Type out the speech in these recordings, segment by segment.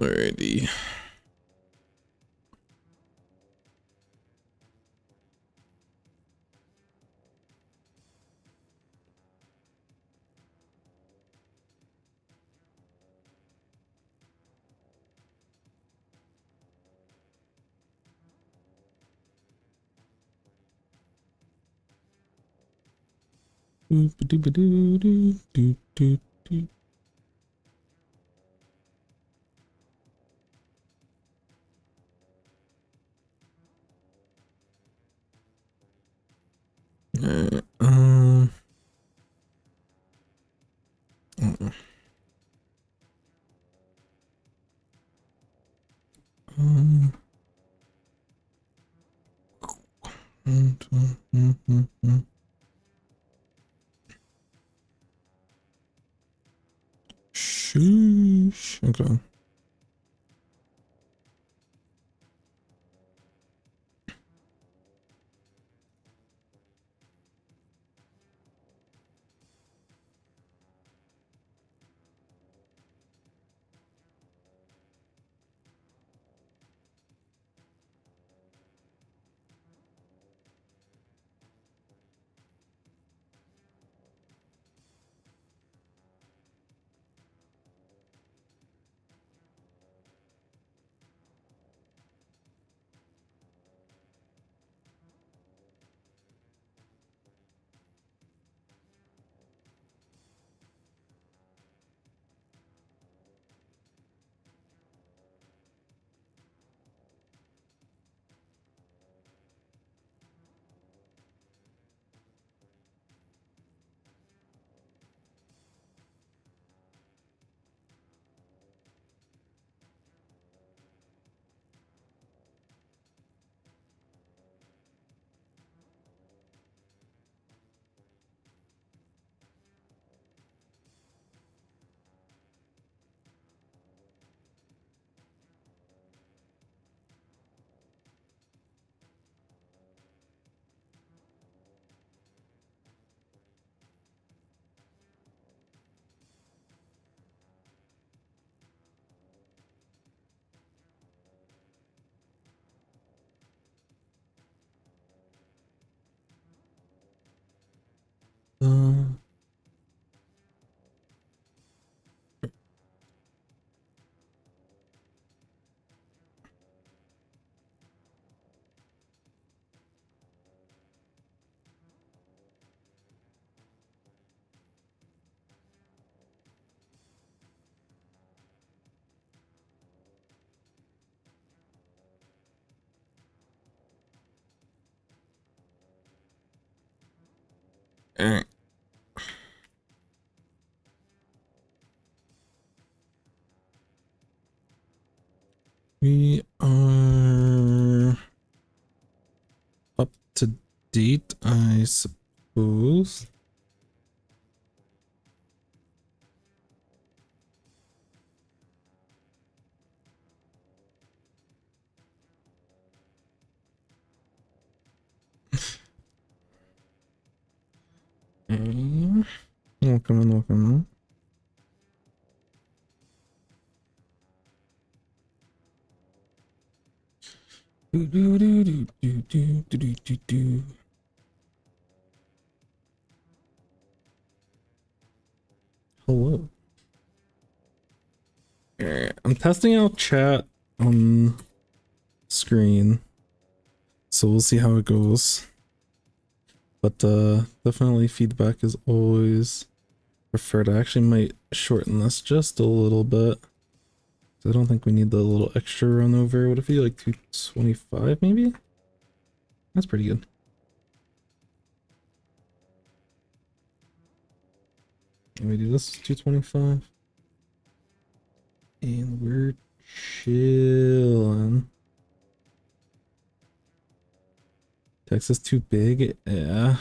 Alrighty. Alright, um, sheesh. Okay. Uh, alright. We are up to date, I suppose. Welcome in, welcome in. Hello. Alright, I'm testing out chat on screen, so we'll see how it goes. But definitely feedback is always preferred. I actually might shorten this just a little bit. I don't think we need the little extra run over. Would it be like 225 maybe? That's pretty good. Can we do this 225? And we're chilling. Text is too big. Yeah.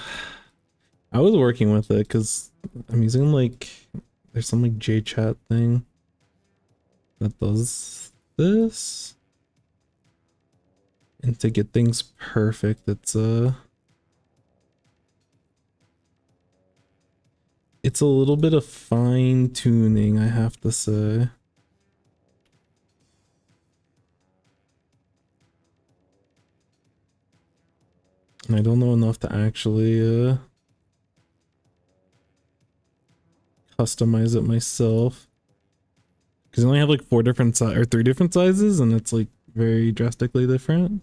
I was working with it because I'm using like, there's some like JChat thing that does this. And to get things perfect, it's a little bit of fine tuning, I have to say. And I don't know enough to actually customize it myself. Because I only have like 4 different or 3 different sizes, and it's like very drastically different.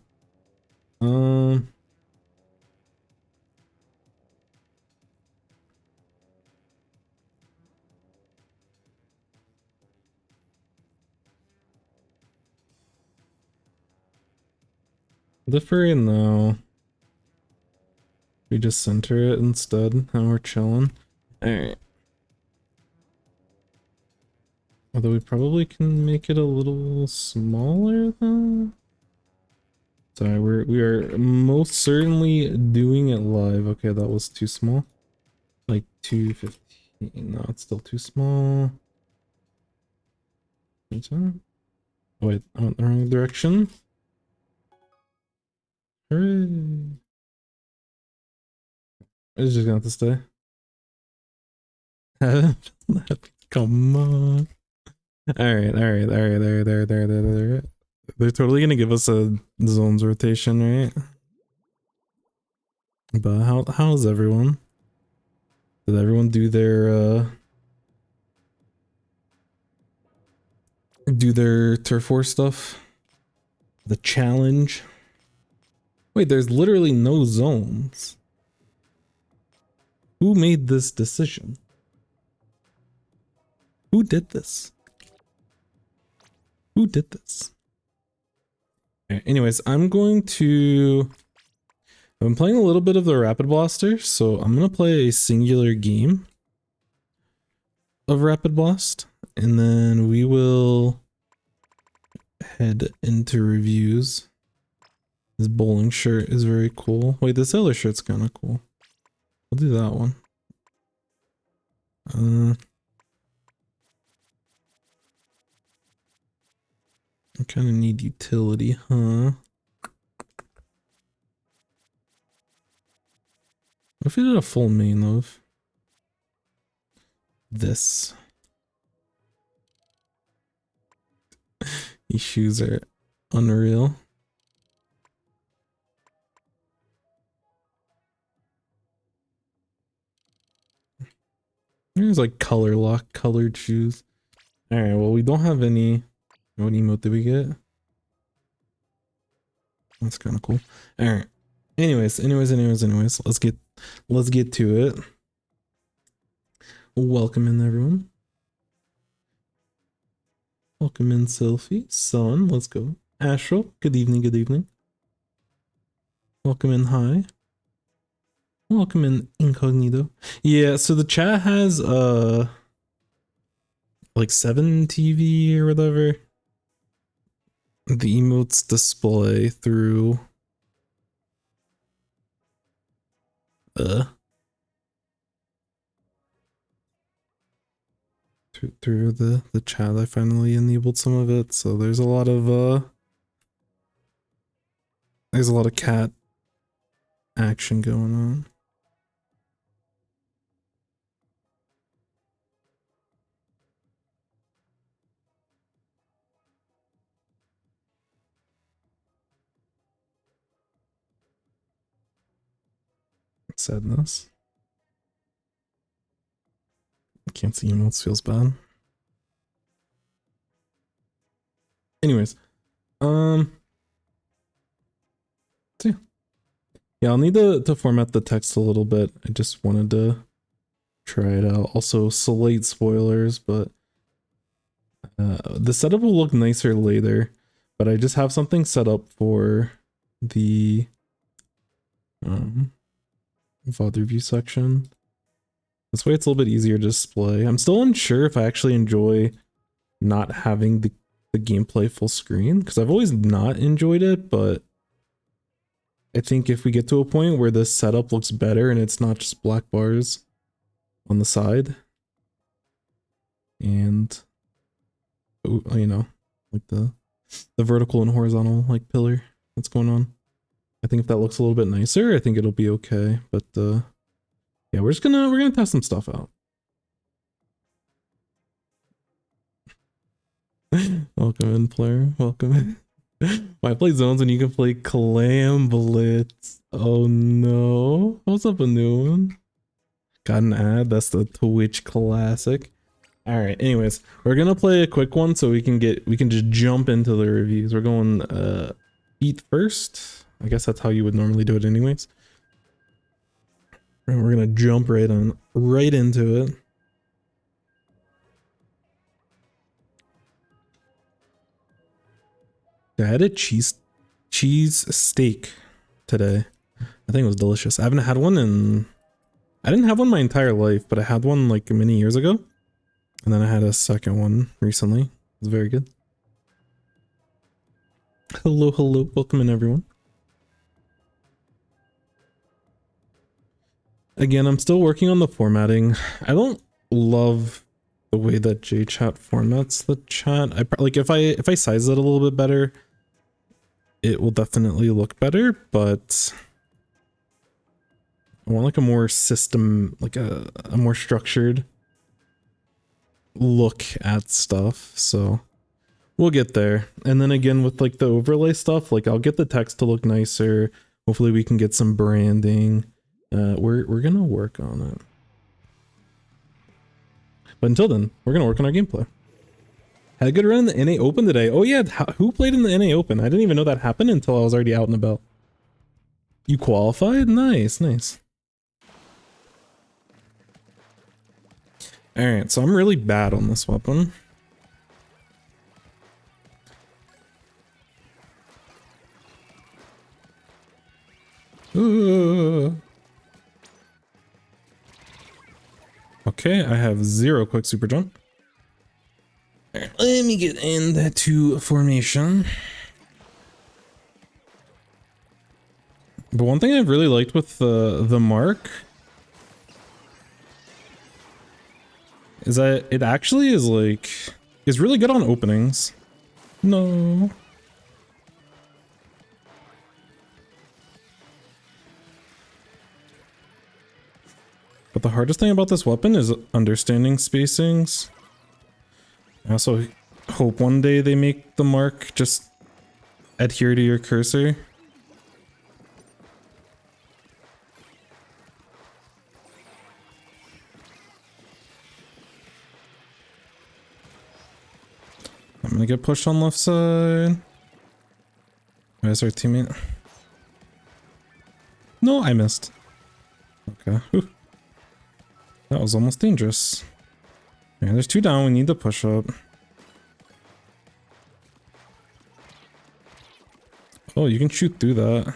The furry now. We just center it instead, and we're chilling. Alright. Although we probably can make it a little smaller though. Sorry, we are most certainly doing it live. Okay, that was too small. Like 215. No, it's still too small. Oh wait, I went the wrong direction. Hooray. It's just gonna have to stay. Come on. Alright. They're totally gonna give us a zones rotation, right? But how's everyone? Did everyone do their turf war stuff? The challenge? Wait, there's literally no zones. Who made this decision? Who did this? Who did this? Anyways, I've been playing a little bit of the Rapid Blaster, so I'm gonna play a singular game of Rapid Blast, and then we will head into reviews. This bowling shirt is very cool. Wait, this other shirt's kind of cool. We'll do that one. I kind of need utility, huh? What if we did a full main of this? These shoes are unreal. There's like color lock, colored shoes. Alright, well, we don't have any. What emote did we get? That's kind of cool. Alright. Anyways, let's get to it. Welcome in, everyone. Welcome in, Selfie. Son, let's go. Astral, good evening. Welcome in, Hi. Welcome in, Incognito. Yeah, so the chat has like 7 TV or whatever. The emotes display through through the chat. I finally enabled some of it, so there's a lot of cat action going on. Sadness. I can't see emotes, feels bad. Anyways, so yeah, I'll need to format the text a little bit. I just wanted to try it out. Also, late spoilers, but the setup will look nicer later. But I just have something set up for the VOD review section. This way it's a little bit easier to display. I'm still unsure if I actually enjoy not having the gameplay full screen, because I've always not enjoyed it, but I think if we get to a point where the setup looks better and it's not just black bars on the side and, you know, like the vertical and horizontal like pillar that's going on, I think if that looks a little bit nicer, I think it'll be okay. But yeah, we're gonna test some stuff out. Welcome in, player. Welcome in. Why play zones when you can play Clam Blitz? Oh no. What's up, ANewOne? Got an ad? That's the Twitch classic. Alright, anyways, we're gonna play a quick one so we can just jump into the reviews. We're going eat first. I guess that's how you would normally do it anyways. And we're gonna jump right into it. I had a cheese steak today. I think it was delicious. I haven't had one I didn't have one my entire life, but I had one like many years ago. And then I had a second one recently. It was very good. Hello, hello. Welcome in, everyone. Again, I'm still working on the formatting. I don't love the way that JChat formats the chat. Like if I size it a little bit better, it will definitely look better, but I want like a more system, like a more structured look at stuff. So we'll get there. And then again with like the overlay stuff, like I'll get the text to look nicer. Hopefully we can get some branding. We're gonna work on it. But until then, we're gonna work on our gameplay. Had a good run in the NA Open today. Oh yeah, who played in the NA Open? I didn't even know that happened until I was already out and about. You qualified? Nice, nice. Alright, so I'm really bad on this weapon. Okay, I have 0 quick super jump. Right, let me get into formation. But one thing I've really liked with the mark is that it actually is really good on openings. No. But the hardest thing about this weapon is understanding spacings. I also hope one day they make the mark just adhere to your cursor. I'm gonna get pushed on left side. Where's our teammate? No, I missed. Okay. Whew. That was almost dangerous. Yeah, there's 2 down. We need to push up. Oh, you can shoot through that.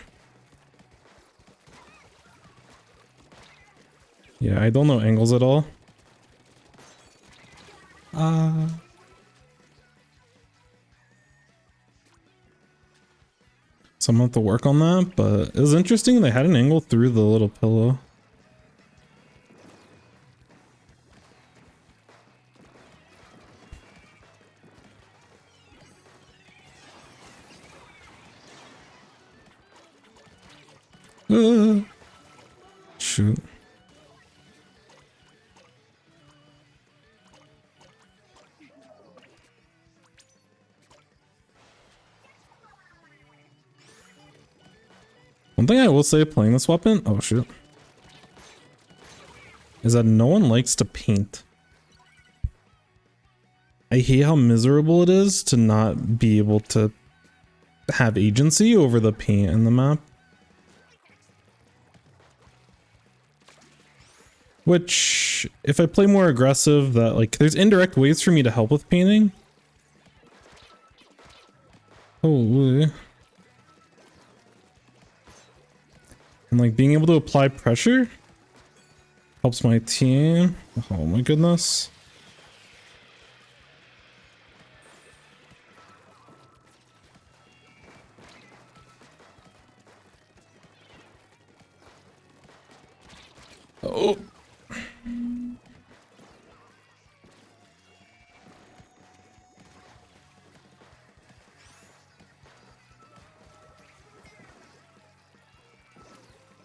Yeah, I don't know angles at all. So I'm gonna have to work on that, but it was interesting they had an angle through the little pillow. Shoot. One thing I will say playing this weapon, oh shit, is that no one likes to paint. I hate how miserable it is to not be able to have agency over the paint in the map. Which, if I play more aggressive, that like, there's indirect ways for me to help with painting. Holy. And like being able to apply pressure helps my team. Oh my goodness. Oh.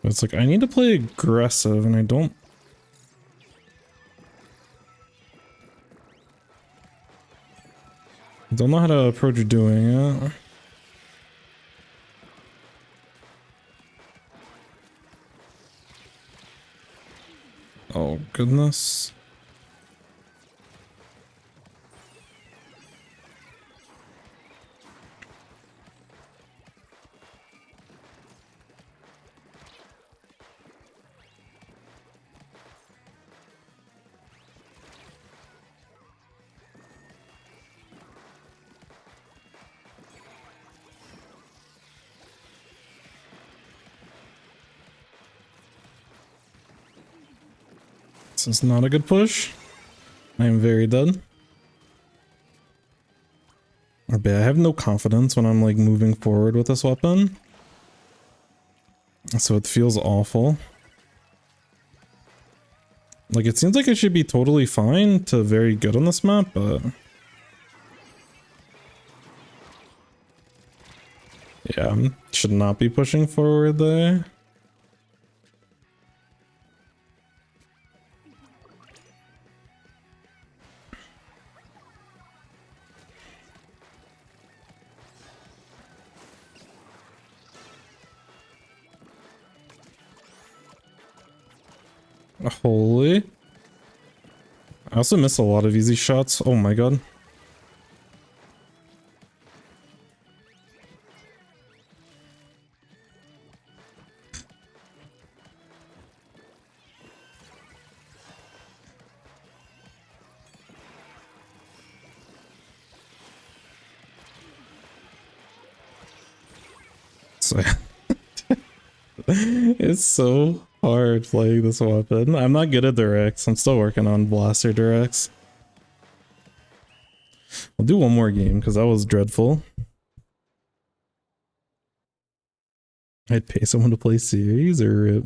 It's like, I need to play aggressive and I don't know how to approach doing it. Oh, goodness. This is not a good push. I am very dead. I have no confidence when I'm like moving forward with this weapon. So it feels awful. Like it seems like I should be totally fine to very good on this map, but... yeah, should not be pushing forward there. Holy. I also miss a lot of easy shots. Oh my god. So it's so hard playing this weapon. I'm not good at directs. I'm still working on blaster directs. I'll do one more game because that was dreadful. I'd pay someone to play series or rip.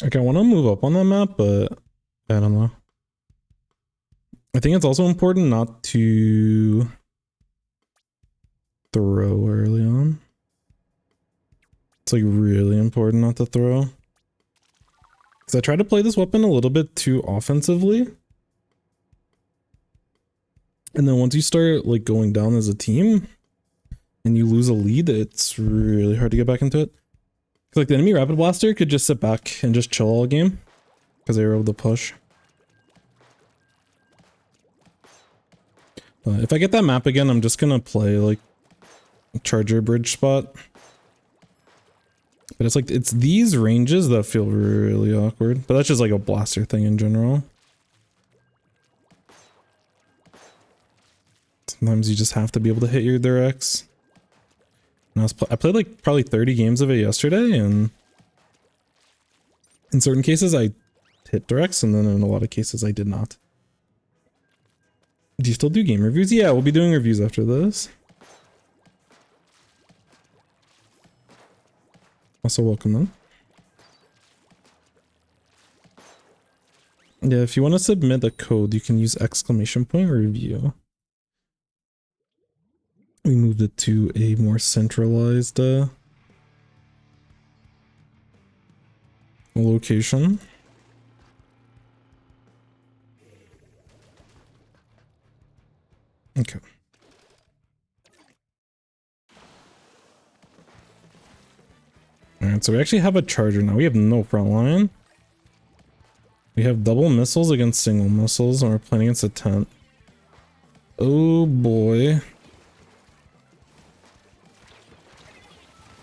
Okay, I want to move up on that map, but I don't know. I think it's also important not to throw early on. It's like really important not to throw. Because I try to play this weapon a little bit too offensively. And then once you start like going down as a team and you lose a lead, it's really hard to get back into it. Like the enemy rapid blaster could just sit back and just chill all game because they were able to push. But if I get that map again, I'm just gonna play like charger bridge spot. But it's like it's these ranges that feel really awkward. But that's just like a blaster thing in general. Sometimes you just have to be able to hit your directs. And I played like probably 30 games of it yesterday, and in certain cases I hit directs, and then in a lot of cases I did not. Do you still do game reviews? Yeah, we'll be doing reviews after this. Also welcome them. Yeah, if you want to submit a code, you can use !review. We moved it to a more centralized location. Okay. Alright, so we actually have a charger now. We have no front line. We have double missiles against single missiles, and we're playing against a tent. Oh boy.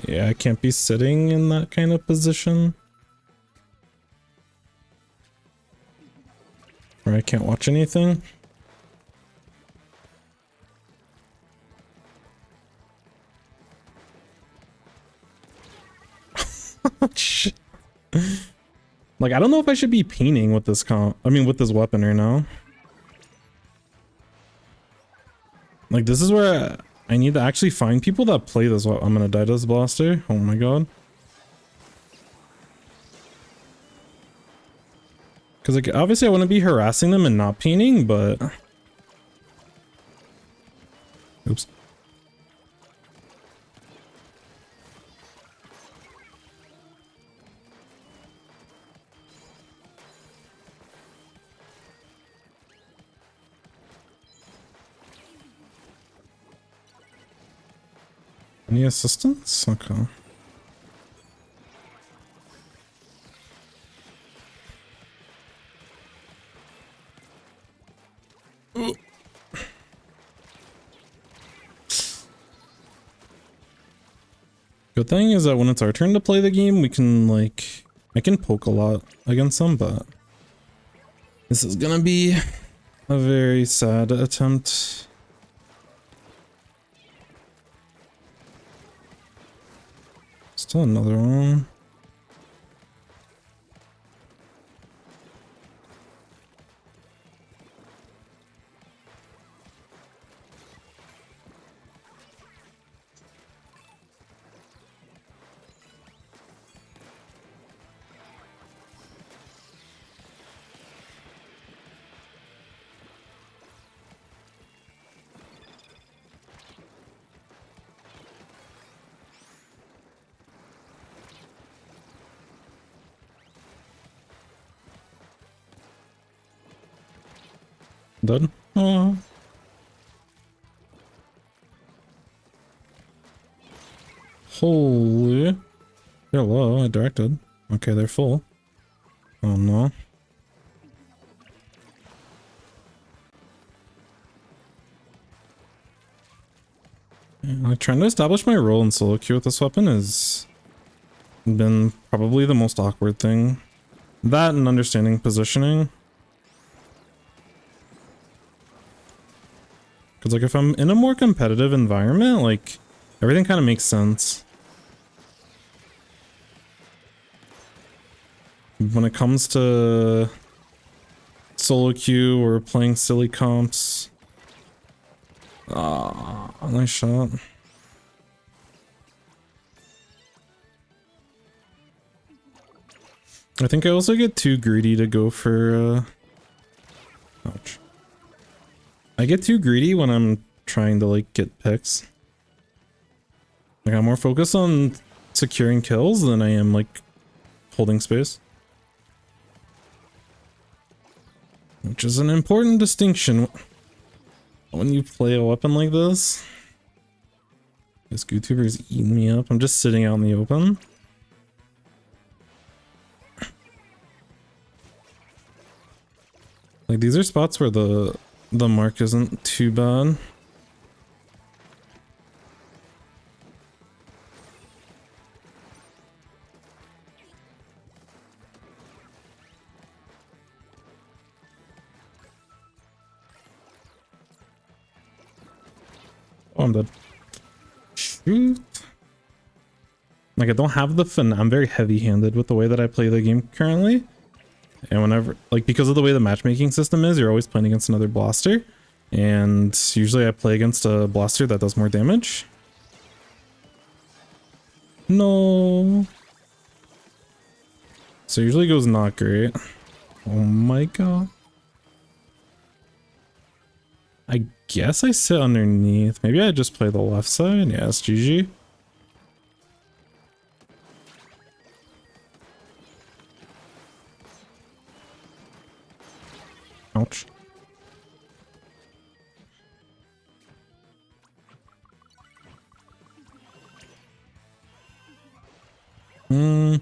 Yeah, I can't be sitting in that kind of position. Or I can't watch anything. Shit. Like, I don't know if I should be peening with this with this weapon right now. Like, this is where I need to actually find people that play this. I'm gonna die to this blaster. Oh my god. Because, like, obviously I want to be harassing them and not peening, but... Oops. Any assistance? Okay. Ooh. Good thing is that when it's our turn to play the game, we can like, I can poke a lot against them, but this is gonna be a very sad attempt. Still another one. Dead? Oh. Holy. They're low, I directed. Okay, they're full. Oh no. Like trying to establish my role in solo queue with this weapon has been probably the most awkward thing. That and understanding positioning. Because like if I'm in a more competitive environment, like everything kind of makes sense. When it comes to solo queue or playing silly comps. Ah, nice shot. I think I also get too greedy to go for ouch. I get too greedy when I'm trying to like get picks. Like I'm more focused on securing kills than I am like holding space. Which is an important distinction when you play a weapon like this. This YouTuber's eating me up. I'm just sitting out in the open. Like these are spots where the mark isn't too bad. Oh, I'm dead. Shoot. Like I don't have the fin. I'm very heavy-handed with the way that I play the game currently. And whenever, like because of the way the matchmaking system is, you're always playing against another blaster. And usually I play against a blaster that does more damage. No. So it usually goes not great. Oh my god. I guess I sit underneath. Maybe I just play the left side. Yes, GG. Ouch. Hmm.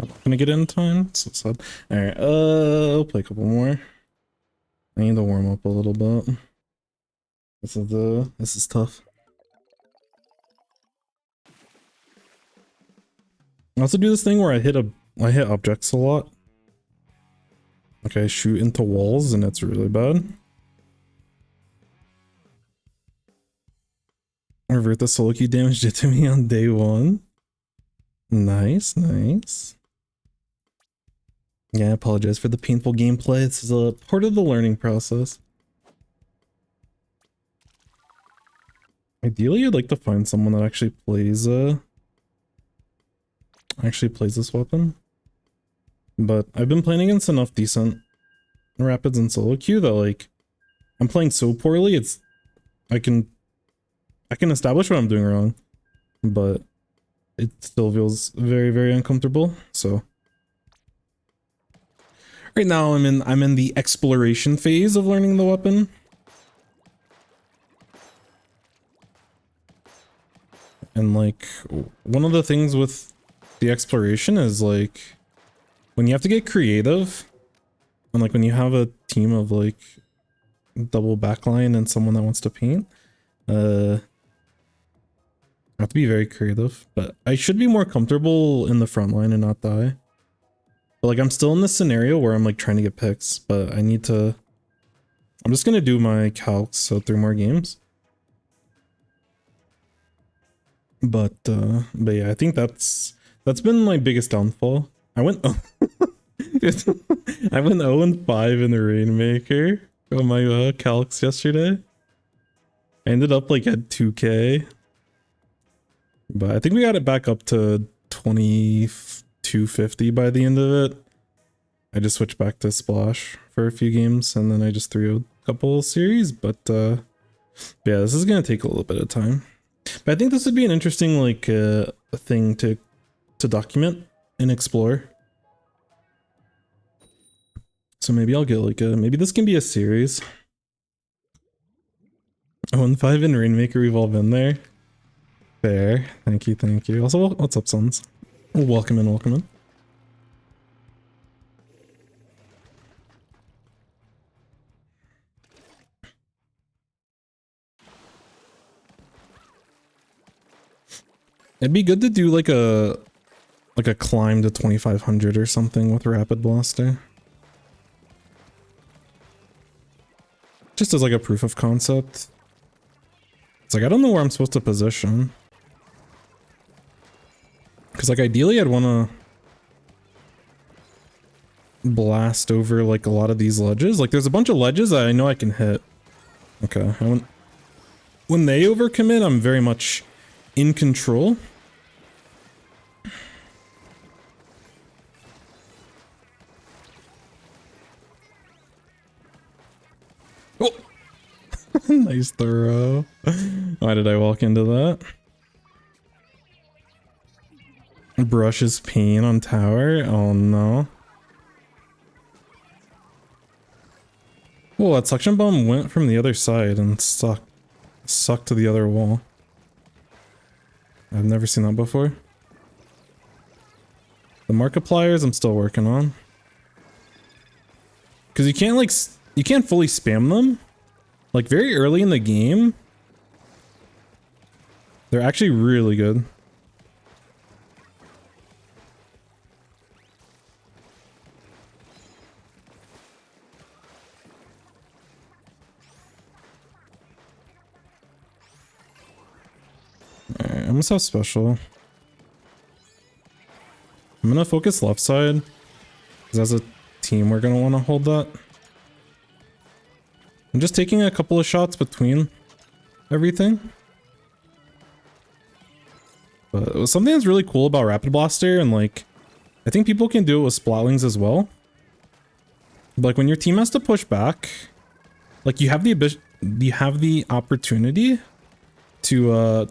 I'm not gonna get in time. So sad. Alright, I'll play a couple more. I need to warm up a little bit. This is tough. I also do this thing where I hit objects a lot. Like I shoot into walls and it's really bad. Revert the solo queue damage did to me on day one. Nice, nice. Yeah, I apologize for the painful gameplay. This is a part of the learning process. Ideally, I'd like to find someone that actually plays this weapon. But I've been playing against enough decent rapids and solo queue that like I'm playing so poorly I can I can establish what I'm doing wrong, but it still feels very, very uncomfortable. So right now I'm in the exploration phase of learning the weapon. And like one of the things with the exploration is like when you have to get creative and like when you have a team of like double backline and someone that wants to paint, I have to be very creative, but I should be more comfortable in the front line and not die. But like I'm still in this scenario where I'm like trying to get picks, but I'm just gonna do my calcs, so 3 more games. But yeah, I think that's been my biggest downfall. I went I went 0-5 in the Rainmaker on my calcs yesterday. I ended up like at 2k. But I think we got it back up to 2250 by the end of it. I just switched back to Splash for a few games and then I just threw a couple series, but yeah, this is gonna take a little bit of time. But I think this would be an interesting like thing to document and explore. So maybe I'll get like maybe this can be a series. 0-5 in Rainmaker, we've all been there. Fair. Thank you, thank you. Also, what's up, sons? Welcome in, welcome in. It'd be good to do like a climb to 2500 or something with Rapid Blaster. Just as like a proof of concept. It's like I don't know where I'm supposed to position. Because like ideally I'd want to blast over like a lot of these ledges. Like there's a bunch of ledges that I know I can hit. Okay, when they overcommit, I'm very much in control. Oh! Nice throw. Why did I walk into that? Brushes pain on tower? Oh no. Oh, that suction bomb went from the other side and sucked to the other wall. I've never seen that before. The Markipliers I'm still working on. Because you can't like, you can't fully spam them. Like very early in the game, they're actually really good. Alright, I must have special. I'm gonna focus left side, because as a team we're gonna want to hold that. I'm just taking a couple of shots between everything. But something that's really cool about Rapid Blaster, and like, I think people can do it with Splatlings as well. But like when your team has to push back, like you have the opportunity to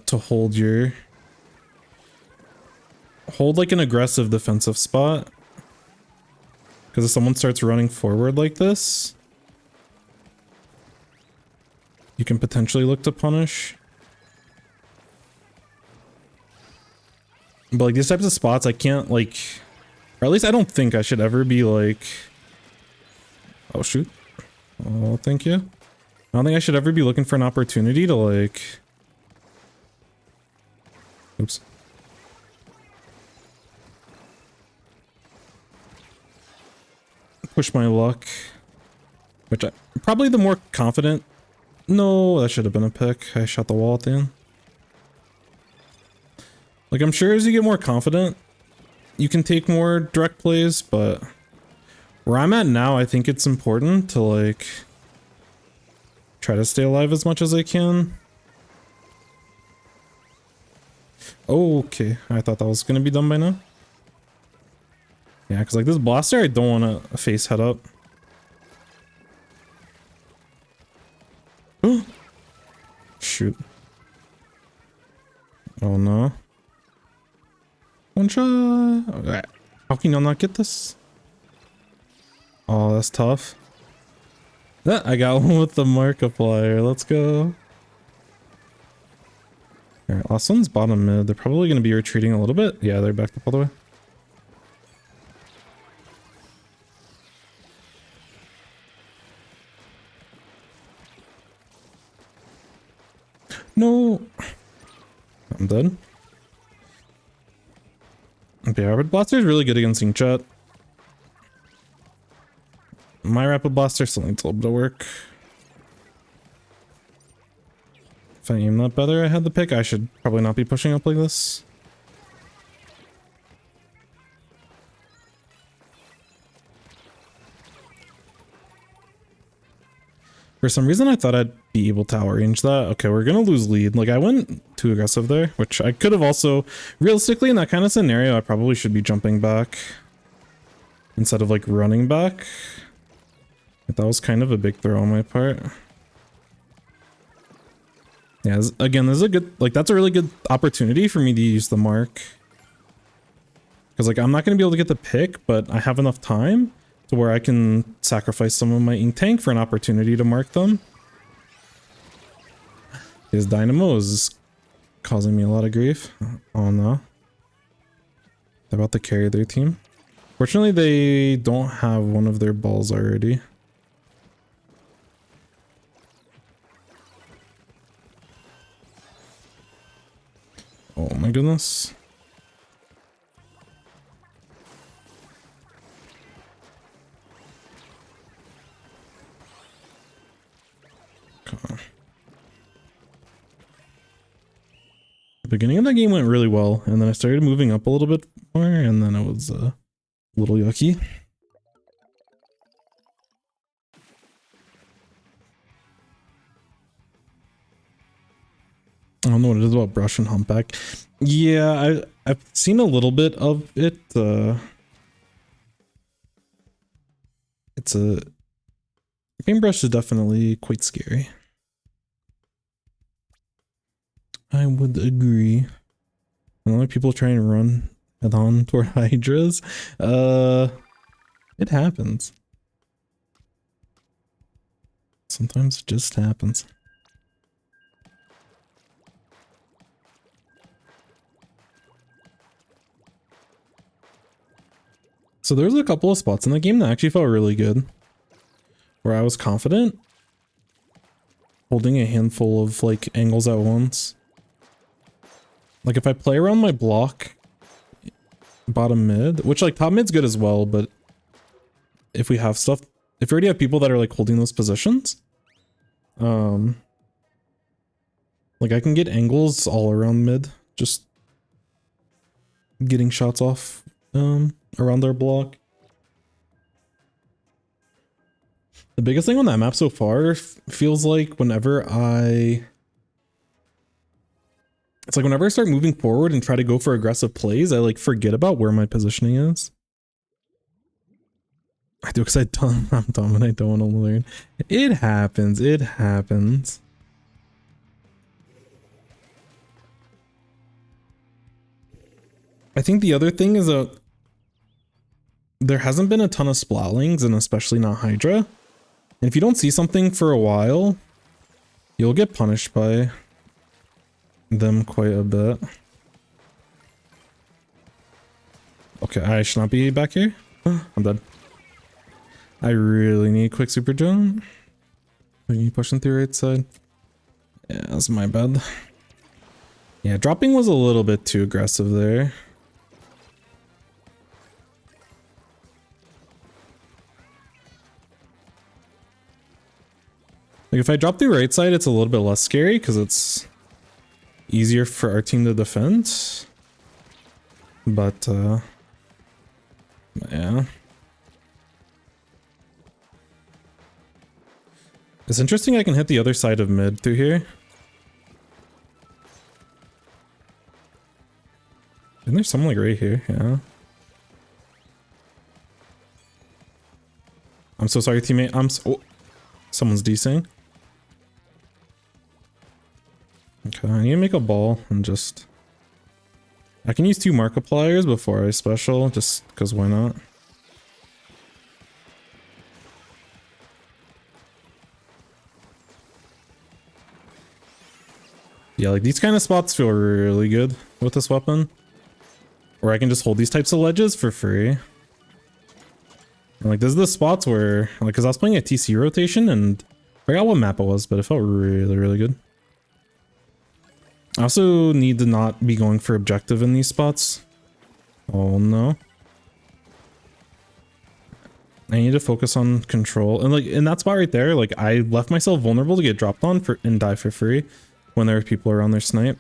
hold like an aggressive defensive spot. Because if someone starts running forward like this, you can potentially look to punish. But like these types of spots, I can't like, or at least I don't think I should ever be like, oh shoot. Oh, thank you. I don't think I should ever be looking for an opportunity to like, oops. Push my luck. Which probably the more confident. No, that should have been a pick. I shot the wall at the end. Like I'm sure as you get more confident, you can take more direct plays, but where I'm at now, I think it's important to like try to stay alive as much as I can. Okay, I thought that was gonna be done by now. Yeah, because like this blaster, I don't want to face head up. Shoot. Oh no. One shot. Okay. How can y'all not get this? Oh, that's tough. I got one with the Markiplier. Let's go. Alright, last one's bottom mid. They're probably going to be retreating a little bit. Yeah, they're backed up all the way. No. I'm dead. Okay, Rapid Blaster is really good against Ink Chat. My Rapid Blaster still needs a little bit of work. If I aim that better, I had the pick. I should probably not be pushing up like this. For some reason, I thought I'd be able to outrange that. Okay, we're gonna lose lead. Like, I went too aggressive there, which I could have also... Realistically, in that kind of scenario, I probably should be jumping back instead of, like, running back. But that was kind of a big throw on my part. Yeah, again, this is a good... Like, that's a really good opportunity for me to use the mark. Because, like, I'm not going to be able to get the pick, but I have enough time to where I can sacrifice some of my ink tank for an opportunity to mark them. His dynamo is causing me a lot of grief. Oh no. They're about to carry their team. Fortunately, they don't have one of their balls already. Oh my goodness. The beginning of the game went really well, and then I started moving up a little bit more, and then it was a little yucky. I don't know what it is about brush and humpback. Yeah, I've seen a little bit of it. It's a paintbrush is definitely quite scary. I would agree. A lot of people try and run head on toward hydras. It happens. Sometimes it just happens. So there's a couple of spots in the game that actually felt really good, where I was confident holding a handful of like angles at once. Like if I play around my block bottom mid, which like top mid's good as well, but if we have stuff, if we already have people that are like holding those positions, like I can get angles all around mid, just getting shots off around their block. The biggest thing on that map so far feels like whenever I start moving forward and try to go for aggressive plays, I like forget about where my positioning is. I do because I'm dumb and I don't want to learn. It happens. It happens. I think the other thing is there hasn't been a ton of splatlings, and especially not Hydra. And if you don't see something for a while, you'll get punished by them quite a bit. Okay, I should not be back here. I'm dead. I really need quick super jump. Are you pushing through right side? Yeah, that's my bad. Yeah, dropping was a little bit too aggressive there. Like if I drop through right side, it's a little bit less scary because it's easier for our team to defend. But yeah. It's interesting I can hit the other side of mid through here. Isn't there someone like right here? Yeah. I'm so sorry, teammate. Oh, someone's desing. Okay, I need to make a ball and just I can use 2 Markipliers before I special, just because why not? Yeah, like these kind of spots feel really good with this weapon. Or I can just hold these types of ledges for free. And like there's the spots where, like, cause I was playing a TC rotation and I forgot what map it was, but it felt really, really good. I also need to not be going for objective in these spots. Oh no. I need to focus on control. And like in that spot right there, like I left myself vulnerable to get dropped on for and die for free when there are people around their snipe.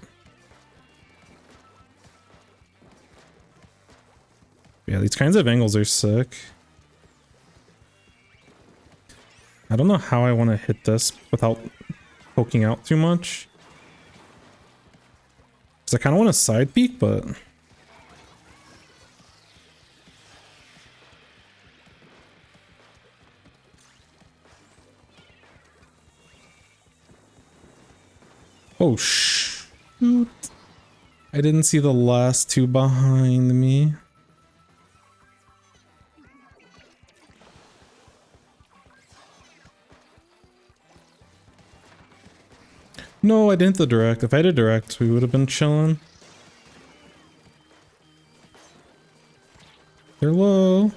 Yeah, these kinds of angles are sick. I don't know how I want to hit this without poking out too much. Because I kind of want to side peek, but... Oh, shoot. I didn't see the last 2 behind me. No, I didn't the direct. If I had a direct, we would have been chilling. They're low.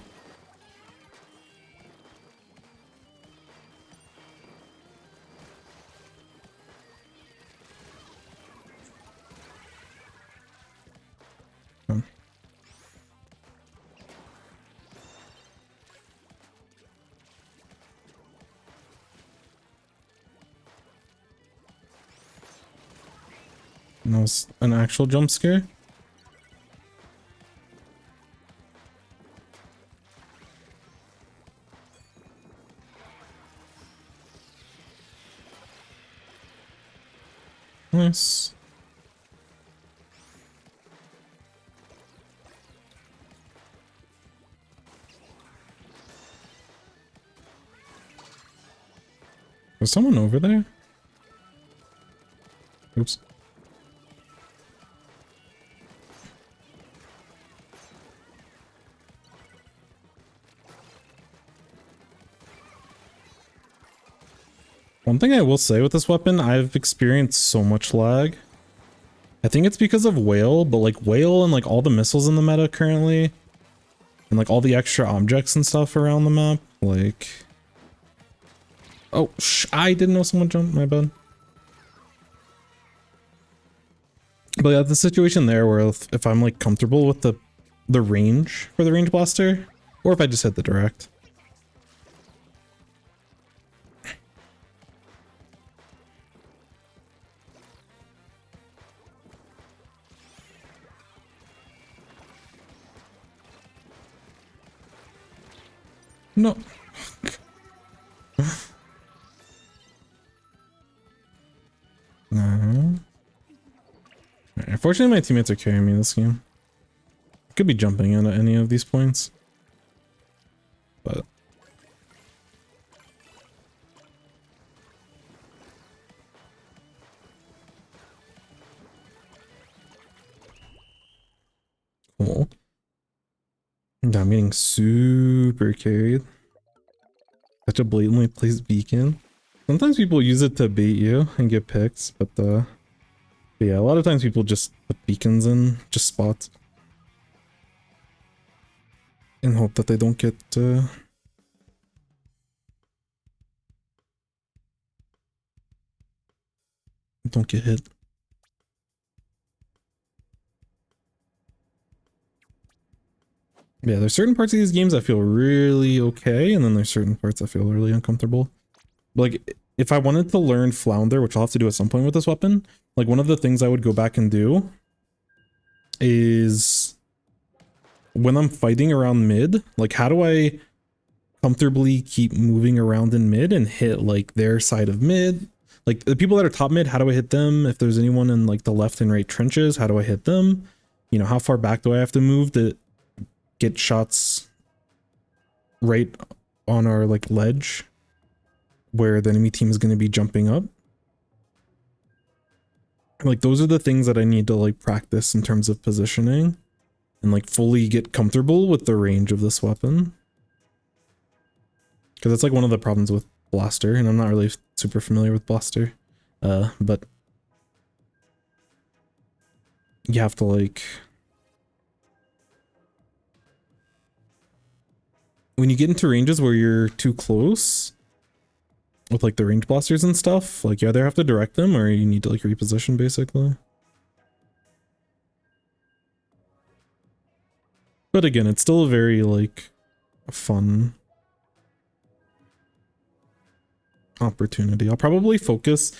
That was an actual jump scare. Nice. Was someone over there? Oops. One thing I will say with this weapon, I've experienced so much lag. I think it's because of Whale, but like Whale and like all the missiles in the meta currently, and like all the extra objects and stuff around the map, like... Oh, I didn't know someone jumped, my bad. But yeah, the situation there where if I'm like comfortable with the range for the range blaster, or if I just hit the direct. No. No. Unfortunately, my teammates are carrying me this game. I could be jumping in at any of these points. But... Cool. Yeah, I'm getting super carried. Such a blatantly placed beacon. Sometimes people use it to bait you and get picks, but yeah, a lot of times people just put beacons in just spots and hope that they don't get hit. Yeah, there's certain parts of these games I feel really okay, and then there's certain parts I feel really uncomfortable. Like, if I wanted to learn Flounder, which I'll have to do at some point with this weapon, like one of the things I would go back and do is when I'm fighting around mid, like how do I comfortably keep moving around in mid and hit like their side of mid? Like the people that are top mid, how do I hit them? If there's anyone in like the left and right trenches, how do I hit them? You know, how far back do I have to move to get shots right on our like ledge where the enemy team is going to be jumping up? Like those are the things that I need to like practice in terms of positioning and like fully get comfortable with the range of this weapon. Because that's like one of the problems with Blaster, and I'm not really super familiar with Blaster. But you have to like, when you get into ranges where you're too close with like the range blasters and stuff, like you either have to direct them or you need to like reposition basically. But again, it's still a very like fun opportunity. I'll probably focus,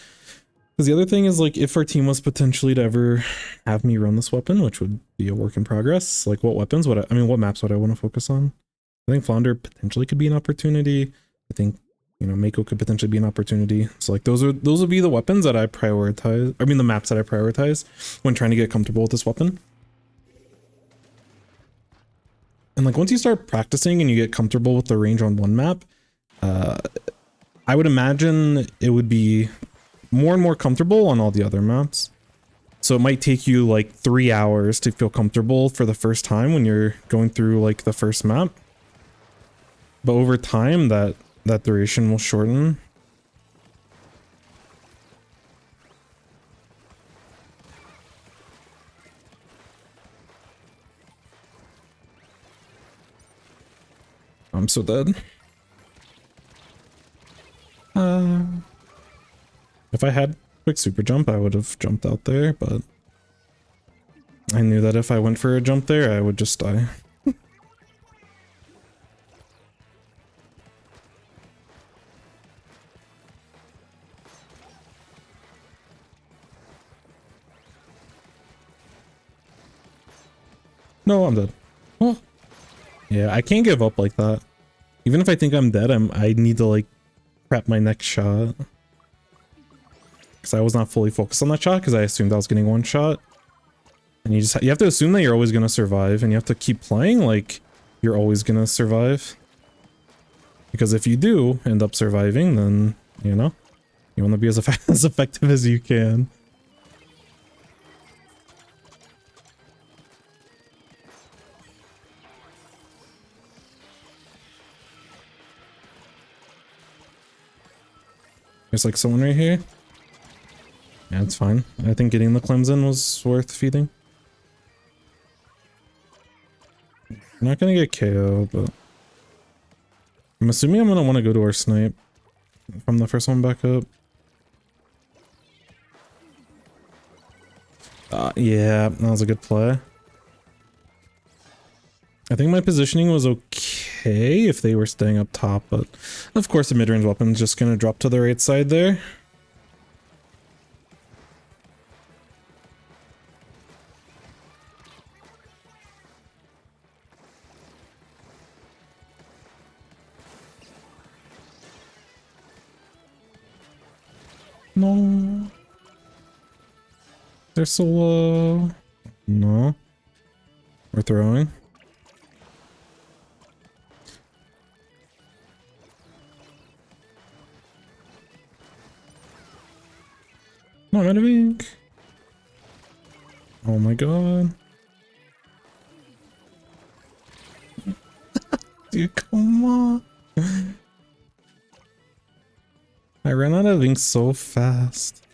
because the other thing is like if our team was potentially to ever have me run this weapon, which would be a work in progress, like what weapons would I mean what maps would I want to focus on? I think Flounder potentially could be an opportunity. I think, you know, Mako could potentially be an opportunity. So like those would be the weapons that I prioritize. I mean the maps that I prioritize when trying to get comfortable with this weapon. And like once you start practicing and you get comfortable with the range on one map, I would imagine it would be more and more comfortable on all the other maps. So it might take you like 3 hours to feel comfortable for the first time when you're going through like the first map. But over time that duration will shorten. I'm so dead. If I had quick super jump, I would have jumped out there, but I knew that if I went for a jump there, I would just die. No, I'm dead. Oh. Yeah, I can't give up like that. Even if I think I'm dead, I need to like prep my next shot. Because I was not fully focused on that shot because I assumed I was getting one shot. And you have to assume that you're always gonna survive, and you have to keep playing like you're always gonna survive. Because if you do end up surviving, then you know, you want to be as effective as you can. There's like someone right here. Yeah, it's fine. I think getting the Clemson was worth feeding. I'm not gonna get KO, but I'm assuming I'm gonna want to go to our snipe from the first one back up. Yeah, that was a good play. I think my positioning was okay if they were staying up top, but of course the mid-range weapon's just gonna drop to the right side there. No. They're so low. No. We're throwing. No, I'm out of ink. Oh my god. Dude, come on. I ran out of ink so fast.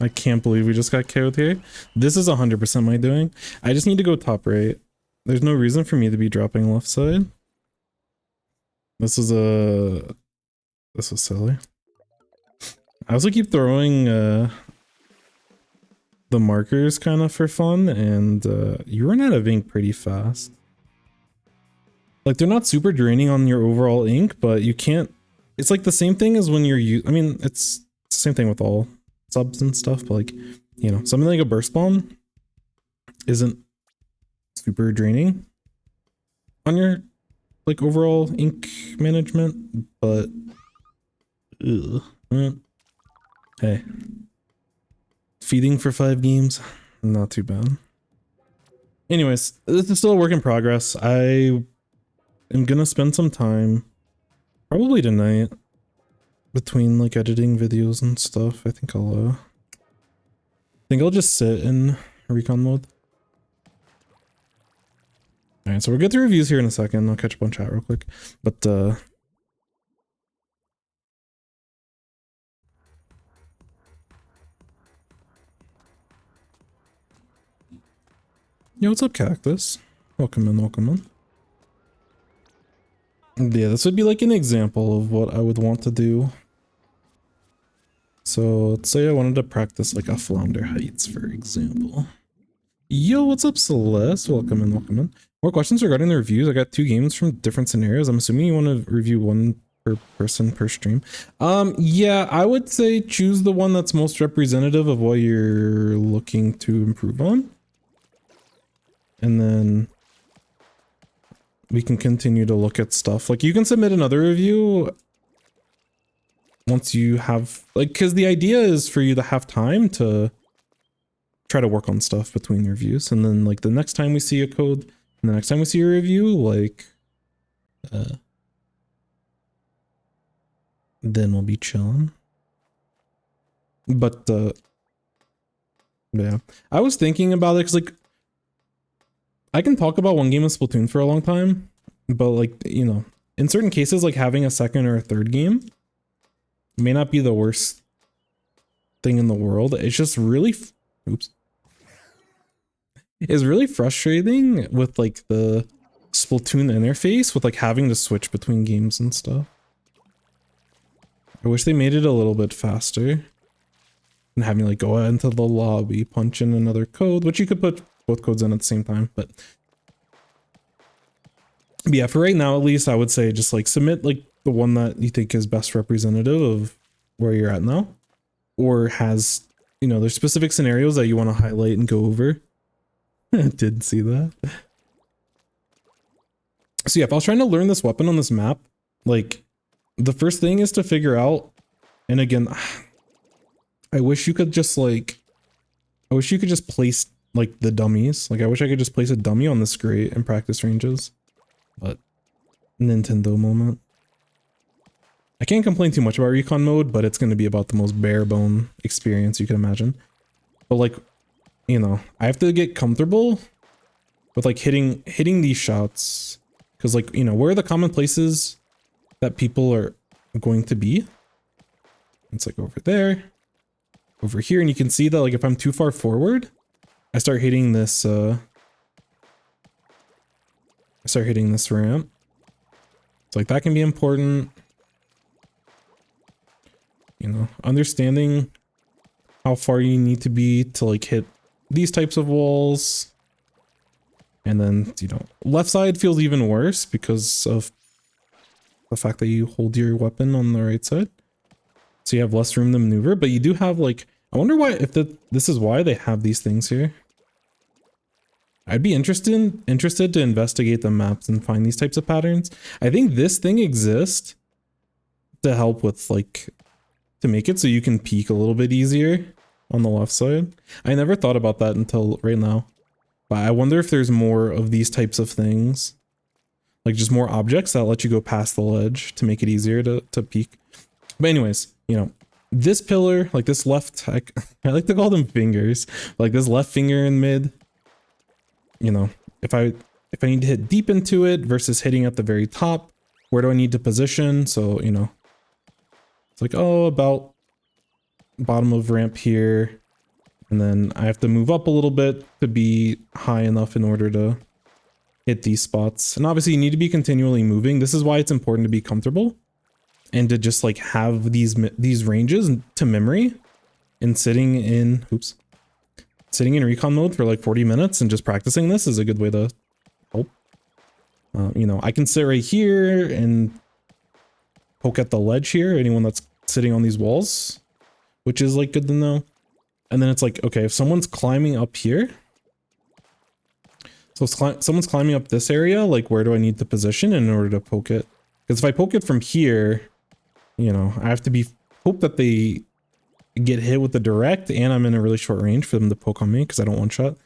I can't believe we just got KO'd here. This is 100% my doing. I just need to go top right. There's no reason for me to be dropping left side. This was silly. I also keep throwing the markers kind of for fun, and you run out of ink pretty fast. Like, they're not super draining on your overall ink, but you can't... It's like the same thing as when you're... I mean, it's the same thing with all subs and stuff, but like, you know, something like a burst bomb isn't super draining on your, like, overall ink management, but... Hey. Feeding for 5 games, not too bad. Anyways, this is still a work in progress. I am gonna spend some time, probably tonight, between like editing videos and stuff. I think I'll just sit in recon mode. Alright, so we'll get to reviews here in a second. I'll catch up on chat real quick. But yo, what's up, Cactus? Welcome in, welcome in. Yeah, this would be like an example of what I would want to do. So let's say I wanted to practice like a Flounder heights, for example. Yo, what's up, Celeste? Welcome in, welcome in. More questions regarding the reviews. I got 2 games from different scenarios. I'm assuming you want to review one per person per stream. Yeah, I would say choose the one that's most representative of what you're looking to improve on. And then we can continue to look at stuff. Like, you can submit another review once you have, like, because the idea is for you to have time to try to work on stuff between reviews. And then, like, the next time we see a code and the next time we see a review, like, then we'll be chilling. But, yeah. I was thinking about it because, like, I can talk about one game of Splatoon for a long time, but like, you know, in certain cases, like having a second or a third game may not be the worst thing in the world. It's just really, it's really frustrating with like the Splatoon interface with like having to switch between games and stuff. I wish they made it a little bit faster and having like go into the lobby, punch in another code, which you could put both codes in at the same time. But yeah, for right now, at least I would say just like submit like the one that you think is best representative of where you're at now, or has, you know, there's specific scenarios that you want to highlight and go over. Didn't see that. So yeah, if I was trying to learn this weapon on this map, like the first thing is to figure out, and again, I wish you could just like, I wish you could just place like the dummies. Like I wish I could just place a dummy on this grate and practice ranges, but Nintendo moment. I can't complain too much about recon mode, but it's going to be about the most bare bone experience you can imagine. But like, you know, I have to get comfortable with like hitting these shots, because like, you know, where are the common places that people are going to be? It's like over there, over here, and you can see that like if I'm too far forward, I start hitting this ramp. So like that can be important. You know, understanding how far you need to be to like hit these types of walls. And then, you know, left side feels even worse because of the fact that you hold your weapon on the right side. So you have less room to maneuver, but you do have like, I wonder why, if this is why they have these things here. I'd be interested to investigate the maps and find these types of patterns. I think this thing exists to help with like, to make it so you can peek a little bit easier on the left side. I never thought about that until right now. But I wonder if there's more of these types of things. Like just more objects that let you go past the ledge to make it easier to peek. But anyways, you know, this pillar, like this left, I like to call them fingers, like this left finger in mid, you know, if I need to hit deep into it versus hitting at the very top, where do I need to position? So, you know, it's like, oh, about bottom of ramp here. And then I have to move up a little bit to be high enough in order to hit these spots. And obviously you need to be continually moving. This is why it's important to be comfortable and to just like have these ranges to memory, and sitting in recon mode for like 40 minutes and just practicing this is a good way to help. You know, I can sit right here and poke at the ledge here, anyone that's sitting on these walls, which is like good to know. And then it's like, okay, if someone's climbing up here, so someone's climbing up this area, like where do I need to position in order to poke it? Because if I poke it from here, you know, I have to hope that they get hit with the direct and I'm in a really short range for them to poke on me because I don't one shot.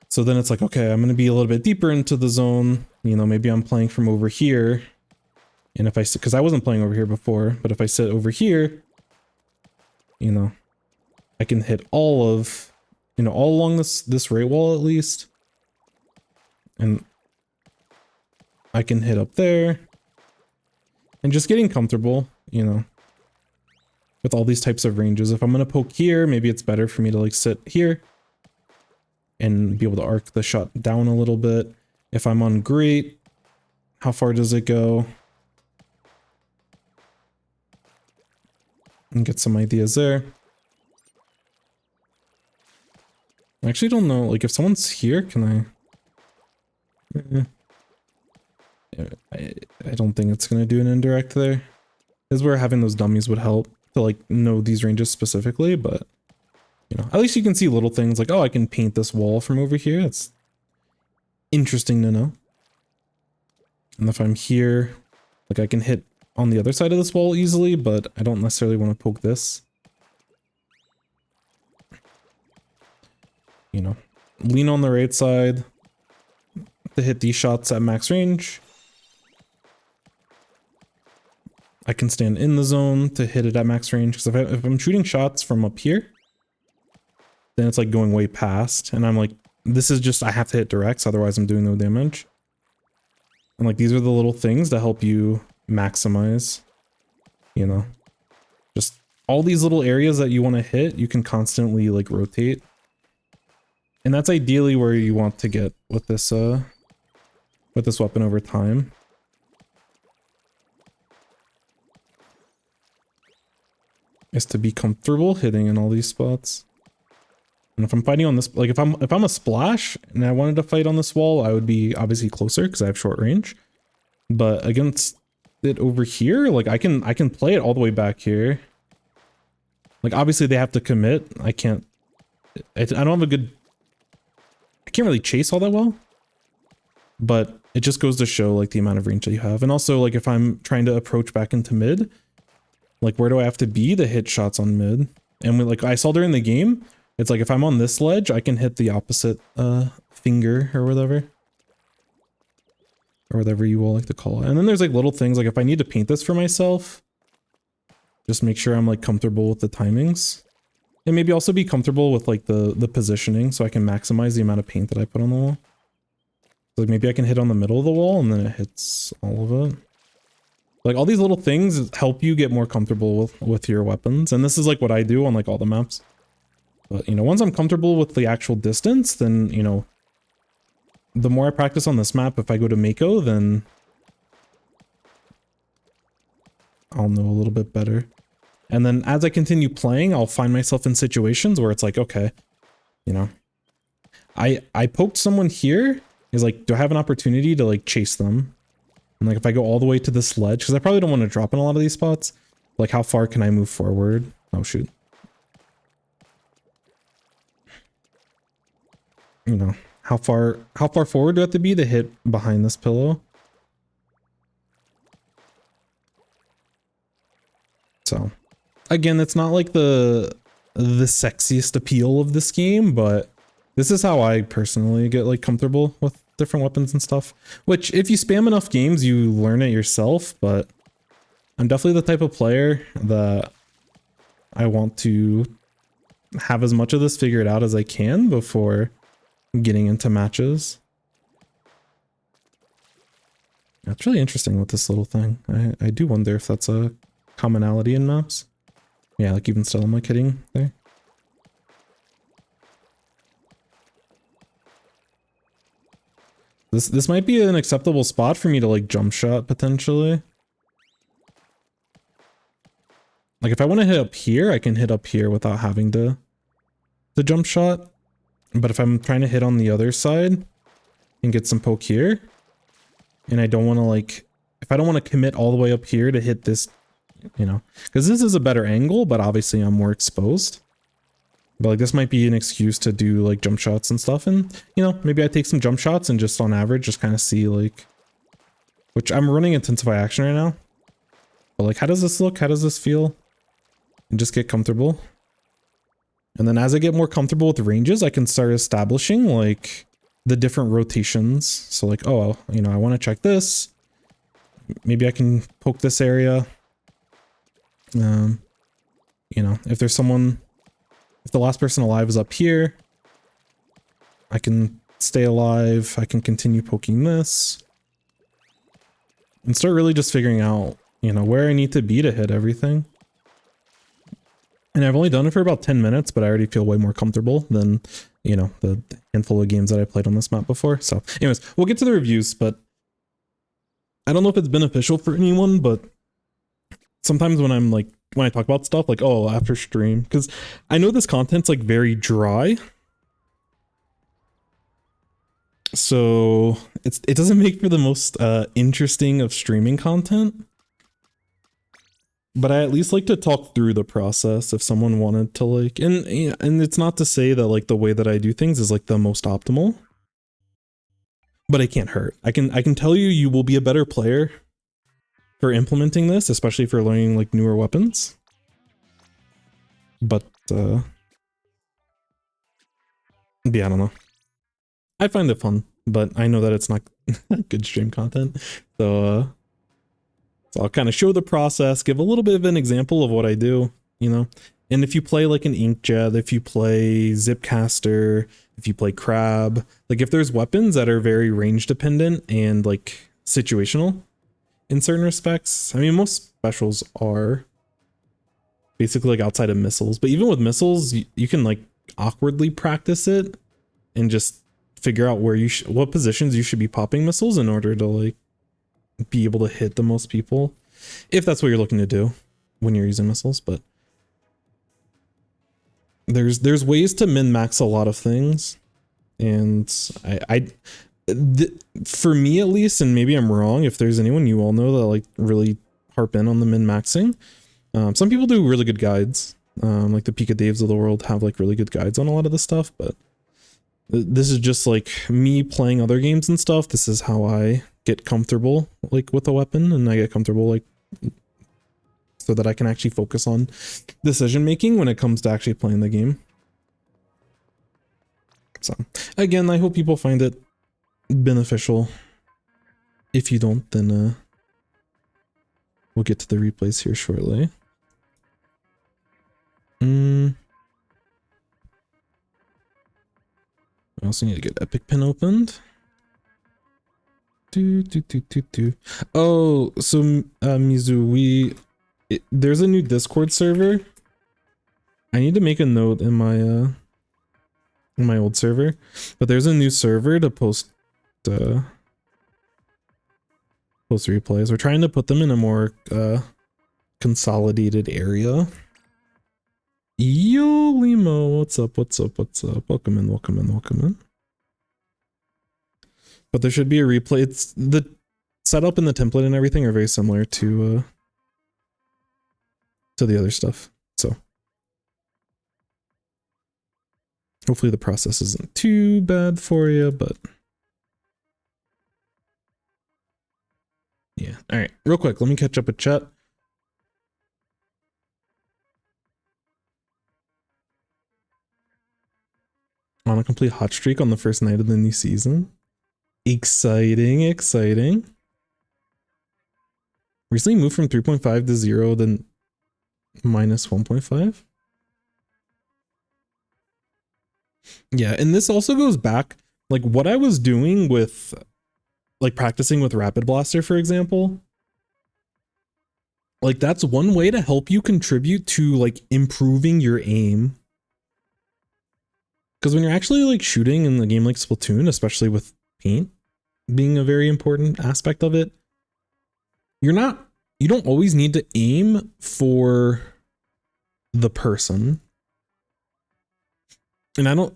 So then it's like, okay, I'm going to be a little bit deeper into the zone. You know, maybe I'm playing from over here And if I sit, because I wasn't playing over here before, but if I sit over here, you know, I can hit all of, you know, all along this right wall at least. And I can hit up there. And just getting comfortable, you know, with all these types of ranges. If I'm going to poke here, maybe it's better for me to like sit here and be able to arc the shot down a little bit. If I'm on great, how far does it go? And get some ideas there. I actually don't know, like if someone's here, can I don't think it's gonna do an indirect there. This is where having those dummies would help to like know these ranges specifically, but you know, at least you can see little things like, oh, I can paint this wall from over here. That's interesting to know. And if I'm here, like I can hit on the other side of this wall easily, but I don't necessarily want to poke this. You know, lean on the right side to hit these shots at max range. I can stand in the zone to hit it at max range, because if I'm shooting shots from up here, then it's like going way past, and I'm like, this is just, I have to hit directs, otherwise I'm doing no damage. And like, these are the little things that help you maximize, you know, just all these little areas that you want to hit, you can constantly like rotate. And that's ideally where you want to get with this weapon over time. Is to be comfortable hitting in all these spots. And if I'm fighting on this, like if I'm a splash and I wanted to fight on this wall, I would be obviously closer because I have short range. But against it over here, like I can play it all the way back here. Like obviously they have to commit. I don't have a good, I can't really chase all that well. But it just goes to show like the amount of range that you have. And also like if I'm trying to approach back into mid, like where do I have to be to hit shots on mid? And when, like I saw during the game, it's like if I'm on this ledge, I can hit the opposite finger or whatever. Or whatever you will like to call it. And then there's like little things, like if I need to paint this for myself, just make sure I'm like comfortable with the timings. And maybe also be comfortable with like the positioning so I can maximize the amount of paint that I put on the wall. Like maybe I can hit on the middle of the wall and then it hits all of it. Like all these little things help you get more comfortable with your weapons. And this is like what I do on like all the maps. But you know, once I'm comfortable with the actual distance, then you know, the more I practice on this map, if I go to Mako, then I'll know a little bit better. And then as I continue playing, I'll find myself in situations where it's like, okay, you know, I poked someone here. Is like, do I have an opportunity to like chase them? And like if I go all the way to this ledge, because I probably don't want to drop in a lot of these spots, like how far can I move forward? Oh shoot. You know, how far forward do I have to be to hit behind this pillow? So again, it's not like the sexiest appeal of this game, but this is how I personally get like comfortable with different weapons and stuff. Which if you spam enough games, you learn it yourself, but I'm definitely the type of player that I want to have as much of this figured out as I can before getting into matches. That's really interesting with this little thing. I do wonder if that's a commonality in maps. Yeah, like even still I'm like hitting there. This might be an acceptable spot for me to like jump shot potentially. Like if I want to hit up here, I can hit up here without having to jump shot. But if I'm trying to hit on the other side and get some poke here, and I don't want to like, if I don't want to commit all the way up here to hit this, you know, because this is a better angle, but obviously I'm more exposed. But like this might be an excuse to do like jump shots and stuff. And, you know, maybe I take some jump shots and just on average, just kind of see like, which I'm running intensify action right now. But like, how does this look? How does this feel? And just get comfortable. And then as I get more comfortable with the ranges, I can start establishing like the different rotations. So like, oh, you know, I want to check this. maybe I can poke this area. You know, if there's someone, if the last person alive is up here, I can stay alive. I can continue poking this and start really just figuring out, you know, where I need to be to hit everything. And I've only done it for about 10 minutes, but I already feel way more comfortable than, you know, the handful of games that I played on this map before. So anyways, we'll get to the reviews, but I don't know if it's beneficial for anyone, but sometimes when I'm like, when I talk about stuff like, oh, after stream, because I know this content's like very dry. So it doesn't make for the most interesting of streaming content. But I at least like to talk through the process if someone wanted to like, and it's not to say that like the way that I do things is like the most optimal, but it can't hurt. I can tell you, you will be a better player for implementing this, especially for learning like newer weapons. But yeah, I don't know. I find it fun, but I know that it's not good stream content. So I'll kind of show the process, give a little bit of an example of what I do, you know? And if you play like an Inkjet, if you play Zipcaster, if you play Crab, like if there's weapons that are very range dependent and like situational in certain respects, I mean, most specials are basically like outside of missiles, but even with missiles, you can like awkwardly practice it and just figure out where what positions you should be popping missiles in order to like be able to hit the most people, if that's what you're looking to do when you're using missiles. But there's ways to min-max a lot of things, and for me at least, and maybe I'm wrong, if there's anyone you all know that like really harp in on the min-maxing, some people do really good guides, like the Pika Daves of the world have like really good guides on a lot of this stuff, but this is just like me playing other games and stuff. This is how I get comfortable like with a weapon, and I get comfortable like so that I can actually focus on decision making when it comes to actually playing the game. So again, I hope people find it beneficial. If you don't, then we'll get to the replays here shortly. I also need to get Epic Pin opened. Oh, so Mizu, there's a new Discord server. I need to make a note in my old server, but there's a new server to post replays. We're trying to put them in a more consolidated area. Yo, Limo, what's up? What's up? What's up? Welcome in, welcome in, welcome in. But there should be a replay. It's the setup and the template and everything are very similar to the other stuff. So hopefully the process isn't too bad for you, but yeah. All right, real quick, let me catch up with chat. On a complete hot streak on the first night of the new season. Exciting, exciting. Recently moved from 3.5 to 0, then minus 1.5. Yeah, and this also goes back, like what I was doing with, like practicing with Rapid Blaster, for example. Like that's one way to help you contribute to like improving your aim. Because when you're actually like shooting in the game like Splatoon, especially with paint being a very important aspect of it, you don't always need to aim for the person. And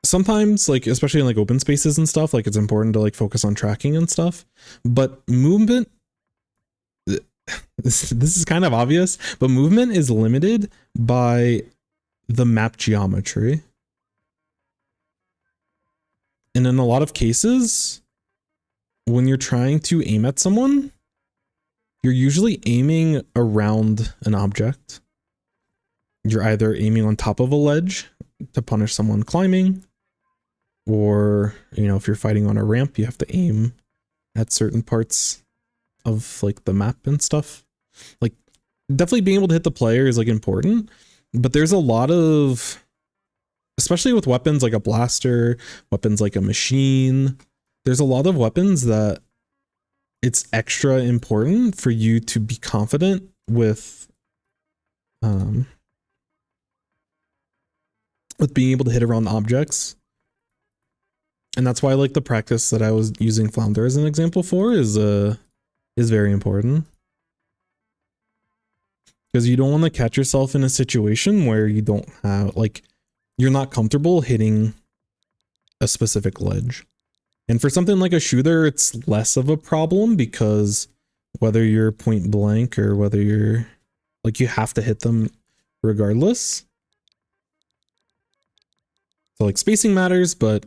sometimes like, especially in like open spaces and stuff, like it's important to like focus on tracking and stuff, but movement, this is kind of obvious, but movement is limited by the map geometry. And in a lot of cases, when you're trying to aim at someone, you're usually aiming around an object. You're either aiming on top of a ledge to punish someone climbing, or, you know, if you're fighting on a ramp, you have to aim at certain parts of like the map and stuff. Like definitely being able to hit the player is like important, but there's a lot of, especially with weapons like a blaster, weapons like a machine, there's a lot of weapons that it's extra important for you to be confident with being able to hit around objects. And that's why like the practice that I was using Flounder as an example for is very important. Because you don't want to catch yourself in a situation where you don't have, like, you're not comfortable hitting a specific ledge. And for something like a shooter, it's less of a problem because whether you're point blank or whether you're, like, you have to hit them regardless. So like spacing matters, but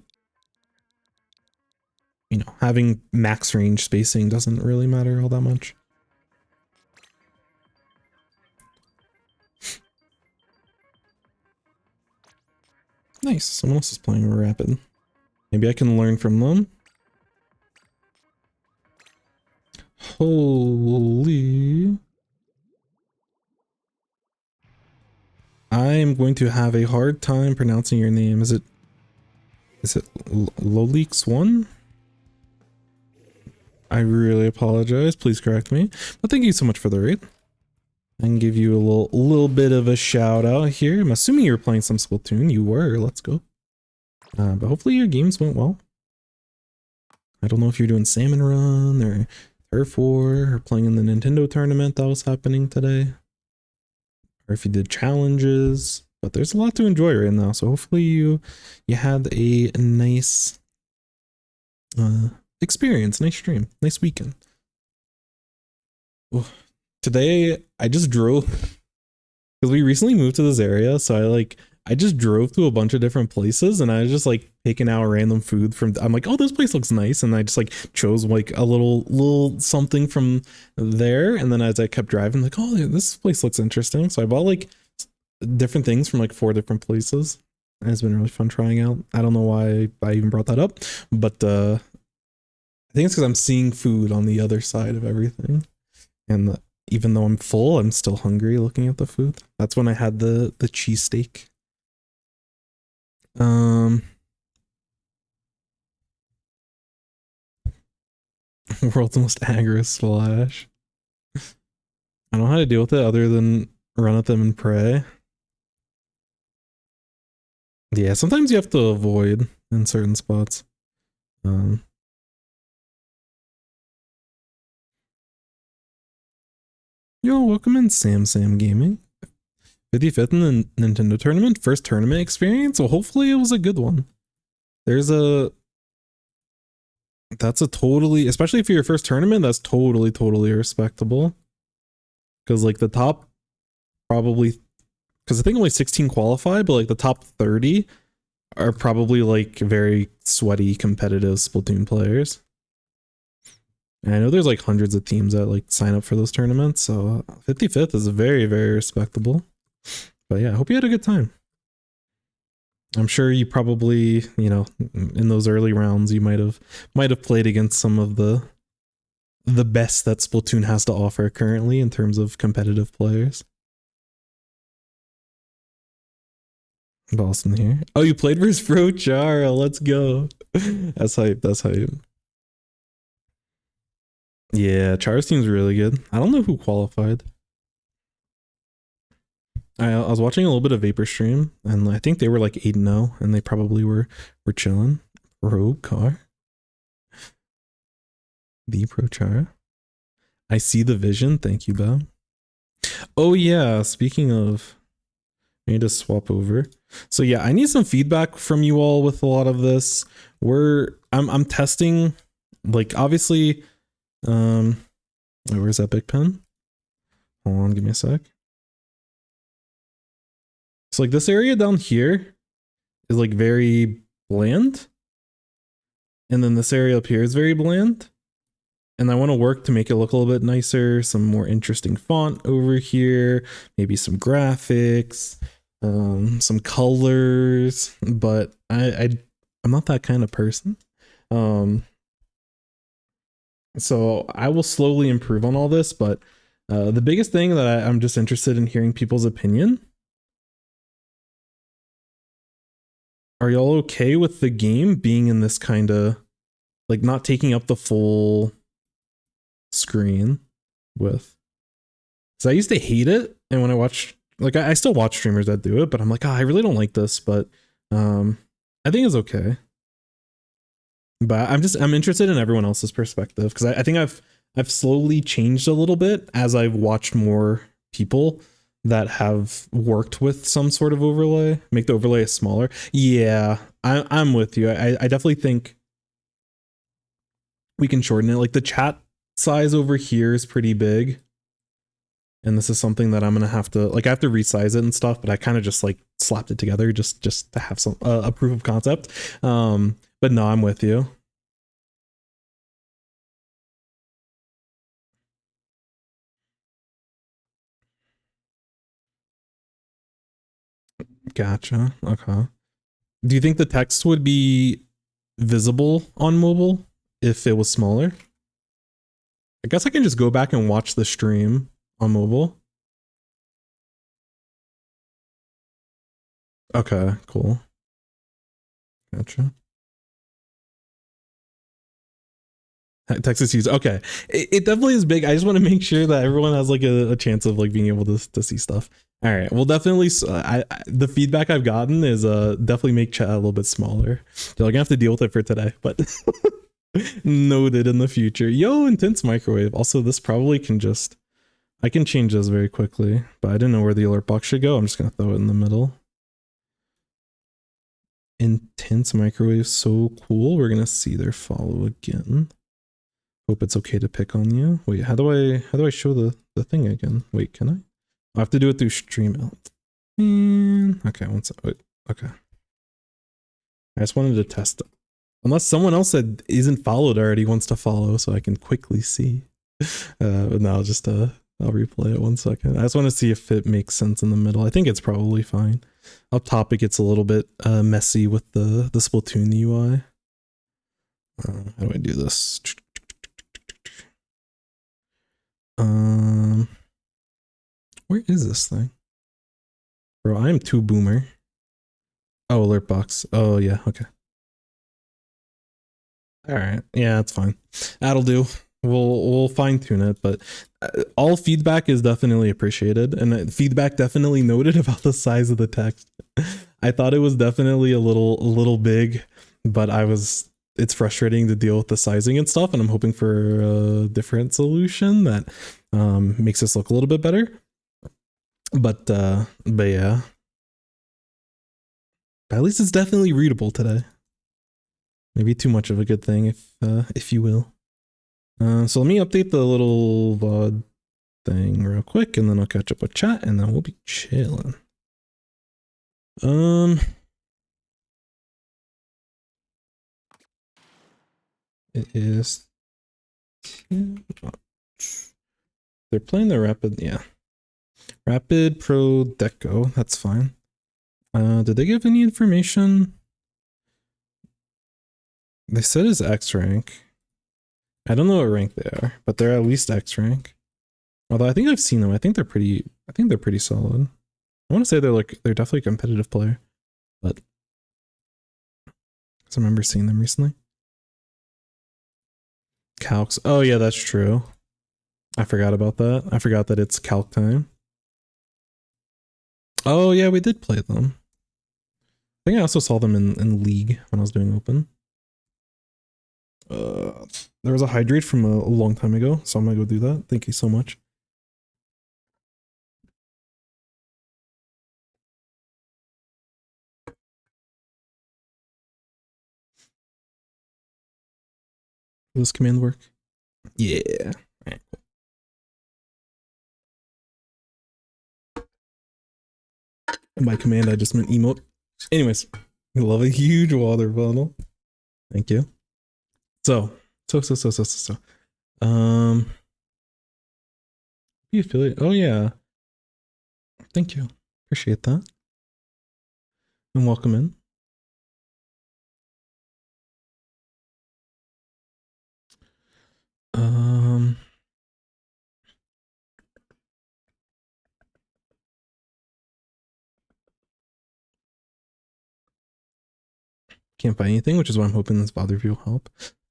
you know, having max range spacing doesn't really matter all that much. Nice, someone else is playing rapid. Maybe I can learn from them. Holy. I'm going to have a hard time pronouncing your name. Is it Lolix1? I really apologize. Please correct me. But thank you so much for the raid. I can give you a little bit of a shout out here. I'm assuming you were playing some Splatoon. You were. Let's go. But hopefully your games went well. I don't know if you're doing Salmon Run or Turf War or playing in the Nintendo tournament that was happening today, or if you did challenges. But there's a lot to enjoy right now. So hopefully you had a nice experience, nice stream, nice weekend. Well, today I just drove because we recently moved to this area, so I just drove to a bunch of different places and I was just like picking out random food from, I'm like, oh, this place looks nice, and I just like chose like a little something from there, and then as I kept driving, like, oh, this place looks interesting, so I bought like different things from like 4 different places, and it's been really fun trying out. I don't know why I even brought that up, but I think it's because I'm seeing food on the other side of everything, and even though I'm full, I'm still hungry looking at the food. That's when I had the cheesesteak. World's most aggro Splash. I don't know how to deal with it other than run at them and pray. Yeah, sometimes you have to avoid in certain spots. Yo, welcome in Sam Gaming. 55th in the Nintendo tournament, first tournament experience. Well, hopefully it was a good one. That's a totally, especially for your first tournament, that's totally respectable. Because like the top probably, because I think only 16 qualify, but like the top 30 are probably like very sweaty competitive Splatoon players. And I know there's like hundreds of teams that like sign up for those tournaments, so 55th is very respectable. But yeah, I hope you had a good time. I'm sure you probably, you know, in those early rounds, you might have played against some of the best that Splatoon has to offer currently in terms of competitive players. Boston here. Oh, you played versus Pro Chara. Let's go. That's hype. That's hype. Yeah, Chara's team's really good. I don't know who qualified. I was watching a little bit of Vapor stream, and I think they were like 8-0, and they probably were chilling. Pro car. The Pro Chara. I see the vision. Thank you, Bob. Oh yeah, speaking of, I need to swap over. So yeah, I need some feedback from you all with a lot of this. I'm testing, like, obviously, where's that big pen? Hold on, give me a sec. So like this area down here is like very bland. And then this area up here is very bland. And I want to work to make it look a little bit nicer, some more interesting font over here, maybe some graphics, some colors, but I'm not that kind of person. So I will slowly improve on all this, but the biggest thing that I'm just interested in hearing people's opinion. Are y'all okay with the game being in this kind of like not taking up the full screen with? Because I used to hate it, and when I watch, like I still watch streamers that do it, but I'm like, oh, I really don't like this, but I think it's okay. But I'm interested in everyone else's perspective because I think I've slowly changed a little bit as I've watched more people that have worked with some sort of overlay, make the overlay smaller. Yeah, I'm with you. I definitely think we can shorten it. Like the chat size over here is pretty big. And this is something that I'm gonna have to like I have to resize it and stuff, but I kind of just like slapped it together just to have some a proof of concept. But no, I'm with you. Gotcha. Okay. Do you think the text would be visible on mobile if it was smaller? I guess I can just go back and watch the stream on mobile. Okay, cool. Gotcha. Text is used. Okay. It definitely is big. I just want to make sure that everyone has like a chance of like being able to see stuff. All right. Well, definitely. The feedback I've gotten is definitely make chat a little bit smaller. They're gonna have to deal with it for today, but noted in the future. Yo, intense microwave. Also, this probably can just I can change this very quickly, but I didn't know where the alert box should go. I'm just gonna throw it in the middle. Intense microwave, so cool. We're gonna see their follow again. Hope it's okay to pick on you. Wait, how do I show the thing again? Wait, can I? I have to do it through stream out. Okay, one sec. Wait, okay. I just wanted to test it. Unless someone else that isn't followed already wants to follow, so I can quickly see. But no, I'll just I'll replay it 1 second. I just want to see if it makes sense in the middle. I think it's probably fine. Up top it gets a little bit messy with the Splatoon UI. How do I do this? Where is this thing? Bro, I am too boomer. Oh, alert box. Oh yeah, okay. Alright, yeah, that's fine. That'll do. We'll fine tune it, but all feedback is definitely appreciated, and feedback definitely noted about the size of the text. I thought it was definitely a little big, but it's frustrating to deal with the sizing and stuff, and I'm hoping for a different solution that makes this look a little bit better. But yeah. But at least it's definitely readable today. Maybe too much of a good thing, if you will. So let me update the little VOD thing real quick, and then I'll catch up with chat, and then we'll be chilling. It is. They're playing the Rapid, yeah. Rapid Pro Deco, that's fine. Did they give any information? They said it's X rank. I don't know what rank they are, but they're at least X rank. Although I think I've seen them. I think they're pretty solid. I want to say they're definitely a competitive player, but I remember seeing them recently. Calcs. Oh yeah, that's true. I forgot about that. I forgot that it's calc time. Oh yeah, we did play them. I think I also saw them in League when I was doing Open. There was a hydrate from a long time ago, so I'm gonna go do that. Thank you so much. Does this command work? Yeah. Right. And by command, I just meant emote. Anyways, I love a huge water bottle. Thank you. So. You affiliate? Oh yeah. Thank you. Appreciate that. And welcome in. Can't buy anything, which is why I'm hoping this bother view will help.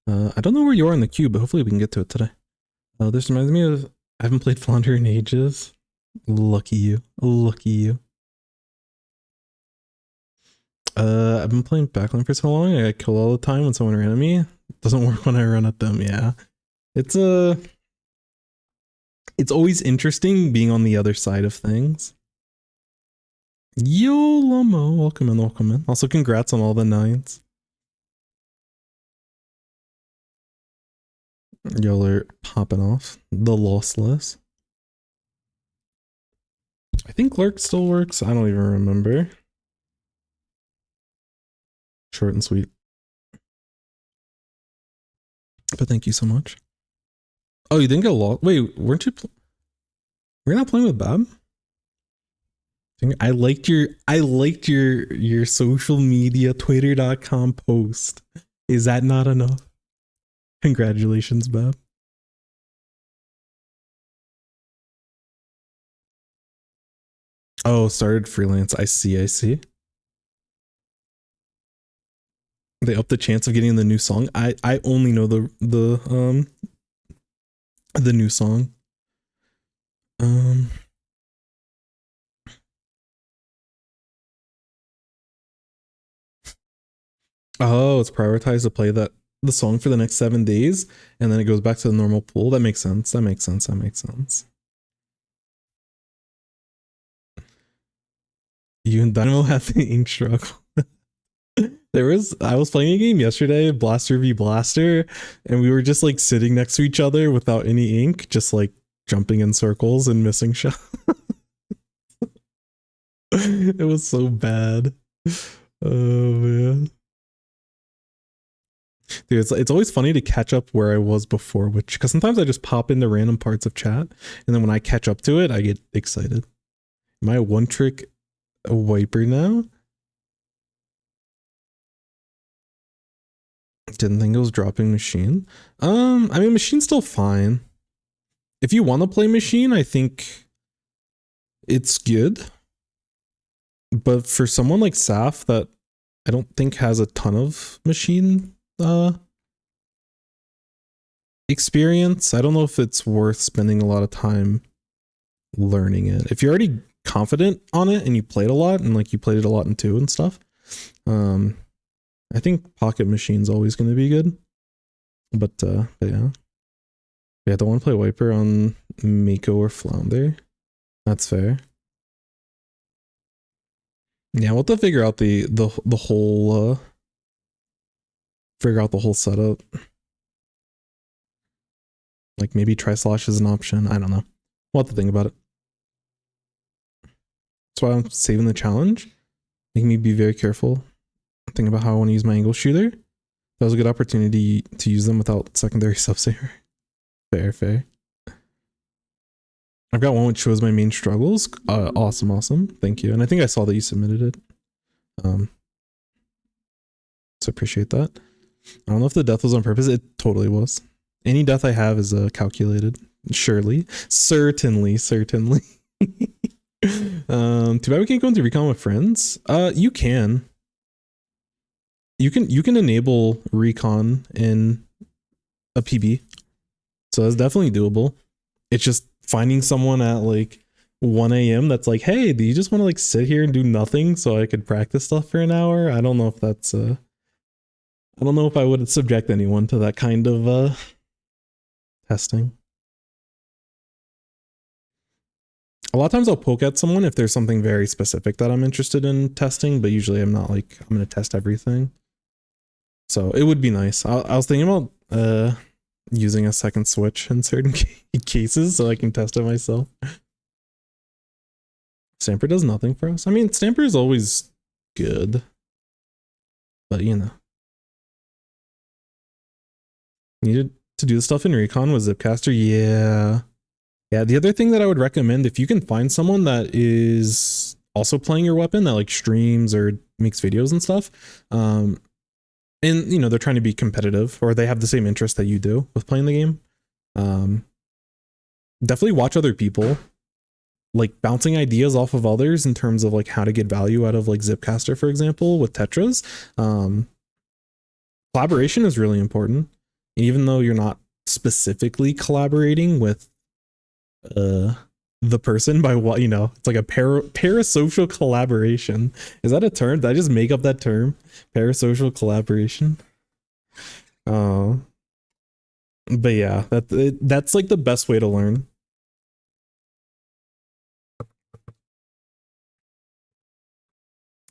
I don't know where you are in the queue, but hopefully we can get to it today. This reminds me of, I haven't played Flounder in ages. Lucky you. Lucky you. I've been playing backline for so long, I kill all the time when someone ran at me. It doesn't work when I run at them, yeah. It's always interesting being on the other side of things. Yo, Lomo, welcome in, welcome in. Also, congrats on all the 9s. Y'all are popping off. The lossless. I think Lurk still works. I don't even remember. Short and sweet. But thank you so much. Oh, you didn't get lost? Wait, weren't you? We're not playing with Bab? I liked your social media twitter.com post. Is that not enough? Congratulations, Bab. Oh, started freelance. I see. They upped the chance of getting the new song. I only know the new song. Oh, it's prioritized to play the song for the next 7 days, and then it goes back to the normal pool. That makes sense. That makes sense. You and Dynamo had the ink struggle. I was playing a game yesterday, Blaster v Blaster, and we were just like sitting next to each other without any ink, just like jumping in circles and missing shots. It was so bad. Oh man. Dude, it's always funny to catch up where I was before, because sometimes I just pop into random parts of chat, and then when I catch up to it, I get excited. Am I a one-trick wiper now? Didn't think it was dropping machine. I mean, machine's still fine. If you want to play machine, I think it's good. But for someone like Saf that I don't think has a ton of machine experience, I don't know if it's worth spending a lot of time learning it. If you're already confident on it and you played a lot, and like you played it a lot in 2 and stuff, I think Pocket Machine's always going to be good. But yeah. Yeah, I don't want to play Wiper on Mako or Flounder. That's fair. Yeah, we'll have to figure out the whole figure out the whole setup. Like maybe Tri-Slosh is an option. I don't know. We'll have to think about it. That's why I'm saving the challenge. Making me be very careful. Think about how I want to use my angle shooter. That was a good opportunity to use them without secondary subsaver. Fair. I've got one which shows my main struggles. Awesome. Thank you. And I think I saw that you submitted it. So appreciate that. I don't know if the death was on purpose. It totally was. Any death I have is calculated. Surely. Certainly. Too bad we can't go into recon with friends. You can. You can enable recon in a PB. So that's definitely doable. It's just finding someone at like 1 a.m. that's like, hey, do you just want to like sit here and do nothing so I could practice stuff for an hour? I don't know if that's I don't know if I would subject anyone to that kind of testing. A lot of times I'll poke at someone if there's something very specific that I'm interested in testing, but usually I'm not like, I'm going to test everything. So it would be nice. I was thinking about using a second switch in certain cases so I can test it myself. Stamper does nothing for us. I mean, Stamper is always good, but you know. Needed to do the stuff in Recon with Zipcaster. Yeah, the other thing that I would recommend, if you can find someone that is also playing your weapon, that like streams or makes videos and stuff, and you know, they're trying to be competitive or they have the same interest that you do with playing the game, Definitely watch other people, like bouncing ideas off of others in terms of like how to get value out of like Zipcaster, for example, with Tetras. Collaboration is really important. Even though you're not specifically collaborating with the person by what, you know, it's like a parasocial collaboration. Is that a term? Did I just make up that term? Parasocial collaboration. Oh, but yeah, that's like the best way to learn.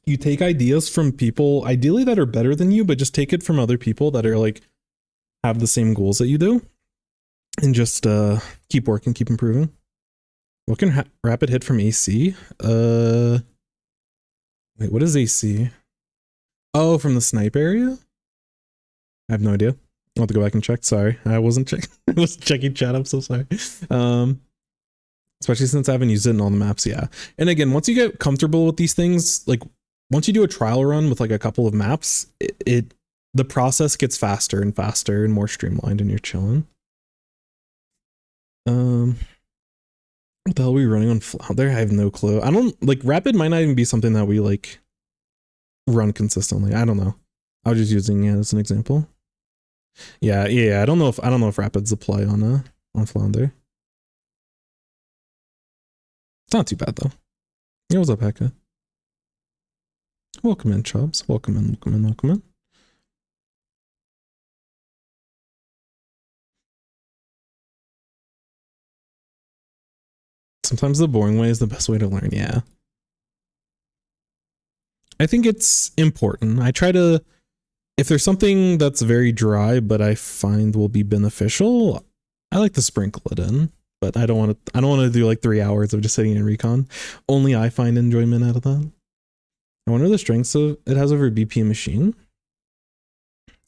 You take ideas from people ideally that are better than you, but just take it from other people that are like have the same goals that you do, and just keep working, keep improving. What can rapid hit from AC? Wait, what is AC? Oh, from the snipe area? I have no idea. I'll have to go back and check. Sorry, I wasn't checking. I was checking chat. I'm so sorry. Especially since I haven't used it in all the maps. Yeah. And again, once you get comfortable with these things, like once you do a trial run with like a couple of maps, the process gets faster and faster and more streamlined, and you're chilling. What the hell are we running on Flounder? I have no clue. I don't like rapid might not even be something that we like run consistently. I don't know. I was just using it as an example. Yeah. I don't know if rapids apply on Flounder. It's not too bad though. Yeah, what's up, Hecka? Welcome in, Chubbs. Welcome in. Sometimes the boring way is the best way to learn, yeah. I think it's important. I try to, if there's something that's very dry but I find will be beneficial, I like to sprinkle it in. But I don't want to do like 3 hours of just sitting in recon. Only I find enjoyment out of that. I wonder the strengths of it has over BP machine.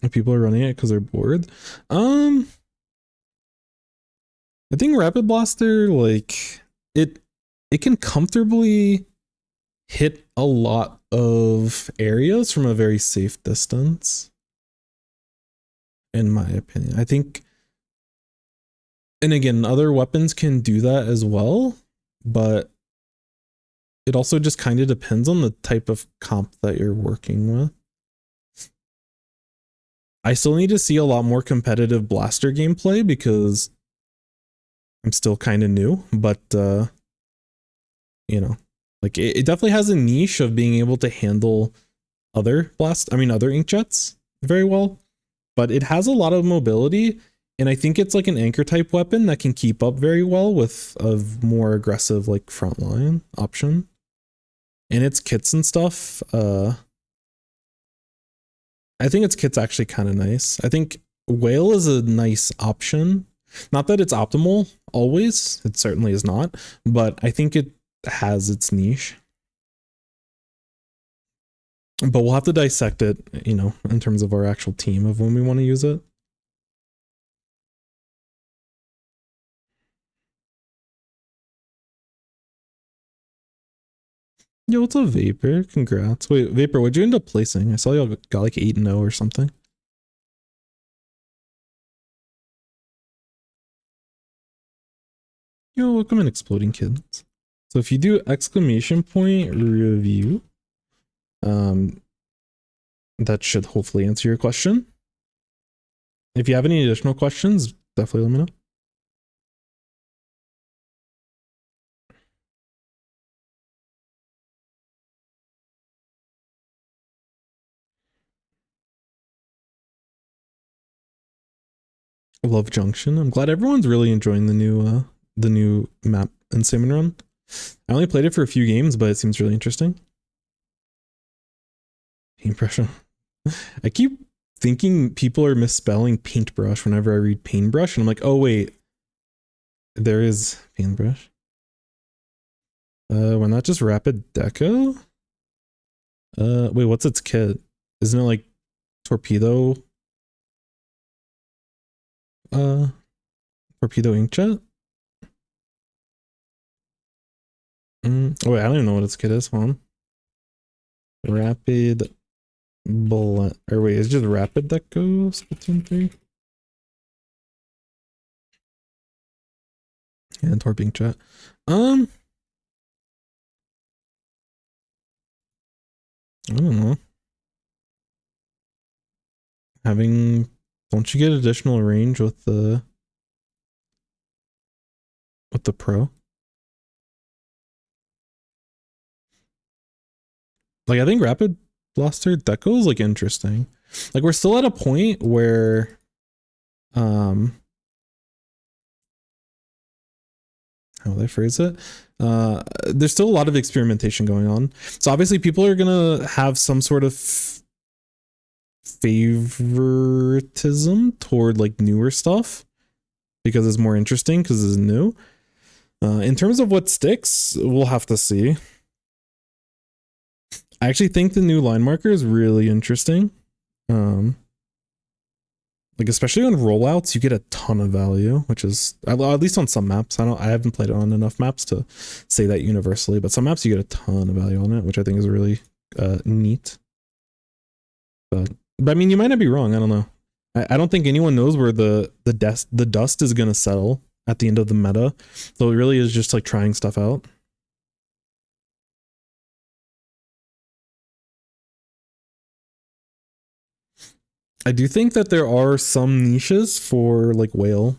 If people are running it because they're bored. I think Rapid Blaster, like it can comfortably hit a lot of areas from a very safe distance, in my opinion. I think, and again, other weapons can do that as well, but it also just kind of depends on the type of comp that you're working with. I still need to see a lot more competitive blaster gameplay because I'm still kind of new, but you know, like it definitely has a niche of being able to handle other inkjets very well, but it has a lot of mobility, and I think it's like an anchor type weapon that can keep up very well with a more aggressive like frontline option. And its kits and stuff, I think its kit's actually kind of nice. I think Whale is a nice option. Not that it's optimal always, it certainly is not, but I think it has its niche. But we'll have to dissect it, you know, in terms of our actual team of when we want to use it. Yo, what's up, Vapor? Congrats. Wait, Vapor, what'd you end up placing? I saw y'all got like 8-0 or something. Yo, welcome in, Exploding Kids. So if you do exclamation point review, that should hopefully answer your question. If you have any additional questions, definitely let me know. Love Junction. I'm glad everyone's really enjoying the new map in Salmon Run. I only played it for a few games, but it seems really interesting. Paintbrush. I keep thinking people are misspelling paintbrush whenever I read paintbrush, and I'm like, oh wait, there is paintbrush. Why not just Rapid Deco? Wait, what's its kit? Isn't it like torpedo? Torpedo inkjet? Oh wait, I don't even know what its kit is. Hold on. Rapid bullet. Or wait, it's just Rapid Deco Splatoon 3? And torping chat. I don't know. Don't you get additional range with the pro? Like I think Rapid Blaster Deco is like interesting. Like we're still at a point where how would I phrase it? There's still a lot of experimentation going on. So obviously people are gonna have some sort of favoritism toward like newer stuff because it's more interesting because it's new. In terms of what sticks, we'll have to see. I actually think the new line marker is really interesting. Like especially on rollouts, you get a ton of value, which is at least on some maps. I haven't played it on enough maps to say that universally, but some maps you get a ton of value on it, which I think is really neat. But I mean, you might not be wrong. I don't know. I don't think anyone knows where the dust is gonna settle at the end of the meta. So it really is just like trying stuff out. I do think that there are some niches for like whale.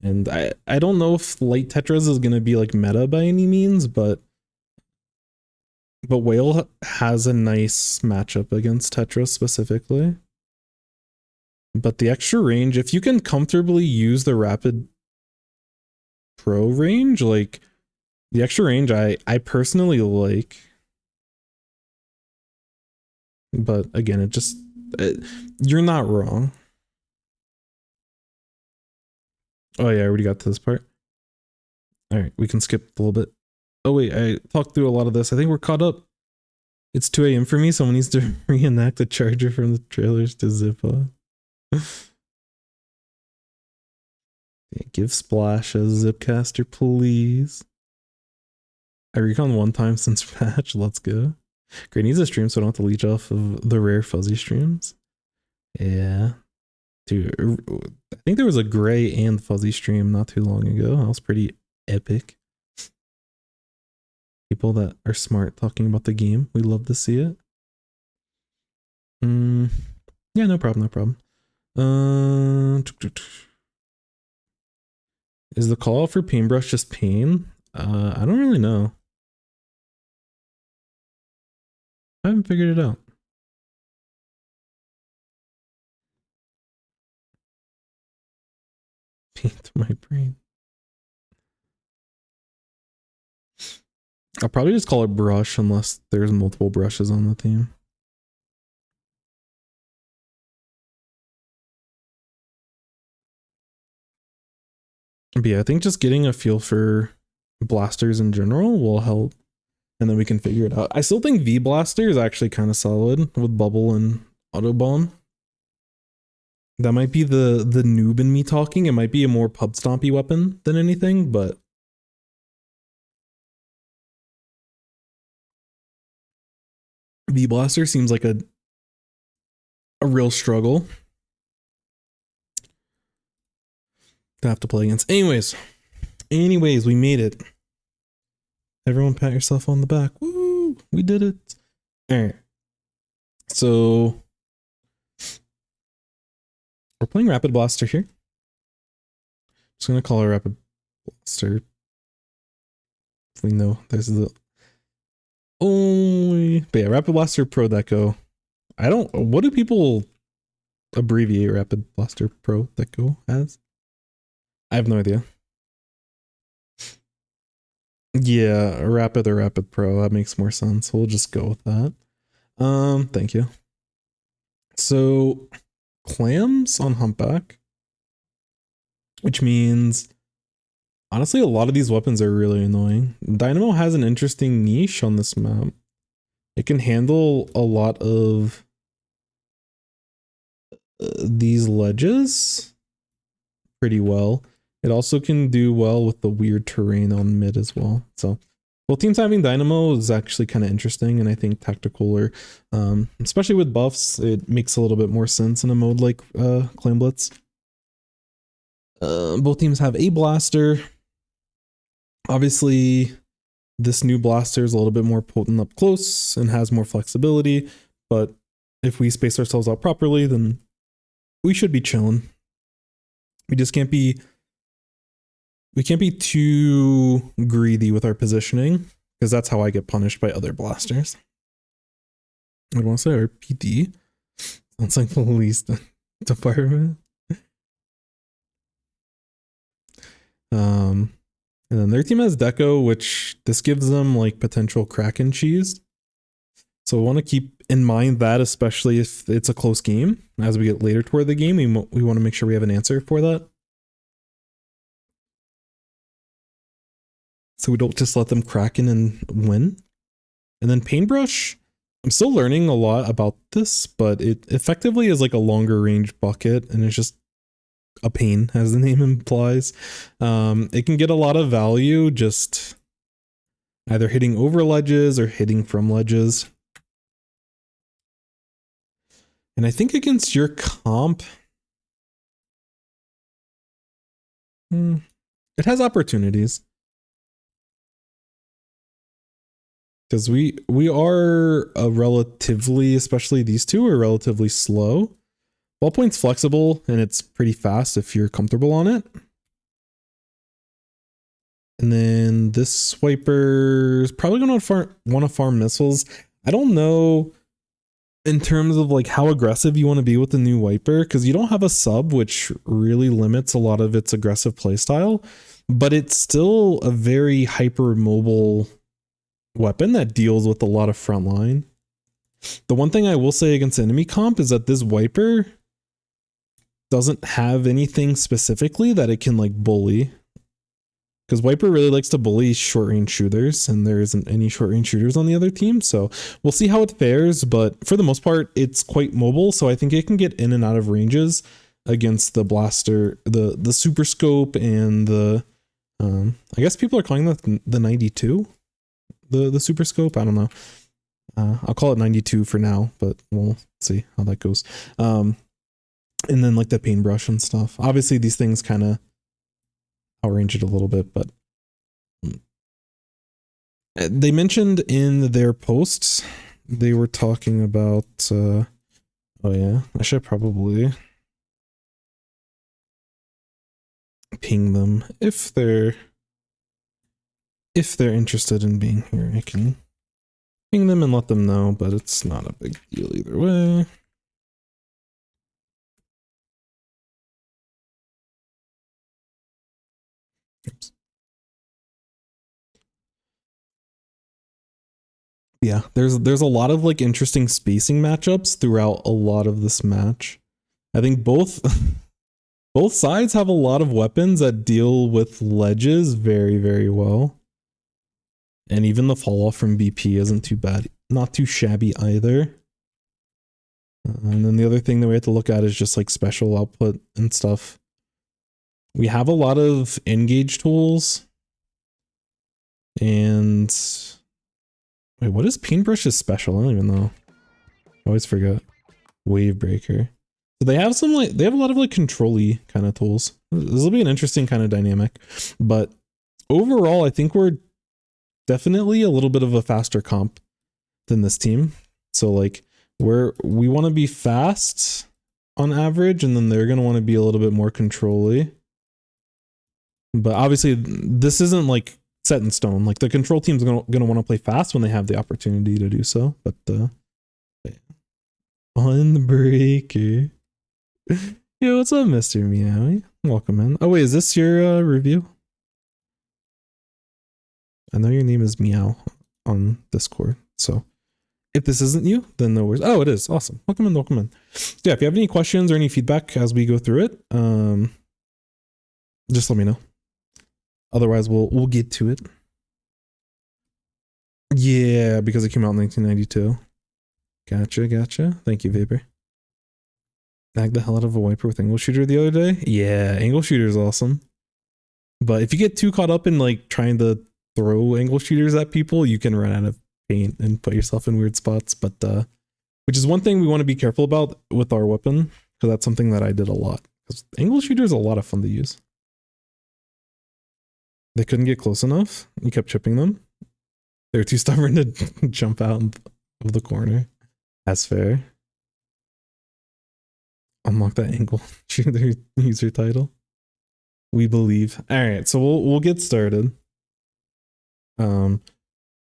And I don't know if light tetras is gonna be like meta by any means, but whale has a nice matchup against tetra specifically. But the extra range, if you can comfortably use the rapid pro range, like the extra range I personally like. But again, you're not wrong. Oh yeah, I already got to this part. All right, we can skip a little bit. Oh wait, I talked through a lot of this. I think we're caught up. It's 2 a.m. for me. Someone needs to reenact the charger from the trailers to Zippa. Give Splash a Zipcaster, please. I recon one time since patch. Let's go. Great, needs a stream so I don't have to leech off of the rare fuzzy streams. Yeah. Dude, I think there was a gray and fuzzy stream not too long ago. That was pretty epic. People that are smart talking about the game. We love to see it. Yeah, no problem, no problem. Is the call for paintbrush just pain? I don't really know. I haven't figured it out. Paint my brain. I'll probably just call it brush unless there's multiple brushes on the team. But yeah, I think just getting a feel for blasters in general will help. And then we can figure it out. I still think V Blaster is actually kind of solid with bubble and auto bomb. That might be the noob in me talking. It might be a more pub stompy weapon than anything, but V Blaster seems like a real struggle to have to play against. Anyways, we made it. Everyone pat yourself on the back. Woo! We did it. All right. So we're playing Rapid Blaster here. Just gonna call it Rapid Blaster. We know there's the only, but yeah, Rapid Blaster Pro Deco. What do people abbreviate Rapid Blaster Pro Deco as? I have no idea. Yeah, Rapid or Rapid Pro, that makes more sense. We'll just go with that. Thank you. So clams on Humpback, which means honestly a lot of these weapons are really annoying. Dynamo has an interesting niche on this map. It can handle a lot of these ledges pretty well. It also can do well with the weird terrain on mid as well. So both teams having Dynamo is actually kind of interesting, and I think tactical or especially with buffs, it makes a little bit more sense in a mode like Clam Blitz. Both teams have a blaster. Obviously, this new blaster is a little bit more potent up close and has more flexibility, but if we space ourselves out properly, then we should be chilling. We just can't be too greedy with our positioning, because that's how I get punished by other blasters. I want to say RPD. Sounds like police department. And then their team has Deco, which this gives them like potential Kraken cheese. So I want to keep in mind that, especially if it's a close game. As we get later toward the game, we want to make sure we have an answer for that. So we don't just let them Kraken and win. And then Paintbrush, I'm still learning a lot about this, but it effectively is like a longer range bucket, and it's just a pain, as the name implies. It can get a lot of value just either hitting over ledges or hitting from ledges. And I think against your comp, it has opportunities. Because we are a relatively, especially these two are relatively slow. Ballpoint's flexible and it's pretty fast if you're comfortable on it. And then this swiper is probably going to want to farm missiles. I don't know in terms of like how aggressive you want to be with the new wiper, because you don't have a sub, which really limits a lot of its aggressive playstyle, but it's still a very hyper mobile weapon that deals with a lot of frontline. The one thing I will say against enemy comp is that this wiper doesn't have anything specifically that it can like bully, because Wiper really likes to bully short range shooters, and there isn't any short range shooters on the other team. So we'll see how it fares, but for the most part, it's quite mobile. So I think it can get in and out of ranges against the blaster, the super scope, and the I guess people are calling that the 92, the super scope. I don't know. I'll call it 92 for now, but we'll see how that goes. And then like the paintbrush and stuff. Obviously these things kind of outrange it a little bit, but they mentioned in their posts, they were talking about, oh yeah, I should probably ping them if they're interested in being here. I can ping them and let them know, but it's not a big deal either way. Oops. Yeah, there's a lot of like interesting spacing matchups throughout a lot of this match. I think both both sides have a lot of weapons that deal with ledges very, very well. And even the fall off from BP isn't too bad, not too shabby either. And then the other thing that we have to look at is just like special output and stuff. We have a lot of engage tools. And wait, what is Paintbrush's special? I don't even know. I always forget. Wave breaker. So they have some like, they have a lot of like control-y kind of tools. This will be an interesting kind of dynamic. But overall, I think we're definitely a little bit of a faster comp than this team. So like we want to be fast on average, and then they're going to want to be a little bit more control-y. But obviously this isn't like set in stone. Like the control team's going to want to play fast when they have the opportunity to do so. But on the breaker. Yo, what's up, Mr. Meow? Welcome in. Oh wait, is this your review? I know your name is Meow on Discord, so if this isn't you, then no worries. Oh, it is. Awesome. Welcome in, welcome in. So yeah, if you have any questions or any feedback as we go through it, just let me know. Otherwise, we'll get to it. Yeah, because it came out in 1992. Gotcha. Thank you, Vapor. Bagged the hell out of a wiper with angle shooter the other day. Yeah, angle shooter is awesome. But if you get too caught up in like trying to throw angle shooters at people, you can run out of paint and put yourself in weird spots. But which is one thing we want to be careful about with our weapon, because that's something that I did a lot. Because angle shooter is a lot of fun to use. They couldn't get close enough. You kept chipping them. They're too stubborn to jump out of the corner. That's fair. Unlock that angle. Choose their user title. We believe. All right, so we'll get started. When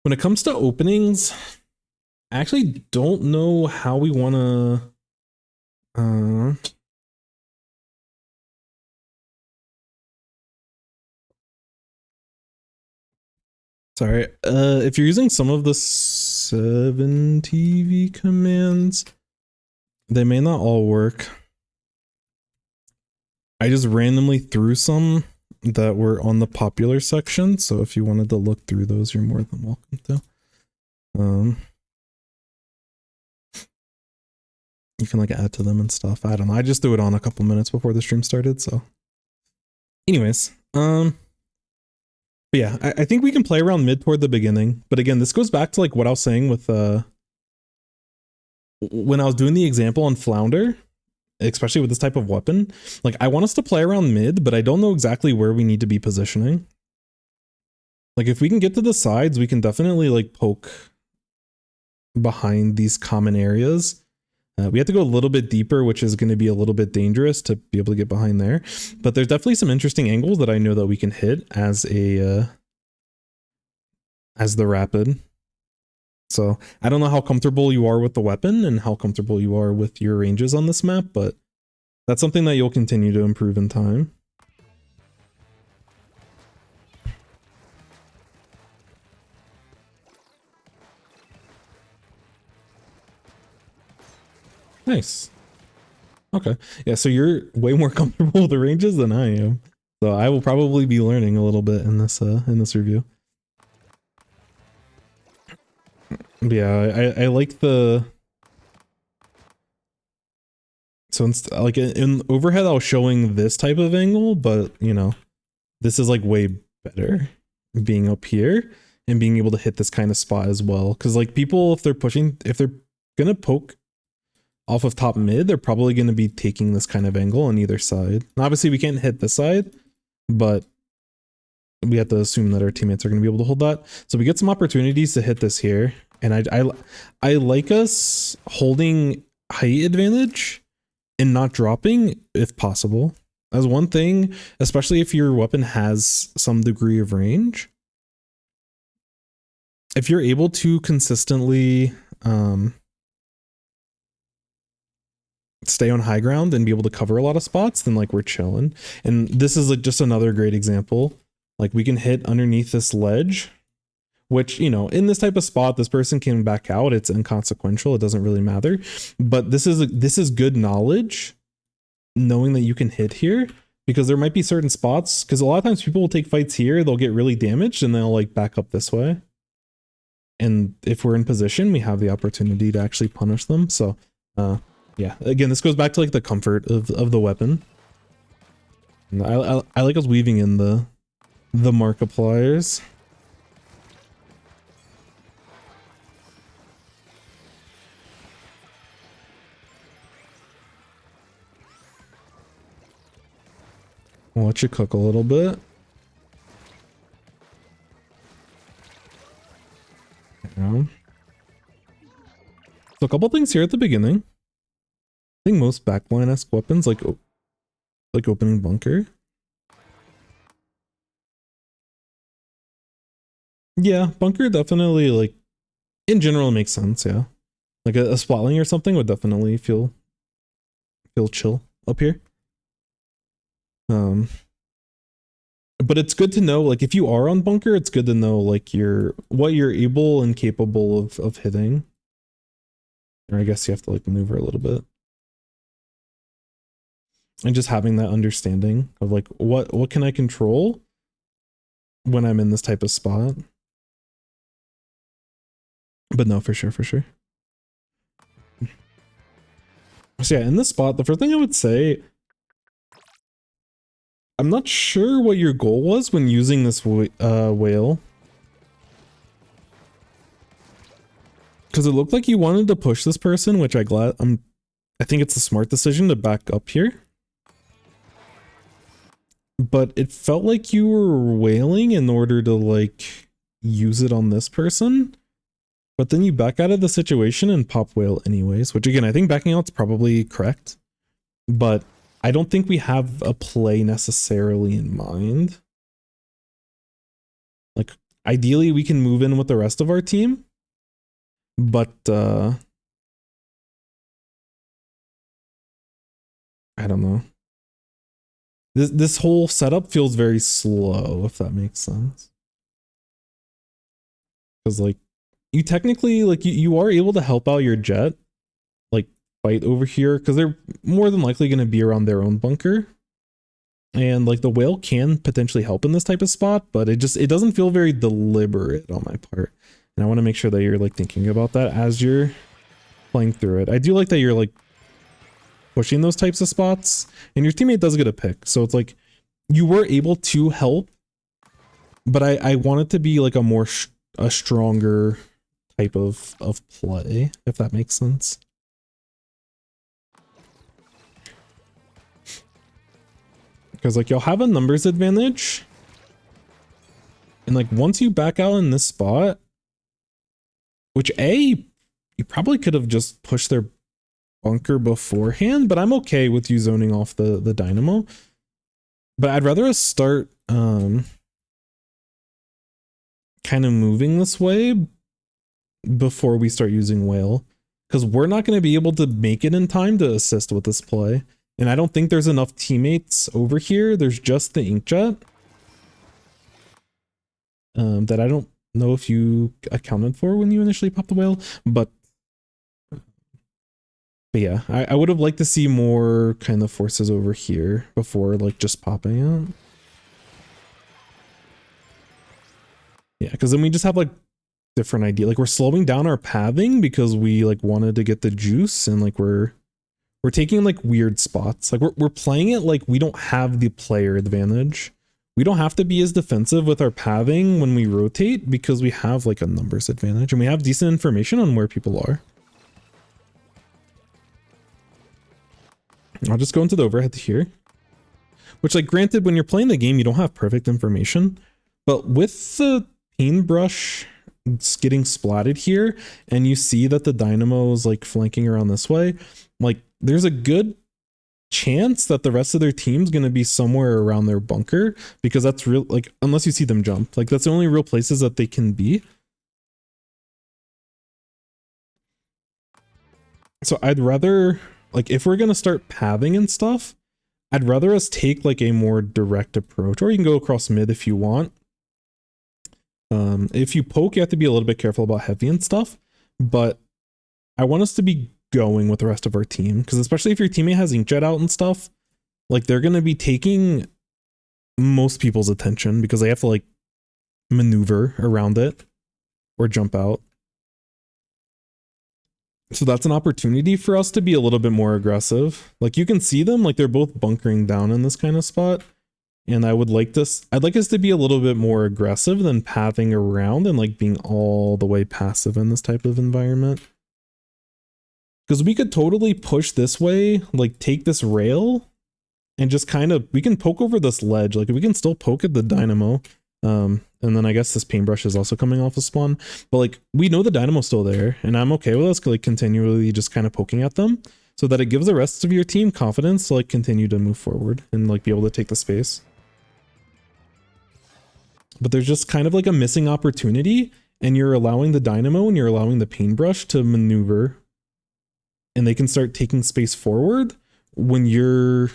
it comes to openings, I actually don't know how we want to. Sorry, if you're using some of the 7TV commands, they may not all work. I just randomly threw some that were on the popular section, so if you wanted to look through those, you're more than welcome to. You can like add to them and stuff. I don't know. I just threw it on a couple minutes before the stream started, so. Anyways, but yeah, I think we can play around mid toward the beginning. But again, this goes back to like what I was saying with when I was doing the example on Flounder, especially with this type of weapon. Like I want us to play around mid, but I don't know exactly where we need to be positioning. Like if we can get to the sides, we can definitely like poke behind these common areas. We have to go a little bit deeper, which is going to be a little bit dangerous to be able to get behind there. But there's definitely some interesting angles that I know that we can hit as a as the rapid. So I don't know how comfortable you are with the weapon and how comfortable you are with your ranges on this map, but that's something that you'll continue to improve in time. Nice. Okay. Yeah, so you're way more comfortable with the ranges than I am. So I will probably be learning a little bit in this review. But yeah, I like the... So like in overhead, I was showing this type of angle, but you know, this is like way better being up here and being able to hit this kind of spot as well. Cause like people, if they're gonna poke off of top mid, they're probably going to be taking this kind of angle on either side. And obviously we can't hit this side, but we have to assume that our teammates are going to be able to hold that. So we get some opportunities to hit this here. And I like us holding height advantage and not dropping if possible. As one thing, especially if your weapon has some degree of range. If you're able to consistently stay on high ground and be able to cover a lot of spots, then like we're chilling. And this is like just another great example. Like we can hit underneath this ledge, which, you know, in this type of spot, this person can back out. It's inconsequential. It doesn't really matter. But this is good knowledge, knowing that you can hit here, because there might be certain spots, because a lot of times people will take fights here, they'll get really damaged and they'll like back up this way. And if we're in position, we have the opportunity to actually punish them. So, yeah, again, this goes back to like the comfort of the weapon. And I like us weaving in the Markipliers. I'll let you cook a little bit. Yeah. So a couple things here at the beginning. I think most backline-esque weapons like opening bunker. Yeah, bunker definitely, like, in general makes sense, yeah. Like a splatling or something would definitely feel chill up here. But it's good to know, like, if you are on bunker, it's good to know like what you're able and capable of hitting. Or I guess you have to like maneuver a little bit. And just having that understanding of like what can I control when I'm in this type of spot. But no, for sure. So yeah, in this spot, the first thing I would say, I'm not sure what your goal was when using this whale. Because it looked like you wanted to push this person, which I think it's a smart decision to back up here. but it felt like you were wailing in order to like use it on this person. But then you back out of the situation and pop whale anyways, which again, I think backing out's probably correct, but I don't think we have a play necessarily in mind. Like ideally we can move in with the rest of our team, but I don't know. This whole setup feels very slow, if that makes sense. Because like you technically like you are able to help out your jet, like fight over here, because they're more than likely going to be around their own bunker. And like the whale can potentially help in this type of spot, but it doesn't feel very deliberate on my part. And I want to make sure that you're like thinking about that as you're playing through it. I do like that you're like pushing those types of spots and your teammate does get a pick. So it's like you were able to help, but I want it to be like a stronger type of play, if that makes sense. Because like you'll have a numbers advantage, and like once you back out in this spot, which you probably could have just pushed their bunker beforehand, but I'm okay with you zoning off the dynamo. But I'd rather us start kind of moving this way before we start using whale, because we're not going to be able to make it in time to assist with this play. And I don't think there's enough teammates over here. There's just the inkjet that I don't know if you accounted for when you initially popped the whale, but yeah, I would have liked to see more kind of forces over here before like just popping it. Yeah, because then we just have like different idea. Like we're slowing down our pathing because we like wanted to get the juice, and like we're taking like weird spots. Like we're playing it like we don't have the player advantage. We don't have to be as defensive with our pathing when we rotate because we have like a numbers advantage and we have decent information on where people are. I'll just go into the overhead here, which like granted, when you're playing the game, you don't have perfect information, but with the paintbrush getting splatted here and you see that the dynamo is like flanking around this way, like there's a good chance that the rest of their team's going to be somewhere around their bunker, because that's real, like unless you see them jump, like that's the only real places that they can be. So I'd rather, like if we're going to start pathing and stuff, I'd rather us take like a more direct approach, or you can go across mid if you want. If you poke, you have to be a little bit careful about heavy and stuff, but I want us to be going with the rest of our team, because especially if your teammate has inkjet out and stuff, like they're going to be taking most people's attention because they have to like maneuver around it or jump out. So that's an opportunity for us to be a little bit more aggressive. Like you can see them, like they're both bunkering down in this kind of spot. And I'd like us to be a little bit more aggressive than pathing around and like being all the way passive in this type of environment. Because we could totally push this way, like take this rail and just kind of, we can poke over this ledge. Like we can still poke at the dynamo. And then I guess this paintbrush is also coming off of spawn, but like we know the dynamo's still there, and I'm okay with us like continually just kind of poking at them so that it gives the rest of your team confidence to like continue to move forward and like be able to take the space. But there's just kind of like a missing opportunity, and you're allowing the dynamo and you're allowing the paintbrush to maneuver, and they can start taking space forward when you're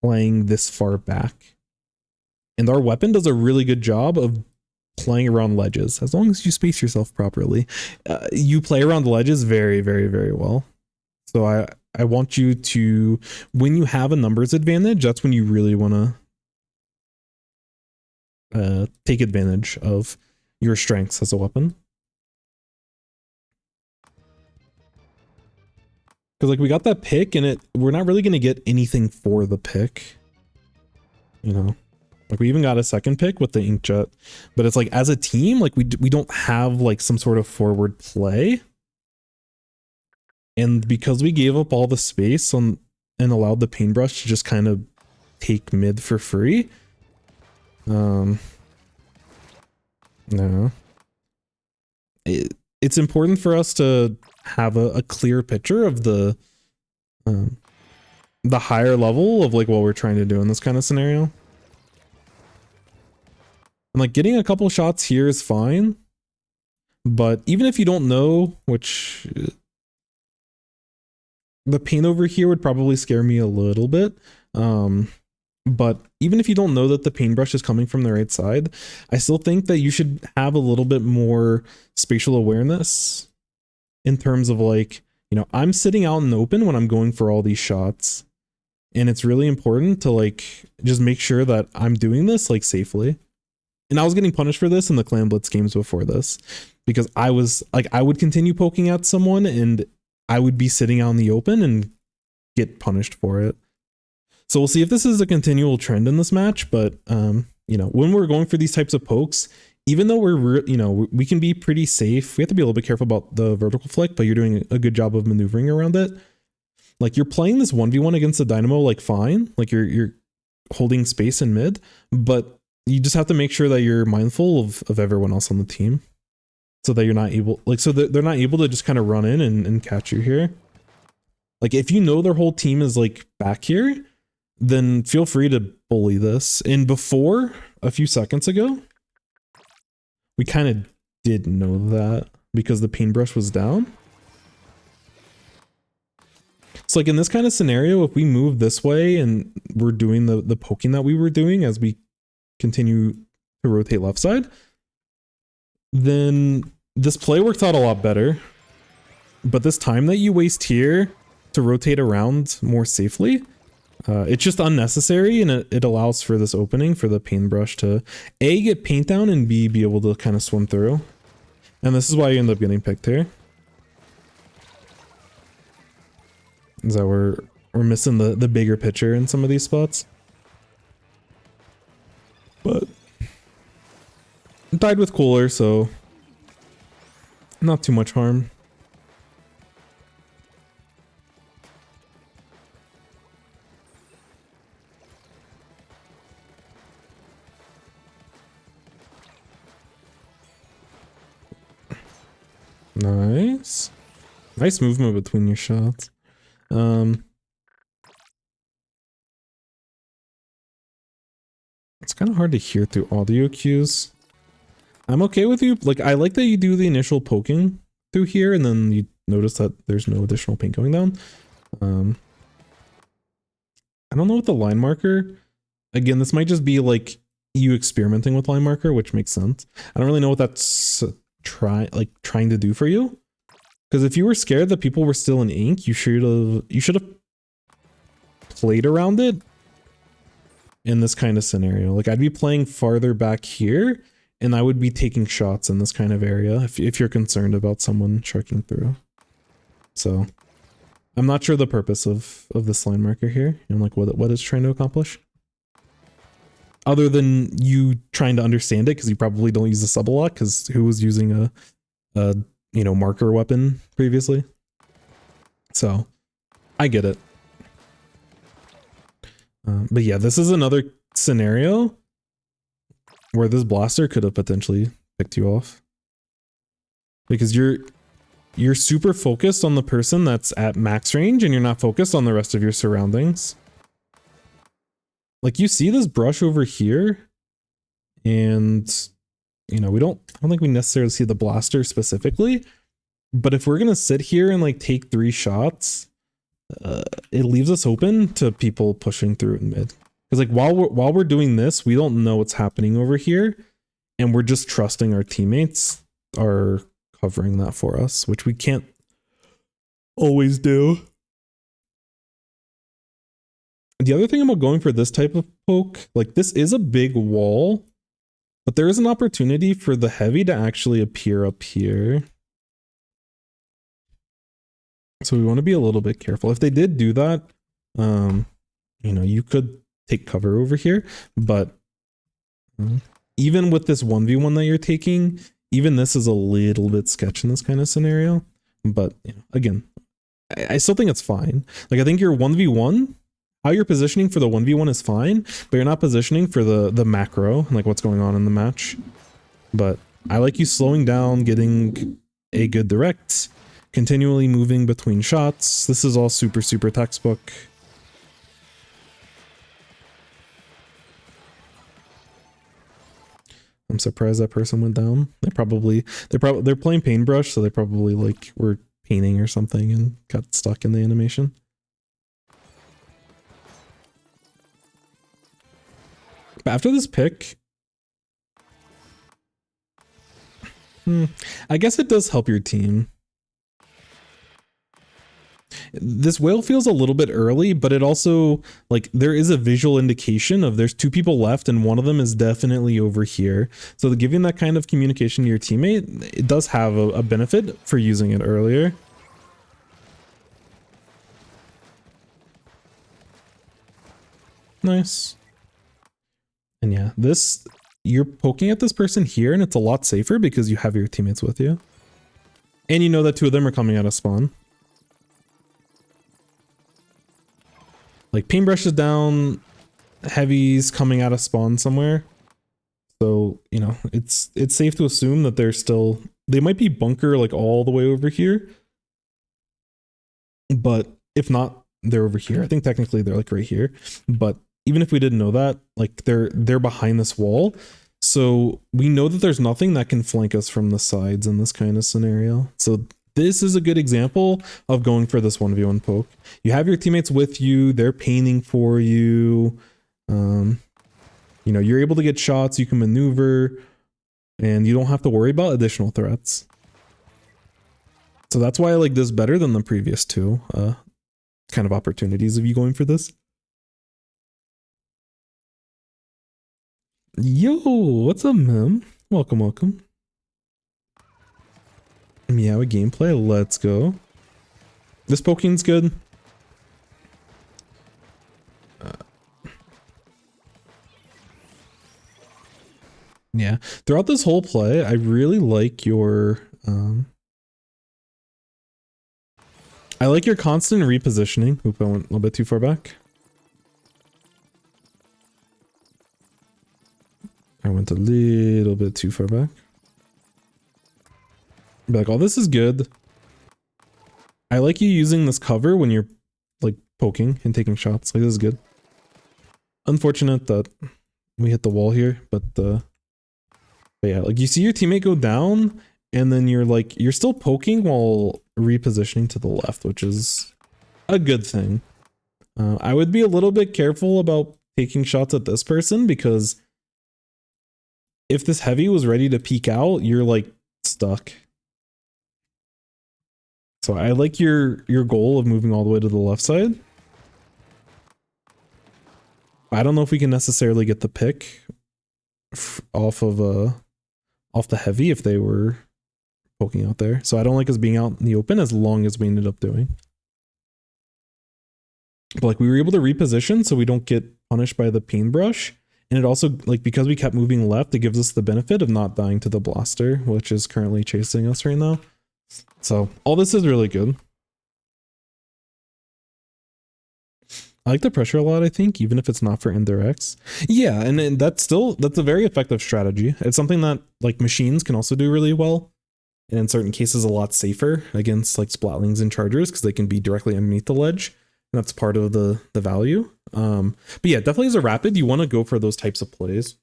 playing this far back. And our weapon does a really good job of playing around ledges. As long as you space yourself properly, you play around the ledges very, very, very well. So I want you to, when you have a numbers advantage, that's when you really want to take advantage of your strengths as a weapon. Because like we got that pick, and we're not really going to get anything for the pick, you know. Like we even got a second pick with the inkjet, but it's like as a team, like we don't have like some sort of forward play. And because we gave up all the space and allowed the paintbrush to just kind of take mid for free. No. It's important for us to have a clear picture of the higher level of like what we're trying to do in this kind of scenario. And like getting a couple shots here is fine, but even if you don't know, which the paint over here would probably scare me a little bit. But even if you don't know that the paintbrush is coming from the right side, I still think that you should have a little bit more spatial awareness in terms of like, you know, I'm sitting out in the open when I'm going for all these shots. And it's really important to like, just make sure that I'm doing this like safely. And I was getting punished for this in the Clan Blitz games before this, because I was like, I would continue poking at someone and I would be sitting out in the open and get punished for it. So we'll see if this is a continual trend in this match, but you know, when we're going for these types of pokes, even though we can be pretty safe, we have to be a little bit careful about the vertical flick, but you're doing a good job of maneuvering around it. Like you're playing this 1v1 against the Dynamo like fine, like you're holding space in mid, but you just have to make sure that you're mindful of everyone else on the team, so that you're not able, like, so that they're not able to just kind of run in and catch you here. Like if you know their whole team is like back here, then feel free to bully this. And before, a few seconds ago, we kind of did know that because the paintbrush was down. So like in this kind of scenario, if we move this way and we're doing the poking that we were doing as we continue to rotate left side, then this play works out a lot better. But this time that you waste here to rotate around more safely, it's just unnecessary, and it allows for this opening for the paintbrush to A, get paint down, and B, be able to kind of swim through. And this is why you end up getting picked here. Is that we're missing the bigger picture in some of these spots. But died with cooler, so not too much harm. Nice. Nice movement between your shots. It's kind of hard to hear through audio cues. I'm okay with you. Like, I like that you do the initial poking through here and then you notice that there's no additional paint going down. I don't know what the line marker. Again, this might just be like you experimenting with line marker, which makes sense. I don't really know what that's trying to do for you. Because if you were scared that people were still in ink, you should have played around it in this kind of scenario. Like I'd be playing farther back here and I would be taking shots in this kind of area if you're concerned about someone sharking through. So I'm not sure the purpose of this line marker here and like what it's trying to accomplish. Other than you trying to understand it, because you probably don't use the sub a lot, because who was using a marker weapon previously? So I get it. But yeah, this is another scenario where this blaster could have potentially picked you off, because you're super focused on the person that's at max range and you're not focused on the rest of your surroundings. Like you see this brush over here and I don't think we necessarily see the blaster specifically, but if we're going to sit here and like take 3 shots, it leaves us open to people pushing through in mid. Because like while we're doing this, we don't know what's happening over here, and we're just trusting our teammates are covering that for us, which we can't always do. The other thing about going for this type of poke, like this is a big wall, but there is an opportunity for the heavy to actually appear up here. So we want to be a little bit careful. If they did do that, you could take cover over here, but even with this 1v1 that you're taking, even this is a little bit sketch in this kind of scenario. But again, I still think it's fine. Like I think your 1v1 how you're positioning for the 1v1 is fine, but you're not positioning for the macro, like what's going on in the match. But I like you slowing down, getting a good direct, continually moving between shots. This is all super, super textbook. I'm surprised that person went down. They're playing paintbrush, so they probably like were painting or something and got stuck in the animation. But after this pick, I guess it does help your team. This whale feels a little bit early, but it also, like, there is a visual indication of there's 2 people left and one of them is definitely over here. So giving that kind of communication to your teammate, it does have a benefit for using it earlier. Nice. And yeah, you're poking at this person here and it's a lot safer because you have your teammates with you. And you know that 2 of them are coming out of spawn. Like paintbrush is down, heavy's coming out of spawn somewhere. So, you know, it's safe to assume that they might be bunker like all the way over here. But if not, they're over here. I think technically they're like right here. But even if we didn't know that, like they're behind this wall. So we know that there's nothing that can flank us from the sides in this kind of scenario. So this is a good example of going for this 1v1 poke. You have your teammates with you, they're painting for you. You know, you're able to get shots, you can maneuver, and you don't have to worry about additional threats. So that's why I like this better than the previous 2 kind of opportunities of you going for this. Yo, what's up, man? Welcome, welcome. Meow gameplay, let's go. This poking's good. Yeah, throughout this whole play, I really like your I like your constant repositioning. Oop, I went a little bit too far back. I went a little bit too far back. Be like, oh, this is good. I like you using this cover when you're like poking and taking shots. Like, this is good. Unfortunate that we hit the wall here, but yeah, like you see your teammate go down and then you're still poking while repositioning to the left, which is a good thing. I would be a little bit careful about taking shots at this person because if this heavy was ready to peek out, you're like stuck. So I like your goal of moving all the way to the left side. I don't know if we can necessarily get the pick off the heavy if they were poking out there. So I don't like us being out in the open as long as we ended up doing. But like we were able to reposition so we don't get punished by the paintbrush. And it also, like, because we kept moving left, it gives us the benefit of not dying to the blaster, which is currently chasing us right now. So all this is really good. I like the pressure a lot, I think, even if it's not for indirects. Yeah, and that's a very effective strategy. It's something that like machines can also do really well. And in certain cases a lot safer against like splatlings and chargers because they can be directly underneath the ledge. And that's part of the value. But yeah, definitely as a rapid, you want to go for those types of plays.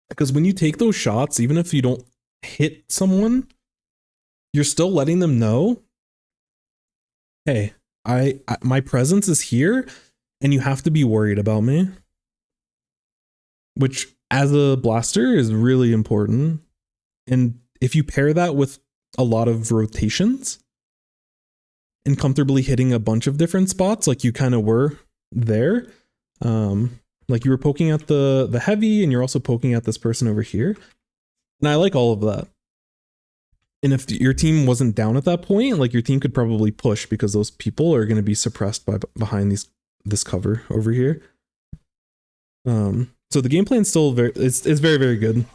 Because when you take those shots, even if you don't hit someone, you're still letting them know, hey, my presence is here and you have to be worried about me. Which as a blaster is really important. And if you pair that with a lot of rotations and comfortably hitting a bunch of different spots like you kind of were there, like you were poking at the heavy and you're also poking at this person over here. And I like all of that. And if your team wasn't down at that point, like your team could probably push because those people are going to be suppressed by behind this cover over here. So the game plan still is very, very good.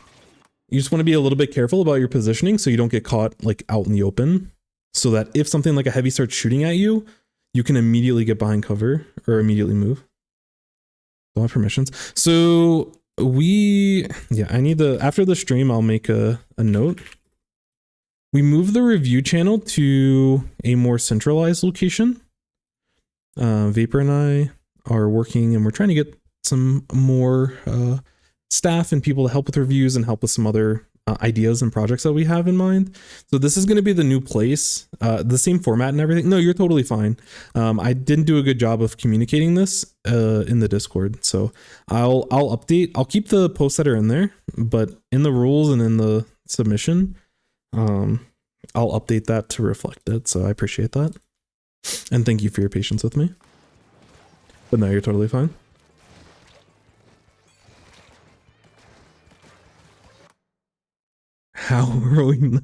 You just want to be a little bit careful about your positioning so you don't get caught like out in the open, so that if something like a heavy starts shooting at you, you can immediately get behind cover or immediately move. Don't have permissions. So I need to, after the stream, I'll make a note. We move the review channel to a more centralized location. Vapor and I are working and we're trying to get some more staff and people to help with reviews and help with some other ideas and projects that we have in mind. So this is going to be the new place, the same format and everything. No, you're totally fine. I didn't do a good job of communicating this in the Discord. So I'll update. I'll keep the posts that are in there, but in the rules and in the submission, I'll update that to reflect it. So I appreciate that. And thank you for your patience with me. But no, you're totally fine. How are we not?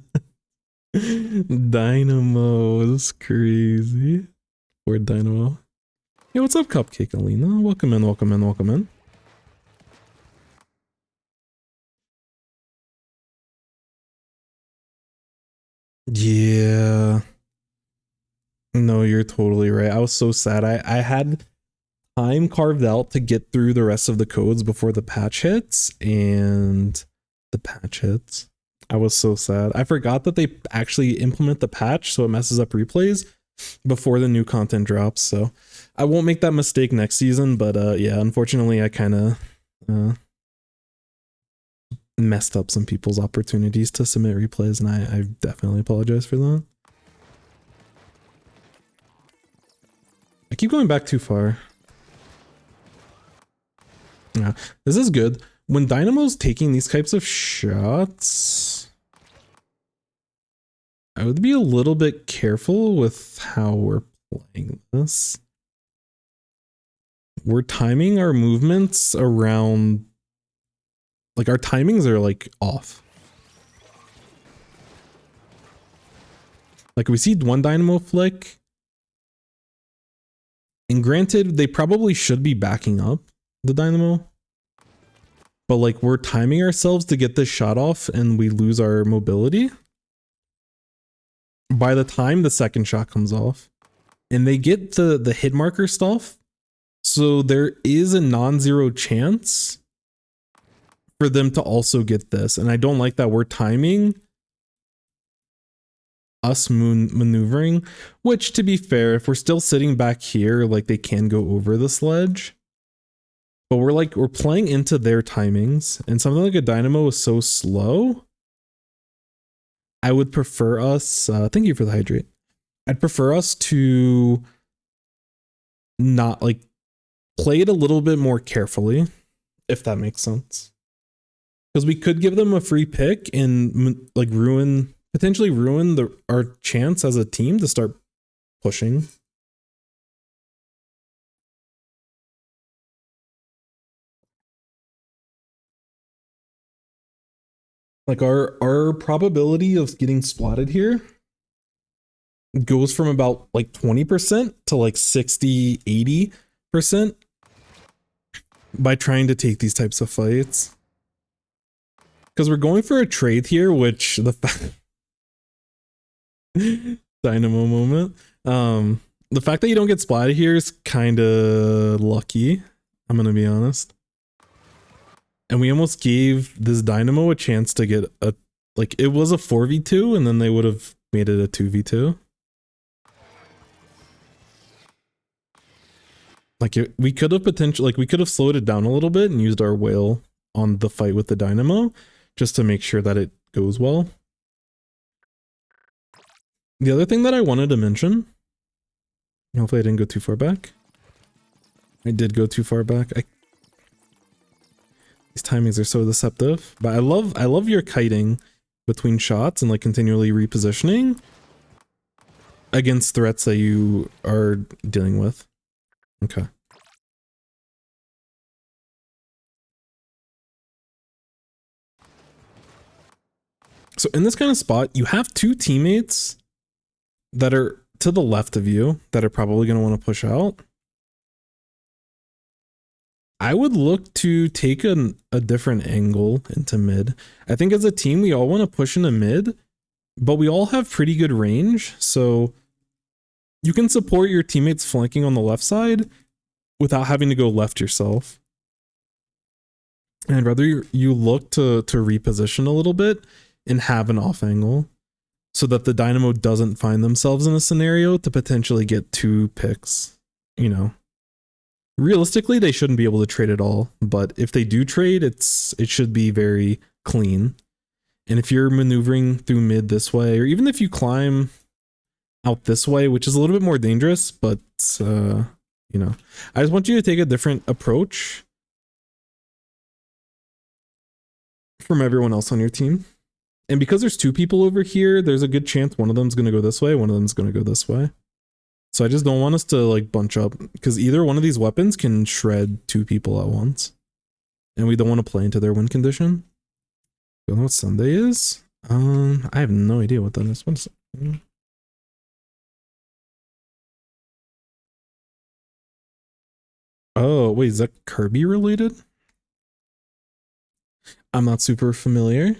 Dynamo is crazy. Poor Dynamo. Hey, what's up, Cupcake Alina? Welcome in, welcome in, welcome in. Yeah. No, you're totally right. I was so sad. I had time carved out to get through the rest of the codes before the patch hits, and the patch hits. I was so sad. I forgot that they actually implement the patch, so it messes up replays before the new content drops. So I won't make that mistake next season, but yeah, unfortunately I kind of messed up some people's opportunities to submit replays, and I definitely apologize for that. I keep going back too far. Yeah, this is good. When Dynamo's taking these types of shots, I would be a little bit careful with how we're playing this. We're timing our movements around, like our timings are like off. Like we see one Dynamo flick, and granted, they probably should be backing up the Dynamo, but like we're timing ourselves to get this shot off and we lose our mobility by the time the second shot comes off. And they get the hit marker stuff, so there is a non-zero chance for them to also get this. And I don't like that we're timing us maneuvering, which, to be fair, if we're still sitting back here, like they can go over the sledge, but we're playing into their timings, and something like a Dynamo is so slow. I would prefer us, thank you for the hydrate. I'd prefer us to not like play it a little bit more carefully, if that makes sense. Because we could give them a free pick and like potentially ruin our chance as a team to start pushing. Like our probability of getting splatted here goes from about like 20% to like 60-80% by trying to take these types of fights. Because we're going for a trade here, which the Dynamo moment. The fact that you don't get splatted here is kind of lucky, I'm gonna be honest. And we almost gave this Dynamo a chance to get a, like, it was a 4v2 and then they would have made it a 2v2. Like we could have potentially, like we could have slowed it down a little bit and used our whale on the fight with the Dynamo just to make sure that it goes well. The other thing that I wanted to mention, hopefully I didn't go too far back. I did go too far back. These timings are so deceptive, but I love your kiting between shots and like continually repositioning against threats that you are dealing with. Okay. So in this kind of spot, you have two teammates that are to the left of you that are probably going to want to push out. I would look to take a different angle into mid. I think as a team, we all want to push into mid, but we all have pretty good range. So You can support your teammates flanking on the left side without having to go left yourself. And I'd rather you look to reposition a little bit and have an off angle so that the Dynamo doesn't find themselves in a scenario to potentially get 2 picks. You know, realistically, they shouldn't be able to trade at all. But if they do trade, it should be very clean. And if you're maneuvering through mid this way, or even if you climb out this way, which is a little bit more dangerous, but you know, I just want you to take a different approach from everyone else on your team. And because there's 2 people over here, there's a good chance one of them's going to go this way, one of them's going to go this way. So I just don't want us to like bunch up, because either one of these weapons can shred 2 people at once. And we don't want to play into their win condition. Don't know what Sunday is? I have no idea what that is. What is it? Oh, wait, is that Kirby related? I'm not super familiar.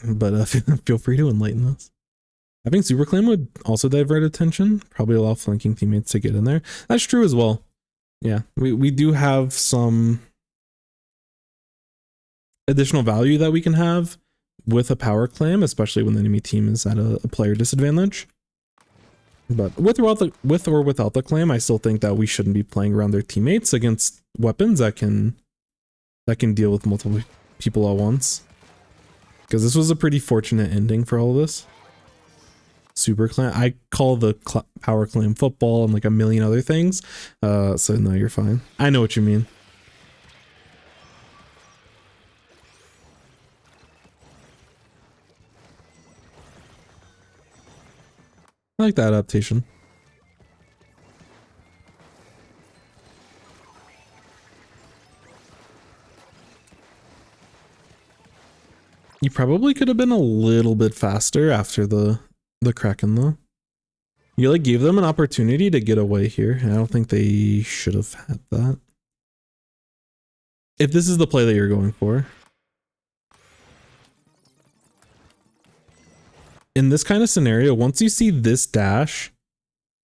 But feel free to enlighten us. Having Super Claim would also divert attention, probably allow flanking teammates to get in there. That's true as well. Yeah, we do have some additional value that we can have with a power claim, especially when the enemy team is at a player disadvantage. But with or without the claim, I still think that we shouldn't be playing around their teammates against weapons that can deal with multiple people at once. Because this was a pretty fortunate ending for all of this. Super claim. I call the power claim football and like a million other things. So no, you're fine. I know what you mean. I like the adaptation. You probably could have been a little bit faster after the Kraken though. You like gave them an opportunity to get away here. I don't think they should have had that. If this is the play that you're going for. In this kind of scenario, once you see this dash,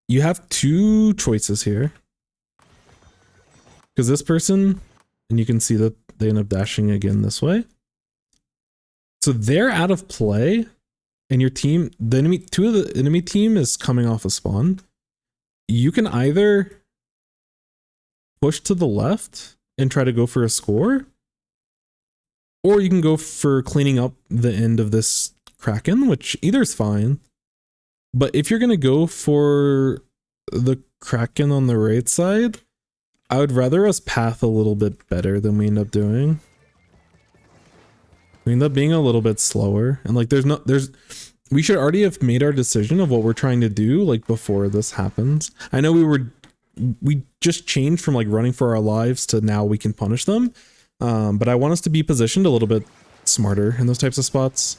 you have 2 choices here. Because this person, and you can see that they end up dashing again this way. So they're out of play, and your team, the enemy, 2 of the enemy team is coming off a spawn. You can either push to the left and try to go for a score, or you can go for cleaning up the end of this Kraken, which either is fine. But if you're going to go for the Kraken on the right side, I would rather us path a little bit better than we end up doing. We end up being a little bit slower, and like we should already have made our decision of what we're trying to do like before this happens. I know we just changed from like running for our lives to now we can punish them, but I want us to be positioned a little bit smarter in those types of spots.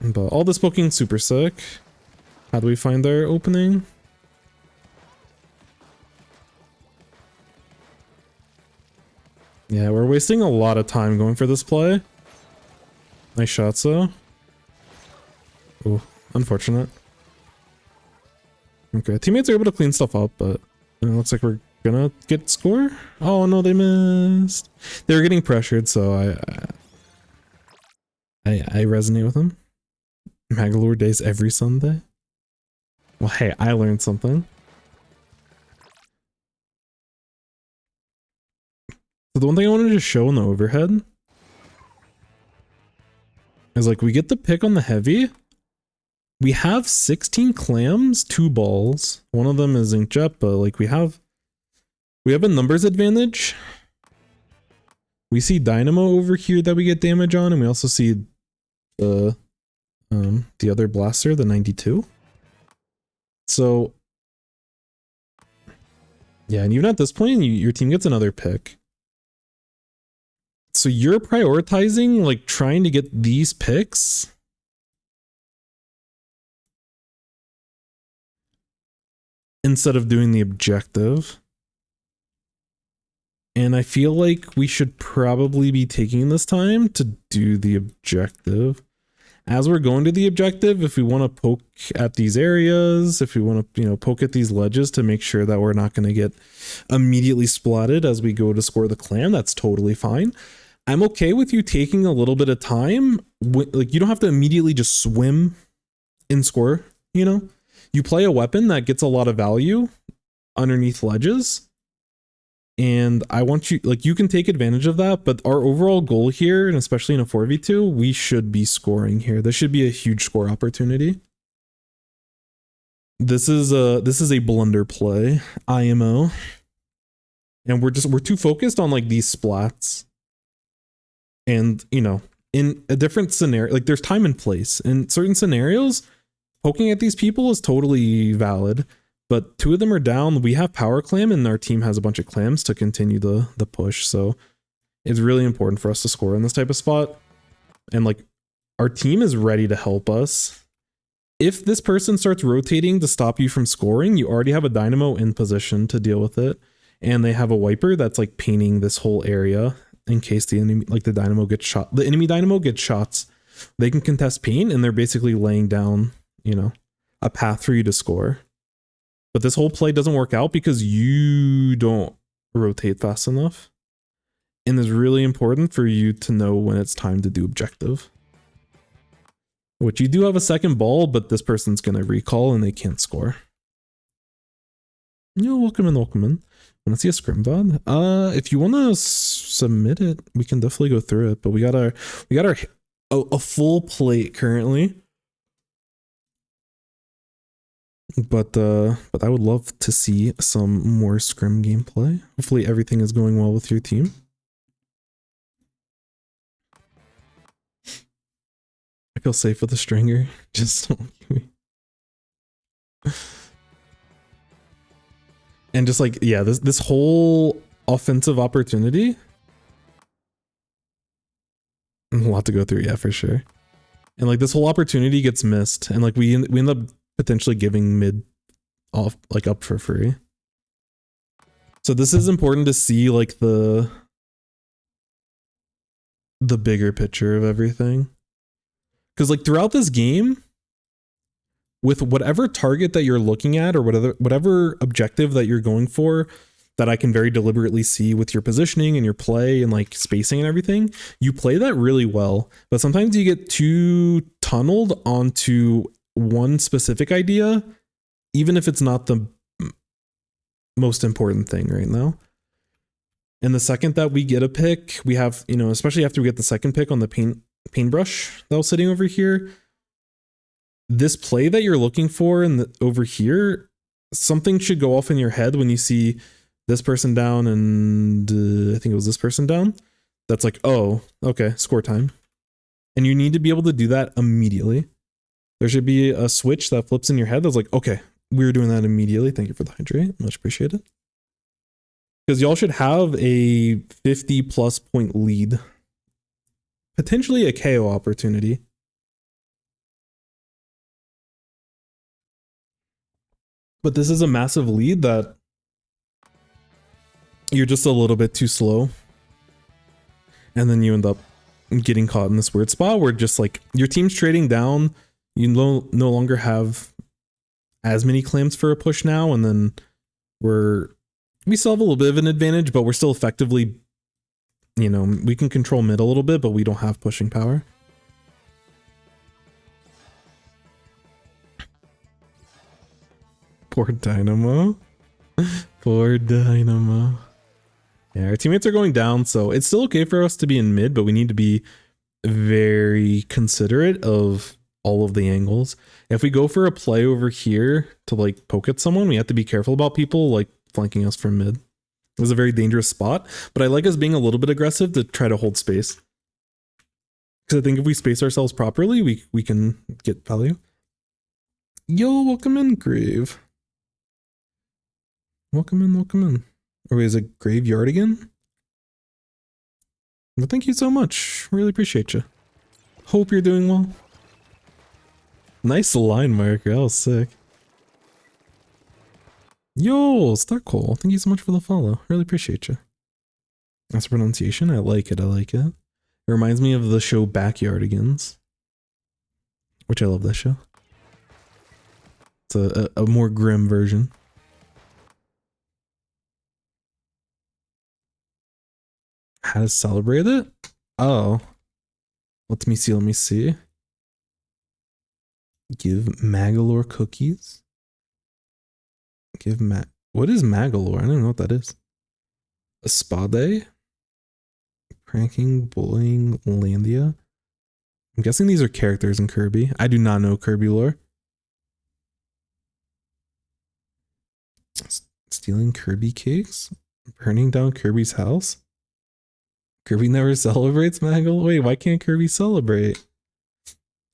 But all this poking super sick. How do we find our opening? Yeah, we're wasting a lot of time going for this play. Nice shot, so. Oh, unfortunate. Okay, teammates are able to clean stuff up, but it looks like we're gonna get score. Oh no, they missed. They were getting pressured, so I resonate with them. Magalore days every Sunday. Well, hey, I learned something. So the one thing I wanted to show in the overhead is like we get the pick on the heavy. We have 16 clams, 2 balls. One of them is inkjet, but like we have a numbers advantage. We see Dynamo over here that we get damage on, and we also see the other blaster, the 92. So yeah, and even at this point, your team gets another pick. So you're prioritizing like trying to get these picks instead of doing the objective. And I feel like we should probably be taking this time to do the objective. as we're going to the objective, if we want to poke at these areas, if we want to, poke at these ledges to make sure that we're not going to get immediately splatted as we go to score the clam, that's totally fine. I'm okay with you taking a little bit of time. Like, you don't have to immediately just swim and score, You play a weapon that gets a lot of value underneath ledges. And I want you, you can take advantage of that, but our overall goal here, and especially in a 4v2, we should be scoring here. This should be a huge score opportunity. This is a blunder play, IMO. And we're too focused on these splats. And, in a different scenario, there's time and place. In certain scenarios, poking at these people is totally valid. But 2 of them are down. We have power clam, and our team has a bunch of clams to continue the push. So it's really important for us to score in this type of spot. And our team is ready to help us. If this person starts rotating to stop you from scoring, you already have a dynamo in position to deal with it. And they have a wiper that's painting this whole area in case the enemy, the dynamo gets shot. The enemy dynamo gets shots. They can contest paint, and they're basically laying down, a path for you to score. But this whole play doesn't work out because you don't rotate fast enough. And it's really important for you to know when it's time to do objective. Which you do have a second ball, but this person's going to recall and they can't score. Welcome in, welcome in. Want to see a scrim VOD? If you want to submit it, we can definitely go through it. But we got a full plate currently. But I would love to see some more scrim gameplay. Hopefully everything is going well with your team. I feel safe with the stringer. Just don't give me. And just this whole offensive opportunity. A lot to go through, yeah, for sure. And this whole opportunity gets missed, and we end up potentially giving mid off up for free. So this is important to see the bigger picture of everything. Because throughout this game, with whatever target that you're looking at or whatever objective that you're going for, that I can very deliberately see with your positioning and your play and spacing and everything, you play that really well. But sometimes you get too tunneled onto one specific idea, even if it's not the most important thing right now. And the second that we get a pick, we have, especially after we get the second pick on the paintbrush that was sitting over here, this play that you're looking for and over here, something should go off in your head when you see this person down and I think it was this person down. That's oh, okay, score time. And you need to be able to do that immediately. There should be a switch that flips in your head that's okay, we're doing that immediately. Thank you for the hydrate. Much appreciated. Because y'all should have a 50+ point lead. Potentially a KO opportunity. But this is a massive lead that you're just a little bit too slow. And then you end up getting caught in this weird spot where just your team's trading down. You no longer have as many claims for a push now, and then we still have a little bit of an advantage, but we're still effectively, we can control mid a little bit, but we don't have pushing power. Poor Dynamo. Poor Dynamo. Yeah, our teammates are going down, so it's still okay for us to be in mid, but we need to be very considerate of all of the angles. If we go for a play over here to poke at someone, we have to be careful about people flanking us from mid. It was a very dangerous spot, but I like us being a little bit aggressive to try to hold space. Because I think if we space ourselves properly, we can get value. Yo, welcome in, Grave. Welcome in, welcome in. Or is it Graveyard again? Well, thank you so much. Really appreciate you. Hope you're doing well. Nice line marker. That was sick. Yo, Starcole. Thank you so much for the follow. Really appreciate you. That's the pronunciation. I like it. I like it. It reminds me of the show Backyardigans. which I love that show. It's a more grim version. How to celebrate it? Oh. Let me see. Give Magalore cookies? What is Magalore? I don't even know what that is. A spa day? Pranking, bullying, Landia? I'm guessing these are characters in Kirby. I do not know Kirby lore. Stealing Kirby cakes? Burning down Kirby's house? Kirby never celebrates Magalore? Wait, why can't Kirby celebrate?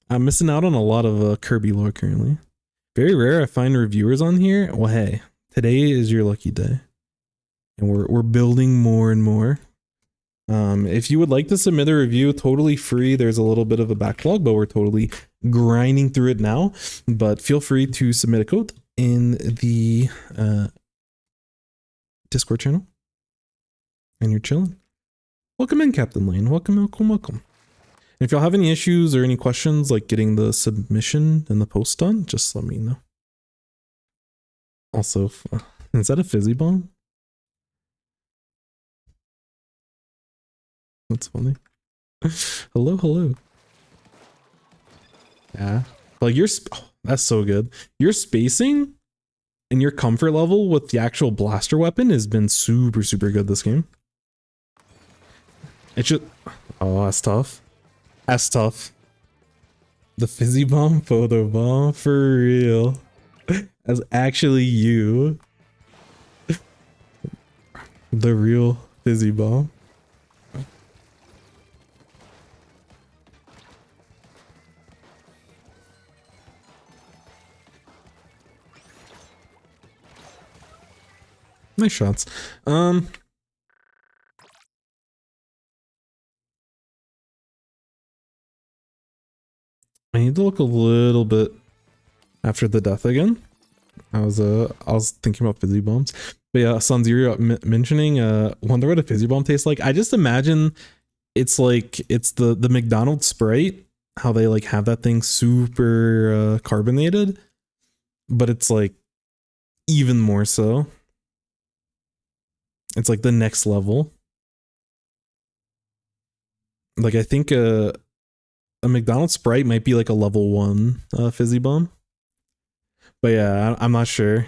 I'm missing out on a lot of Kirby lore currently. Very rare I find reviewers on here. Well, hey, today is your lucky day. And we're building more and more. If you would like to submit a review, totally free. There's a little bit of a backlog, but we're totally grinding through it now. But feel free to submit a code in the Discord channel. And you're chilling. Welcome in, Captain Lane. Welcome. And if y'all have any issues or any questions, like getting the submission and the post done, just let me know. Also, is that a fizzy bomb? That's funny. Hello. Yeah. Like that's so good. Your spacing and your comfort level with the actual blaster weapon has been super, super good this game. It should. Oh, that's tough. That's tough. The fizzy bomb photo bomb for real. That's actually you. The real fizzy bomb. Nice shots. I need to look a little bit after the death again. I was thinking about fizzy bombs, but yeah, Sanziri mentioning wonder what a fizzy bomb tastes like. I just imagine it's like it's the McDonald's Sprite, how they like have that thing super carbonated, but it's like even more so. It's like the next level. Like I think a McDonald's Sprite might be like a level 1 fizzy bomb. But yeah, I'm not sure.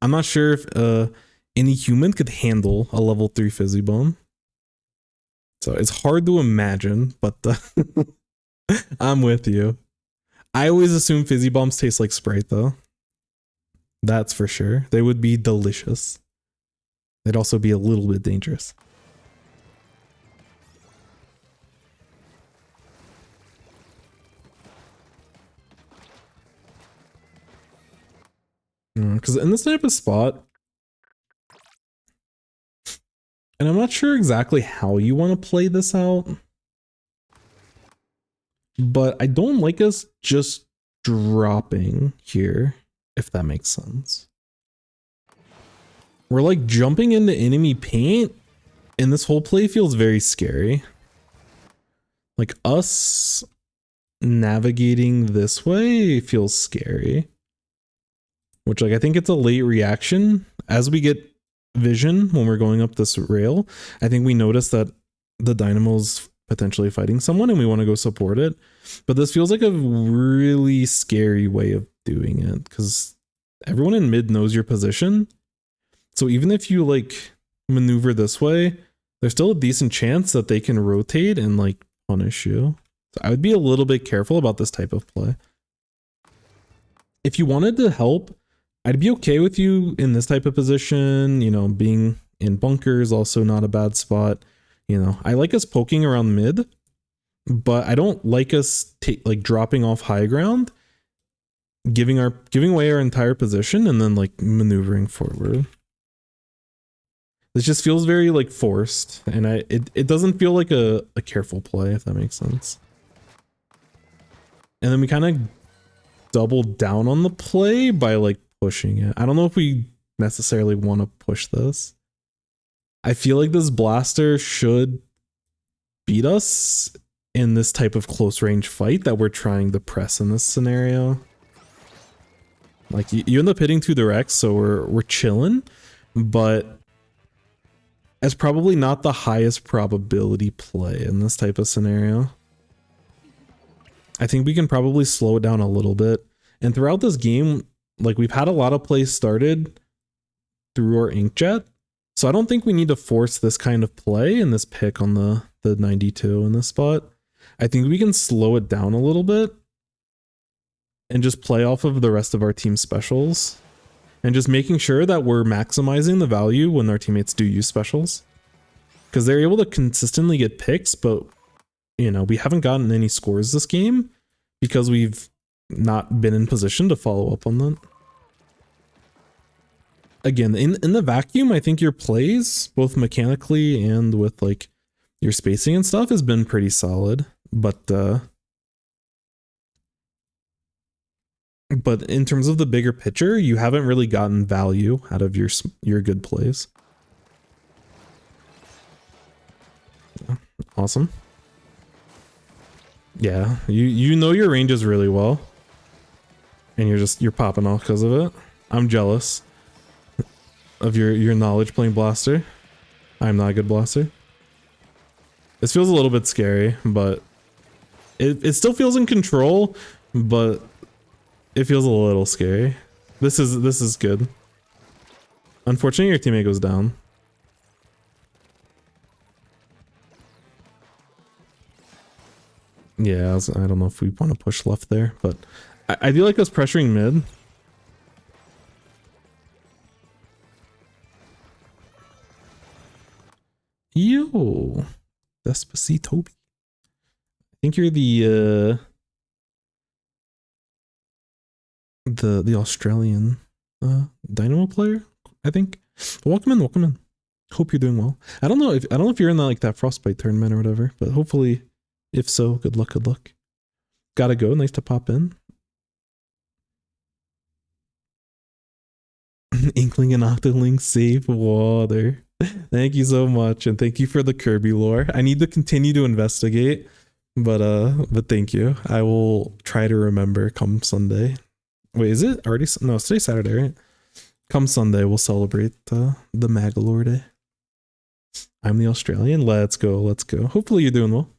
I'm not sure if any human could handle a level 3 fizzy bomb. So it's hard to imagine, but I'm with you. I always assume fizzy bombs taste like Sprite though. That's for sure. They would be delicious. They'd also be a little bit dangerous. Because in this type of spot, and I'm not sure exactly how you want to play this out, but I don't like us just dropping here, if that makes sense. We're like jumping into enemy paint, and this whole play feels very scary. Like us navigating this way feels scary. Which, like, I think it's a late reaction. As we get vision when we're going up this rail, I think we notice that the dynamo's potentially fighting someone and we want to go support it. But this feels like a really scary way of doing it because everyone in mid knows your position. So even if you, like, maneuver this way, there's still a decent chance that they can rotate and, like, punish you. So I would be a little bit careful about this type of play. If you wanted to help, I'd be okay with you in this type of position, you know, being in bunkers, also not a bad spot. You know, I like us poking around mid, but I don't like us like dropping off high ground, giving away our entire position and then like maneuvering forward. This just feels very like forced, and it doesn't feel like a careful play, if that makes sense. And then we kind of double down on the play by like pushing it. I don't know if we necessarily want to push this. I feel like this blaster should beat us in this type of close range fight that we're trying to press in this scenario. Like you end up hitting 2 directs, so we're chilling, but it's probably not the highest probability play in this type of scenario. I think we can probably slow it down a little bit. And throughout this game, like we've had a lot of plays started through our inkjet. So I don't think we need to force this kind of play in this pick on the 92 in this spot. I think we can slow it down a little bit and just play off of the rest of our team specials and just making sure that we're maximizing the value when our teammates do use specials. Because they're able to consistently get picks, but you know, we haven't gotten any scores this game because we've not been in position to follow up on them. Again, in the vacuum, I think your plays, both mechanically and with like your spacing and stuff, has been pretty solid. But in terms of the bigger picture, you haven't really gotten value out of your good plays. Awesome. Yeah, you know your ranges really well, and you're popping off because of it. I'm jealous of your knowledge playing blaster. I'm not a good blaster. This feels a little bit scary, but it still feels in control, but it feels a little scary. This is good. Unfortunately, your teammate goes down. Yeah, I don't know if we want to push left there, but I do like us pressuring mid. Yo, Despacito. I think you're the Australian Dynamo player, I think. Welcome in. Hope you're doing well. I don't know if you're in that Frostbite tournament or whatever, but hopefully, if so, good luck. Gotta go. Nice to pop in. Inkling and Octoling save water. Thank you so much, and thank you for the Kirby lore. I need to continue to investigate, but thank you. I will try to remember come Sunday. Wait, is it already? No, it's today's Saturday, right? Come Sunday, we'll celebrate the Magalore Day. I'm the Australian. Let's go. Hopefully you're doing well.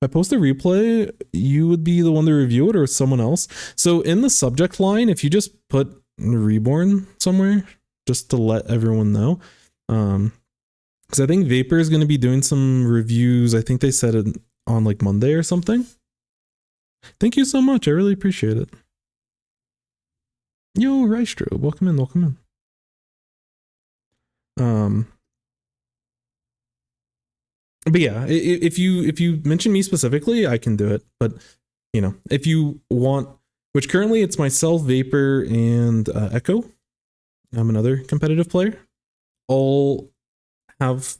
If I post a replay, you would be the one to review it or someone else. So in the subject line, if you just put Reborn somewhere, just to let everyone know. Because I think Vapor is going to be doing some reviews. I think they said it on like Monday or something. Thank you so much. I really appreciate it. Yo, Rystro, welcome in. But yeah, if you mention me specifically, I can do it. But you know, if you want, which currently it's myself, Vapor, and Echo. I'm another competitive player. All have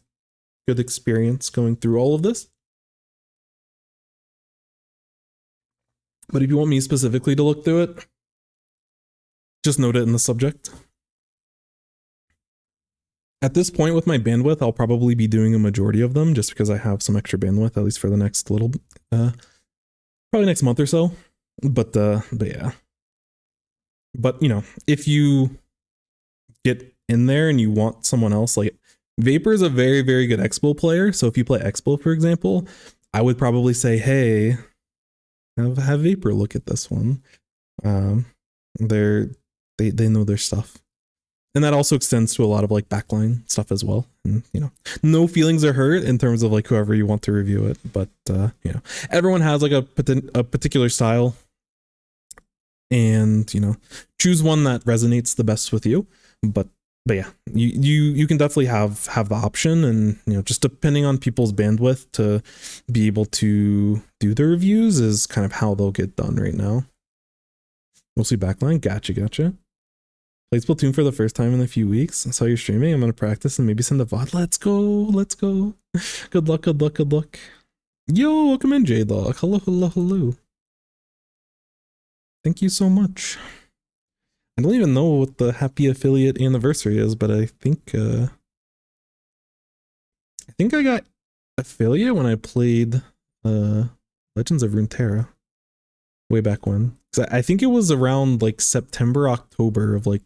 good experience going through all of this. But if you want me specifically to look through it, just note it in the subject. At this point with my bandwidth, I'll probably be doing a majority of them just because I have some extra bandwidth, at least for the next little, probably next month or so. But yeah. But you know, if you get in there and you want someone else, like Vapor is a very, very good Expo player. So if you play Expo, for example, I would probably say, hey, have Vapor look at this one. They know their stuff. And that also extends to a lot of like backline stuff as well. And you know, no feelings are hurt in terms of like whoever you want to review it. But you know, everyone has like a particular style. And you know, choose one that resonates the best with you. But yeah, you can definitely have the option, and you know, just depending on people's bandwidth to be able to do the reviews is kind of how they'll get done right now. Mostly backline. Gotcha. Played Splatoon for the first time in a few weeks. I saw you're streaming. I'm gonna practice and maybe send a VOD. Let's go. Good luck. Yo, welcome in, J-Dog. Hello. Thank you so much. I don't even know what the happy affiliate anniversary is, but I think I got affiliate when I played Legends of Runeterra way back when. 'Cause I think it was around like September, October of like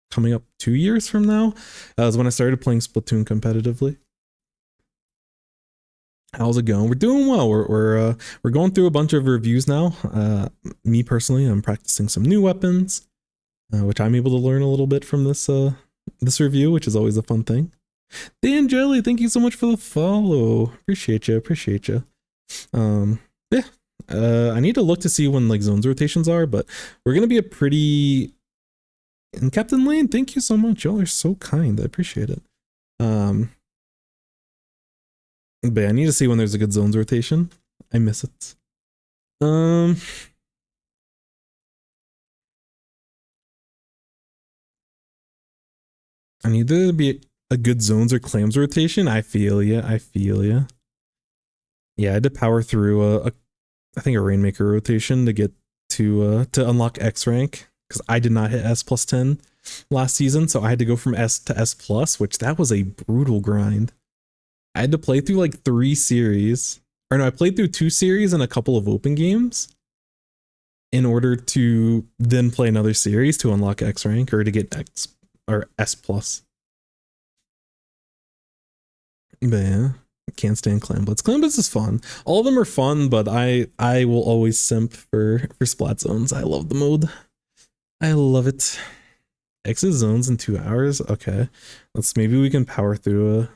coming up 2 years from now. Was when I started playing Splatoon competitively. How's it going? We're doing well. We're going through a bunch of reviews now. Me personally, I'm practicing some new weapons, which I'm able to learn a little bit from this this review, which is always a fun thing. Dan Jelly, thank you so much for the follow. Appreciate you. Appreciate you. Yeah. I need to look to see when like zones rotations are, but we're gonna be a pretty. And Captain Lane, thank you so much. Y'all are so kind. I appreciate it. But yeah, I need to see when there's a good zones rotation. I miss it. I need there to be a good zones or clams rotation. I feel ya. I feel ya. Yeah, I had to power through I think a Rainmaker rotation to get to unlock X rank, because I did not hit S plus 10 last season, so I had to go from S to S plus, which that was a brutal grind. I had to play through like 3 series, or no, I played through 2 series and a couple of open games in order to then play another series to unlock X rank or to get X or S plus. But yeah, I can't stand Clan Blitz. Clan Blitz is fun. All of them are fun, but I will always simp for Splat Zones. I love the mode. I love it. Exit zones in 2 hours. Okay, maybe we can power through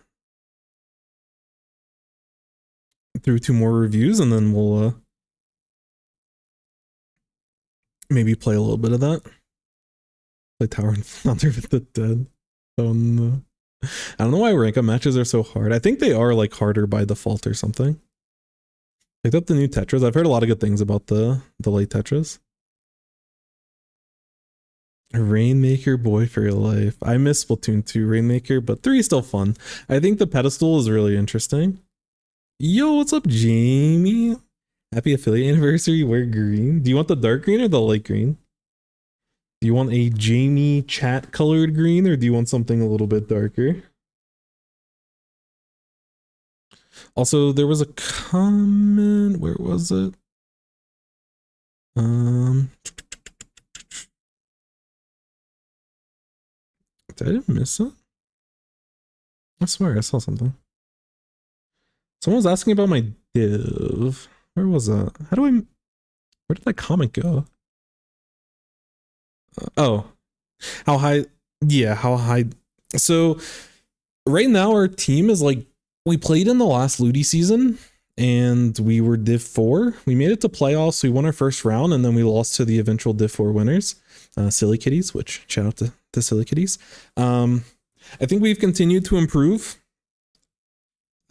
through 2 more reviews, and then we'll maybe play a little bit of that. Play Tower and Flounder with the Dead. Oh no. I don't know why rank up matches are so hard. I think they are like harder by default or something. Picked up the new Tetras. I've heard a lot of good things about the late Tetras. Rainmaker boy for your life. I miss Splatoon 2 Rainmaker, but 3 is still fun. I think the pedestal is really interesting. Yo, what's up, Jamie? Happy affiliate anniversary. Wear green. Do you want the dark green or the light green? Do you want a Jamie chat colored green, or do you want something a little bit darker? Also, there was a comment. Where was it? Did I miss it? I swear I saw something. Someone was asking about my div. Where was that? Where did that comment go? Oh, how high? Yeah, how high? So right now our team is like, we played in the last Ludi season and we were Div 4. We made it to playoffs. We won our first round and then we lost to the eventual Div 4 winners, Silly Kitties, which shout out to Silly Kitties. I think we've continued to improve.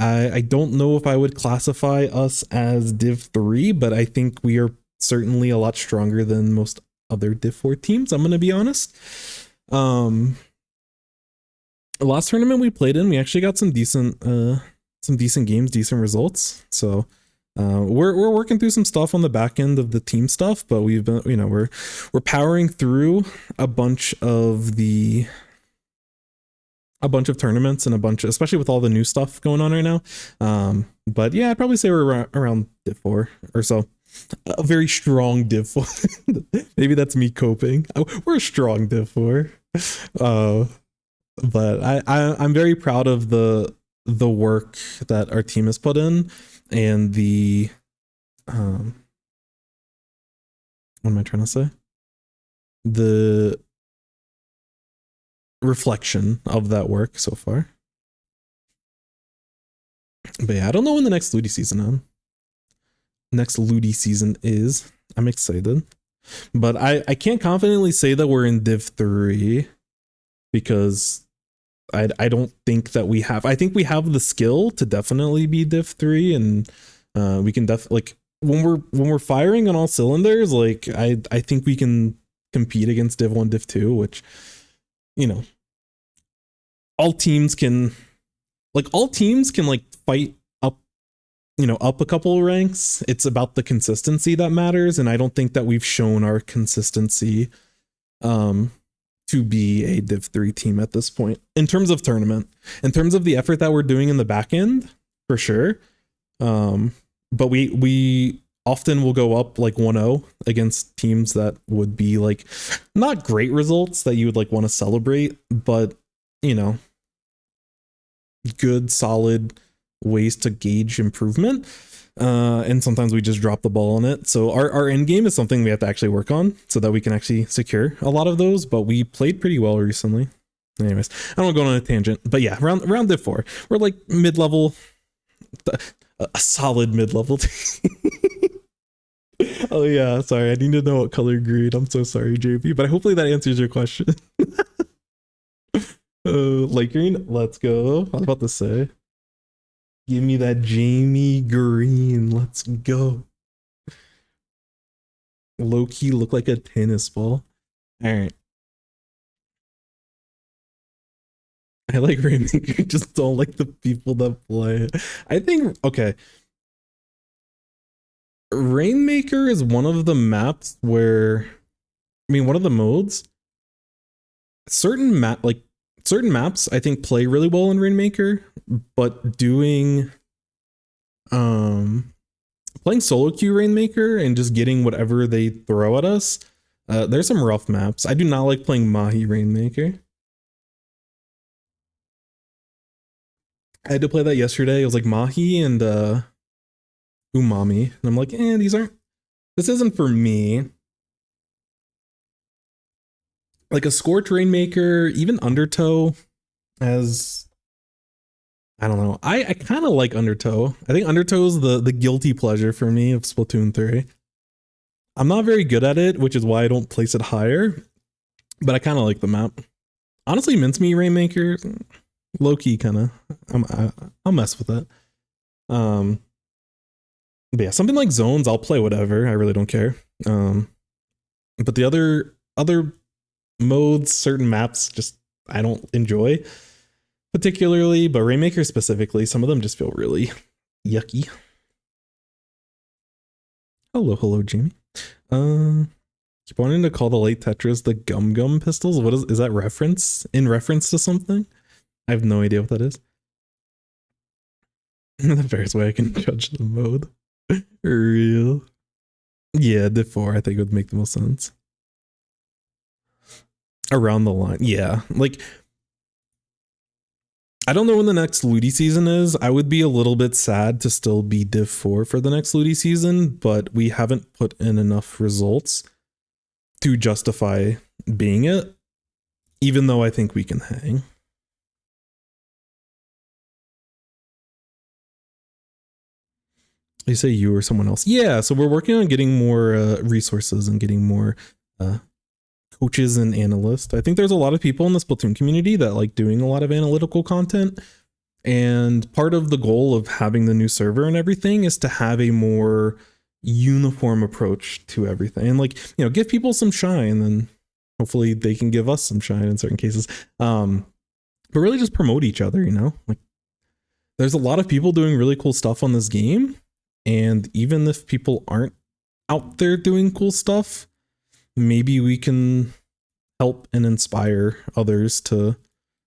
I don't know if I would classify us as Div 3, but I think we are certainly a lot stronger than most other Div 4 teams, I'm going to be honest. Last tournament we played in, we actually got some decent games, decent results. So we're working through some stuff on the back end of the team stuff, but we've been, we're powering through a bunch of tournaments and especially with all the new stuff going on right now. But yeah, I'd probably say we're around Div 4 or so. A very strong Div 4. Maybe that's me coping. We're a strong Div 4. But I'm very proud of the work that our team has put in and the what am I trying to say? The reflection of that work so far. But yeah, I don't know when the next Ludi season is. I'm excited. But I can't confidently say that we're in Div 3 because I don't think that we have. I think we have the skill to definitely be Div 3, and we can definitely, like, when we're firing on all cylinders, like I think we can compete against Div 1, Div 2, which, all teams can like fight up, up a couple ranks. It's about the consistency that matters, and I don't think that we've shown our consistency to be a Div 3 team at this point in terms of tournament. In terms of the effort that we're doing in the back end, for sure. but we often will go up like 1-0 against teams that would be like not great results that you would like want to celebrate, but you know, good solid ways to gauge improvement. And sometimes we just drop the ball on it. So our end game is something we have to actually work on so that we can actually secure a lot of those. But we played pretty well recently. Anyways, I don't want to go on a tangent, but yeah, round Div 4, we're like mid-level, a solid mid-level team. Oh yeah, sorry, I need to know what color green. I'm so sorry, JP, but hopefully that answers your question. Light green, let's go. I was about to say, give me that Jamie green. Let's go. Low key look like a tennis ball. All right. I like Rainmaker, just don't like the people that play it. I think, okay. Rainmaker is one of the maps where, I mean, one of the modes. Certain maps I think play really well in Rainmaker, but doing playing solo queue Rainmaker and just getting whatever they throw at us, there's some rough maps. I do not like playing Mahi Rainmaker. I had to play that yesterday. It was like Mahi and Umami, and I'm like, this isn't for me. Like a Scorch Rainmaker, even Undertow, as I don't know. I kind of like Undertow. I think Undertow is the guilty pleasure for me of Splatoon 3. I'm not very good at it, which is why I don't place it higher, but I kind of like the map. Honestly, Mincemeat Rainmaker, low key kind of. I'll mess with it. But yeah, something like Zones, I'll play whatever. I really don't care. But the other modes, certain maps, just I don't enjoy particularly, but Rainmaker specifically, some of them just feel really yucky. Hello, Jamie. Keep wanting to call the late Tetris the Gum Gum pistols. What is that in reference to something? I have no idea what that is. The fairest way I can judge the mode. Real. Yeah, Div 4 I think would make the most sense. Around the line, yeah. Like, I don't know when the next Ludi season is. I would be a little bit sad to still be Div 4 for the next Ludi season, but we haven't put in enough results to justify being it, even though I think we can hang. You say you or someone else? Yeah, so we're working on getting more resources and getting more coaches and analysts. I think there's a lot of people in the Splatoon community that like doing a lot of analytical content. And part of the goal of having the new server and everything is to have a more uniform approach to everything. And like, you know, give people some shine, and hopefully they can give us some shine in certain cases. But really just promote each other, you know? Like, there's a lot of people doing really cool stuff on this game. And even if people aren't out there doing cool stuff, maybe we can help and inspire others to,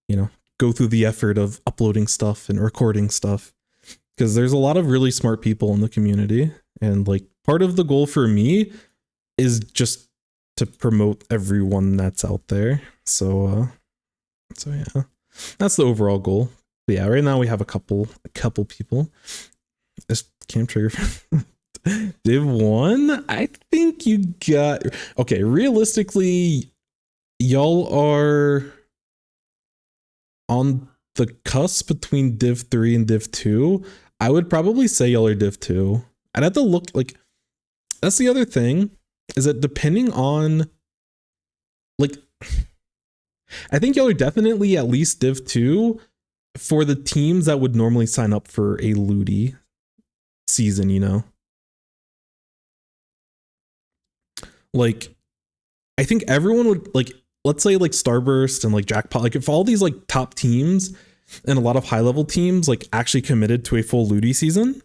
you know, go through the effort of uploading stuff and recording stuff. Because there's a lot of really smart people in the community. And like part of the goal for me is just to promote everyone that's out there. So yeah, that's the overall goal. But yeah, right now we have a couple people. This camp trigger. Div 1, I think you got... Okay, realistically, y'all are on the cusp between Div 3 and Div 2. I would probably say y'all are Div 2. I'd have to look, like... That's the other thing, is that depending on... Like... I think y'all are definitely at least Div 2 for the teams that would normally sign up for a Ludi season, you know? Like, I think everyone would, like, let's say like Starburst and like Jackpot, like if all these like top teams and a lot of high level teams like actually committed to a full Ludi season,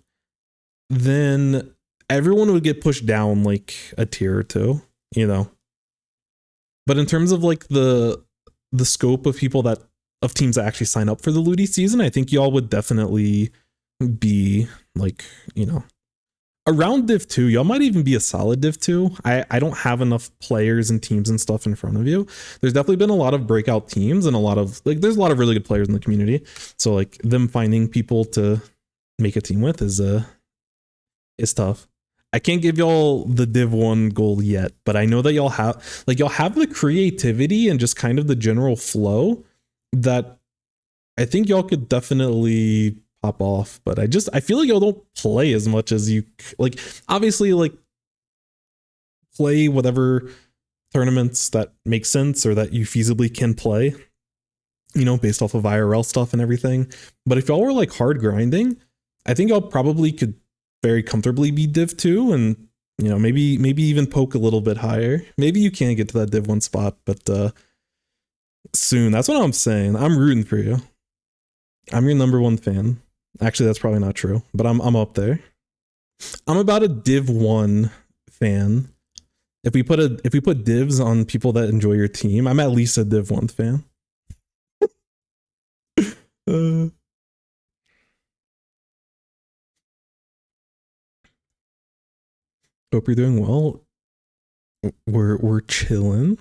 then everyone would get pushed down like a tier or two, you know? But in terms of like the scope of people of teams that actually sign up for the Ludi season, I think y'all would definitely be like, you know, around Div 2, y'all might even be a solid Div 2. I don't have enough players and teams and stuff in front of you. There's definitely been a lot of breakout teams and a lot of like there's a lot of really good players in the community. So like them finding people to make a team with is tough. I can't give y'all the Div 1 goal yet, but I know that y'all have the creativity and just kind of the general flow that I think y'all could definitely pop off. But I feel like y'all don't play as much as you like. Obviously, like play whatever tournaments that make sense or that you feasibly can play, you know, based off of IRL stuff and everything. But if y'all were like hard grinding, I think y'all probably could very comfortably be Div 2 and, you know, maybe even poke a little bit higher. Maybe you can't get to that Div 1 spot, but soon. That's what I'm saying. I'm rooting for you. I'm your #1 fan. Actually, that's probably not true, but I'm up there. I'm about a Div 1 fan. If we put divs on people that enjoy your team, I'm at least a Div 1 fan. Hope you're doing well. We're chilling.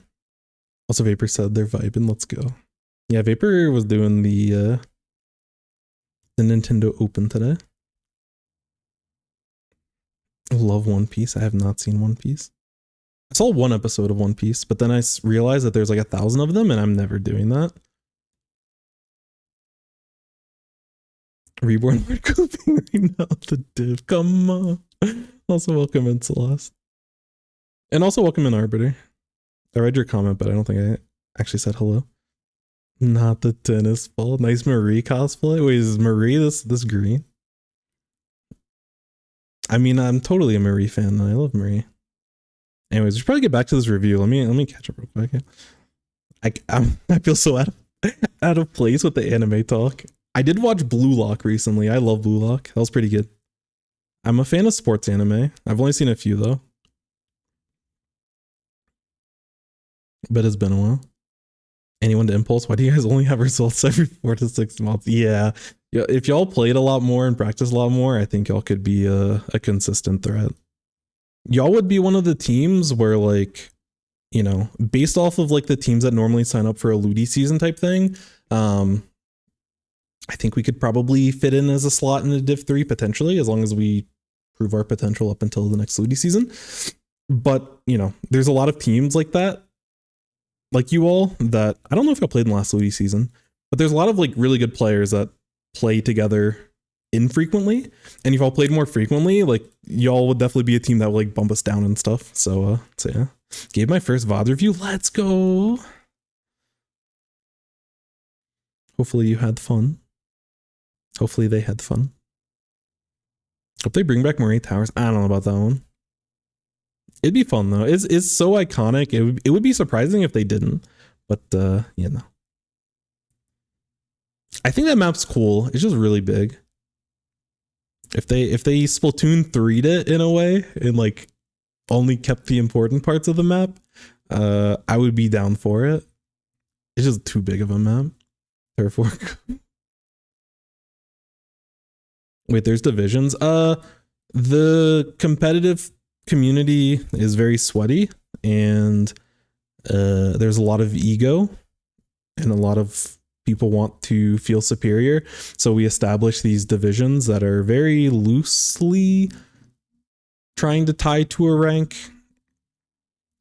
Also, Vapor said they're vibing. Let's go. Yeah, Vapor was doing the Nintendo Open today. I love One Piece. I have not seen One Piece. I saw one episode of One Piece, but then I realized that there's like 1,000 of them, and I'm never doing that. Reborn Lord Coping right now. The div. Come on. Also, welcome in Celeste. And also, welcome in Arbiter. I read your comment, but I don't think I actually said hello. Not the tennis ball. Nice Marie cosplay. Wait, is Marie this green? I mean, I'm totally a Marie fan. I love Marie. Anyways, we should probably get back to this review. Let me catch up real quick. I feel so out of place with the anime talk. I did watch Blue Lock recently. I love Blue Lock. That was pretty good. I'm a fan of sports anime. I've only seen a few though. But it's been a while. ANewOne to Impulse? Why do you guys only have results every 4 to 6 months? Yeah. If y'all played a lot more and practiced a lot more, I think y'all could be a consistent threat. Y'all would be one of the teams where, like, you know, based off of like the teams that normally sign up for a Ludi season type thing, I think we could probably fit in as a slot in a Div 3 potentially, as long as we prove our potential up until the next Ludi season. But, you know, there's a lot of teams like that, like you all, that I don't know if y'all played in the last Ludi season, but there's a lot of like really good players that play together infrequently. And if y'all played more frequently, like y'all would definitely be a team that would like bump us down and stuff. So yeah. Gave my first VOD review. Let's go. Hopefully you had fun. Hopefully they had fun. Hope they bring back Moray Towers. I don't know about that one. It'd be fun though. It's so iconic. It would be surprising if they didn't. But you know. I think that map's cool. It's just really big. If they Splatoon 3'd it in a way and like only kept the important parts of the map, I would be down for it. It's just too big of a map. Therefore, wait, there's divisions. The competitive community is very sweaty, and there's a lot of ego, and a lot of people want to feel superior. So we establish these divisions that are very loosely trying to tie to a rank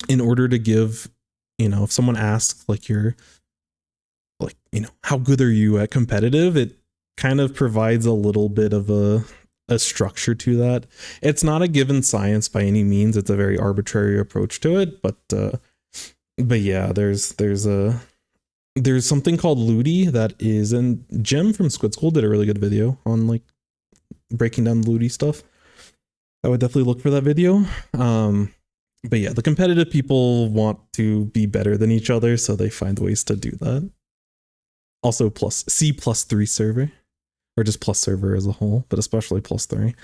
in order to give, you know, if someone asks like you're like, you know, how good are you at competitive, it kind of provides a little bit of a structure to that. It's not a given science by any means. It's a very arbitrary approach to it, but yeah, there's something called Ludi that is, and Jim from Squid School did a really good video on like breaking down the Ludi stuff. I would definitely look for that video. But yeah, the competitive people want to be better than each other, so they find ways to do that. Also C+3 server, or just plus server as a whole, but especially +3.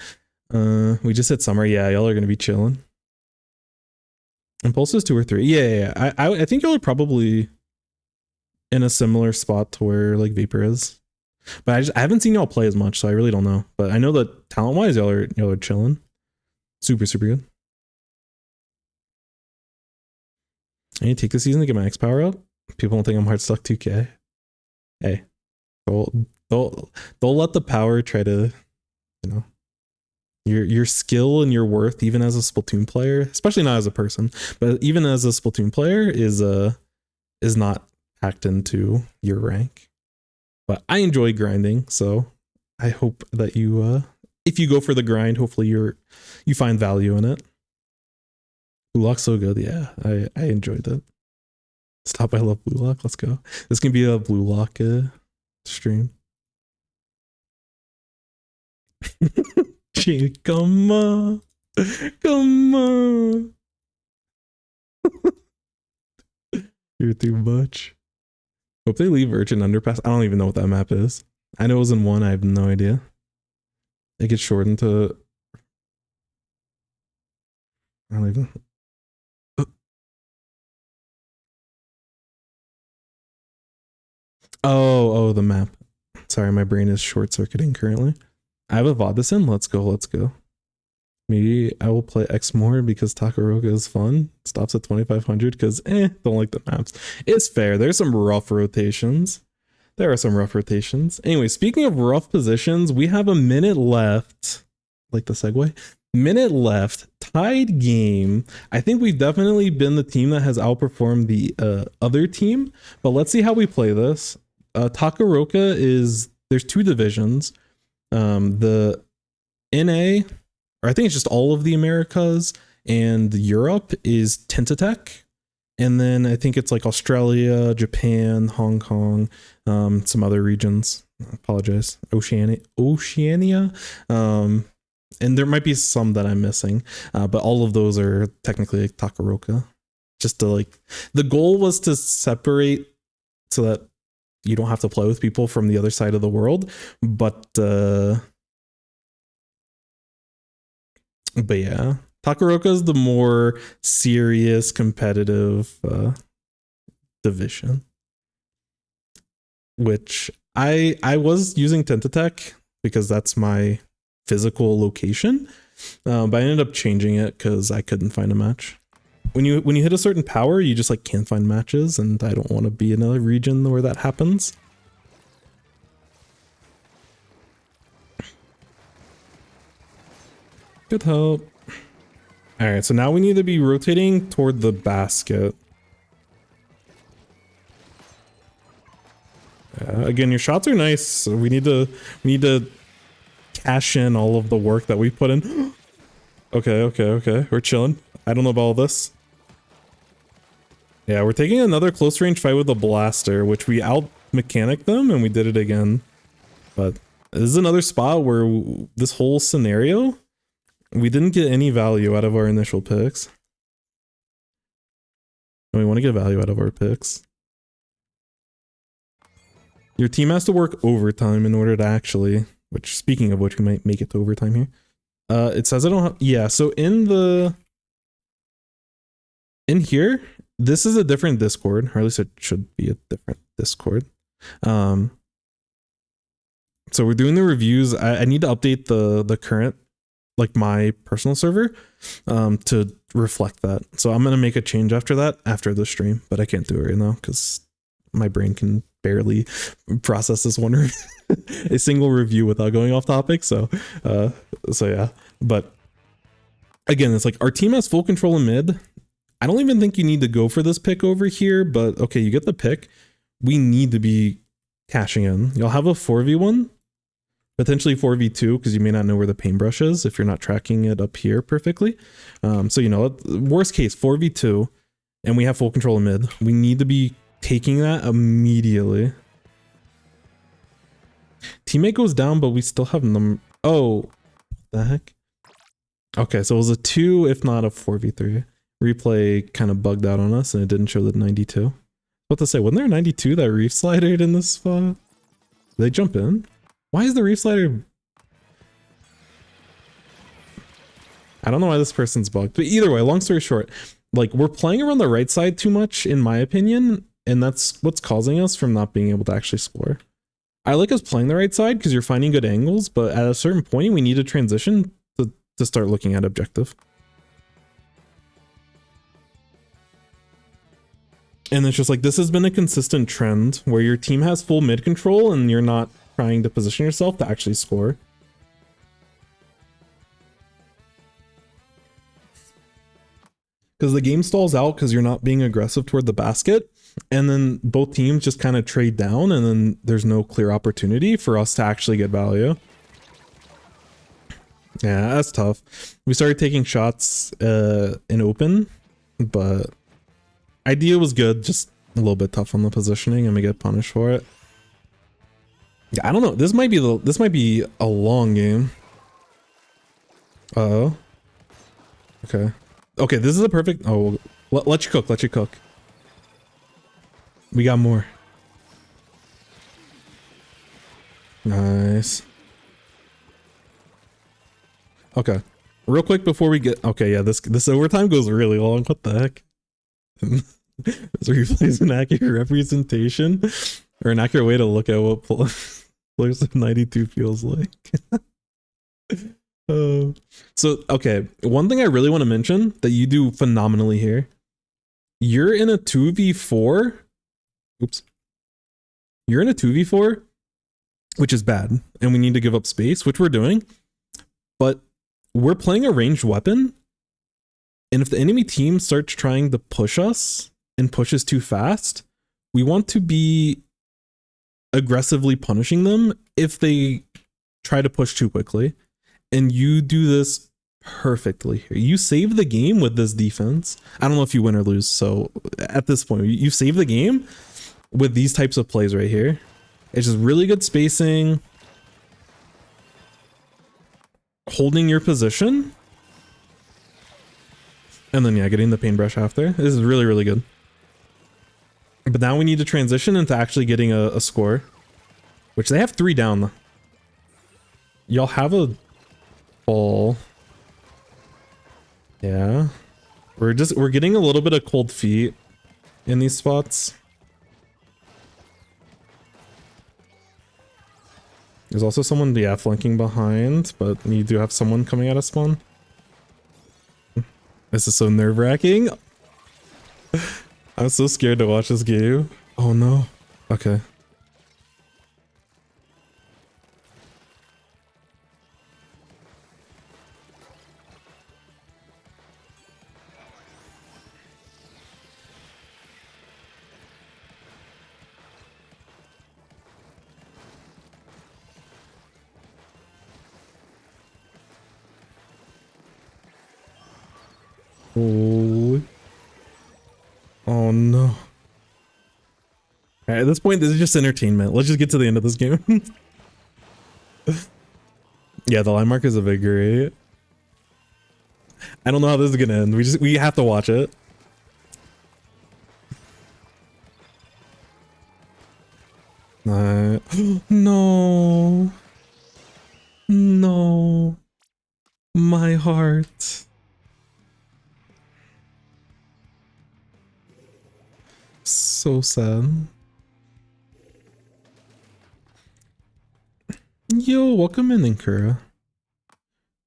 We just hit summer. Yeah, y'all are gonna be chilling. Impulse is 2 or 3. Yeah. I think y'all are probably in a similar spot to where like Vapor is, but I haven't seen y'all play as much, so I really don't know. But I know that talent wise, y'all are chilling. Super, super good. I need to take this season to get my X power up. People don't think I'm hard stuck 2K. Hey, don't let the power try to, you know, your skill and your worth, even as a Splatoon player, especially not as a person, but even as a Splatoon player, is not packed into your rank. But I enjoy grinding, so I hope that you, if you go for the grind, hopefully you find value in it. Blue Lock's so good, yeah. I enjoyed it. Stop! I love Blue Lock. Let's go. This can be a Blue Lock stream. Gee, come on, come on. You're too much. Hope they leave Urchin Underpass. I don't even know what that map is. I know it was in 1. I have no idea. It gets shortened to. I don't even. Oh, the map. Sorry, my brain is short circuiting currently. I have a Vodison. Let's go. Let's go. Maybe I will play X more because Takaroka is fun. Stops at 2500 because don't like the maps. It's fair. There's some rough rotations. There are some rough rotations. Anyway, speaking of rough positions, we have a minute left. Like the segue. Minute left. Tied game. I think we've definitely been the team that has outperformed the other team. But let's see how we play this. Takaroka is... There's 2 divisions. The NA... or I think it's just all of the Americas, and Europe is Tintatech. And then I think it's like Australia, Japan, Hong Kong, some other regions. I apologize. Oceania. And there might be some that I'm missing, but all of those are technically like Takaroka. Just to like, the goal was to separate so that you don't have to play with people from the other side of the world. But yeah, Takaroka is the more serious competitive division, which I was using Tintatech because that's my physical location, but I ended up changing it because I couldn't find a match. When you hit a certain power, you just like can't find matches, and I don't want to be in a region where that happens. Good help. All right, so now we need to be rotating toward the basket. Again, your shots are nice. So we need to cash in all of the work that we put in. Okay. We're chilling. I don't know about all this. Yeah, we're taking another close range fight with a blaster, which we out-mechanicked them and we did it again. But this is another spot where this whole scenario, we didn't get any value out of our initial picks. And we want to get value out of our picks. Your team has to work overtime in order to actually, which speaking of which, we might make it to overtime here. It says I don't have, yeah, so in here, this is a different Discord, or at least it should be a different Discord. So we're doing the reviews. I need to update the current, like my personal server, to reflect that. So I'm gonna make a change after that, after the stream, but I can't do it right now because my brain can barely process this one a single review without going off topic. So yeah. But again, it's like our team has full control in mid. I don't even think you need to go for this pick over here, but okay, you get the pick. We need to be cashing in. You'll have a 4v1, potentially 4v2, because you may not know where the paintbrush is if you're not tracking it up here perfectly. So, you know, worst case, 4v2, and we have full control of mid. We need to be taking that immediately. Teammate goes down, but we still have them. Oh, what the heck? Okay, so it was a 2, if not a 4v3. Replay kind of bugged out on us and it didn't show the 92. What to say, wasn't there a 92 that reef slidered in this spot? Did they jump in? Why is the reef slider? I don't know why this person's bugged, but either way, long story short, like we're playing around the right side too much in my opinion, and that's what's causing us from not being able to actually score. I like us playing the right side because you're finding good angles, but at a certain point we need to transition to start looking at objective. And it's just like, this has been a consistent trend where your team has full mid control and you're not trying to position yourself to actually score. Because the game stalls out because you're not being aggressive toward the basket. And then both teams just kind of trade down and then there's no clear opportunity for us to actually get value. Yeah, that's tough. We started taking shots in open, but idea was good, just a little bit tough on the positioning and we get punished for it. Yeah, I don't know. This might be a long game. Uh-oh. Okay. Okay, this is a perfect... Oh, let you cook, let you cook. We got more. Nice. Okay. Real quick before we get... Okay, yeah, this overtime goes really long. What the heck? This replays an accurate representation or an accurate way to look at what players of 92 feels like. So, okay. One thing I really want to mention that you do phenomenally here. You're in a 2v4. Oops. You're in a 2v4, which is bad. And we need to give up space, which we're doing. But we're playing a ranged weapon. And if the enemy team starts trying to push us and pushes too fast, we want to be aggressively punishing them if they try to push too quickly. And you do this perfectly here. You save the game with this defense. I don't know if you win or lose. So at this point, you save the game with these types of plays right here. It's just really good spacing. Holding your position. And then, yeah, getting the paintbrush after. This is really, really good. But now we need to transition into actually getting a score. Which they have 3 down. Y'all have a ball. Yeah. We're getting a little bit of cold feet in these spots. There's also someone, yeah, flanking behind, but you do have someone coming out of spawn. This is so nerve-wracking. I'm so scared to watch this game. Oh no. Okay. Oh. Oh no. Alright, at this point, this is just entertainment. Let's just get to the end of this game. Yeah, the line markers are great. I don't know how this is gonna end. We have to watch it. No. No. My heart. So sad. Yo, welcome in, Inkura.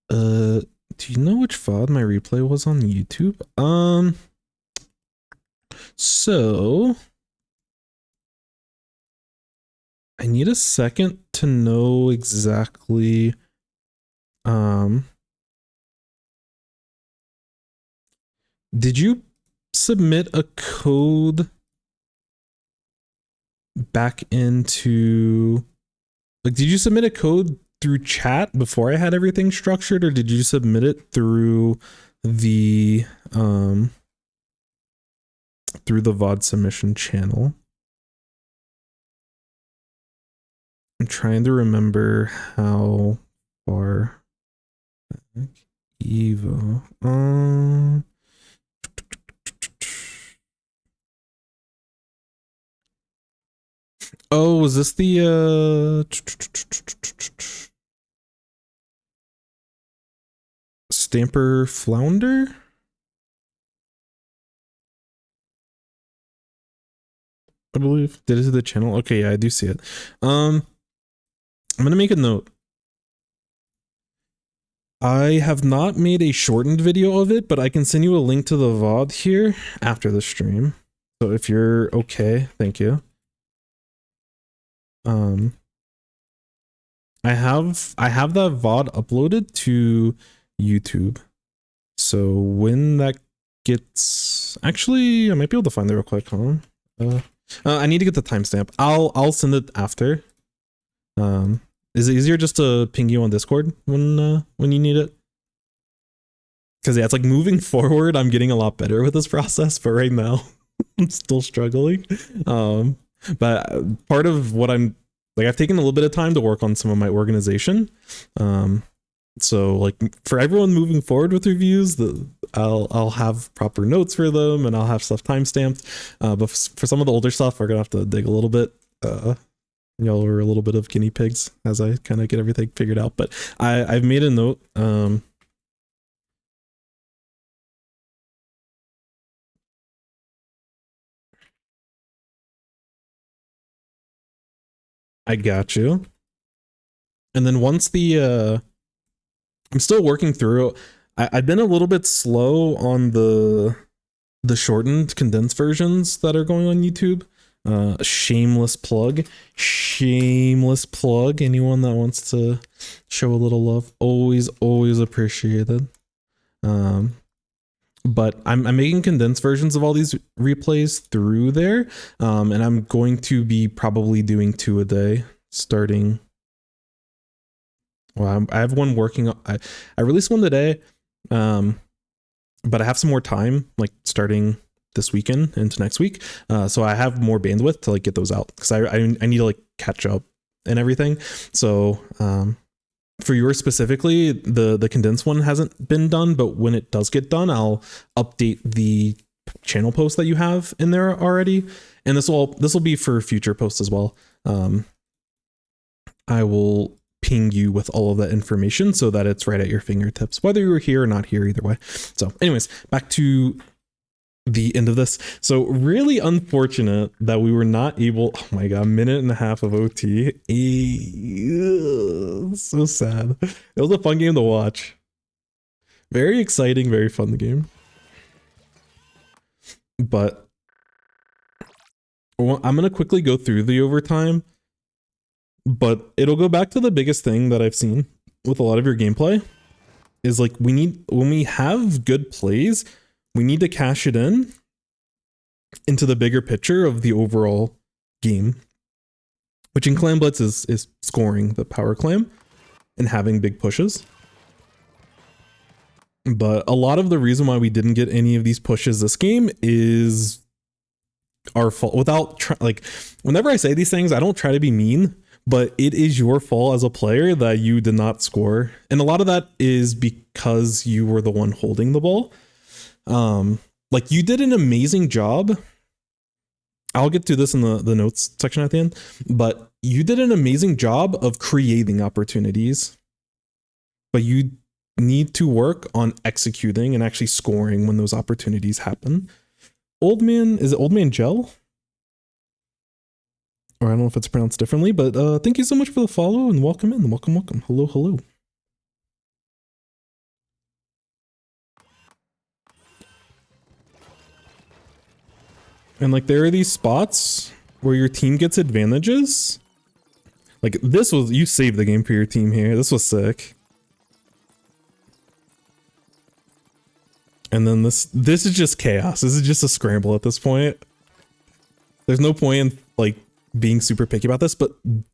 Do you know which VOD my replay was on YouTube? So I need a second to know exactly. Did you submit a code back into, like, did you submit a code through chat before I had everything structured, or did you submit it through the VOD submission channel? I'm trying to remember how far back. Evo. Oh, was this the Stamper Flounder? I believe. Did it to the channel? Okay, yeah, I do see it. I'm gonna make a note. I have not made a shortened video of it, but I can send you a link to the VOD here after the stream. So if you're okay, thank you. I have that VOD uploaded to YouTube. So when that gets, actually, I might be able to find it real quick. Hold on. I need to get the timestamp. I'll send it after. Is it easier just to ping you on Discord when you need it? Because yeah, it's like moving forward, I'm getting a lot better with this process, but right now I'm still struggling. But part of what I'm like, I've taken a little bit of time to work on some of my organization. So like for everyone moving forward with reviews, I'll have proper notes for them and I'll have stuff timestamped. But for some of the older stuff, we're gonna have to dig a little bit. Y'all are a little bit of guinea pigs as I kind of get everything figured out. But I've made a note. I got you. And then once the I'm still working through. I've been a little bit slow on the shortened condensed versions that are going on YouTube. Shameless plug. Anyone that wants to show a little love, always appreciated. But I'm making condensed versions of all these replays through there. And I'm going to be probably doing 2 a day starting. Well, I have one working. I released one today, but I have some more time, like starting this weekend into next week. So I have more bandwidth to like get those out because I need to like catch up and everything. So for yours specifically, the condensed one hasn't been done, but when it does get done, I'll update the channel post that you have in there already, and this will be for future posts as well. I will ping you with all of that information so that it's right at your fingertips, whether you're here or not here, either way. So anyways, back to the end of this. So really unfortunate that we were not able, oh my god, 1.5 minutes of OT. So sad. It was a fun game to watch. Very exciting, very fun game. But I'm going to quickly go through the overtime, but it'll go back to the biggest thing that I've seen with a lot of your gameplay is like when we have good plays, we need to cash it into the bigger picture of the overall game, which in Clan Blitz is scoring the power clam and having big pushes. But a lot of the reason why we didn't get any of these pushes this game is our fault. Like, whenever I say these things, I don't try to be mean, but it is your fault as a player that you did not score. And a lot of that is because you were the one holding the ball. Like you did an amazing job. I'll get to this in the notes section at the end, but you did an amazing job of creating opportunities, but you need to work on executing and actually scoring when those opportunities happen. Is it Old Man Gel? Or I don't know if it's pronounced differently, but thank you so much for the follow and welcome in. Welcome. Hello. And like there are these spots where your team gets advantages. Like this was, you saved the game for your team here. This was sick. And then this is just chaos. This is just a scramble at this point. There's no point in like being super picky about this, but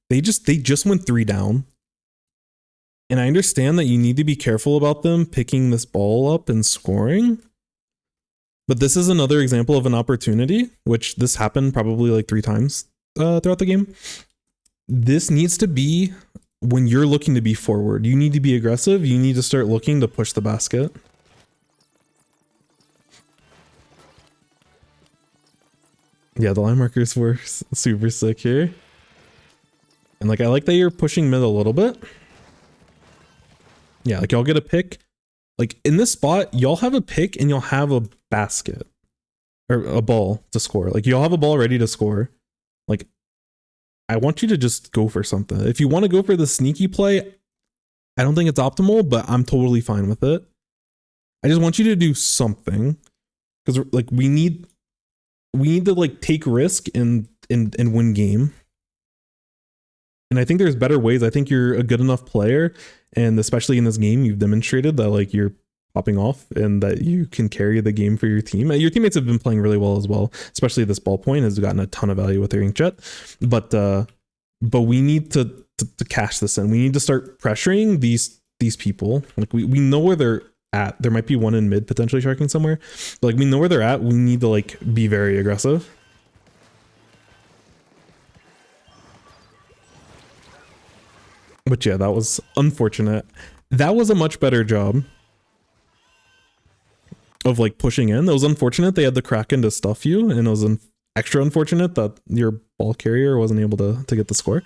they just went 3 down. And I understand that you need to be careful about them picking this ball up and scoring. But this is another example of an opportunity, which this happened probably like 3 times throughout the game. This needs to be when you're looking to be forward. You need to be aggressive. You need to start looking to push the basket. Yeah, the line markers were super sick here. And like, I like that you're pushing mid a little bit. Yeah, like y'all get a pick. Like in this spot, y'all have a pick and you'll have a basket or a ball to score. Like you'll have a ball ready to score. Like I want you to just go for something. If you want to go for the sneaky play, I don't think it's optimal, but I'm totally fine with it. I just want you to do something, because like we need to like take risk and win game. And I think there's better ways. I think you're a good enough player, and especially in this game, you've demonstrated that like you're popping off and that you can carry the game for your team. Your teammates have been playing really well as well, especially this ballpoint has gotten a ton of value with their inkjet. But we need to cash this in. We need to start pressuring these people. Like we know where they're at. There might be one in mid potentially sharking somewhere, but like we know where they're at. We need to like be very aggressive. But yeah, that was unfortunate. That was a much better job of like pushing in. It was unfortunate they had the Kraken to stuff you, and it was extra unfortunate that your ball carrier wasn't able to get the score.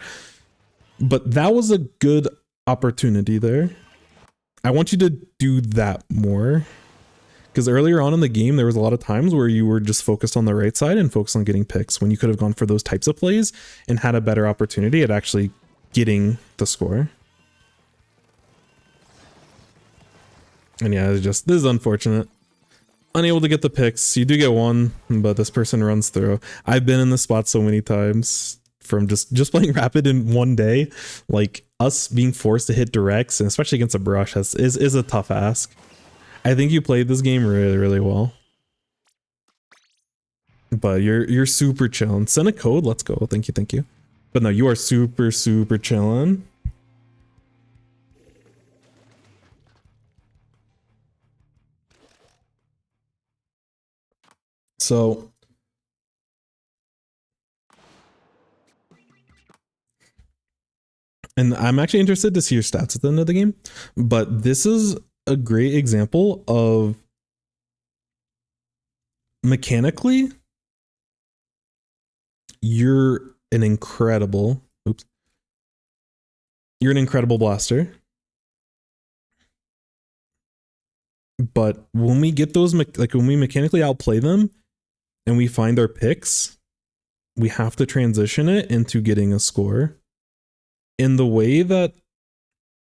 But that was a good opportunity there. I want you to do that more, because earlier on in the game there was a lot of times where you were just focused on the right side and focused on getting picks, when you could have gone for those types of plays and had a better opportunity at actually getting the score. And yeah, it's just, this is unfortunate. Unable to get the picks. You do get one, but this person runs through. I've been in this spot so many times from just playing rapid in one day. Like us being forced to hit directs, and especially against a brush, is a tough ask. I think you played this game really, really well. But you're super chilling. Send a code. Let's go. Thank you, thank you. But no, you are super, super chilling. So and I'm actually interested to see your stats at the end of the game, but this is a great example of mechanically you're an incredible blaster. But when we get those, like when we mechanically outplay them and we find our picks, we have to transition it into getting a score. In the way that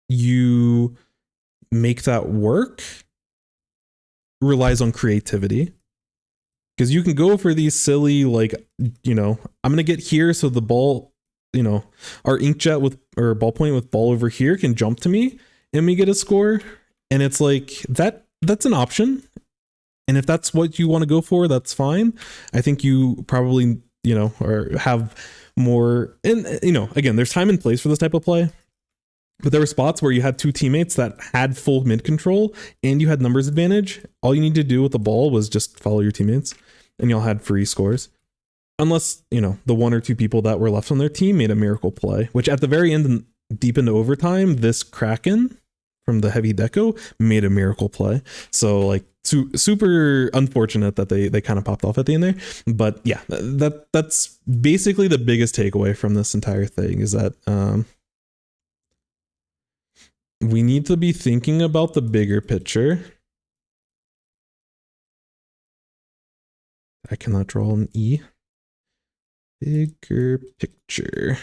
you make that work relies on creativity. Because you can go for these silly, like, you know, I'm going to get here so the ball, you know, our inkjet with, or ballpoint with ball over here can jump to me and we get a score. And it's like, that's an option. And if that's what you want to go for, that's fine. I think you probably, you know, or have more, and, you know, again, there's time and place for this type of play. But there were spots where you had two teammates that had full mid control and you had numbers advantage. All you need to do with the ball was just follow your teammates and y'all had free scores. Unless, you know, the one or two people that were left on their team made a miracle play, which at the very end and deep into overtime, this Kraken from the heavy deco made a miracle play. So like super unfortunate that they kind of popped off at the end there. But yeah, that's basically the biggest takeaway from this entire thing is that we need to be thinking about the bigger picture. I cannot draw an E. Bigger picture.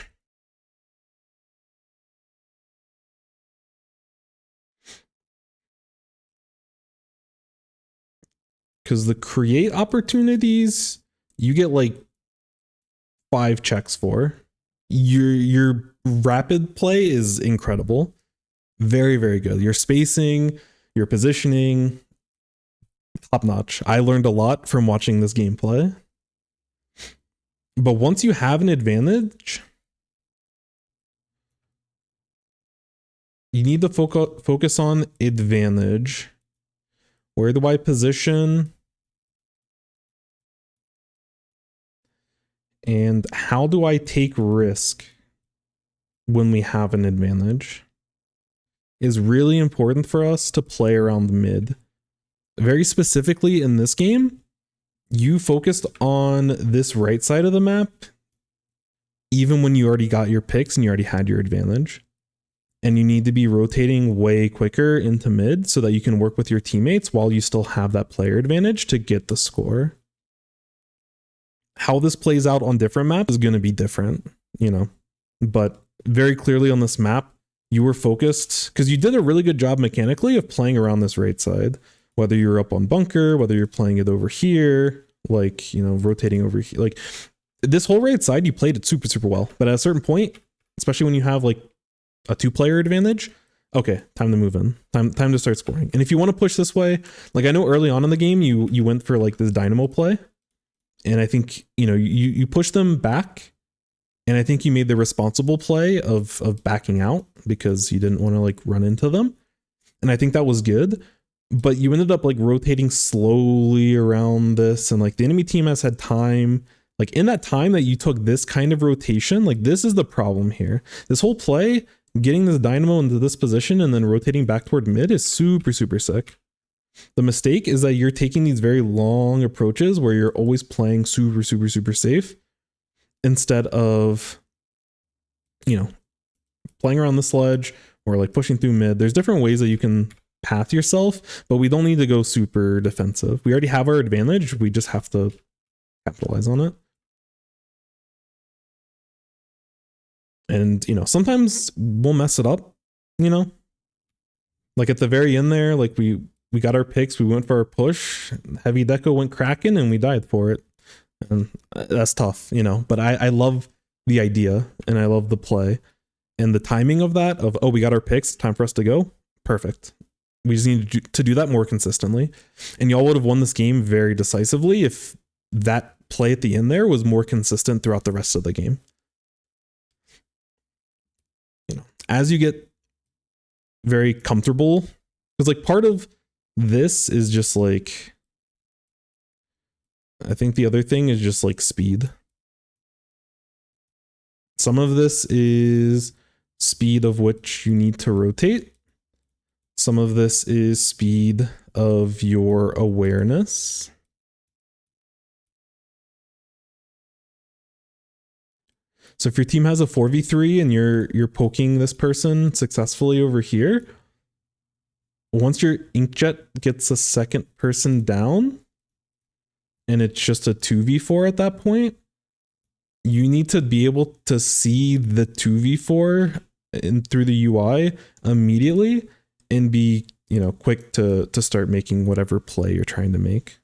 Because the create opportunities, you get like 5 checks for. Your rapid play is incredible. Very, very good. Your spacing, your positioning, top notch. I learned a lot from watching this gameplay. But once you have an advantage, you need to focus on advantage. Where do I position? And how do I take risk when we have an advantage? Is really important for us to play around the mid. Very specifically in this game, you focused on this right side of the map, even when you already got your picks and you already had your advantage. And you need to be rotating way quicker into mid so that you can work with your teammates while you still have that player advantage to get the score. How this plays out on different maps is going to be different, you know, but very clearly on this map, you were focused, because you did a really good job mechanically of playing around this right side, whether you're up on bunker, whether you're playing it over here, like, you know, rotating over here, like this whole right side, you played it super, super well. But at a certain point, especially when you have like a 2-player advantage, okay, time to move in, time to start scoring. And if you want to push this way, like I know early on in the game, you went for like this dynamo play, and I think, you know, you pushed them back. And I think you made the responsible play of backing out because you didn't want to like run into them. And I think that was good. But you ended up like rotating slowly around this. And like the enemy team has had time. Like in that time that you took this kind of rotation, like this is the problem here. This whole play, getting this dynamo into this position and then rotating back toward mid is super, super sick. The mistake is that you're taking these very long approaches where you're always playing super, super, super safe, instead of, you know, playing around the sledge or like pushing through mid. There's different ways that you can path yourself, but we don't need to go super defensive. We already have our advantage. We just have to capitalize on it. And, you know, sometimes we'll mess it up, you know, like at the very end there, like we got our picks, we went for our push, heavy deco went cracking and we died for it. And that's tough, you know, but I love the idea and I love the play and the timing of that, of, oh, we got our picks, time for us to go. Perfect. We just need to do that more consistently. And y'all would have won this game very decisively if that play at the end there was more consistent throughout the rest of the game. You know, as you get very comfortable, because like part of this is just like, I think the other thing is just like speed. Some of this is speed of which you need to rotate. Some of this is speed of your awareness. So if your team has a 4v3 and you're poking this person successfully over here, once your inkjet gets a second person down, and it's just a 2v4 at that point, you need to be able to see the 2v4 through the UI immediately and be, you know, quick to start making whatever play you're trying to make.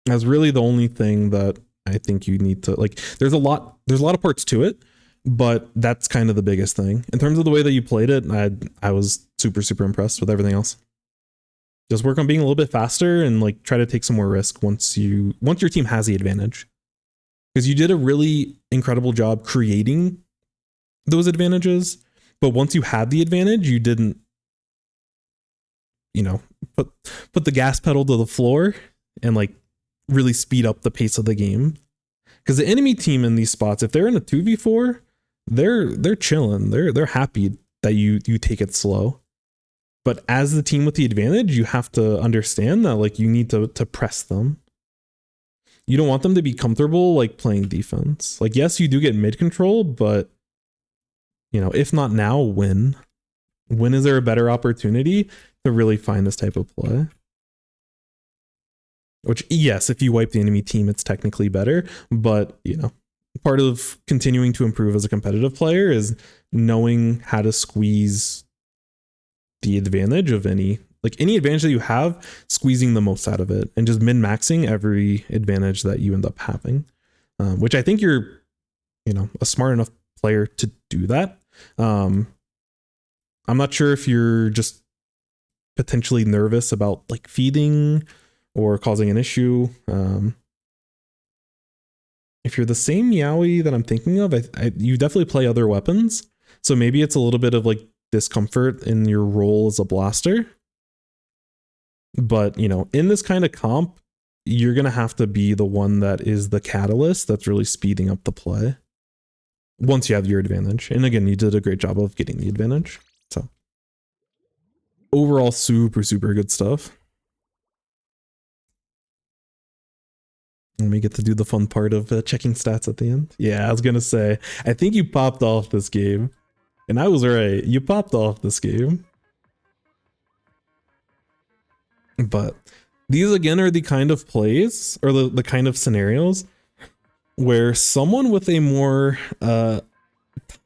That's really the only thing that I think you need to, like, there's a lot of parts to it, but that's kind of the biggest thing. In terms of the way that you played it, I was super, super impressed with everything else. Just work on being a little bit faster and like try to take some more risk once your team has the advantage. Because you did a really incredible job creating those advantages, but once you had the advantage, you didn't, you know, put the gas pedal to the floor and like really speed up the pace of the game. Because the enemy team in these spots, if they're in a 2v4, they're chilling. They're happy that you take it slow. But as the team with the advantage, you have to understand that like you need to press them. You don't want them to be comfortable like playing defense. Like, yes, you do get mid control, but you know, if not now, when? When is there a better opportunity to really find this type of play? Which, yes, if you wipe the enemy team, it's technically better, but you know, part of continuing to improve as a competitive player is knowing how to squeeze the advantage of any advantage that you have, squeezing the most out of it and just min-maxing every advantage that you end up having, which I think you're, you know, a smart enough player to do that. I'm not sure if you're just potentially nervous about like feeding or causing an issue. If you're the same Meowie that I'm thinking of, you definitely play other weapons. So maybe it's a little bit of like discomfort in your role as a blaster. But, you know, in this kind of comp, you're going to have to be the one that is the catalyst that's really speeding up the play once you have your advantage. And again, you did a great job of getting the advantage. So overall, super, super good stuff. And we get to do the fun part of checking stats at the end. Yeah, I was going to say, I think you popped off this game. And I was right. You popped off this game. But these again are the kind of plays or the kind of scenarios where someone with a more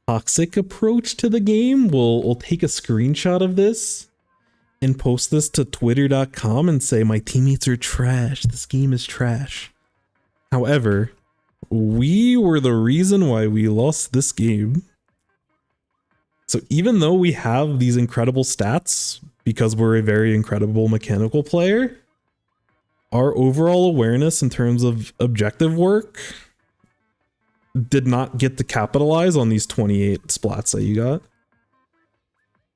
toxic approach to the game will take a screenshot of this and post this to twitter.com and say, my teammates are trash, this game is trash. However, we were the reason why we lost this game. So even though we have these incredible stats because we're a very incredible mechanical player, our overall awareness in terms of objective work did not get to capitalize on these 28 splats that you got.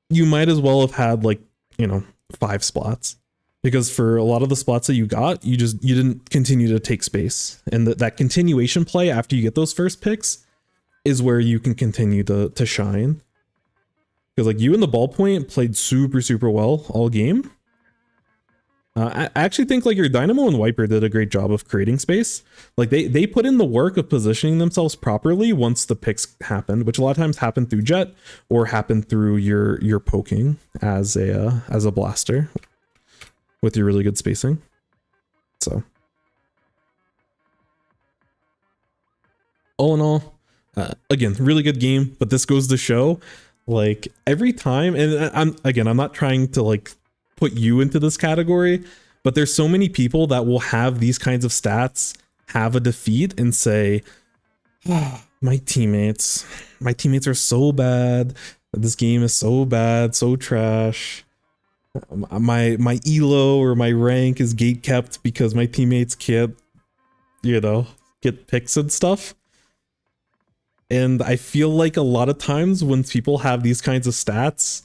You might as well have had like, 5 splats, because for a lot of the splats that you got, you didn't continue to take space. And that continuation play after you get those first picks is where you can continue to shine. Because like you and the ballpoint played super, super well all game. I actually think like your Dynamo and Wiper did a great job of creating space. Like they put in the work of positioning themselves properly once the picks happened, which a lot of times happened through Jet or happened through your poking as a blaster with your really good spacing. So all in all, again, really good game, but this goes to show like every time, and I'm not trying to like put you into this category, but there's so many people that will have these kinds of stats, have a defeat and say, oh, my teammates are so bad, this game is so bad, so trash, my elo or my rank is gate kept because my teammates can't get picks and stuff. And I feel like a lot of times when people have these kinds of stats,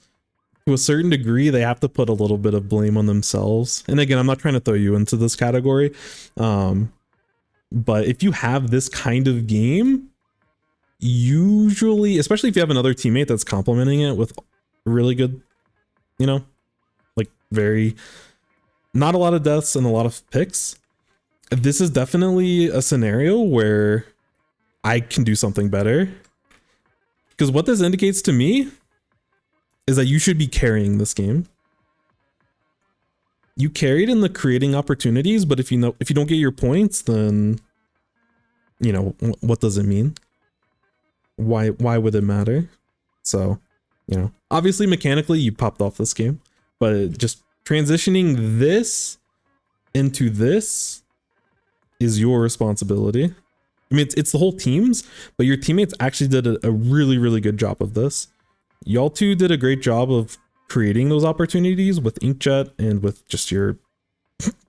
to a certain degree, they have to put a little bit of blame on themselves. And again, I'm not trying to throw you into this category. But if you have this kind of game, usually, especially if you have another teammate that's complementing it with really good, like very, not a lot of deaths and a lot of picks, this is definitely a scenario where I can do something better. Because what this indicates to me is that you should be carrying this game. You carried in the creating opportunities, but if you don't get your points, then what does it mean? Why would it matter? So, obviously mechanically you popped off this game, but just transitioning this into this is your responsibility. I mean, it's the whole team's, but your teammates actually did a really, really good job of this. Y'all two did a great job of creating those opportunities with Inkjet and with just your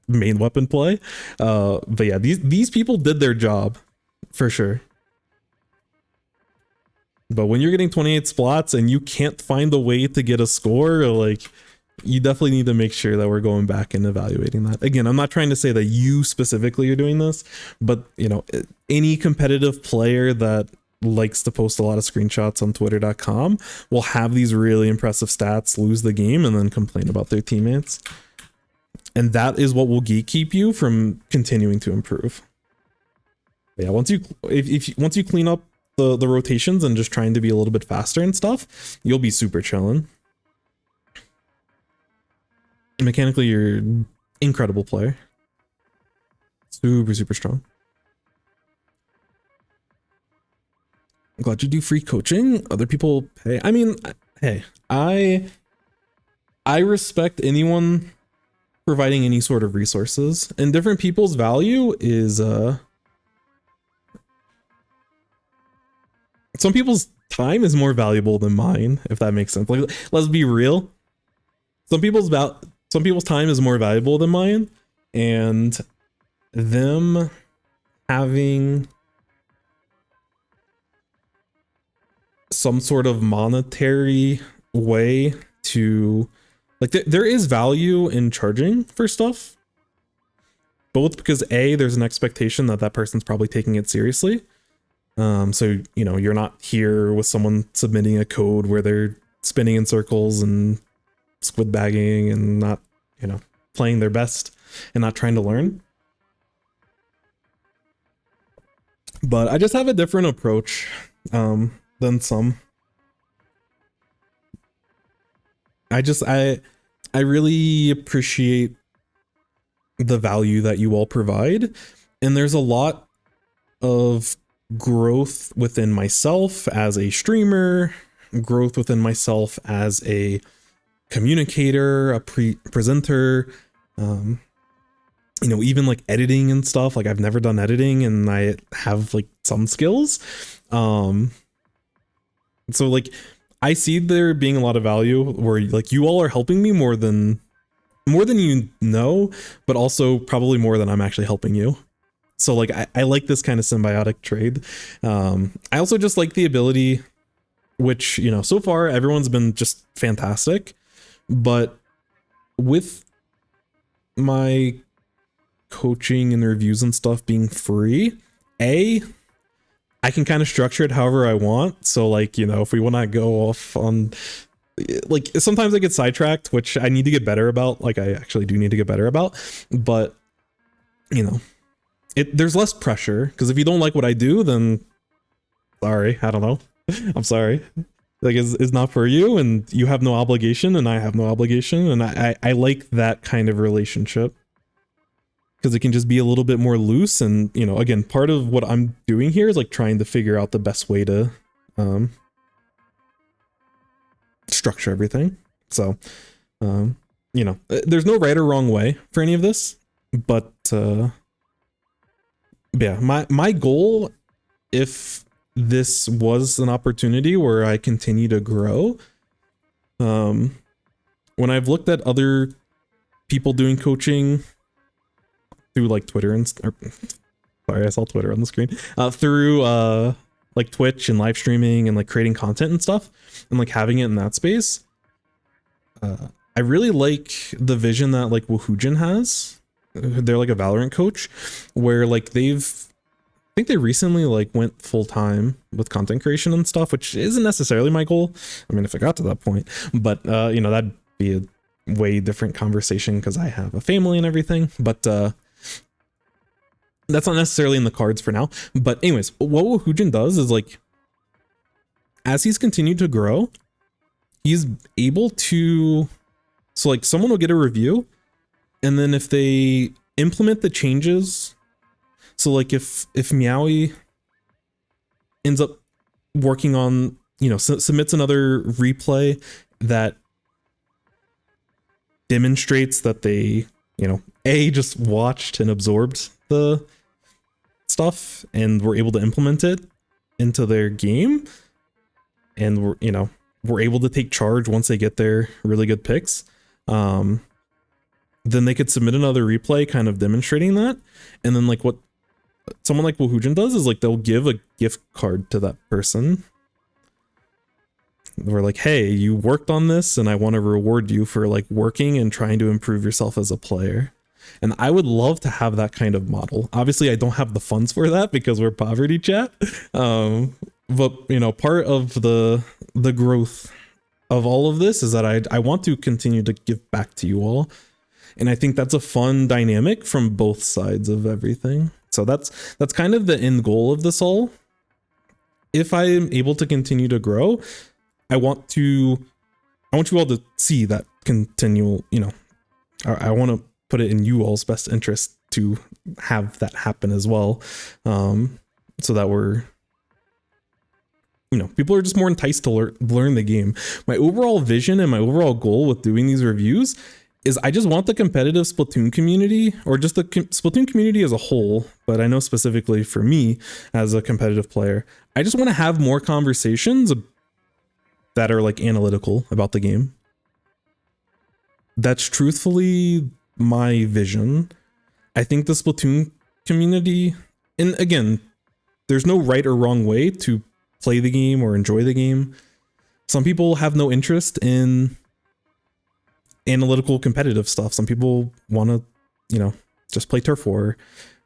main weapon play. But yeah, these people did their job for sure. But when you're getting 28 splats and you can't find a way to get a score, like, you definitely need to make sure that we're going back and evaluating that. Again, I'm not trying to say that you specifically are doing this, but any competitive player that likes to post a lot of screenshots on twitter.com will have these really impressive stats, lose the game, and then complain about their teammates. And that is what will gatekeep you from continuing to improve. But yeah, once you clean up the rotations and just trying to be a little bit faster and stuff, you'll be super chilling. Mechanically, you're an incredible player. Super, super strong. I'm glad you do free coaching. Other people pay. I mean, hey, I respect anyone providing any sort of resources, and different people's value is some people's time is more valuable than mine, if that makes sense. Like, let's be real. Some people's time is more valuable than mine, and them having some sort of monetary way to, like, there is value in charging for stuff, both because there's an expectation that person's probably taking it seriously. So you're not here with someone submitting a code where they're spinning in circles and squid bagging and not playing their best and not trying to learn. But I just have a different approach than some. I really appreciate the value that you all provide, and there's a lot of growth within myself as a streamer, growth within myself as a communicator, a presenter, you know, even like editing and stuff. Like I've never done editing and I have like some skills. So like I see there being a lot of value where like you all are helping me more than you know, but also probably more than I'm actually helping you. So like I like this kind of symbiotic trade. I also just like the ability, which, you know, so far everyone's been just fantastic, but with my coaching and the reviews and stuff being free, I can kind of structure it however I want. So like, you know, if we want to go off on, like, sometimes I get sidetracked, which I need to get better about. Like I actually do need to get better about, but you know, there's less pressure, because if you don't like what I do, then sorry, I don't know. I'm sorry. Like it's not for you, and you have no obligation and I have no obligation. And I like that kind of relationship, because it can just be a little bit more loose. And, you know, again, part of what I'm doing here is like trying to figure out the best way to structure everything. So, you know, there's no right or wrong way for any of this, but yeah, my goal, if this was an opportunity where I continue to grow, when I've looked at other people doing coaching through like Twitter and sorry, I saw Twitter on the screen, through like Twitch and live streaming and like creating content and stuff, and like having it in that space, I really like the vision that like Wahoo has. They're like a Valorant coach, where like I think they recently like went full time with content creation and stuff, which isn't necessarily my goal. I mean, if I got to that point, but you know, that'd be a way different conversation because I have a family and everything. But that's not necessarily in the cards for now. But anyways, what Wahoo does is like, as he's continued to grow, he's able to, so like someone will get a review, and then if they implement the changes, so like if Meow ends up working on, you know, submits another replay that demonstrates that they, you know, just watched and absorbed the stuff and were able to implement it into their game, and we're able to take charge once they get their really good picks, then they could submit another replay kind of demonstrating that. And then like what someone like Wahoo does is like they'll give a gift card to that person. We're like, hey, you worked on this and I want to reward you for like working and trying to improve yourself as a player. And I would love to have that kind of model. Obviously, I don't have the funds for that because we're poverty chat. But you know, part of the growth of all of this is that I want to continue to give back to you all. And I think that's a fun dynamic from both sides of everything. So that's kind of the end goal of this all. If I am able to continue to grow, I want you all to see that continual, you know, I want to put it in you all's best interest to have that happen as well. So that we're, you know, people are just more enticed to learn the game. My overall vision and my overall goal with doing these reviews is I just want the competitive Splatoon community, or just the Splatoon community as a whole, but I know specifically for me as a competitive player, I just want to have more conversations that are like analytical about the game. That's truthfully my vision. I think the Splatoon community, and again, there's no right or wrong way to play the game or enjoy the game. Some people have no interest in analytical competitive stuff. Some people want to, you know, just play turf war,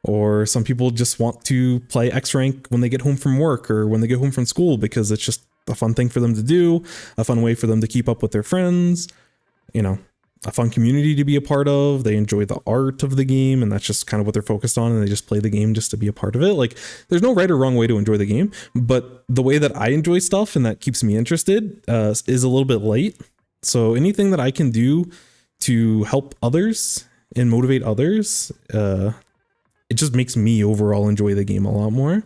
or some people just want to play X rank when they get home from work or when they get home from school because it's just a fun thing for them to do, a fun way for them to keep up with their friends, you know, a fun community to be a part of. They enjoy the art of the game, and that's just kind of what they're focused on, and they just play the game just to be a part of it. Like, there's no right or wrong way to enjoy the game, but the way that I enjoy stuff and that keeps me interested is a little bit late. So anything that I can do to help others and motivate others, it just makes me overall enjoy the game a lot more.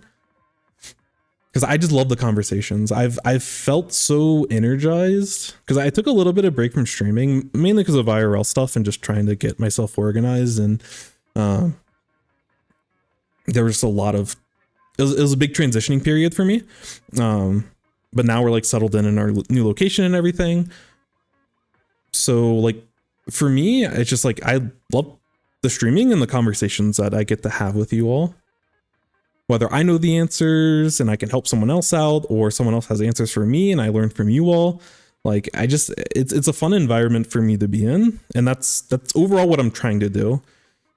because I just love the conversations. I've felt so energized because I took a little bit of break from streaming, mainly because of IRL stuff and just trying to get myself organized. And there was just a lot of it was a big transitioning period for me. But now we're like settled in our new location and everything. So like for me, it's just like I love the streaming and the conversations that I get to have with you all. Whether I know the answers and I can help someone else out, or someone else has answers for me and I learn from you all. Like it's a fun environment for me to be in, and that's overall what I'm trying to do.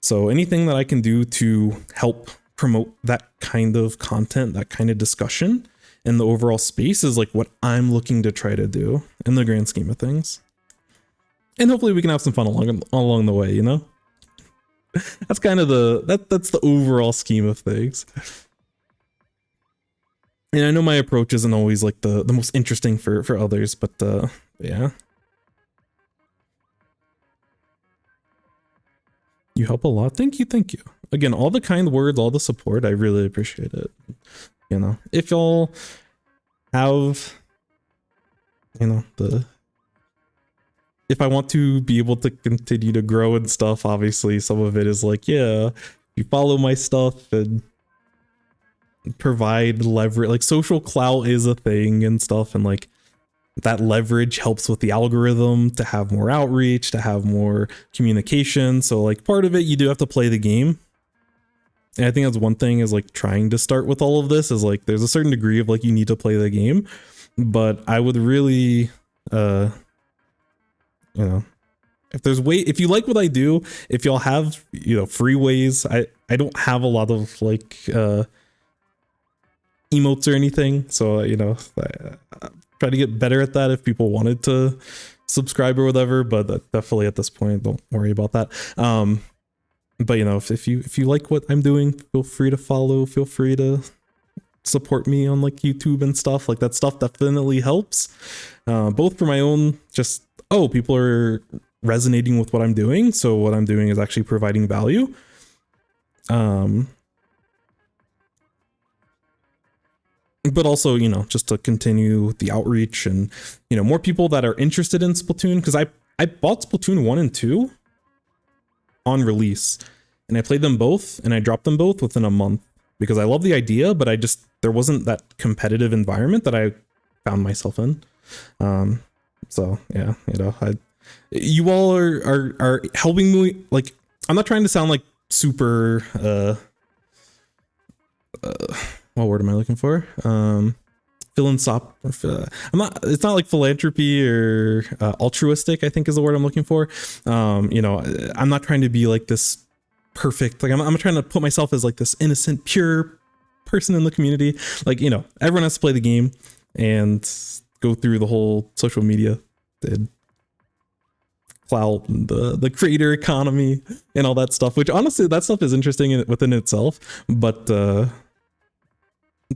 So anything that I can do to help promote that kind of content, that kind of discussion in the overall space is like what I'm looking to try to do in the grand scheme of things. And hopefully we can have some fun along the way, you know? That's kind of that's the overall scheme of things. And I know my approach isn't always like the most interesting for others, but yeah. You help a lot. Thank you. Again, all the kind words, all the support, I really appreciate it. You know, if y'all have, you know, if I want to be able to continue to grow and stuff, obviously some of it is like, yeah, you follow my stuff and provide leverage, like social clout is a thing and stuff, and like that leverage helps with the algorithm to have more outreach, to have more communication. So like part of it, you do have to play the game. And I think that's one thing is like trying to start with all of this is like there's a certain degree of like you need to play the game, but I would really you know, if you like what I do, if y'all have, you know, free ways, I don't have a lot of like emotes or anything, so you know, I try to get better at that if people wanted to subscribe or whatever, but definitely at this point don't worry about that. But you know, if you like what I'm doing, feel free to follow, feel free to support me on like YouTube and stuff. Like that stuff definitely helps, both for my own just people are resonating with what I'm doing, so what I'm doing is actually providing value. But also, you know, just to continue the outreach and, you know, more people that are interested in Splatoon, because I bought Splatoon 1 and 2 on release, and I played them both, and I dropped them both within a month because I love the idea, but there wasn't that competitive environment that I found myself in. So yeah, you know, you all are helping me. Like, I'm not trying to sound like super what word am I looking for? Philanthropic. It's not like philanthropy or altruistic, I think is the word I'm looking for. You know, I'm not trying to be like this perfect, like I'm trying to put myself as like this innocent, pure person in the community. Like, you know, everyone has to play the game and go through the whole social media and clout and the creator economy and all that stuff, which honestly that stuff is interesting within itself. But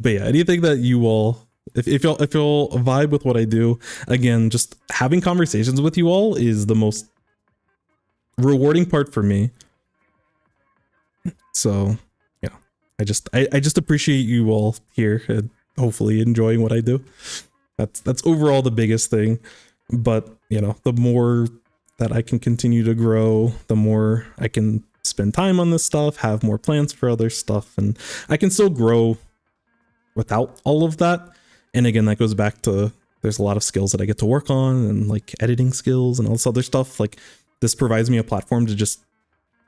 yeah, anything that you all, if y'all vibe with what I do, again, just having conversations with you all is the most rewarding part for me. So yeah, I just appreciate you all here and hopefully enjoying what I do. That's overall the biggest thing. But you know, the more that I can continue to grow, the more I can spend time on this stuff, have more plans for other stuff, and I can still grow without all of that. And again, that goes back to there's a lot of skills that I get to work on, and like editing skills and all this other stuff. Like this provides me a platform to just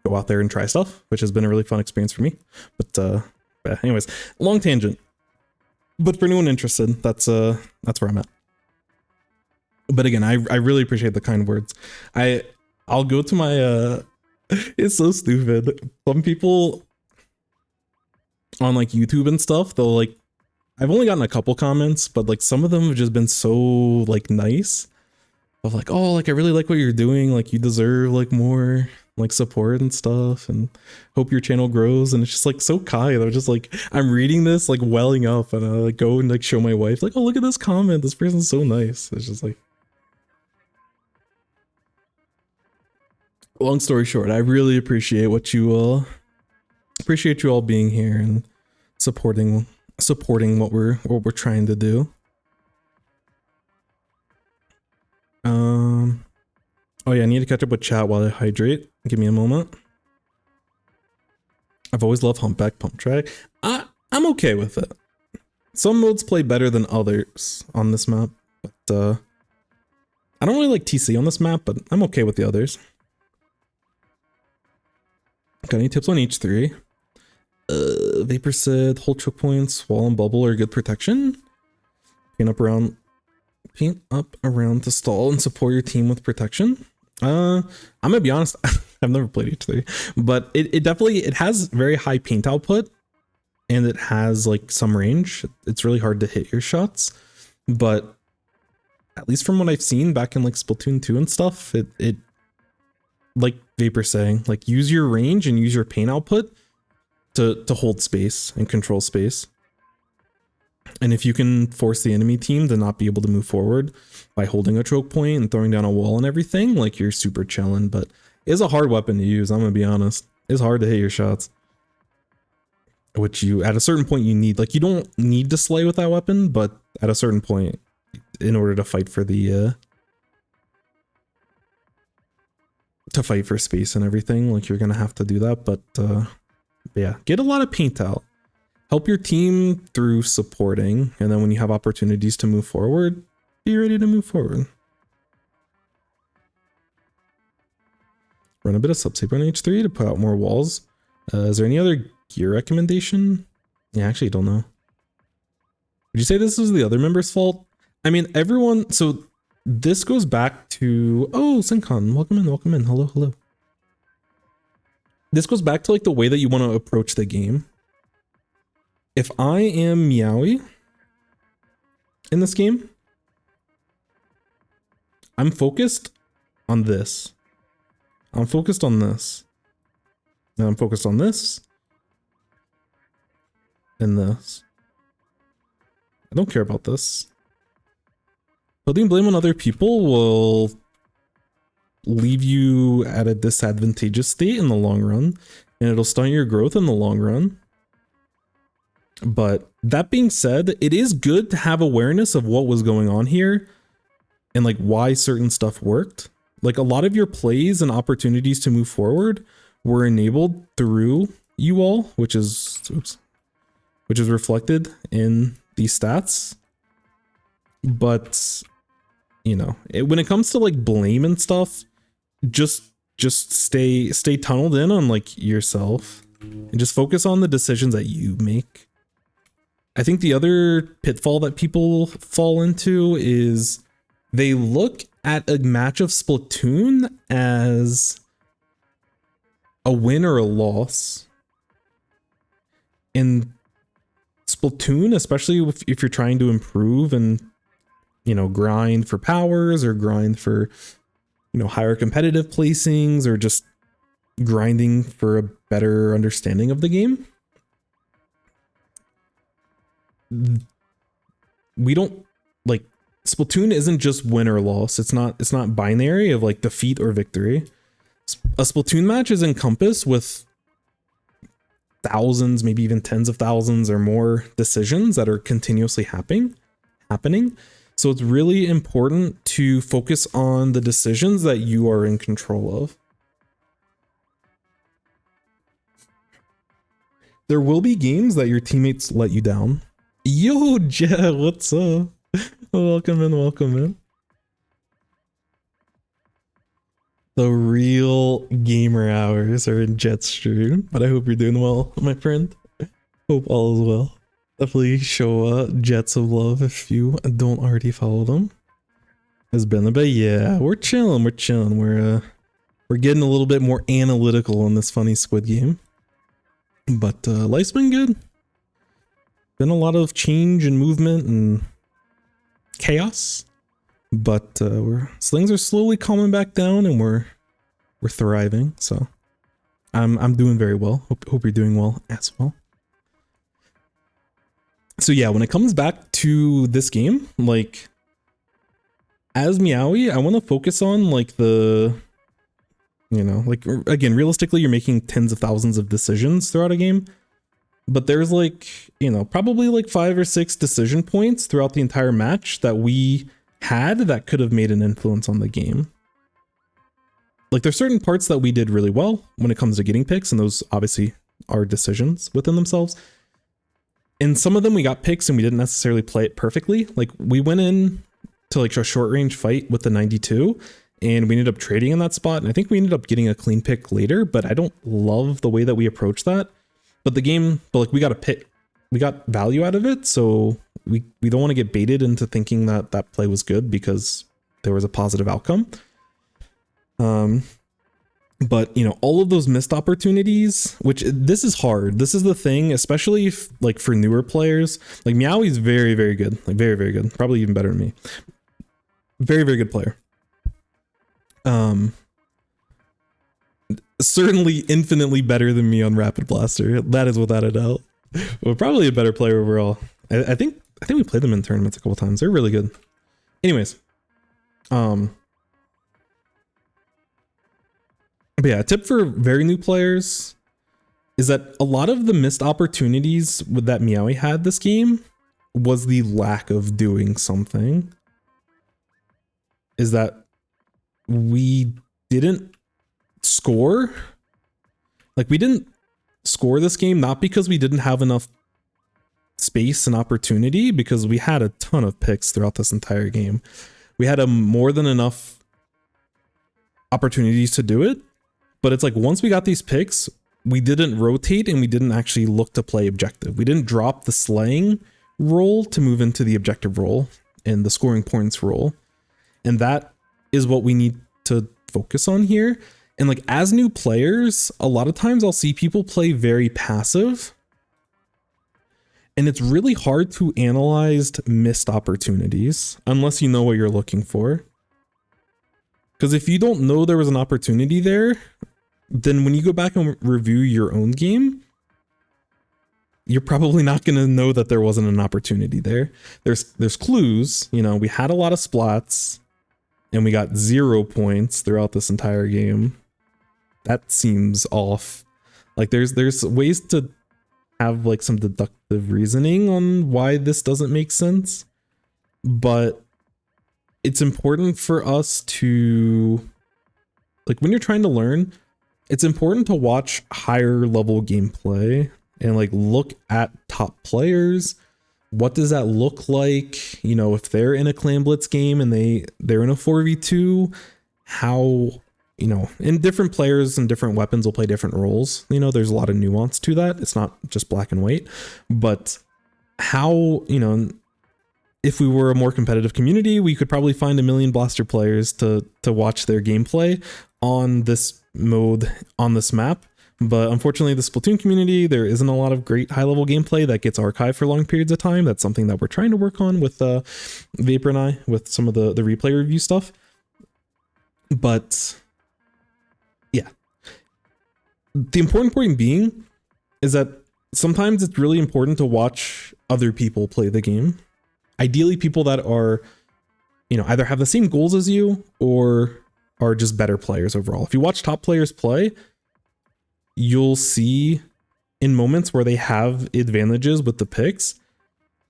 go out there and try stuff, which has been a really fun experience for me. But yeah, anyways, long tangent. But for anyone interested, that's where I'm at. But again, I really appreciate the kind words. I'll go to my it's so stupid. Some people on like YouTube and stuff, they'll like, I've only gotten a couple comments, but like some of them have just been so like nice of like, oh, like I really like what you're doing, like you deserve like more like support and stuff, and hope your channel grows. And it's just like so kind. I'm just like, I'm reading this like welling up, and I like go and like show my wife like, oh, look at this comment, this person's so nice. It's just like, long story short, I really appreciate what you all being here and supporting supporting what we're trying to do. Oh yeah, I need to catch up with chat while I hydrate. Give me a moment. I've always loved Humpback pump track. I'm okay with it. Some modes play better than others on this map, but I don't really like TC on this map, but I'm okay with the others. Got any tips on each three? Vapor said hold choke points, wall and bubble are good protection. Paint up around the stall and support your team with protection. I'm gonna be honest, I've never played H3, but it definitely has very high paint output and it has like some range. It's really hard to hit your shots, but at least from what I've seen back in like Splatoon 2 and stuff, it like Vapor saying, like use your range and use your paint output to hold space and control space. And if you can force the enemy team to not be able to move forward by holding a choke point and throwing down a wall and everything, like you're super chilling. But it's a hard weapon to use, I'm gonna be honest. It's hard to hit your shots. Which you, at a certain point you need, like you don't need to slay with that weapon, but at a certain point, in order to fight for the, to fight for space and everything, like you're gonna have to do that. But yeah, get a lot of paint out. Help your team through supporting, and then when you have opportunities to move forward, be ready to move forward. Run a bit of subsaber on H3 to put out more walls. Is there any other gear recommendation? Yeah, actually, I don't know. Would you say this is the other member's fault? I mean, everyone, so this goes back to, oh, Syncon, welcome in, hello, hello. This goes back to like the way that you want to approach the game. If I am Meowy in this game, I'm focused on this. I'm focused on this. And I'm focused on this. And this. I don't care about this. Putting blame on other people will leave you at a disadvantageous state in the long run, and it'll stunt your growth in the long run. But that being said, it is good to have awareness of what was going on here and like why certain stuff worked. Like a lot of your plays and opportunities to move forward were enabled through you all, which is reflected in these stats. But you know, when it comes to like blame and stuff, just stay tunneled in on like yourself and just focus on the decisions that you make. I think the other pitfall that people fall into is they look at a match of Splatoon as a win or a loss. In Splatoon, especially if you're trying to improve and, you know, grind for powers or grind for, you know, higher competitive placings or just grinding for a better understanding of the game, we don't like Splatoon isn't just win or loss. It's not binary of like defeat or victory. A Splatoon match is encompassed with thousands, maybe even tens of thousands or more decisions that are continuously happening. So it's really important to focus on the decisions that you are in control of. There will be games that your teammates let you down. Yo, Jet, what's up? Welcome in. The real gamer hours are in Jet's stream, but I hope you're doing well, my friend. Hope all is well. Definitely show Jets of love if you don't already follow them. It's been a bit, yeah. We're chilling. We're getting a little bit more analytical in this funny Squid Game, but life's been good. Been a lot of change and movement and chaos, but things are slowly calming back down and we're thriving. So I'm doing very well. Hope you're doing well as well. So yeah, when it comes back to this game, like as Meowy, I want to focus on like the, you know, like again, realistically, you're making tens of thousands of decisions throughout a game. but there's like, you know, probably like 5 or 6 decision points throughout the entire match that we had that could have made an influence on the game. Like there's certain parts that we did really well when it comes to getting picks, and those obviously are decisions within themselves. In some of them we got picks and we didn't necessarily play it perfectly. Like we went in to like a short range fight with the 92 and we ended up trading in that spot, and I think we ended up getting a clean pick later, but I don't love the way that we approached that. But like we got a pick, we got value out of it, so we don't want to get baited into thinking that that play was good because there was a positive outcome. But you know, all of those missed opportunities, which this is hard. This is the thing, especially if, like for newer players, like Meow is very, very good, like very, very good, probably even better than me. Very, very good player. Certainly infinitely better than me on Rapid Blaster. That is without a doubt. But probably a better player overall. I think we played them in tournaments a couple times. They're really good. Anyways, but yeah, a tip for very new players is that a lot of the missed opportunities that Meowie had this game was the lack of doing something. Is that we didn't score. Like we didn't score this game not because we didn't have enough space and opportunity, because we had a ton of picks throughout this entire game. We had more than enough opportunities to do it, but it's like once we got these picks, we didn't rotate and we didn't actually look to play objective. We didn't drop the slaying role to move into the objective role and the scoring points role. And that is what we need to focus on here. And like as new players, a lot of times I'll see people play very passive, and it's really hard to analyze missed opportunities unless you know what you're looking for. Because if you don't know there was an opportunity there, then when you go back and review your own game, you're probably not going to know that there wasn't an opportunity there. There's clues, you know, we had a lot of splats and we got 0 points throughout this entire game. That seems off. Like there's ways to have like some deductive reasoning on why this doesn't make sense, but it's important for us to, like when you're trying to learn, it's important to watch higher level gameplay and like look at top players. What does that look like? You know, if they're in a clan blitz game and they're in a 4v2, how, you know, and different players and different weapons will play different roles. You know, there's a lot of nuance to that. It's not just black and white, but how, you know, if we were a more competitive community, we could probably find 1 million Blaster players to watch their gameplay on this mode, on this map. But unfortunately, the Splatoon community, there isn't a lot of great high-level gameplay that gets archived for long periods of time. That's something that we're trying to work on with Vapor and I, with some of the replay review stuff. But yeah, the important point being is that sometimes it's really important to watch other people play the game. Ideally, people that are, you know, either have the same goals as you or are just better players overall. If you watch top players play, you'll see in moments where they have advantages with the picks,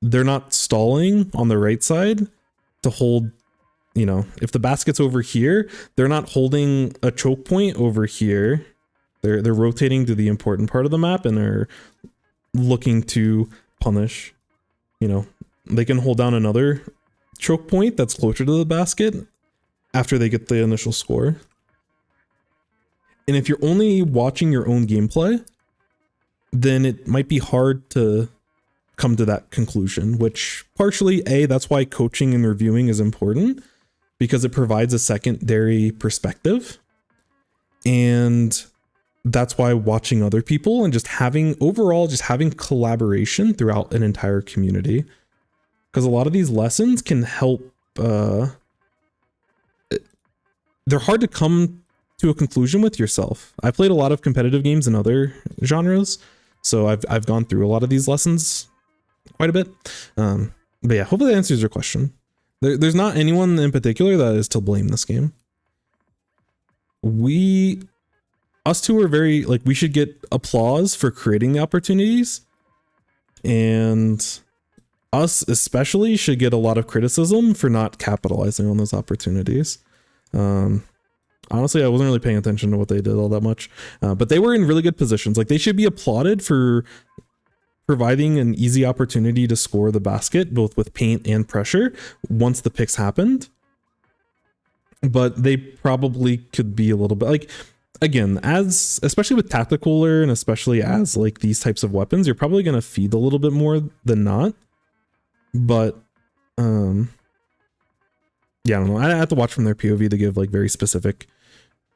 they're not stalling on the right side to hold, you know, if the basket's over here, they're not holding a choke point over here. They're rotating to the important part of the map and they're looking to punish, you know, they can hold down another choke point that's closer to the basket after they get the initial score. And if you're only watching your own gameplay, then it might be hard to come to that conclusion, which partially, that's why coaching and reviewing is important, because it provides a secondary perspective. And that's why watching other people and just having collaboration throughout an entire community, because a lot of these lessons can help, they're hard to come to a conclusion with yourself. I played a lot of competitive games in other genres, so I've gone through a lot of these lessons quite a bit. But yeah, hopefully that answers your question. There's not anyone in particular that is to blame this game. Us two are very, like, we should get applause for creating the opportunities, And us especially should get a lot of criticism for not capitalizing on those opportunities. Honestly, I wasn't really paying attention to what they did all that much, but they were in really good positions. Like, they should be applauded for providing an easy opportunity to score the basket, both with paint and pressure, once the picks happened. But they probably could be a little bit like, again, as especially with tacticaler and especially as like these types of weapons, you're probably going to feed a little bit more than not. But yeah, I don't know. I have to watch from their POV to give like very specific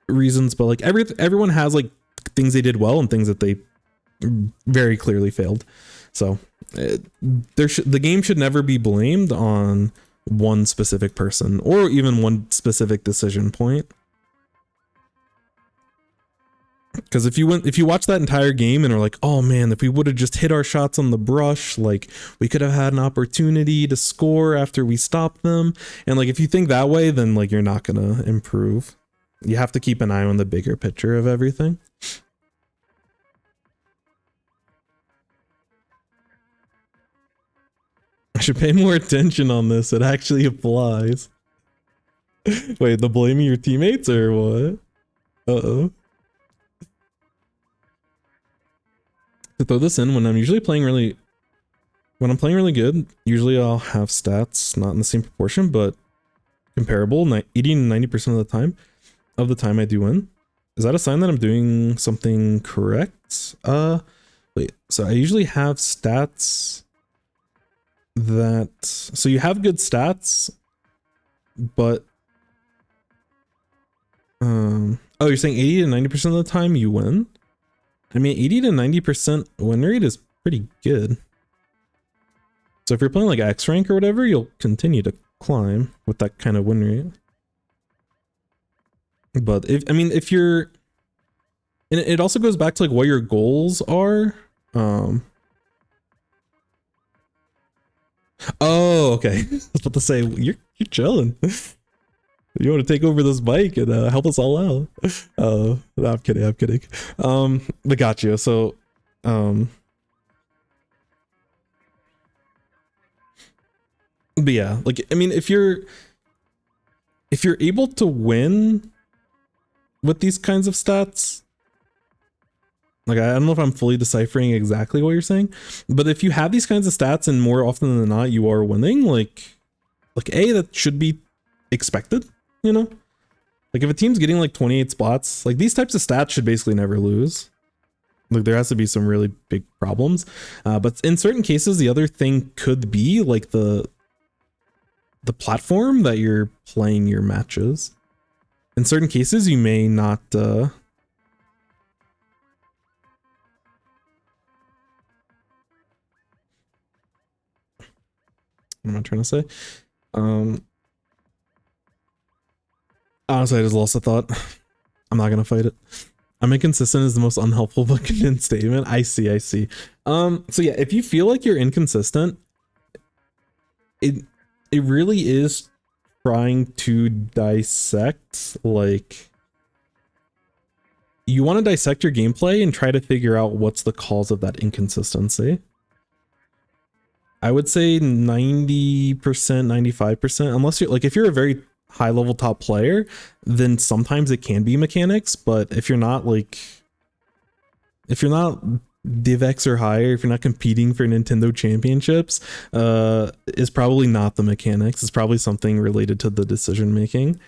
reasons, but like everyone has like things they did well and things that they very clearly failed. So the game should never be blamed on one specific person or even one specific decision point. Because if you watch that entire game and are like, oh man, if we would have just hit our shots on the brush, like we could have had an opportunity to score after we stopped them. And like, if you think that way, then like you're not gonna improve. You have to keep an eye on the bigger picture of everything. I should pay more attention on this. It actually applies. Wait, the blaming your teammates or what? Uh-oh. To throw this in, when I'm playing really good, usually I'll have stats not in the same proportion, but comparable 80 to 90% of the time I do win. Is that a sign that I'm doing something correct? Wait, so I usually have stats that, so you have good stats, but oh, you're saying 80 to 90% of the time you win? I mean, 80 to 90% win rate is pretty good. So if you're playing like X rank or whatever, you'll continue to climb with that kind of win rate. But if you're, and it also goes back to like what your goals are. Oh, okay. I was about to say, you're chilling. You want to take over this bike and help us all out? No, I'm kidding. But got you. So, but yeah, like, I mean, if you're able to win with these kinds of stats, like, I don't know if I'm fully deciphering exactly what you're saying, but if you have these kinds of stats and more often than not you are winning, like that should be expected. You know, like if a team's getting like 28 spots, like these types of stats should basically never lose. Like there has to be some really big problems. But in certain cases, the other thing could be like the platform that you're playing your matches. In certain cases, you may not. What am I trying to say? Honestly, I just lost a thought. I'm not gonna fight it. I'm inconsistent is the most unhelpful but condensed statement. I see. So yeah, if you feel like you're inconsistent, it really is trying to dissect, like, you want to dissect your gameplay and try to figure out what's the cause of that inconsistency. I would say 90%, 95%, unless you're like, if you're a very high level top player, then sometimes it can be mechanics. But if you're not DivX or higher, if you're not competing for Nintendo championships, it's probably not the mechanics. It's probably something related to the decision making.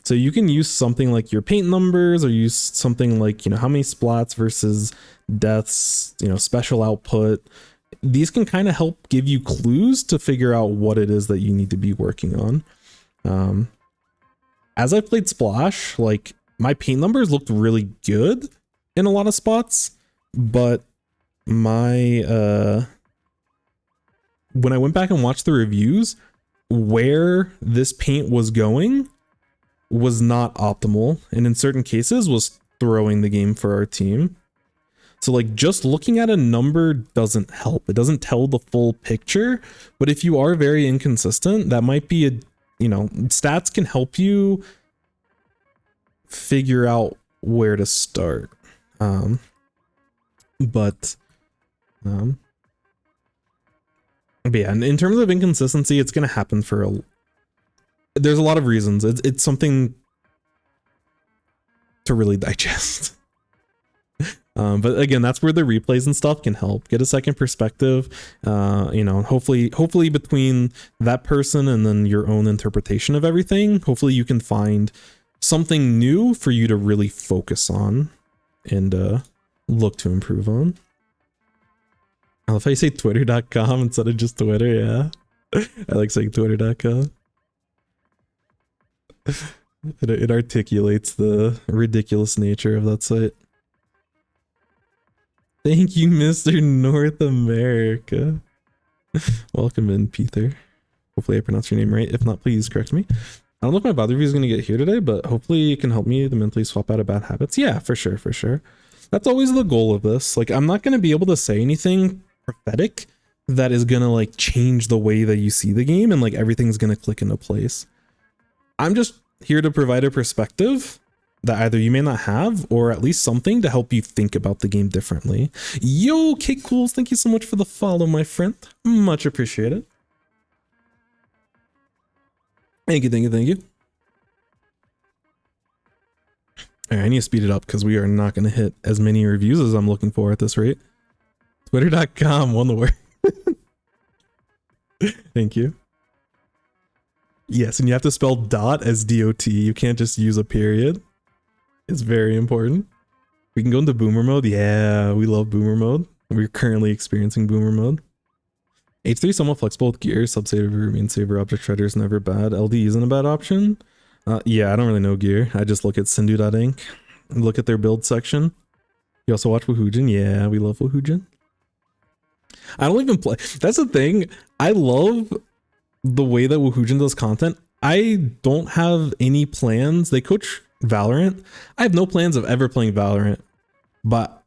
So you can use something like your paint numbers, or use something like, how many splats versus deaths, special output. These can kind of help give you clues to figure out what it is that you need to be working on. As I played Splash, like, my paint numbers looked really good in a lot of spots, but my when I went back and watched the reviews, where this paint was going was not optimal, and in certain cases was throwing the game for our team. So like, just looking at a number doesn't help. It doesn't tell the full picture. But if you are very inconsistent, that might be a, stats can help you figure out where to start. But But yeah, and in terms of inconsistency, it's going to happen for there's a lot of reasons. It's something to really digest. But again, that's where the replays and stuff can help. Get a second perspective, you know, hopefully between that person and then your own interpretation of everything, hopefully you can find something new for you to really focus on and look to improve on. I love how you say twitter.com instead of just Twitter, yeah. I like saying twitter.com. It articulates the ridiculous nature of that site. Thank you, Mr. North America. Welcome in, Peter. Hopefully I pronounced your name right. If not, please correct me. I don't know if my bother review is going to get here today, but hopefully it can help me to mentally swap out of bad habits. Yeah, for sure, for sure. That's always the goal of this. Like, I'm not going to be able to say anything prophetic that is going to like change the way that you see the game and like everything's going to click into place. I'm just here to provide a perspective that either you may not have or at least something to help you think about the game differently. Yo, Kate Cools, thank you so much for the follow, my friend. Much appreciated. Thank you, thank you, thank you. All right, I need to speed it up because we are not going to hit as many reviews as I'm looking for at this rate. Twitter.com, one the word. Thank you. Yes, and you have to spell dot as DOT. You can't just use a period. It's very important. We can go into boomer mode. Yeah, we love boomer mode. We're currently experiencing boomer mode. H3 somewhat flexible with gear. Subsaver, main saver, object shredder is never bad. LD isn't a bad option. Yeah, I don't really know gear. I just look at Sindu.inc. Look at their build section. You also watch Wahoo. Yeah, we love Wahoo. I don't even play. That's the thing. I love the way that Wahoo does content. I don't have any plans. They coach Valorant. I have no plans of ever playing Valorant, but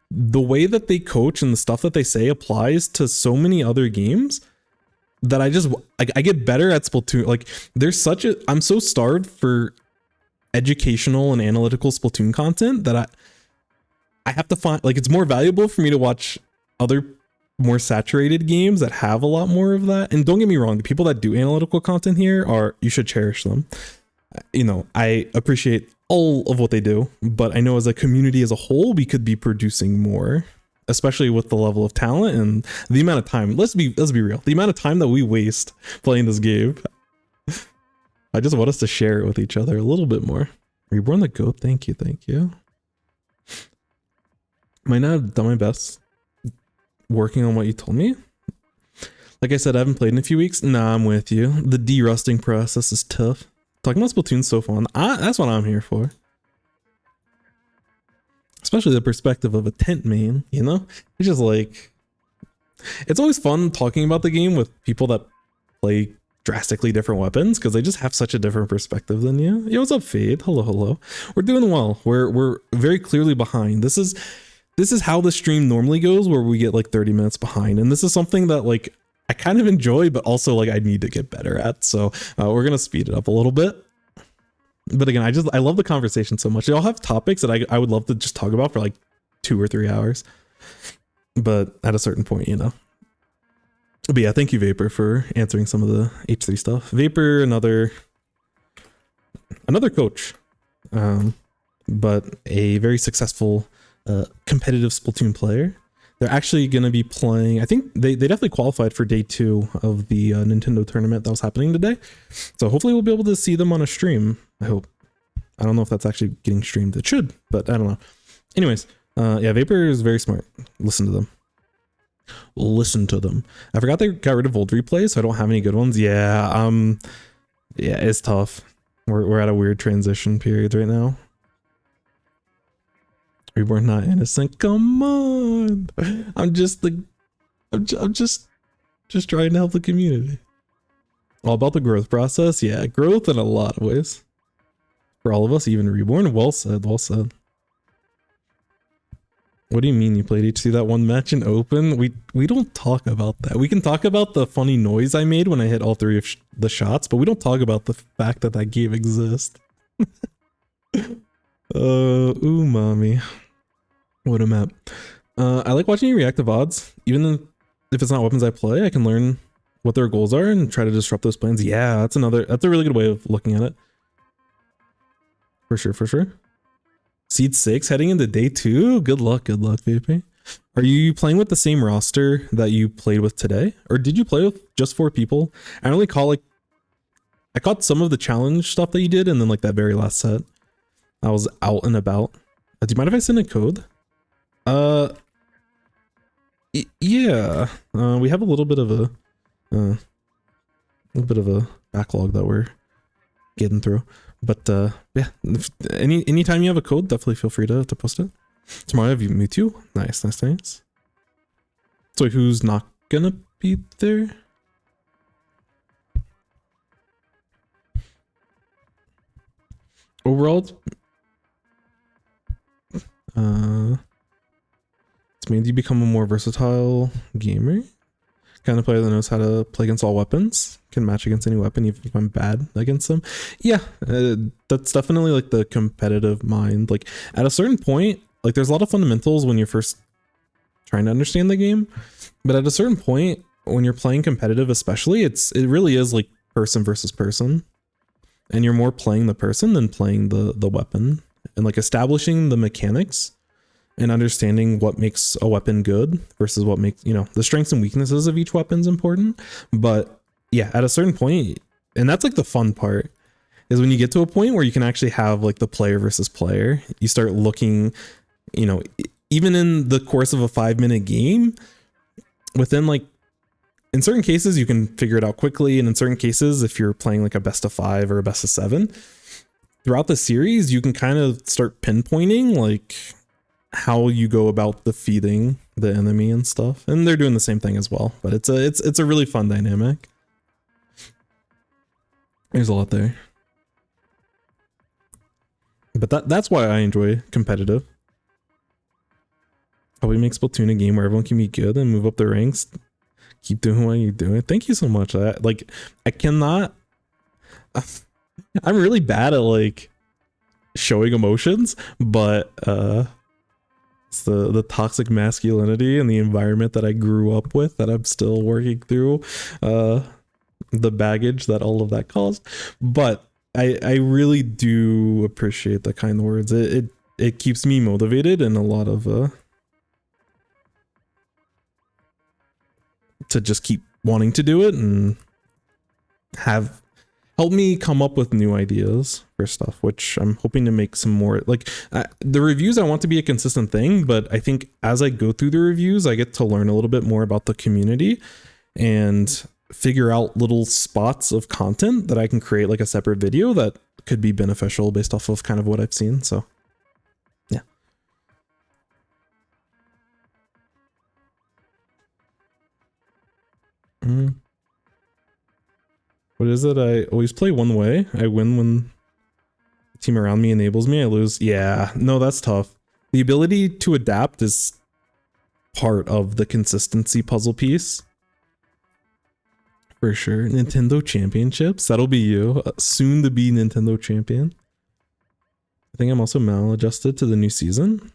the way that they coach and the stuff that they say applies to so many other games that I get better at Splatoon. Like there's I'm so starved for educational and analytical Splatoon content that I have to find, like, it's more valuable for me to watch other more saturated games that have a lot more of that. And don't get me wrong, the people that do analytical content here you should cherish them. You know, I appreciate all of what they do, but I know as a community as a whole, we could be producing more, especially with the level of talent and the amount of time. Let's be real. The amount of time that we waste playing this game. I just want us to share it with each other a little bit more. Reborn the GOAT. Thank you. Thank you. Might not have done my best working on what you told me. Like I said, I haven't played in a few weeks. Nah, I'm with you. The de-rusting process is tough. Talking about Splatoon's so fun. That's what I'm here for. Especially the perspective of a tent main, you know? It's just like, it's always fun talking about the game with people that play drastically different weapons because they just have such a different perspective than you. Yo, what's up, Fade? Hello, hello. We're doing well. We're very clearly behind. This is how the stream normally goes, where we get like 30 minutes behind. And this is something that like I kind of enjoy, but also like I need to get better at. So we're going to speed it up a little bit. But again, I love the conversation so much. They all have topics that I would love to just talk about for like 2 or 3 hours. But at a certain point, you know. But yeah, thank you, Vapor, for answering some of the H3 stuff. Vapor, another coach, but a very successful competitive Splatoon player. They're actually going to be playing, I think they definitely qualified for day 2 of the Nintendo tournament that was happening today. So hopefully we'll be able to see them on a stream, I hope. I don't know if that's actually getting streamed. It should, but I don't know. Anyways, yeah, Vapor is very smart. Listen to them. Listen to them. I forgot they got rid of old replays, so I don't have any good ones. Yeah, yeah, it's tough. We're at a weird transition period right now. Reborn not innocent. Come on. I'm just trying to help the community. All about the growth process. Yeah, growth in a lot of ways. For all of us, even Reborn. Well said, well said. What do you mean you played HC that one match in open? We don't talk about that. We can talk about the funny noise I made when I hit all 3 of the shots, but we don't talk about the fact that that game exists. Umami. What a map. I like watching you react to VODs, even if it's not weapons I play, I can learn what their goals are and try to disrupt those plans. Yeah, that's a really good way of looking at it. For sure, for sure. Seed 6 heading into day 2. Good luck, VP. Are you playing with the same roster that you played with today? Or did you play with just 4 people? I only call like I caught some of the challenge stuff that you did, and then like that very last set. I was out and about. Do you mind if I send a code? Yeah. We have a little bit of a backlog that we're getting through. But yeah, anytime you have a code, definitely feel free to post it. Tomorrow I have you meet you. Nice. So who's not gonna be there? Overall, it's made you become a more versatile gamer. Kind of player that knows how to play against all weapons, can match against any weapon even if I'm bad against them. Yeah, that's definitely like the competitive mind. Like at a certain point, like there's a lot of fundamentals when you're first trying to understand the game, but at a certain point when you're playing competitive especially, it really is like person versus person, and you're more playing the person than playing the weapon, and like establishing the mechanics and understanding what makes a weapon good versus what makes, you know, the strengths and weaknesses of each weapon is important. But yeah, at a certain point, and that's like the fun part, is when you get to a point where you can actually have like the player versus player, you start looking, you know, even in the course of a 5-minute game, within like, in certain cases you can figure it out quickly, and in certain cases, if you're playing like a best of 5 or a best of 7, throughout the series, you can kind of start pinpointing like how you go about defeating the enemy and stuff, and they're doing the same thing as well. But it's a really fun dynamic. There's a lot there, but that's why I enjoy competitive. Probably make Splatoon a game where everyone can be good and move up their ranks. Keep doing what you're doing. Thank you so much. I cannot. I'm really bad at like showing emotions, but it's the toxic masculinity and the environment that I grew up with that I'm still working through, the baggage that all of that caused. But I really do appreciate the kind words. It keeps me motivated, and a lot of to just keep wanting to do it and have helped me come up with new ideas for stuff, which I'm hoping to make some more. Like the reviews, I want to be a consistent thing, but I think as I go through the reviews, I get to learn a little bit more about the community and figure out little spots of content that I can create like a separate video that could be beneficial based off of kind of what I've seen. So yeah. What is it? I always play one way. I win when the team around me enables me. I lose. Yeah, no, that's tough. The ability to adapt is part of the consistency puzzle piece. For sure. Nintendo Championships. That'll be you. Soon to be Nintendo Champion. I think I'm also maladjusted to the new season.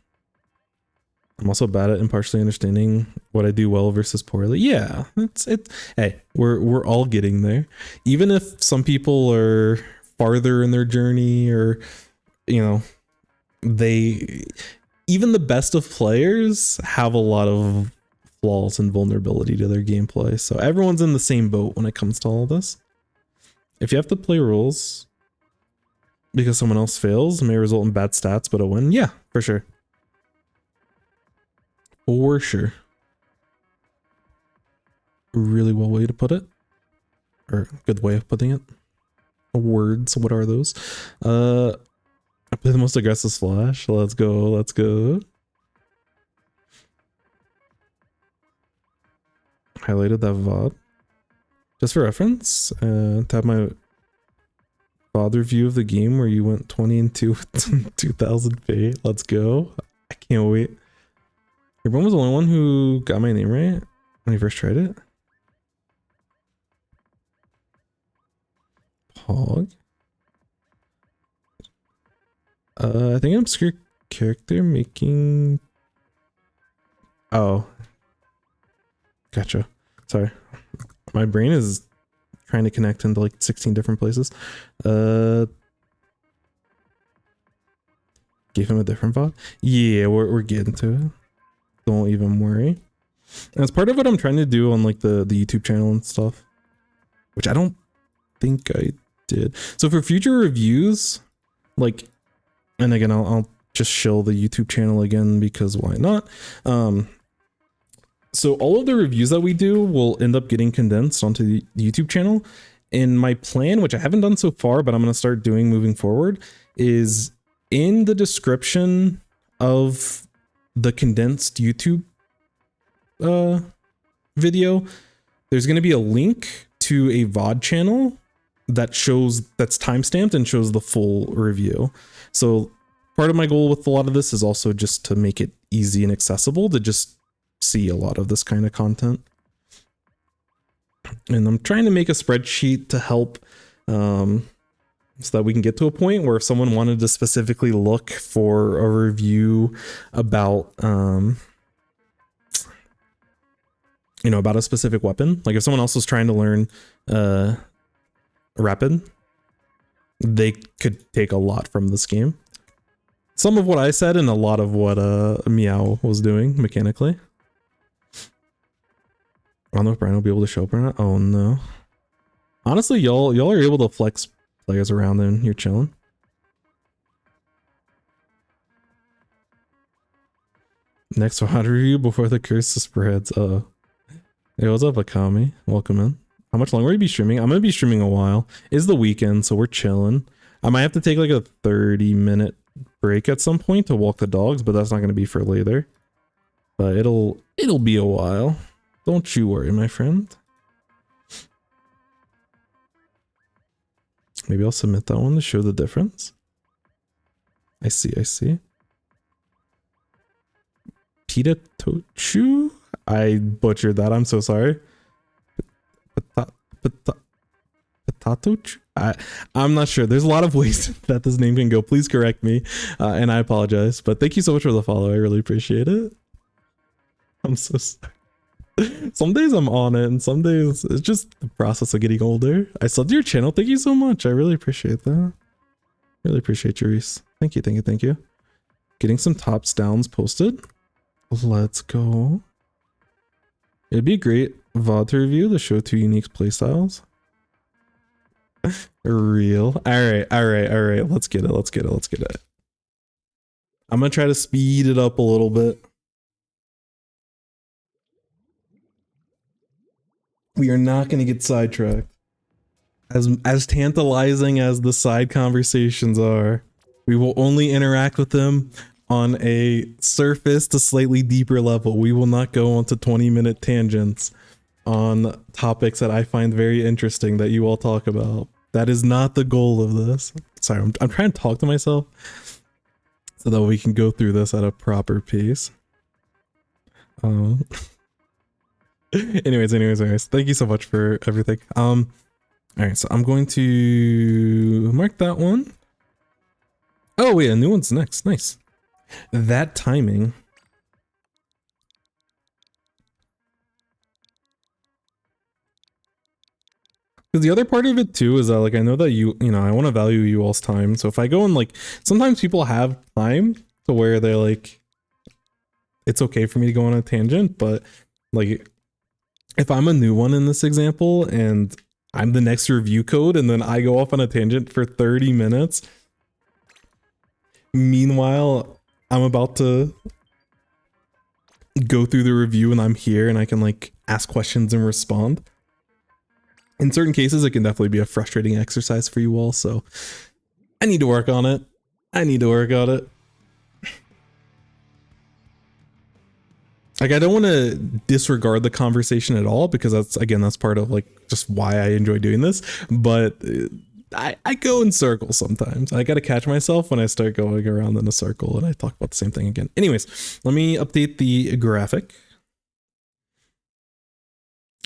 I'm also bad at impartially understanding what I do well versus poorly. Yeah, hey, we're all getting there. Even if some people are farther in their journey, or you know, even the best of players have a lot of flaws and vulnerability to their gameplay. So everyone's in the same boat when it comes to all this. If you have to play rules because someone else fails, it may result in bad stats, but a win. Yeah, for sure. For sure. Really well way to put it. Or good way of putting it. Words, what are those? I play the most aggressive Slash. Let's go, let's go. Highlighted that VOD. Just for reference, to have my father view of the game where you went 20 and 2 with 2000 fate. Let's go. I can't wait. Your brother was the only one who got my name right when he first tried it. Pog. I think I'm obscure character making. Oh. Gotcha. Sorry. My brain is trying to connect into like 16 different places. Gave him a different VOD? Yeah, we're getting to it. Don't even worry. And it's part of what I'm trying to do on like the YouTube channel and stuff. Which I don't think I did. So for future reviews, like, and again, I'll just shill the YouTube channel again because why not? So all of the reviews that we do will end up getting condensed onto the YouTube channel. And my plan, which I haven't done so far, but I'm going to start doing moving forward, is in the description of the condensed YouTube video, there's going to be a link to a VOD channel that's timestamped and shows the full review. So part of my goal with a lot of this is also just to make it easy and accessible to just see a lot of this kind of content. And I'm trying to make a spreadsheet to help so that we can get to a point where if someone wanted to specifically look for a review about you know, about a specific weapon, like if someone else was trying to learn rapid, they could take a lot from this game. Some of what I said and a lot of what Meow was doing mechanically. I don't know if Brian will be able to show up or not. Oh no. Honestly, y'all are able to flex players around and you're chilling. Next VOD review before the curse spreads. Hey, what's up, Akami? Welcome in. How much longer will you be streaming? I'm gonna be streaming a while. It's the weekend, so we're chilling. I might have to take like a 30-minute break at some point to walk the dogs, but that's not gonna be for later. But it'll be a while. Don't you worry, my friend. Maybe I'll submit that one to show the difference. I see. Pita Tochu? I butchered that. I'm so sorry. Potatochu? I'm not sure. There's a lot of ways that this name can go. Please correct me. And I apologize. But thank you so much for the follow. I really appreciate it. I'm so sorry. Some days I'm on it, and some days it's just the process of getting older. I subbed to your channel. Thank you so much. I really appreciate that. Really appreciate you, Reese. Thank you. Getting some tops downs posted. Let's go. It'd be a great VOD to review to show two unique playstyles. Real. Alright. Let's get it. I'm gonna try to speed it up a little bit. We are not going to get sidetracked. As tantalizing as the side conversations are, we will only interact with them on a surface to slightly deeper level. We will not go onto 20-minute tangents on topics that I find very interesting that you all talk about. That is not the goal of this. Sorry, I'm trying to talk to myself so that we can go through this at a proper pace. Anyways, thank you so much for everything. All right, so I'm going to mark that one. Oh wait, ANewOne's next. Nice. That timing. Because the other part of it too is that, like, I know that you know, I want to value you all's time. So if I go and, like, sometimes people have time to where they're like, it's okay for me to go on a tangent, but like, if I'm ANewOne in this example and I'm the next review code and then I go off on a tangent for 30 minutes, meanwhile, I'm about to go through the review and I'm here and I can, like, ask questions and respond. In certain cases, it can definitely be a frustrating exercise for you all, so I need to work on it. Like, I don't want to disregard the conversation at all, because that's part of, like, just why I enjoy doing this. But I go in circles sometimes. I got to catch myself when I start going around in a circle and I talk about the same thing again. Anyways, let me update the graphic.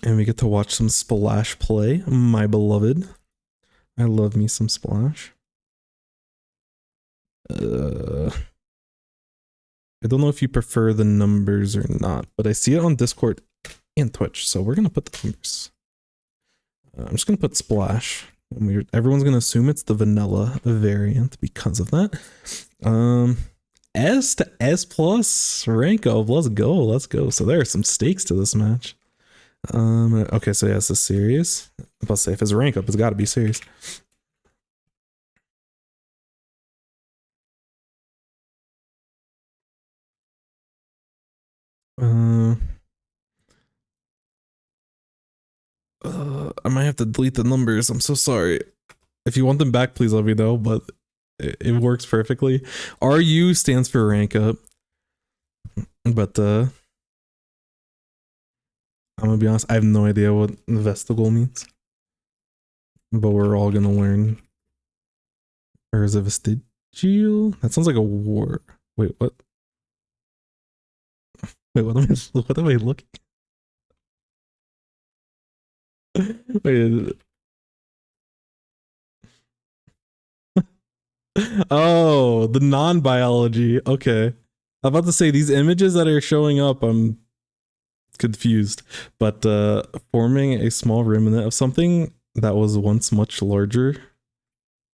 And we get to watch some Splash play, my beloved. I love me some Splash. I don't know if you prefer the numbers or not, but I see it on Discord and Twitch. So we're gonna put the numbers. I'm just gonna put splash. And everyone's gonna assume it's the vanilla variant because of that. S to S plus rank up. Let's go. Let's go. So there are some stakes to this match. Okay, so yeah, it's a series. I'm about to say if it's a rank up, it's got to be serious. I might have to delete the numbers. I'm so sorry. If you want them back, please let me know. But it works perfectly. RU stands for rank up. But I'm gonna be honest, I have no idea what vestigal means. But we're all gonna learn. Or is it vestigial? That sounds like a war. Wait, what? Wait, what am I looking? Wait. Oh, the non-biology. Okay. I'm about to say these images that are showing up, I'm confused. But forming a small remnant of something that was once much larger.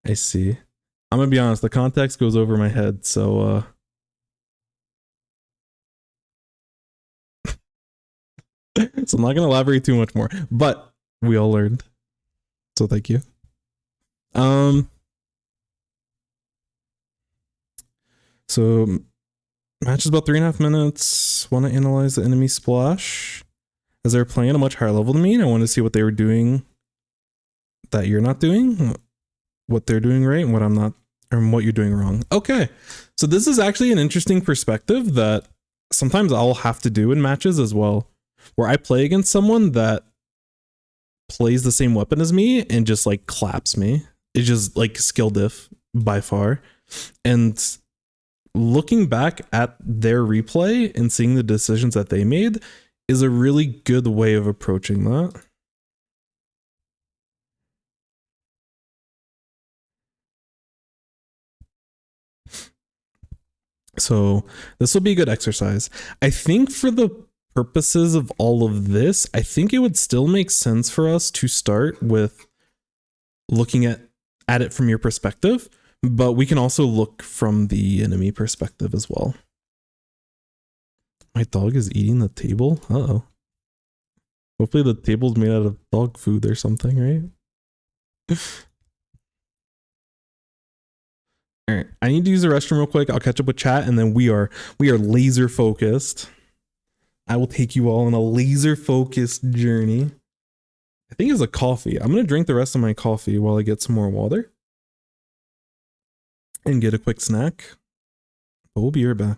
I see. I'm gonna be honest, the context goes over my head, so so I'm not gonna elaborate too much more. But we all learned. So thank you. So match is about 3.5 minutes. Want to analyze the enemy splash as they're playing at a much higher level than me, and I want to see what they were doing that you're not doing, what they're doing right, and what I'm not, or what you're doing wrong. Okay, so this is actually an interesting perspective that sometimes I'll have to do in matches as well, where I play against someone that plays the same weapon as me and just like claps me. It's just like skill diff by far. And looking back at their replay and seeing the decisions that they made is a really good way of approaching that. So this will be a good exercise. I think for the purposes of all of this, I think it would still make sense for us to start with looking at it from your perspective, but we can also look from the enemy perspective as well. My dog is eating the table? Uh-oh. Hopefully the table's made out of dog food or something, right? All right, I need to use the restroom real quick. I'll catch up with chat, and then we are laser focused. I will take you all on a laser focused journey. I think it's a coffee. I'm gonna drink the rest of my coffee while I get some more water and get a quick snack. But we'll be right back.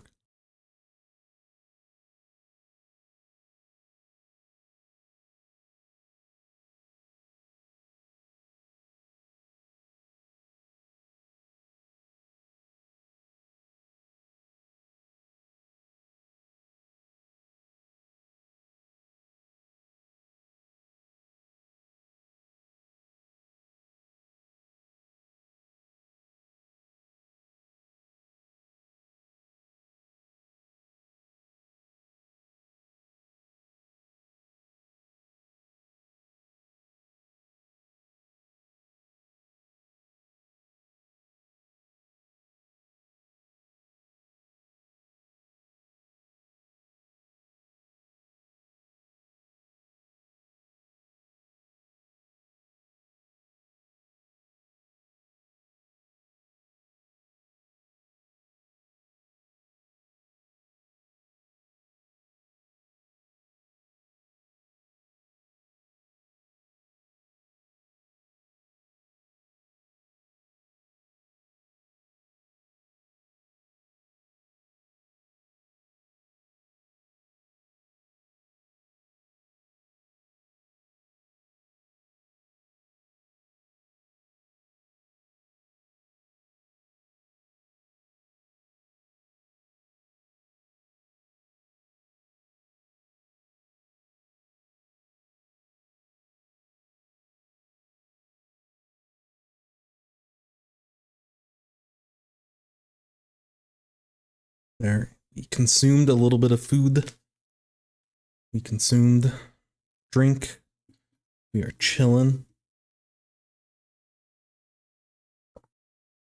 There, we consumed a little bit of food. We consumed drink. We are chilling.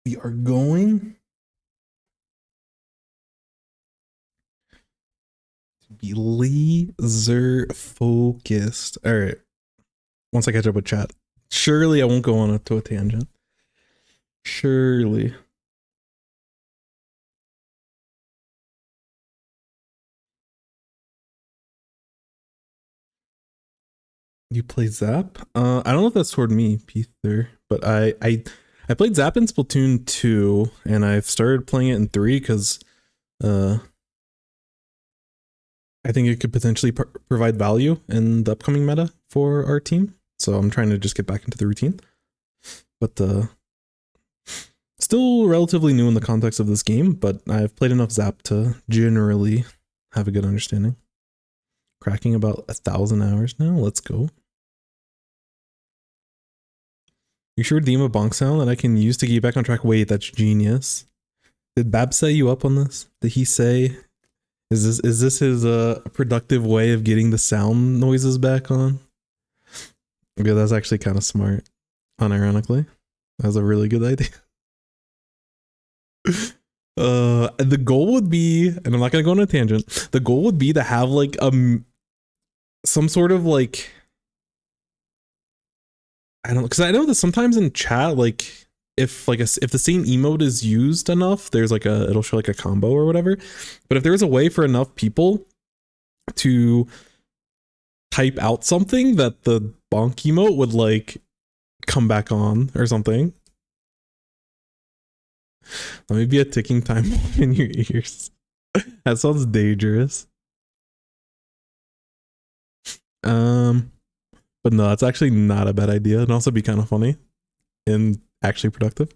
We are going to be laser focused. All right. Once I catch up with chat, surely I won't go on to a tangent. Surely. You play Zap? I don't know if that's toward me, Peter, but I played Zap in Splatoon 2, and I've started playing it in 3 because I think it could potentially provide value in the upcoming meta for our team. So I'm trying to just get back into the routine. But still relatively new in the context of this game, but I've played enough Zap to generally have a good understanding. Cracking about 1,000 hours now. Let's go. You sure redeem a bonk sound that I can use to get you back on track? Wait, that's genius. Did Bab set you up on this? Did he say, is this his productive way of getting the sound noises back on? Okay, that's actually kind of smart. Unironically, that's a really good idea. The goal would be, and I'm not gonna go on a tangent. The goal would be to have like some sort of like, I don't know, because I know that sometimes in chat, like if the same emote is used enough, there's like it'll show like a combo or whatever. But if there's a way for enough people to type out something that the bonk emote would like come back on or something. Let me be a ticking time bomb in your ears. That sounds dangerous. But no, that's actually not a bad idea. It'd also be kind of funny and actually productive.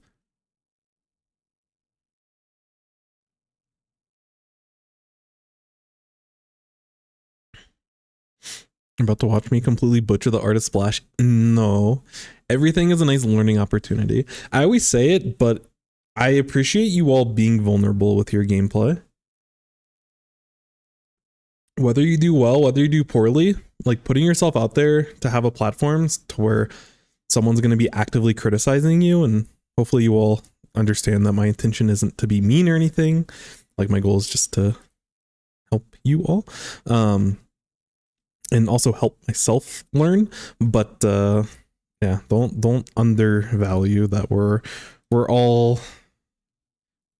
You're about to watch me completely butcher the artist splash? No. Everything is a nice learning opportunity. I always say it, but I appreciate you all being vulnerable with your gameplay. Whether you do well, whether you do poorly, like putting yourself out there to have a platform to where someone's going to be actively criticizing you, and hopefully you all understand that my intention isn't to be mean or anything. Like my goal is just to help you all, and also help myself learn. But yeah, don't undervalue that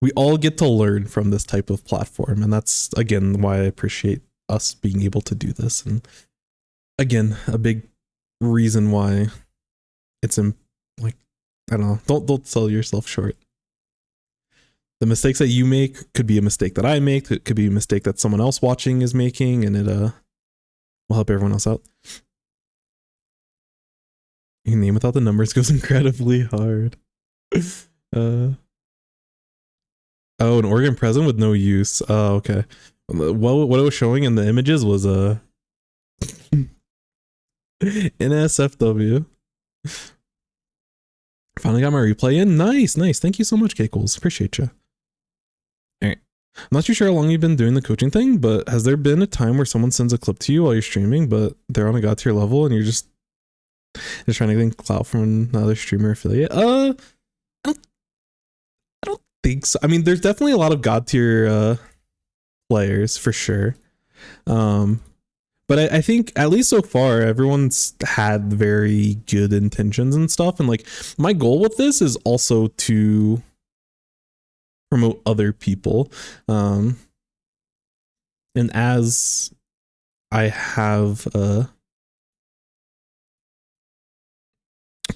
we all get to learn from this type of platform, and that's again why I appreciate us being able to do this. And again, a big reason why it's like, I don't know, don't sell yourself short. The mistakes that you make could be a mistake that I make. It could be a mistake that someone else watching is making, and it will help everyone else out. Your name without the numbers goes incredibly hard. Oh, an organ present with no use. Oh, okay. What it was showing in the images was NSFW. Finally got my replay in. Nice. Thank you so much, K-Coles. Appreciate you. All right. I'm not too sure how long you've been doing the coaching thing, but has there been a time where someone sends a clip to you while you're streaming, but they're on a god tier level and you're just trying to get clout from another streamer affiliate? I don't think so. I mean, there's definitely a lot of god tier players for sure. But I think at least so far, everyone's had very good intentions and stuff. And like my goal with this is also to promote other people. And as I have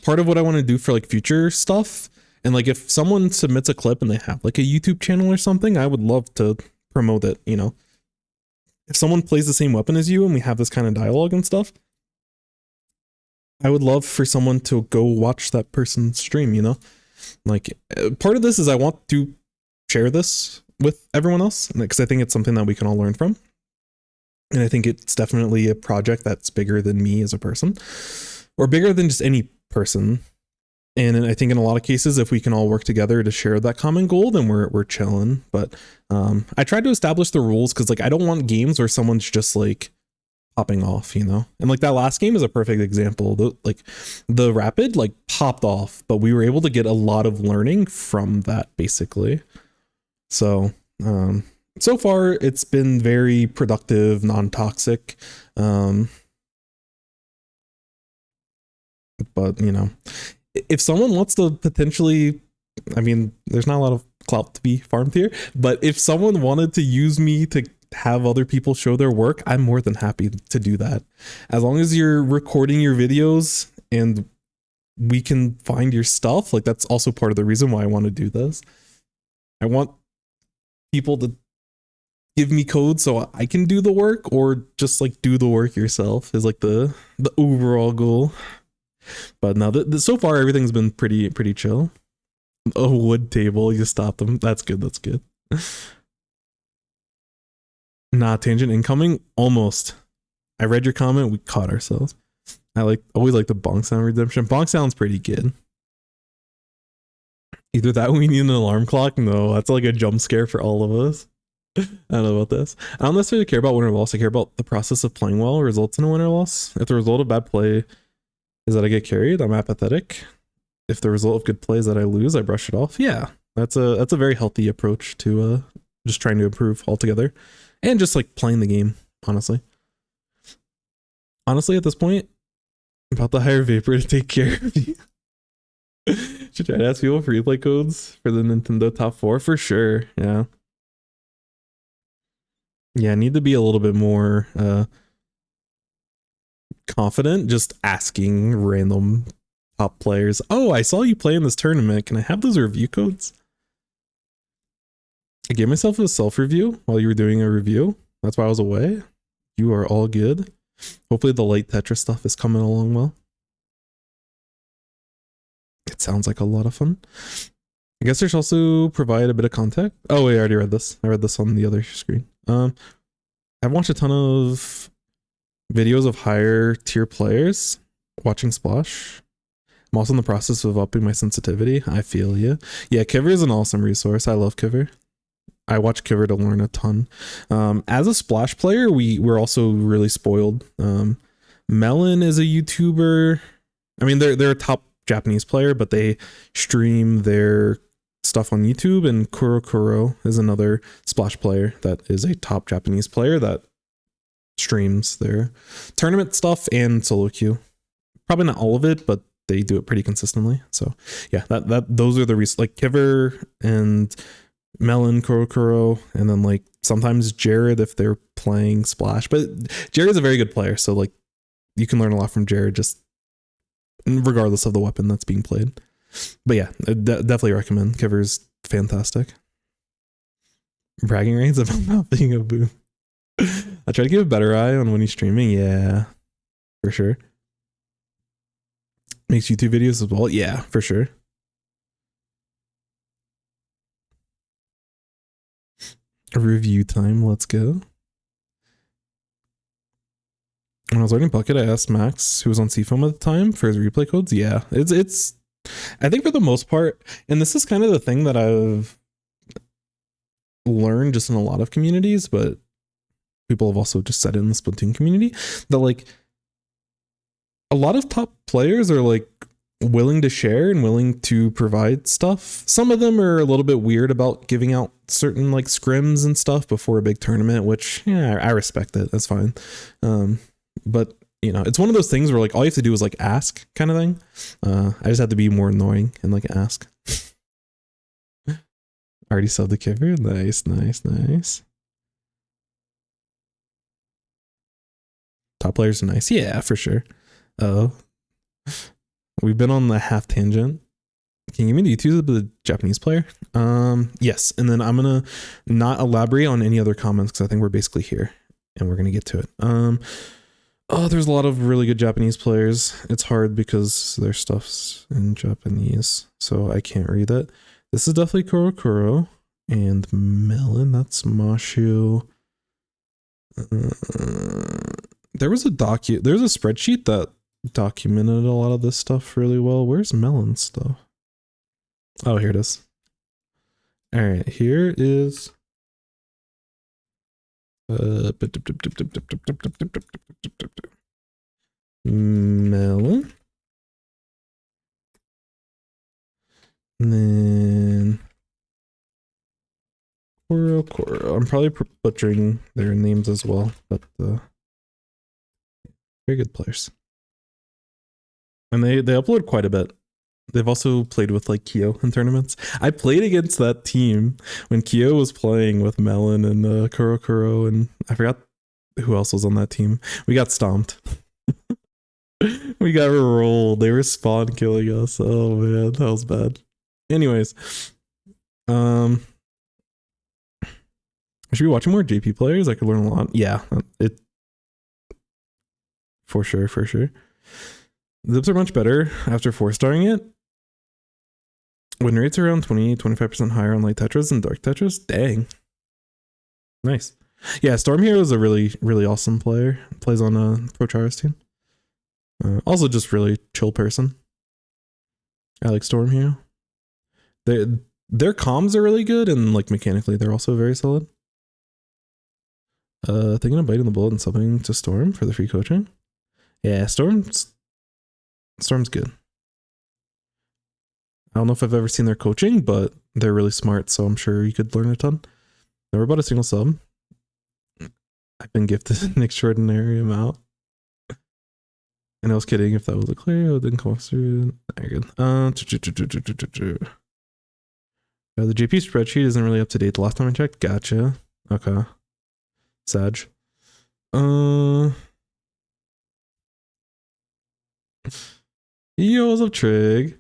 part of what I want to do for like future stuff, and like if someone submits a clip and they have like a YouTube channel or something, I would love to promote it, you know. If someone plays the same weapon as you and we have this kind of dialogue and stuff, I would love for someone to go watch that person's stream, you know? Like part of this is I want to share this with everyone else because I think it's something that we can all learn from. And I think it's definitely a project that's bigger than me as a person, or bigger than just any person. And I think in a lot of cases, if we can all work together to share that common goal, then we're chilling. But I tried to establish the rules because like I don't want games where someone's just like popping off, you know? And like that last game is a perfect example. The rapid like popped off, but we were able to get a lot of learning from that basically. So so far it's been very productive, non-toxic. But you know, if someone wants to potentially, I mean, there's not a lot of clout to be farmed here, but if someone wanted to use me to have other people show their work, I'm more than happy to do that. As long as you're recording your videos and we can find your stuff, like that's also part of the reason why I want to do this. I want people to give me code so I can do the work, or just like do the work yourself is like the overall goal. But no, so far everything's been pretty chill. A wood table, you stopped them. That's good. That's good. Nah, tangent incoming. Almost. I read your comment. We caught ourselves. I always like the bonk sound redemption. Bonk sound's pretty good. Either that or we need an alarm clock. No, that's like a jump scare for all of us. I don't know about this. I don't necessarily care about win or loss. I care about the process of playing well results in a win or loss. If the result of bad play is that I get carried, I'm apathetic. If the result of good play is that I lose, I brush it off. Yeah, that's a very healthy approach to just trying to improve altogether, and just like playing the game. Honestly, at this point, I'm about to hire Vapor to take care of you. Should try to ask people for replay codes for the Nintendo Top 4 for sure. Yeah. Yeah, I need to be a little bit more confident just asking random top players. Oh, I saw you play in this tournament. Can I have those review codes? I gave myself a self-review while you were doing a review. That's why I was away. You are all good. Hopefully the light Tetris stuff is coming along well. It sounds like a lot of fun. I guess there's also provide a bit of context. Oh wait, I already read this. I read this on the other screen. I've watched a ton of videos of higher tier players watching Splash. I'm also in the process of upping my sensitivity. I feel you. Yeah, Kiver is an awesome resource. I love Kiver. I watch Kiver to learn a ton. As a Splash player, we're also really spoiled. Melon is a YouTuber. I mean, they're a top Japanese player, but they stream their stuff on YouTube, and Kuro is another Splash player that is a top Japanese player that streams their tournament stuff and solo queue. Probably not all of it, but they do it pretty consistently. So yeah, those are the reasons, like Kiver and Melon, Kuro, and then like sometimes Jared if they're playing Splash. But Jared's a very good player, so like you can learn a lot from Jared just regardless of the weapon that's being played. But yeah, I definitely recommend. Kiver's fantastic. Bragging rights about not being a boo. I try to give a better eye on when he's streaming. Yeah, for sure. Makes YouTube videos as well. Yeah, for sure. Review time. Let's go. When I was learning Bucket, I asked Max, who was on Seafoam at the time, for his replay codes. Yeah, it's I think for the most part, and this is kind of the thing that I've learned just in a lot of communities, but people have also just said it in the Splatoon community, that like a lot of top players are like willing to share and willing to provide stuff. Some of them are a little bit weird about giving out certain like scrims and stuff before a big tournament, which yeah, I respect it. That's fine. But you know, it's one of those things where like all you have to do is like ask kind of thing. I just have to be more annoying and like ask. Already subbed the Kiver. Nice. Top players are nice. Yeah, for sure. Oh, we've been on the half tangent. Can you give me the YouTube of the Japanese player? Yes. And then I'm going to not elaborate on any other comments because I think we're basically here and we're going to get to it. Oh, there's a lot of really good Japanese players. It's hard because their stuff's in Japanese, so I can't read it. This is definitely Kuro and Melon. That's Mashu. There's a spreadsheet that documented a lot of this stuff really well. Where's Melon stuff? Oh, here it is. All right, here is Melon. And then Coro. I'm probably butchering their names as well, but very good players. And they upload quite a bit. They've also played with like Kyo in tournaments. I played against that team when Kyo was playing with Melon and Kuro, and I forgot who else was on that team. We got stomped. We got rolled. They were spawn killing us. Oh man, that was bad. Anyways, I should be watching more JP players. I could learn a lot. Yeah, it for sure. Zips are much better after 4-starring it. Win rates are around 20-25% higher on light Tetris than dark Tetris. Dang. Nice. Yeah, Storm Hero is a really awesome player. Plays on a Pro Charis team. Also just really chill person. I like Storm Hero. Their comms are really good, and like mechanically they're also very solid. Thinking of biting the bullet and subbing to Storm for the free coaching. Yeah, Storm's good. I don't know if I've ever seen their coaching, but they're really smart, so I'm sure you could learn a ton. Never bought a single sub. I've been gifted an extraordinary amount. And I was kidding if that was a clear, it didn't come through. Very good. The JP spreadsheet isn't really up to date. The last time I checked, gotcha. Okay. Sag. Yo, what's up, Trig?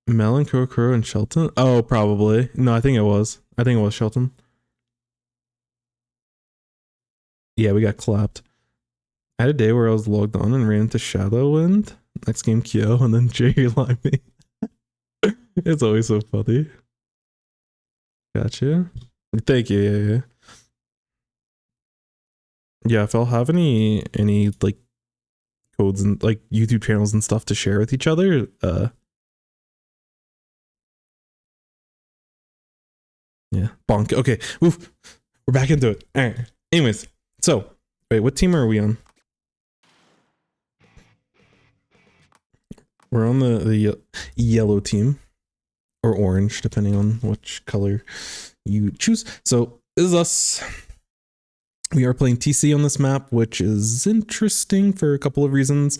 Melon, Kuro, and Shelton? Oh, probably. No, I think it was. Shelton. Yeah, we got clapped. I had a day where I was logged on and ran into Shadowwind. Next game, Kyo, and then Jerry Limey. It's always so funny. Gotcha. Thank you. Yeah. Yeah, if I'll have any like codes and like YouTube channels and stuff to share with each other, yeah. Bonk. Okay. Oof. We're back into it. All right. Anyways, so wait, what team are we on? We're on the yellow team, or orange, depending on which color you choose. So this is us. We are playing TC on this map, which is interesting for a couple of reasons.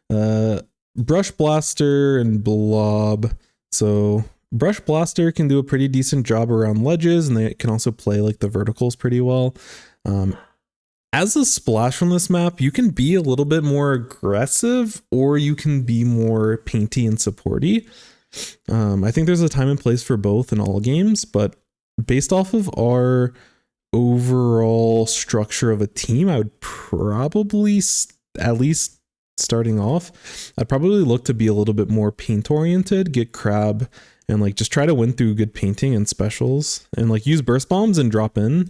Brush Blaster and Blob. So Brush Blaster can do a pretty decent job around ledges, and they can also play like the verticals pretty well. As a splash on this map, you can be a little bit more aggressive, or you can be more painty and supporty. I think there's a time and place for both in all games, but based off of our overall structure of a team, I would probably, at least starting off, I'd probably look to be a little bit more paint oriented, get crab, and like just try to win through good painting and specials, and like use burst bombs and drop in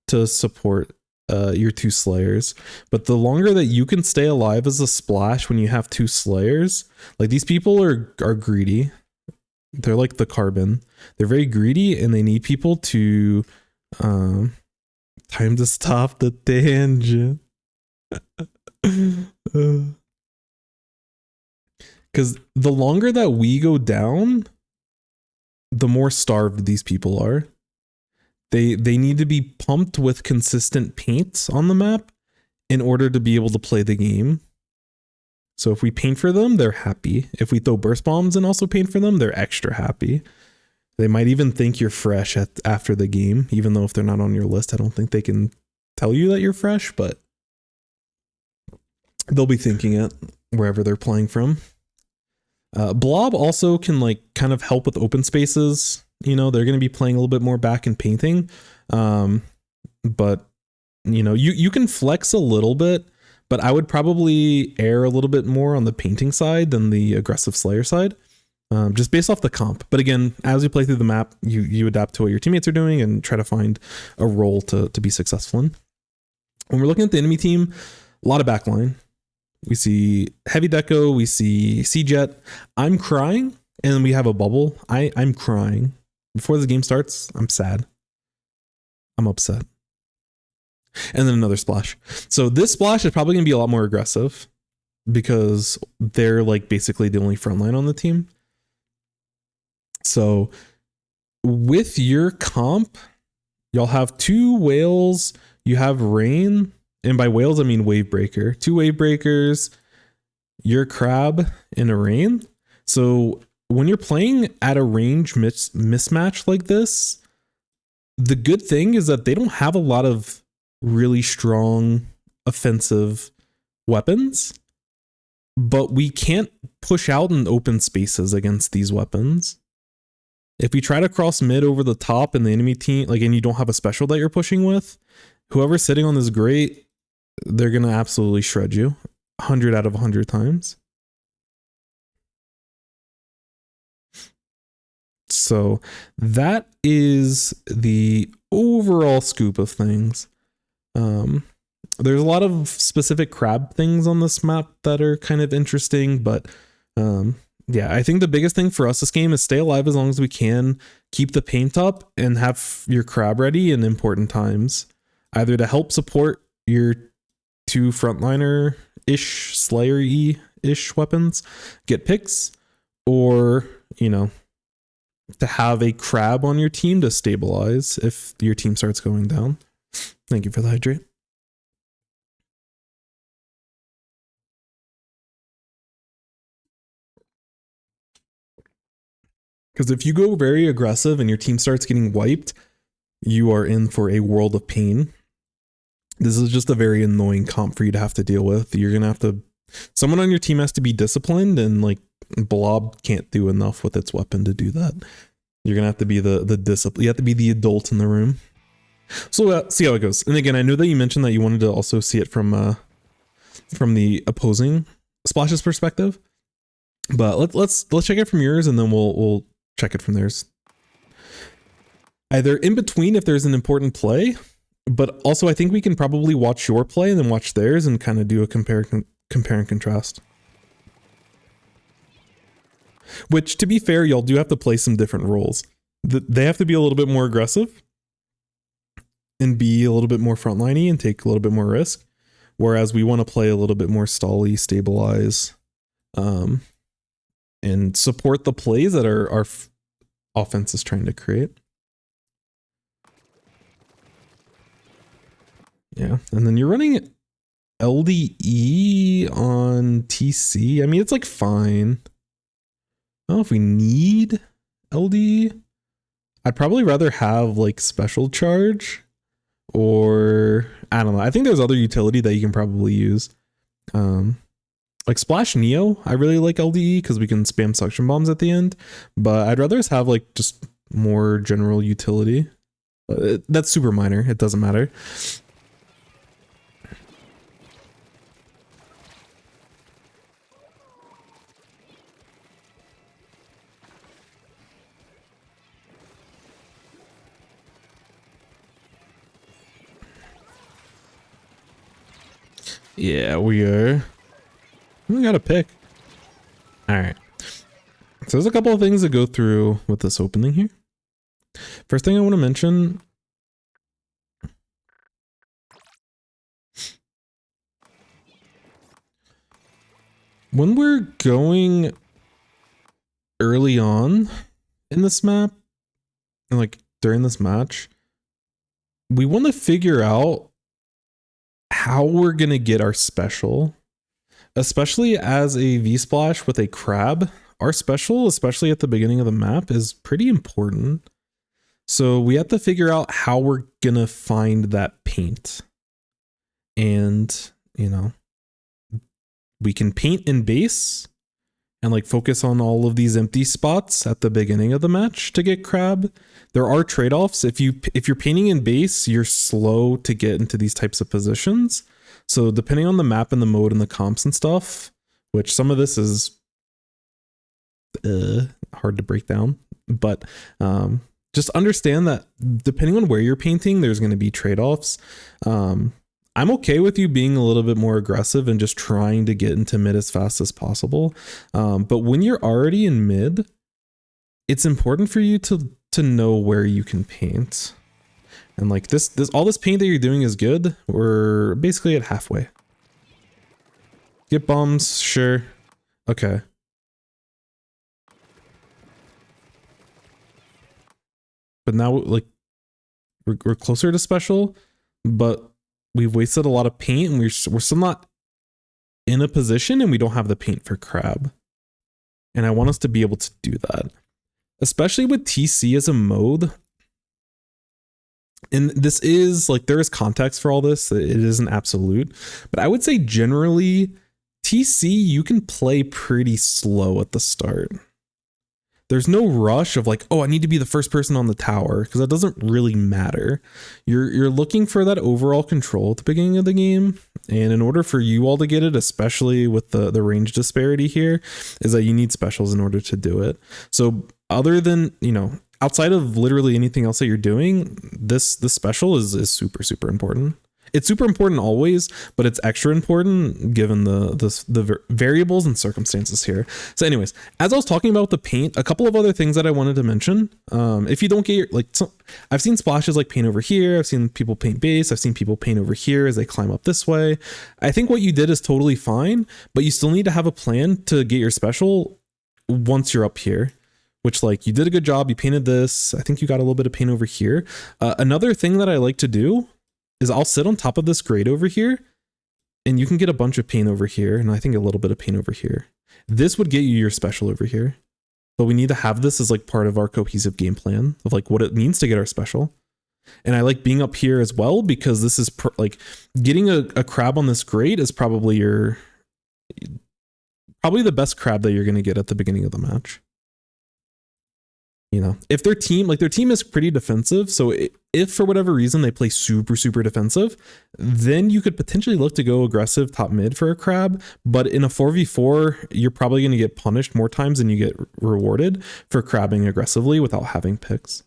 to support your two slayers. But the longer that you can stay alive as a splash when you have two slayers, like these people are greedy. They're like the carbon. They're very greedy, and they need people to time to stop the tangent. Because the longer that we go down, the more starved these people are. They need to be pumped with consistent paints on the map in order to be able to play the game. So if we paint for them, they're happy. If we throw burst bombs and also paint for them, they're extra happy. They might even think you're fresh after the game, even though if they're not on your list, I don't think they can tell you that you're fresh, but they'll be thinking it wherever they're playing from. Blob also can like kind of help with open spaces. You know, they're going to be playing a little bit more back and painting. But you know, you can flex a little bit, but I would probably err a little bit more on the painting side than the aggressive slayer side. Just based off the comp. But again, as you play through the map, you adapt to what your teammates are doing and try to find a role to be successful in. When we're looking at the enemy team, a lot of backline. We see Heavy Deco, we see C-Jet. I'm crying, and we have a bubble. I'm crying. Before the game starts, I'm sad. I'm upset. And then another splash. So this splash is probably going to be a lot more aggressive. because they're like basically the only front line on the team. So with your comp, you'll have 2 whales, you have rain, and by whales I mean wave breaker. 2 wave breakers, your crab, and a rain. So when you're playing at a range mismatch like this, the good thing is that they don't have a lot of really strong offensive weapons, but we can't push out in open spaces against these weapons. If we try to cross mid over the top and the enemy team, like, and you don't have a special that you're pushing with, whoever's sitting on this grate, they're going to absolutely shred you 100 out of 100 times. So that is the overall scoop of things. There's a lot of specific crab things on this map that are kind of interesting, but yeah, I think the biggest thing for us this game is stay alive as long as we can, keep the paint up, and have your crab ready in important times, either to help support your 2 frontliner-ish, slayer-y-ish weapons, get picks, or, you know, to have a crab on your team to stabilize if your team starts going down. Thank you for the hydrate. Because if you go very aggressive and your team starts getting wiped, you are in for a world of pain. This is just a very annoying comp for you to have to deal with. You're going to have to... Someone on your team has to be disciplined, and like Blob can't do enough with its weapon to do that. You're going to have to be the discipline. You have to be the adult in the room. So see how it goes. And again, I know that you mentioned that you wanted to also see it from the opposing Splash's perspective, but let's check it from yours, and then we'll check it from theirs. Either in between if there's an important play, but also I think we can probably watch your play and then watch theirs and kind of do a compare and contrast. Which, to be fair, y'all do have to play some different roles. They have to be a little bit more aggressive and be a little bit more frontliney and take a little bit more risk, whereas we want to play a little bit more stally, stabilize, and support the plays that our offense is trying to create. Yeah, and then you're running LDE on TC. I mean, it's like fine. I don't know if we need LDE. I'd probably rather have like special charge, or I don't know. I think there's other utility that you can probably use. Like Splash Neo, I really like LDE because we can spam suction bombs at the end, but I'd rather have like just more general utility. That's super minor. It doesn't matter. Yeah, we are. We got a pick. All right. So there's a couple of things to go through with this opening here. First thing I want to mention. When we're going early on in this map, and like during this match, we want to figure out how we're going to get our special, especially as a V-Splash with a crab. Our special, especially at the beginning of the map, is pretty important. So we have to figure out how we're going to find that paint. And, you know, we can paint in base and like focus on all of these empty spots at the beginning of the match to get crab. There are trade-offs. If you're painting in base, you're slow to get into these types of positions. So depending on the map and the mode and the comps and stuff, which some of this is hard to break down, but just understand that depending on where you're painting, there's going to be trade-offs. I'm okay with you being a little bit more aggressive and just trying to get into mid as fast as possible. But when you're already in mid, it's important for you to know where you can paint. And like all this paint that you're doing is good. We're basically at halfway. Get bombs, sure. Okay. But now, like, we're closer to special, but we've wasted a lot of paint, and we're still not in a position, and we don't have the paint for crab. And I want us to be able to do that, especially with TC as a mode. And this is like, there is context for all this. It isn't absolute, but I would say generally TC, you can play pretty slow at the start. There's no rush of like, oh, I need to be the first person on the tower, because that doesn't really matter. You're looking for that overall control at the beginning of the game. And in order for you all to get it, especially with the range disparity here, is that you need specials in order to do it. So other than, you know, outside of literally anything else that you're doing, this special is super, super important. It's super important always, but it's extra important given the variables and circumstances here. So anyways, as I was talking about the paint, a couple of other things that I wanted to mention. If you don't get your, like, I've seen splashes like paint over here. I've seen people paint base. I've seen people paint over here as they climb up this way. I think what you did is totally fine, but you still need to have a plan to get your special once you're up here. Which, like, you did a good job. You painted this. I think you got a little bit of paint over here. Another thing that I like to do is I'll sit on top of this grate over here, and you can get a bunch of paint over here, and I think a little bit of paint over here. This would get you your special over here, but we need to have this as like part of our cohesive game plan of like what it means to get our special. And I like being up here as well, because this is like getting a crab on this grate is probably the best crab that you're going to get at the beginning of the match. You know, if their team is pretty defensive, so if for whatever reason they play super, super defensive, then you could potentially look to go aggressive top mid for a crab. But in a 4v4, you're probably going to get punished more times than you get rewarded for crabbing aggressively without having picks.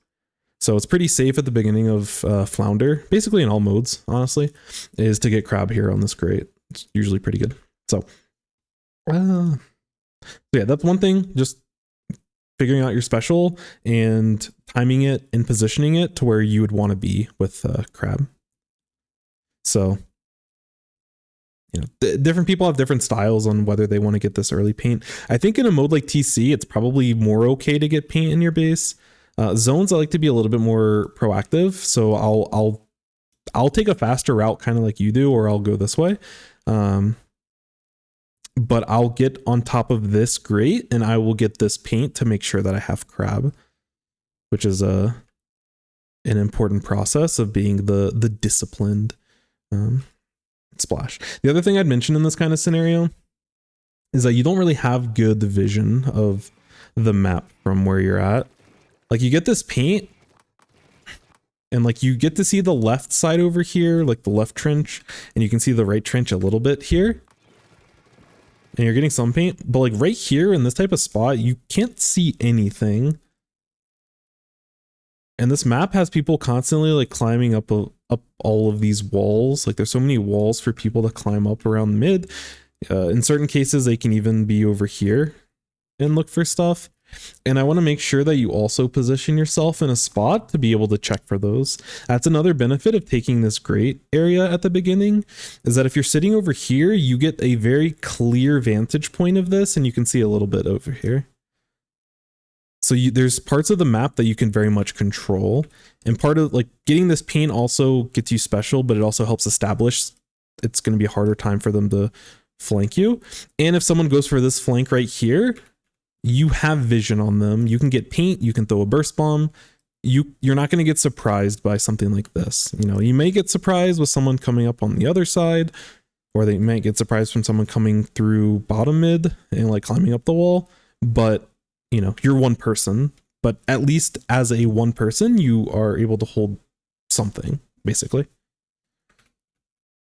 So it's pretty safe at the beginning of Flounder, basically in all modes, honestly, is to get crab here on this grate. It's usually pretty good. So yeah, that's one thing. Just figuring out your special and timing it and positioning it to where you would want to be with crab. So, you know, different people have different styles on whether they want to get this early paint. I think in a mode like TC, it's probably more okay to get paint in your base. Zones, I like to be a little bit more proactive, so I'll take a faster route, kind of like you do, or I'll go this way. But I'll get on top of this grate and I will get this paint to make sure that I have crab, which is an important process of being the disciplined splash. The other thing I'd mention in this kind of scenario is that you don't really have good vision of the map from where you're at. Like, you get this paint and like you get to see the left side over here, like the left trench, and you can see the right trench a little bit here. And you're getting some paint, but like right here in this type of spot, you can't see anything. And this map has people constantly like climbing up all of these walls. Like, there's so many walls for people to climb up around mid. In certain cases, they can even be over here and look for stuff. And I want to make sure that you also position yourself in a spot to be able to check for those. That's another benefit of taking this grate area at the beginning, is that if you're sitting over here, you get a very clear vantage point of this, and you can see a little bit over here. So there's parts of the map that you can very much control, and part of like getting this paint also gets you special, but it also helps establish it's going to be a harder time for them to flank you. And if someone goes for this flank right here, you have vision on them. You can get paint, you can throw a burst bomb. You're not going to get surprised by something like this. You know, you may get surprised with someone coming up on the other side, or they might get surprised from someone coming through bottom mid and like climbing up the wall. But, you know, you're one person, but at least as a one person, you are able to hold something, basically.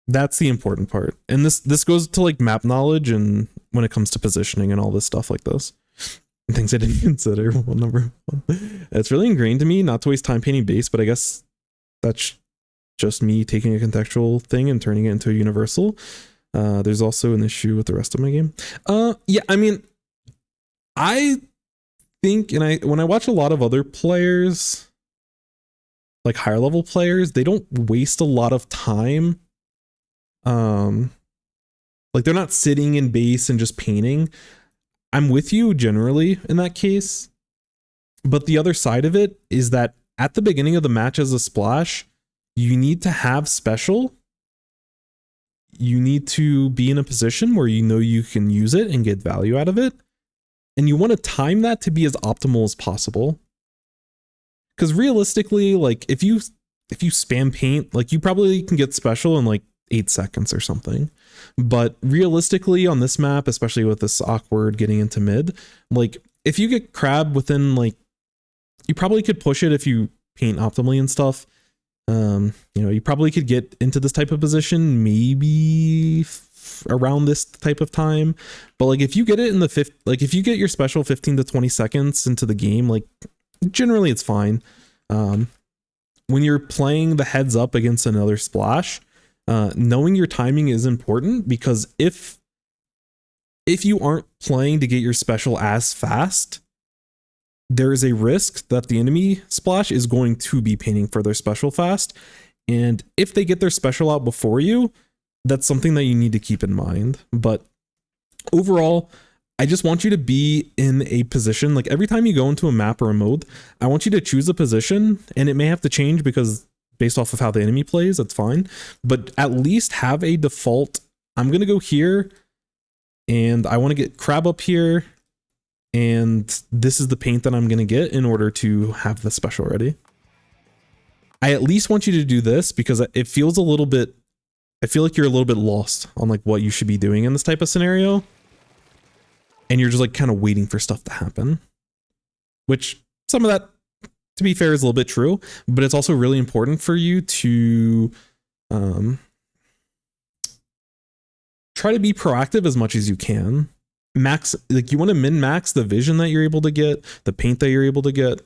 That's the important part. And this goes to like map knowledge and when it comes to positioning and all this stuff like this. Things I didn't consider. Well, number one, it's really ingrained to me not to waste time painting base, but I guess that's just me taking a contextual thing and turning it into a universal. There's also an issue with the rest of my game. Yeah, I mean, I think, and when I watch a lot of other players, like higher level players, they don't waste a lot of time Like they're not sitting in base and just painting. I'm with you generally in that case. But the other side of it is that at the beginning of the match as a splash, you need to have special. You need to be in a position where you know you can use it and get value out of it. And you want to time that to be as optimal as possible. Because realistically, like if you spam paint, like you probably can get special in like 8 seconds or something. But realistically on this map, especially with this awkward getting into mid, like if you get crab within like, you probably could push it if you paint optimally and stuff. You know, you probably could get into this type of position maybe around this type of time. But like if you get it in the like if you get your special 15 to 20 seconds into the game, like generally it's fine. When you're playing the heads up against another splash, knowing your timing is important, because if you aren't playing to get your special as fast, there is a risk that the enemy splash is going to be painting for their special fast. And if they get their special out before you, that's something that you need to keep in mind. But overall, I just want you to be in a position, like every time you go into a map or a mode, I want you to choose a position, and it may have to change because based off of how the enemy plays, that's fine. But at least have a default, I'm going to go here and I want to get crab up here. And this is the paint that I'm going to get in order to have the special ready. I at least want you to do this because it feels a little bit, I feel like you're a little bit lost on like what you should be doing in this type of scenario. And you're just like kind of waiting for stuff to happen, which some of that, to be fair, is a little bit true, but it's also really important for you to try to be proactive as much as you can. Max, like you want to min-max the vision that you're able to get, the paint that you're able to get.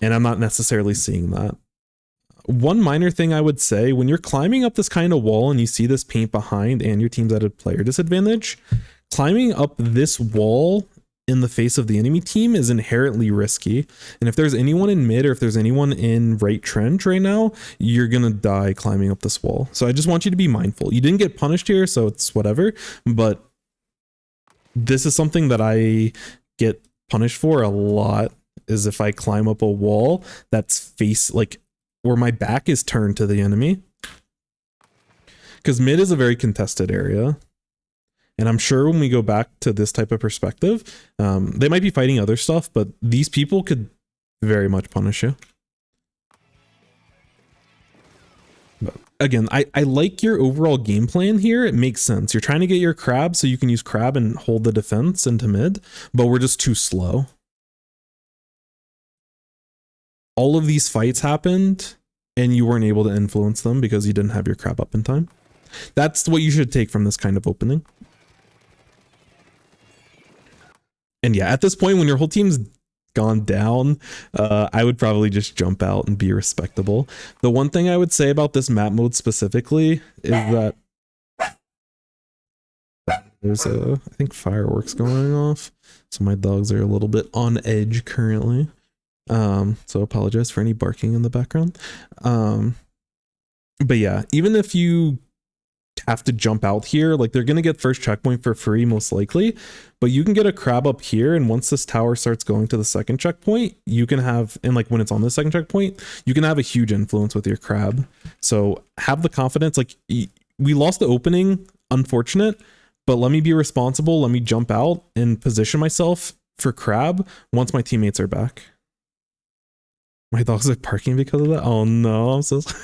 And I'm not necessarily seeing that. One minor thing I would say, when you're climbing up this kind of wall and you see this paint behind and your team's at a player disadvantage, climbing up this wall in the face of the enemy team is inherently risky. And if there's anyone in mid or if there's anyone in right trench right now, you're gonna die climbing up this wall. So I just want you to be mindful. You didn't get punished here, so it's whatever, but this is something that I get punished for a lot, is if I climb up a wall that's like where my back is turned to the enemy. Because mid is a very contested area. And I'm sure when we go back to this type of perspective, they might be fighting other stuff, but these people could very much punish you. But again, I like your overall game plan here. It makes sense. You're trying to get your crab so you can use crab and hold the defense into mid, but we're just too slow. All of these fights happened and you weren't able to influence them because you didn't have your crab up in time. That's what you should take from this kind of opening. And yeah, at this point, when your whole team's gone down, I would probably just jump out and be respectable. The one thing I would say about this map mode specifically is that there's I think fireworks going off. So my dogs are a little bit on edge currently. So apologize for any barking in the background. But yeah, even if you have to jump out here, like they're gonna get first checkpoint for free most likely, but you can get a crab up here, and once this tower starts going to the second checkpoint, you can have, and like when it's on the second checkpoint, you can have a huge influence with your crab. So have the confidence. Like we lost the opening, unfortunate, but let me be responsible, let me jump out and position myself for crab once my teammates are back. My dogs are barking because of that. Oh no, I'm so sorry.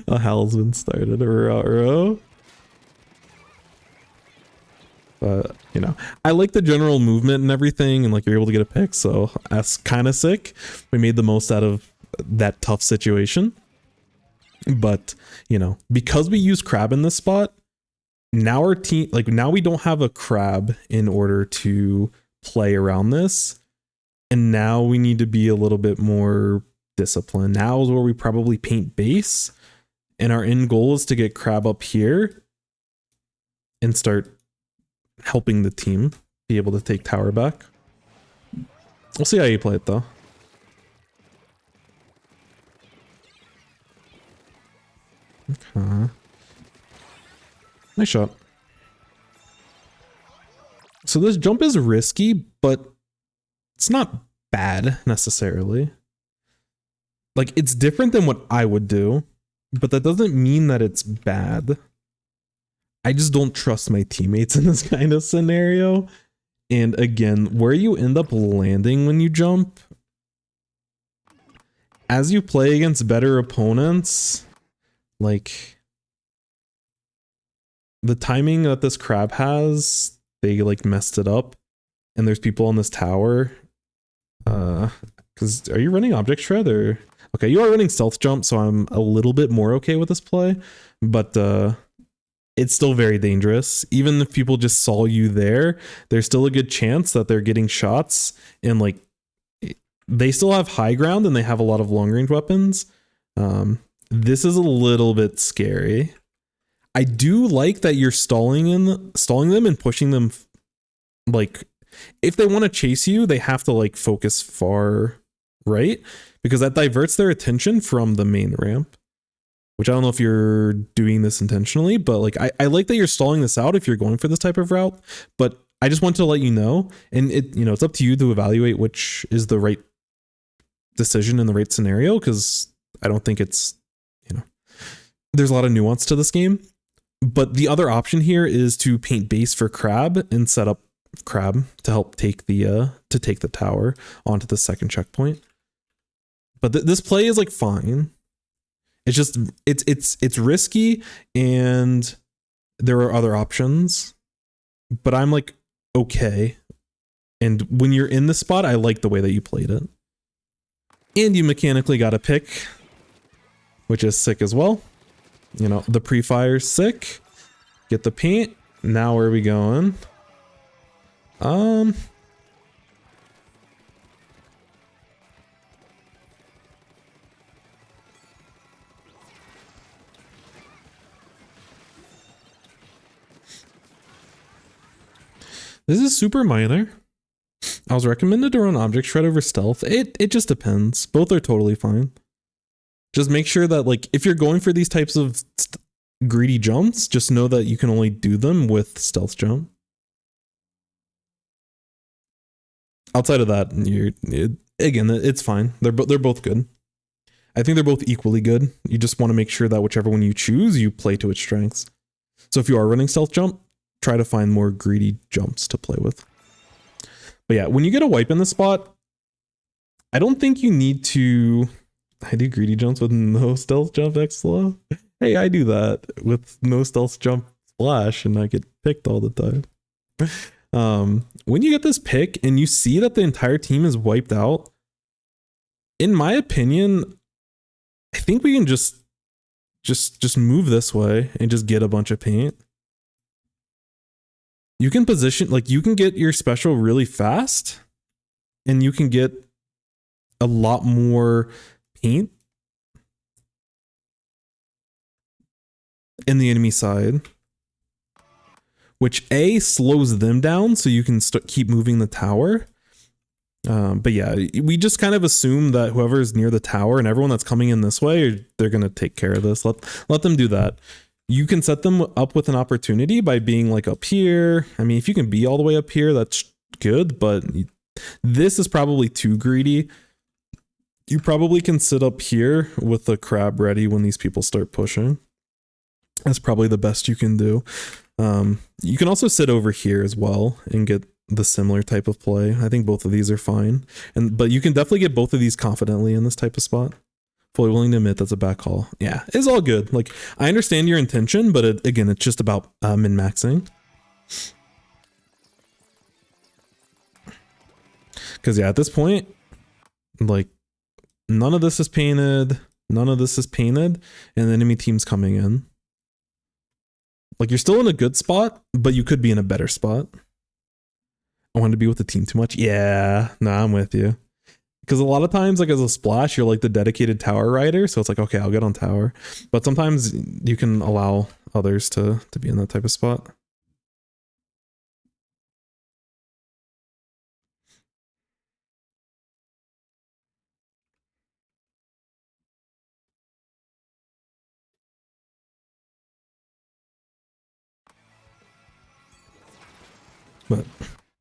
A hell's been started. Ruh-roh. But you know, I like the general movement and everything, and like you're able to get a pick, so that's kind of sick. We made the most out of that tough situation. But you know, because we use crab in this spot, now our team, like now we don't have a crab in order to play around this. And now we need to be a little bit more disciplined. Now is where we probably paint base. And our end goal is to get crab up here and start helping the team be able to take tower back. We'll see how you play it though. Okay. Nice shot. So this jump is risky, but it's not bad necessarily. Like, it's different than what I would do, but that doesn't mean that it's bad. I just don't trust my teammates in this kind of scenario. And again, where you end up landing when you jump, as you play against better opponents, like the timing that this crab has, they like messed it up. And there's people on this tower. Because are you running object shred or? Okay, you are running stealth jump, so I'm a little bit more okay with this play, but it's still very dangerous. Even if people just saw you there, there's still a good chance that they're getting shots, and like they still have high ground and they have a lot of long range weapons. This is a little bit scary. I do like that you're stalling them and pushing them. Like, if they want to chase you, they have to like focus far right, because that diverts their attention from the main ramp. Which I don't know if you're doing this intentionally, but like I like that you're stalling this out if you're going for this type of route. But I just want to let you know, and it's up to you to evaluate which is the right decision in the right scenario, because I don't think it's, there's a lot of nuance to this game. But the other option here is to paint base for crab and set up crab to help take the tower onto the second checkpoint. But this play is like fine. It's just it's risky, and there are other options, but I'm like okay. And when you're in the spot, I like the way that you played it. And you mechanically got a pick, which is sick as well. The pre-fire's sick. Get the paint. Now where are we going? This is super minor. I was recommended to run object shred over stealth. It just depends. Both are totally fine. Just make sure that like if you're going for these types of greedy jumps, just know that you can only do them with stealth jump. Outside of that, again, it's fine. They're both good. I think they're both equally good. You just want to make sure that whichever one you choose, you play to its strengths. So if you are running stealth jump, try to find more greedy jumps to play with. But yeah, when you get a wipe in the spot, I don't think you need to. I do greedy jumps with no stealth jump X slow. Hey, I do that with no stealth jump splash, and I get picked all the time. When you get this pick and you see that the entire team is wiped out, in my opinion, I think we can just move this way and just get a bunch of paint. You can position, like you can get your special really fast, and you can get a lot more paint in the enemy side, which slows them down so you can keep moving the tower. But yeah, we just kind of assume that whoever is near the tower and everyone that's coming in this way, they're going to take care of this. Let them do that. You can set them up with an opportunity by being like up here. I mean, if you can be all the way up here, that's good, but this is probably too greedy. You probably can sit up here with the crab ready when these people start pushing. That's probably the best you can do. You can also sit over here as well and get the similar type of play. I think both of these are fine. But you can definitely get both of these confidently in this type of spot. Fully willing to admit that's a back call. Yeah, it's all good. Like, I understand your intention, but again, it's just about min-maxing. Because yeah, at this point, like, none of this is painted, none of this is painted, and the enemy team's coming in. Like, you're still in a good spot, but you could be in a better spot. I wanted to be with the team too much. Yeah, no, I'm with you. Because a lot of times, like as a splash, you're like the dedicated tower rider. So it's like, okay, I'll get on tower. But sometimes you can allow others to be in that type of spot. But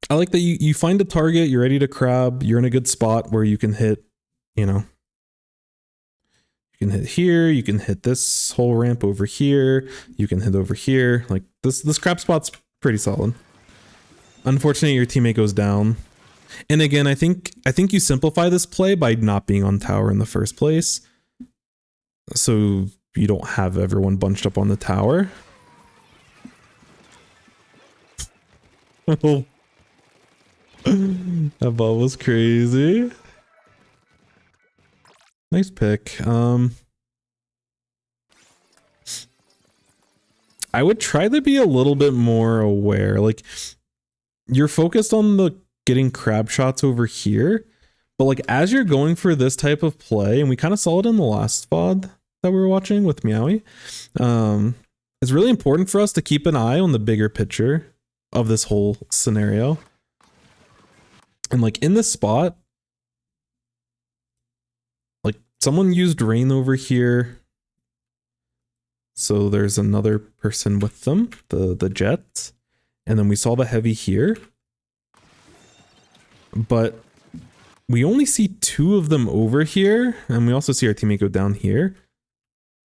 I like that you find a target, you're ready to crab, you're in a good spot where you can hit, you know, you can hit here, you can hit this whole ramp over here, you can hit over here. Like this crab spot's pretty solid. Unfortunately, your teammate goes down. And again, I think you simplify this play by not being on tower in the first place. So you don't have everyone bunched up on the tower. That ball was crazy. Nice pick. I would try to be a little bit more aware. Like, you're focused on the getting crab shots over here, but like as you're going for this type of play, and we kind of saw it in the last VOD that we were watching with Meowie, it's really important for us to keep an eye on the bigger picture of this whole scenario. And like in this spot, like someone used rain over here. So there's another person with them, the Jets. And then we saw the heavy here. But we only see 2 of them over here. And we also see our teammate go down here.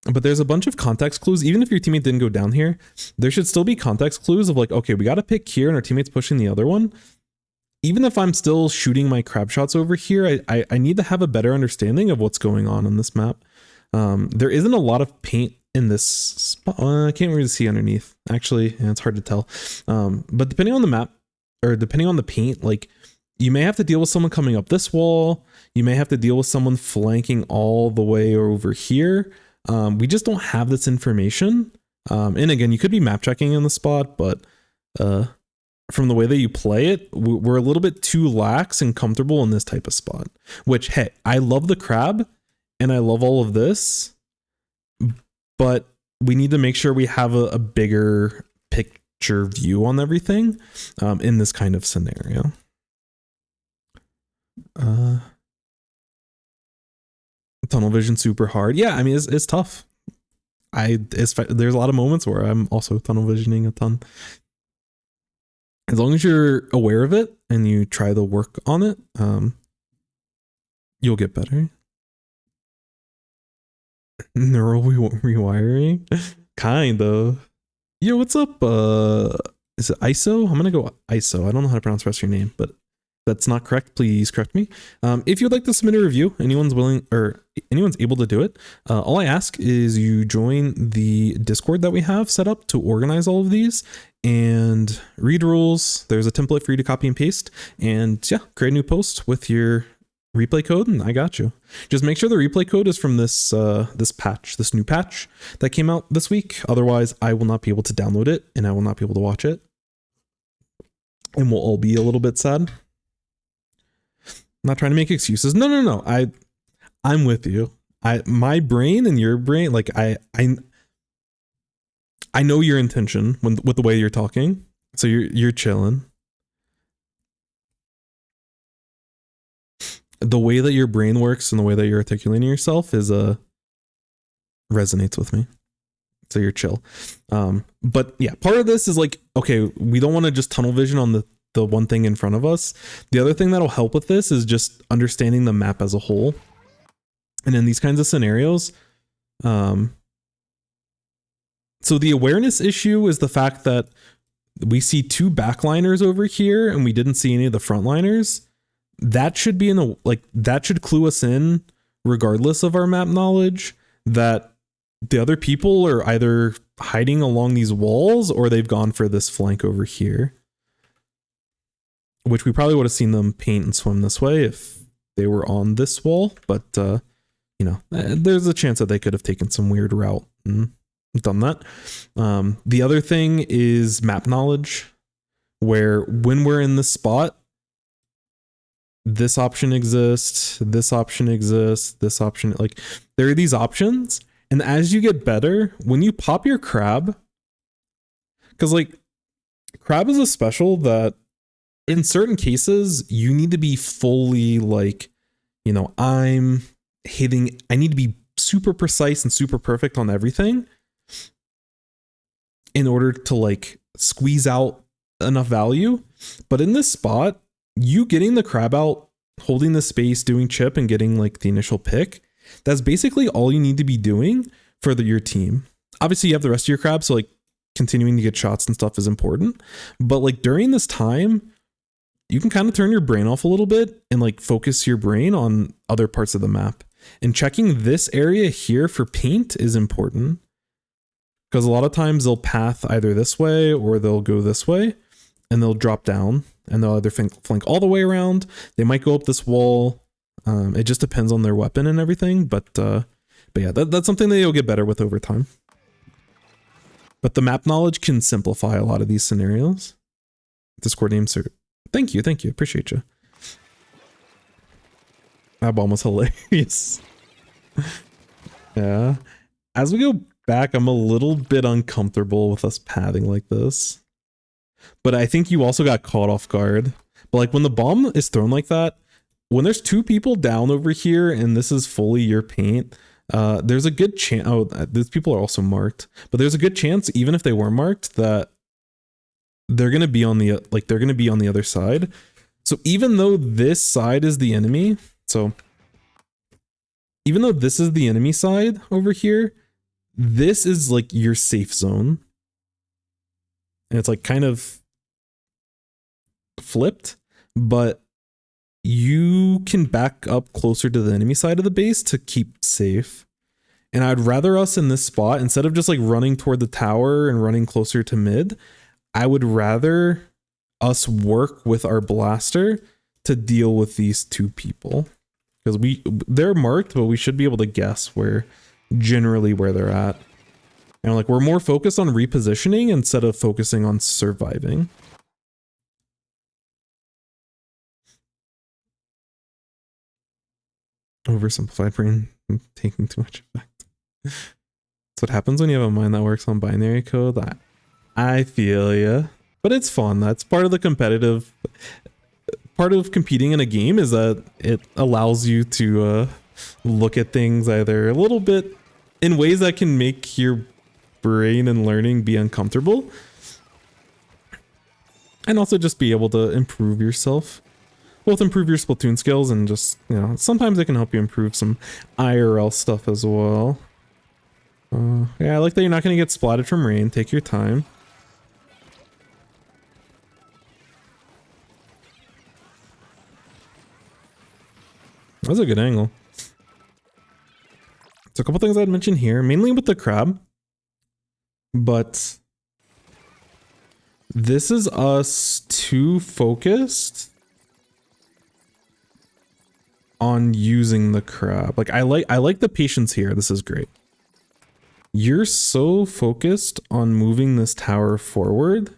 But there's a bunch of context clues. Even if your teammate didn't go down here, there should still be context clues of like, okay, we got to pick here and our teammate's pushing the other one. Even if I'm still shooting my crab shots over here, I need to have a better understanding of what's going on this map. There isn't a lot of paint in this spot. I can't really see underneath. Actually, yeah, it's hard to tell. But depending on the map, or depending on the paint, like you may have to deal with someone coming up this wall. You may have to deal with someone flanking all the way over here. We just don't have this information. And again, you could be map checking in the spot, but from the way that you play it, we're a little bit too lax and comfortable in this type of spot. Which, hey, I love the crab and I love all of this, but we need to make sure we have a bigger picture view on everything in this kind of scenario. Tunnel vision super hard. Yeah, I mean it's tough. There's a lot of moments where I'm also tunnel visioning a ton. As long as you're aware of it and you try to work on it, you'll get better. Neural rewiring, kind of. Yo, what's up? Is it ISO? I'm gonna go ISO. I don't know how to pronounce the rest of your name, but that's not correct. Please correct me. If you'd like to submit a review, anyone's willing or anyone's able to do it. All I ask is you join the Discord that we have set up to organize all of these and read rules. There's a template for you to copy and paste, and yeah, create a new post with your replay code, and I got you. Just make sure the replay code is from this this new patch that came out this week. Otherwise, I will not be able to download it, and I will not be able to watch it, and we'll all be a little bit sad. I'm not trying to make excuses. No. I'm with you. My brain and your brain, like I know your intention with the way you're talking. So you're chilling. The way that your brain works and the way that you're articulating yourself is resonates with me. So you're chill. But yeah, part of this is like, okay, we don't want to just tunnel vision on the one thing in front of us. The other thing that'll help with this is just understanding the map as a whole. And in these kinds of scenarios, so the awareness issue is the fact that we see 2 backliners over here and we didn't see any of the frontliners. That should be that should clue us in, regardless of our map knowledge, that the other people are either hiding along these walls or they've gone for this flank over here. Which we probably would have seen them paint and swim this way if they were on this wall, but you know, there's a chance that they could have taken some weird route and done that. The other thing is map knowledge, where when we're in this spot, this option exists, this option exists, this option, like there are these options. And as you get better, when you pop your crab, because like crab is a special that in certain cases you need to be fully like, you know, I need to be super precise and super perfect on everything in order to like squeeze out enough value. But in this spot, you getting the crab out, holding the space, doing chip, and getting like the initial pick, that's basically all you need to be doing for your team. Obviously, you have the rest of your crab, so like continuing to get shots and stuff is important. But like during this time, you can kind of turn your brain off a little bit and like focus your brain on other parts of the map. And checking this area here for paint is important, because a lot of times they'll path either this way or they'll go this way, and they'll drop down and they'll either flank all the way around. They might go up this wall. It just depends on their weapon and everything. But yeah, that's something that you'll get better with over time. But the map knowledge can simplify a lot of these scenarios. Discord name, sir. Thank you. Appreciate you. That bomb was hilarious. Yeah. As we go back, I'm a little bit uncomfortable with us pathing like this. But I think you also got caught off guard. But like when the bomb is thrown like that, when there's two people down over here and this is fully your paint, there's a good chance. Oh, these people are also marked. But there's a good chance, even if they were marked, that they're gonna be on the other side. So even though this side is the enemy, so even though this is the enemy side over here, this is like your safe zone. And it's like kind of flipped, but you can back up closer to the enemy side of the base to keep safe. And I'd rather us in this spot, instead of just like running toward the tower and running closer to mid, I would rather us work with our blaster to deal with these two people. Because they're marked, but we should be able to guess generally where they're at. And like we're more focused on repositioning instead of focusing on surviving. Oversimplified brain taking too much effect. That's what happens when you have a mind that works on binary code. I feel ya, but it's fun. That's part of the competitive. Part of competing in a game is that it allows you to look at things either a little bit in ways that can make your brain and learning be uncomfortable, and also just be able to improve yourself. Both improve your Splatoon skills and just, you know, sometimes it can help you improve some IRL stuff as well. Yeah, I like that you're not going to get splatted from rain. Take your time. That's a good angle. So a couple things I'd mention here, mainly with the crab, but this is us too focused on using the crab. Like I like the patience here. This is great. You're so focused on moving this tower forward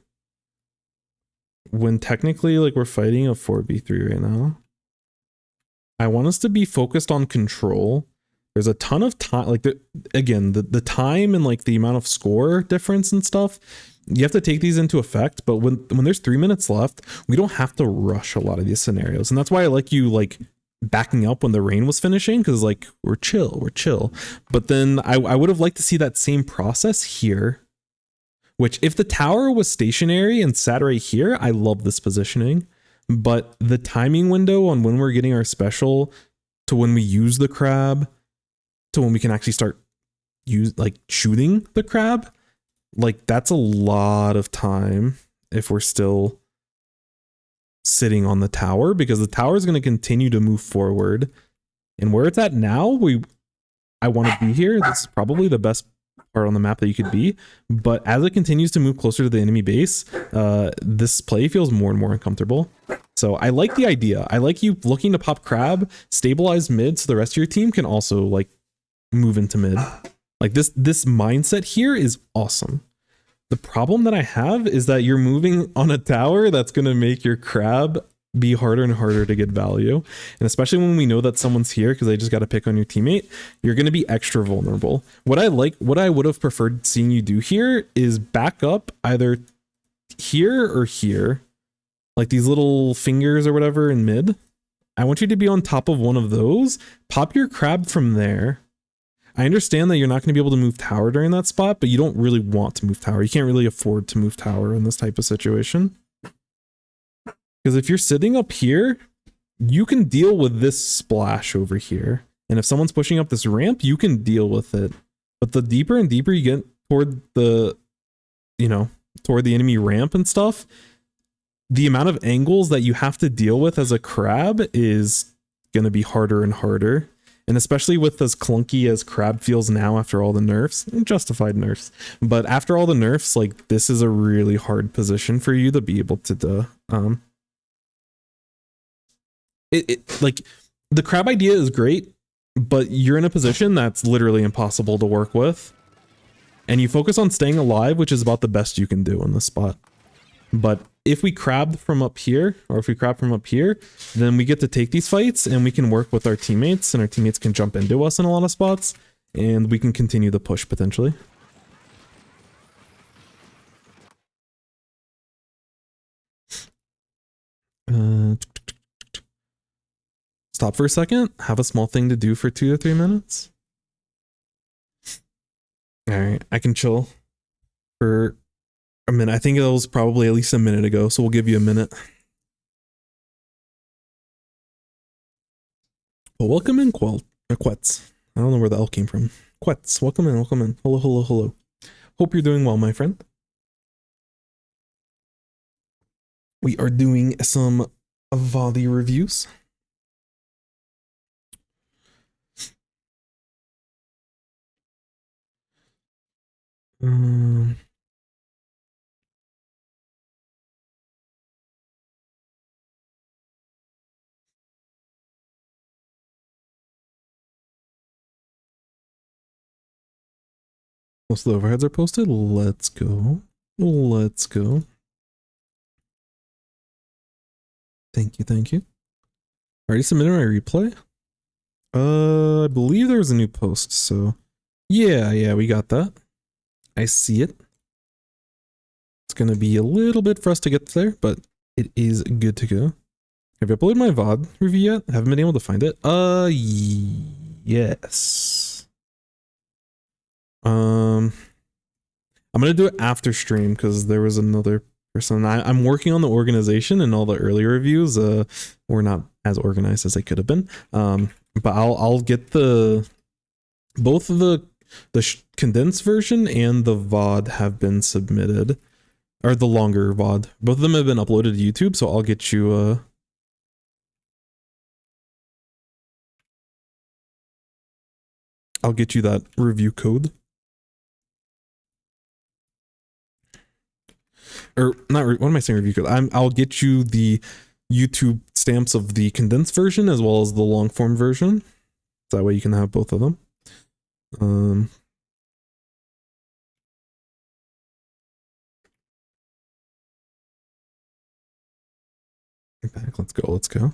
when technically like we're fighting a 4v3 right now. I want us to be focused on control. There's a ton of time, like the time and like the amount of score difference and stuff. You have to take these into effect, but when there's 3 minutes left, we don't have to rush a lot of these scenarios. And that's why I like you like backing up when the rain was finishing, because like we're chill. But then I would have liked to see that same process here, which if the tower was stationary and sat right here, I love this positioning. But the timing window on when we're getting our special to when we use the crab to when we can actually start shooting the crab, like that's a lot of time if we're still sitting on the tower, because the tower is going to continue to move forward. And where it's at now, I want to be here. This is probably the best part on the map that you could be. But as it continues to move closer to the enemy base, this play feels more and more uncomfortable. So I like the idea. I like you looking to pop crab, stabilize mid, so the rest of your team can also like move into mid. Like this mindset here is awesome. The problem that I have is that you're moving on a tower that's going to make your crab be harder and harder to get value. And especially when we know that someone's here because they just got to pick on your teammate, you're going to be extra vulnerable. What I would have preferred seeing you do here is back up either here or here, like these little fingers or whatever in mid. I want you to be on top of one of those, pop your crab from there. I understand that you're not going to be able to move tower during that spot, but you don't really want to move tower. You can't really afford to move tower in this type of situation. Because if you're sitting up here, you can deal with this splash over here. And if someone's pushing up this ramp, you can deal with it. But the deeper and deeper you get toward the, you know, toward the enemy ramp and stuff, the amount of angles that you have to deal with as a crab is going to be harder and harder. And especially with as clunky as crab feels now after all the nerfs, justified nerfs, but after all the nerfs, like this is a really hard position for you to be able to like the crab idea is great, but you're in a position that's literally impossible to work with. And you focus on staying alive, which is about the best you can do in this spot. But if we crab from up here, or if we crab from up here, then we get to take these fights and we can work with our teammates, and our teammates can jump into us in a lot of spots, and we can continue the push potentially. Stop for a second, have a small thing to do for 2 to 3 minutes. All right, I can chill for a minute. I think it was probably at least a minute ago, so we'll give you a minute. Well, welcome in, Quetz. I don't know where the L came from. Quetz, welcome in, welcome in. Hello, hello, hello. Hope you're doing well, my friend. We are doing some Avadi reviews. Most of the overheads are posted. Let's go. Let's go. Thank you, thank you. Already submitted my replay? I believe there was a new post, so yeah, we got that. I see it. It's gonna be a little bit for us to get there, but it is good to go. Have you uploaded my VOD review yet? Haven't been able to find it. Yes. I'm gonna do it after stream because there was another person. I'm working on the organization, and all the earlier reviews were not as organized as they could have been. But I'll get both of the condensed version and the VOD have been submitted, or the longer VOD. Both of them have been uploaded to YouTube, so I'll get you that review code. Or not, what am I saying, review code? I'll get you the YouTube stamps of the condensed version as well as the long form version. That way you can have both of them. Back, let's go, let's go.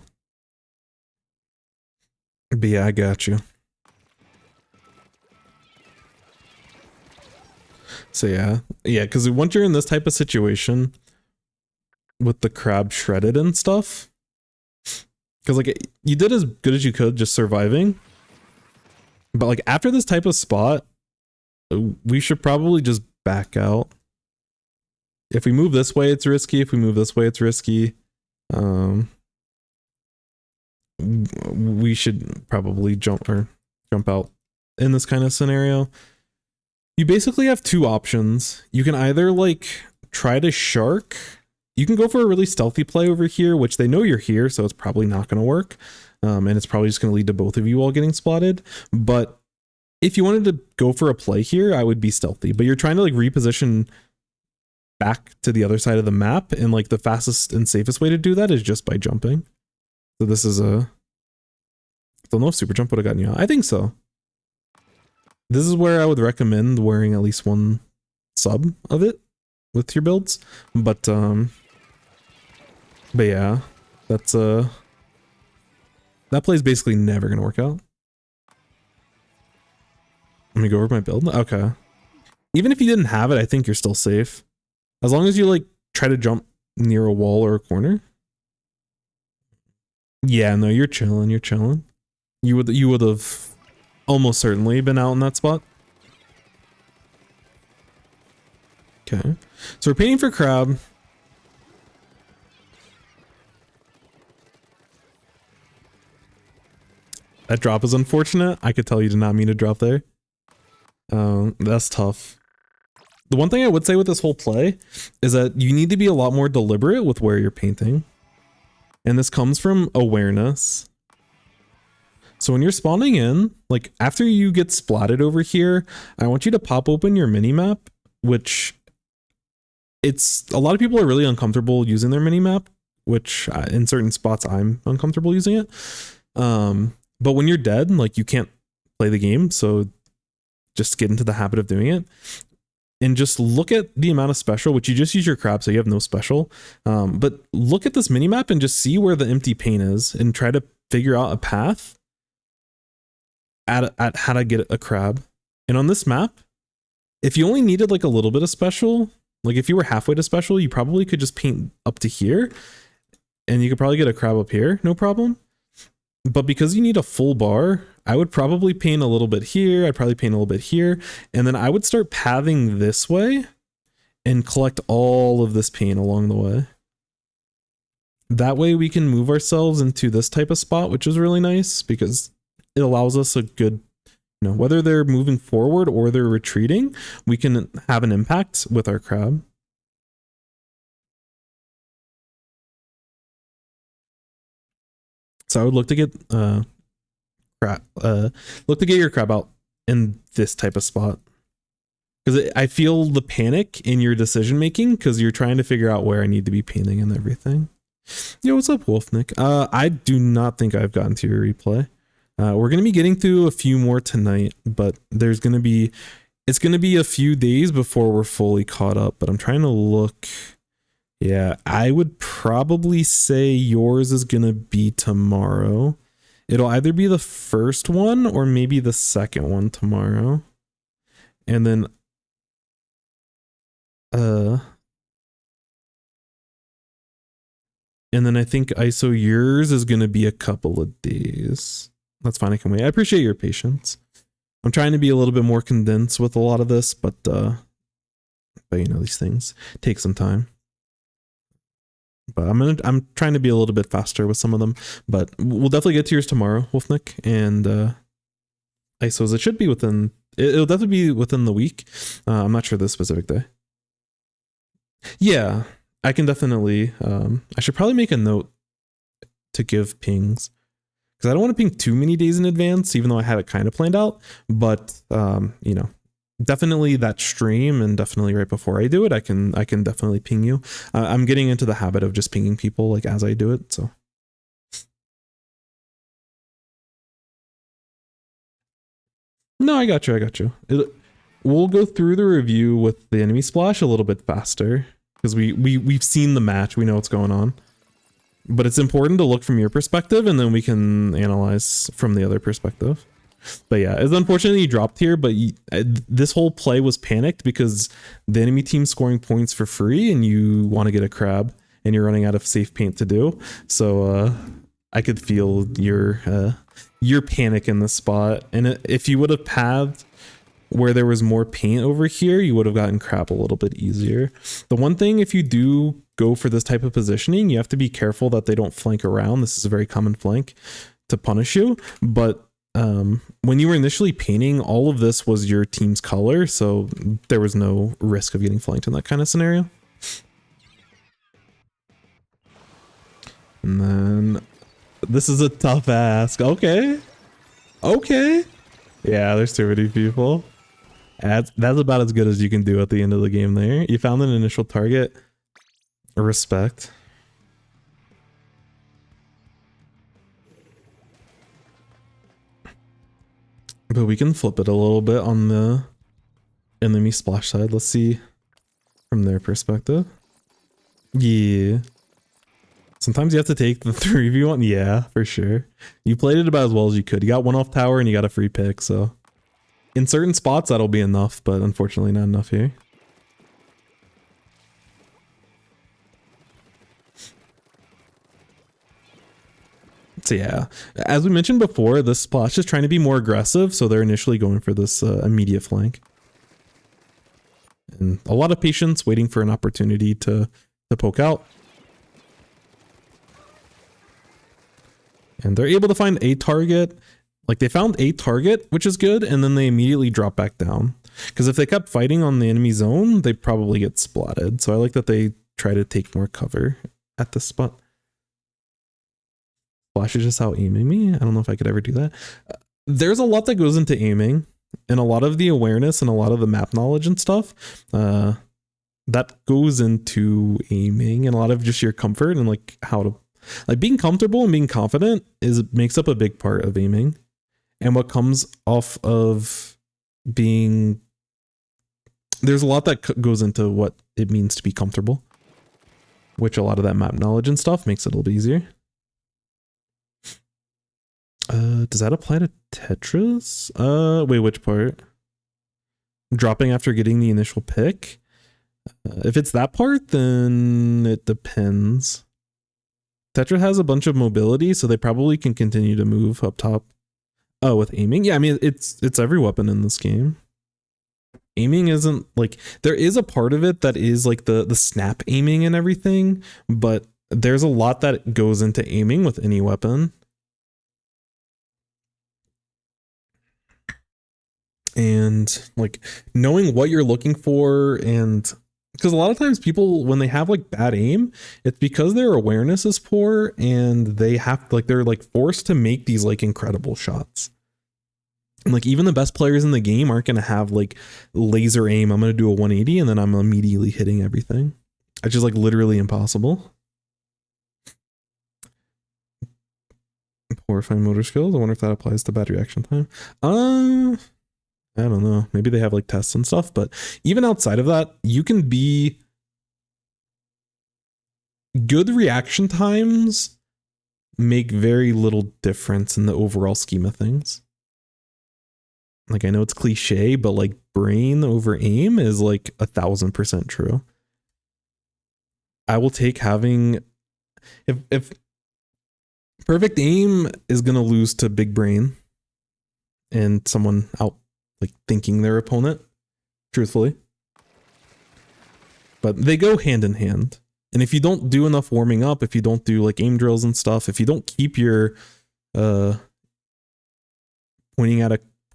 But yeah, I got you. So yeah, because once you're in this type of situation with the crab shredded and stuff, because like you did as good as you could just surviving, but like after this type of spot, we should probably just back out. If we move this way, it's risky. If we move this way, it's risky. We should probably jump out in this kind of scenario. You basically have 2 options. You can either like try to shark. You can go for a really stealthy play over here, which they know you're here, so it's probably not going to work. And it's probably just going to lead to both of you all getting spotted. But if you wanted to go for a play here, I would be stealthy. But you're trying to like reposition back to the other side of the map, and like the fastest and safest way to do that is just by jumping. So this is I don't know if super jump would have gotten you out. I think so. This is where I would recommend wearing at least 1 sub of it with your builds. But yeah, that's that play is basically never gonna work out. Let me go over my build. Okay. Even if you didn't have it, I think you're still safe. As long as you like try to jump near a wall or a corner. Yeah, no, you're chilling, you're chilling. You would have almost certainly been out in that spot. Okay. So we're painting for crab. That drop is unfortunate. I could tell you did not mean to drop there. That's tough. The one thing I would say with this whole play is that you need to be a lot more deliberate with where you're painting. And this comes from awareness. So when you're spawning in, like after you get splatted over here, I want you to pop open your minimap, which it's a lot of people are really uncomfortable using their minimap, which in certain spots I'm uncomfortable using it. But when you're dead, like you can't play the game. So just get into the habit of doing it. And just look at the amount of special, which you just use your crab, so you have no special. But look at this minimap and just see where the empty pane is and try to figure out a path at how to get a crab. And on this map, if you only needed like a little bit of special, like if you were halfway to special, you probably could just paint up to here and you could probably get a crab up here, no problem. But because you need a full bar, I would probably paint a little bit here. I'd probably paint a little bit here. And then I would start pathing this way and collect all of this paint along the way. That way we can move ourselves into this type of spot, which is really nice because it allows us a good, you know, whether they're moving forward or they're retreating, we can have an impact with our crab. So I would look to get your crab out in this type of spot, because I feel the panic in your decision making because you're trying to figure out where I need to be painting and everything. Yo, what's up, Wolfnick? I do not think I've gotten to your replay. We're gonna be getting through a few more tonight, but it's gonna be a few days before we're fully caught up. But I'm trying to look. Yeah, I would probably say yours is gonna be tomorrow. It'll either be the first one or maybe the second one tomorrow. And then I think ISO yours is gonna be a couple of days. That's fine, I can wait. I appreciate your patience. I'm trying to be a little bit more condensed with a lot of this, but you know, these things take some time. But I'm trying to be a little bit faster with some of them, but we'll definitely get to yours tomorrow, Wolfnick. And ISOs, it should be within, it'll definitely be within the week. I'm not sure the specific day. Yeah, I can definitely, I should probably make a note to give pings, because I don't want to ping too many days in advance, even though I have it kind of planned out. But you know, definitely that stream and definitely right before I do it, I can definitely ping you. I'm getting into the habit of just pinging people like as I do it. So no, I got you. We'll go through the review with the enemy splash a little bit faster because we've seen the match. We know what's going on. But it's important to look from your perspective, and then we can analyze from the other perspective. But yeah, it's unfortunate you dropped here, but this whole play was panicked because the enemy team's scoring points for free and you want to get a crab and you're running out of safe paint to do. So I could feel your panic in this spot. And if you would have pathed where there was more paint over here, you would have gotten crab a little bit easier. The one thing, if you do go for this type of positioning, you have to be careful that they don't flank around. This is a very common flank to punish you. But when you were initially painting, all of this was your team's color, so there was no risk of getting flanked in that kind of scenario. And then this is a tough ask. Okay. Yeah, there's too many people. That's about as good as you can do at the end of the game there. You found an initial target. Respect. But we can flip it a little bit on the enemy splash side. Let's see from their perspective. Yeah. Sometimes you have to take the 3v1. Yeah, for sure. You played it about as well as you could. You got one off tower and you got a free pick, so in certain spots that'll be enough, but unfortunately not enough here. So yeah, as we mentioned before, this splash is trying to be more aggressive, so they're initially going for this immediate flank. And a lot of patience waiting for an opportunity to poke out. And they're able to find a target. Like they found a target, which is good, and then they immediately drop back down. Because if they kept fighting on the enemy zone, they'd probably get splatted. So I like that they try to take more cover at this spot. Flash is just out aiming me. I don't know if I could ever do that. There's a lot that goes into aiming, and a lot of the awareness and a lot of the map knowledge and stuff that goes into aiming, and a lot of just your comfort and like how to, like being comfortable and being confident makes up a big part of aiming. And what comes off of being, there's a lot that goes into what it means to be comfortable, which a lot of that map knowledge and stuff makes it a little bit easier. Does that apply to Tetris? Wait, which part? Dropping after getting the initial pick? If it's that part, then it depends. Tetra has a bunch of mobility, so they probably can continue to move up top. Oh, with aiming? Yeah, I mean, it's every weapon in this game. Aiming isn't like, there is a part of it that is like the snap aiming and everything, but there's a lot that goes into aiming with any weapon. And like knowing what you're looking for, and because a lot of times people, when they have like bad aim, it's because their awareness is poor and they have like, they're like forced to make these like incredible shots. And like even the best players in the game aren't going to have like laser aim. I'm going to do a 180 and then I'm immediately hitting everything. It's just like literally impossible. Poor fine motor skills. I wonder if that applies to bad reaction time. I don't know. Maybe they have like tests and stuff, but even outside of that, you can be good reaction times make very little difference in the overall scheme of things. Like I know it's cliche, but like brain over aim is like 1000% true. I will take having, if perfect aim is going to lose to big brain and someone out like thinking their opponent, truthfully. But they go hand in hand. And if you don't do enough warming up, if you don't do like aim drills and stuff, if you don't keep your point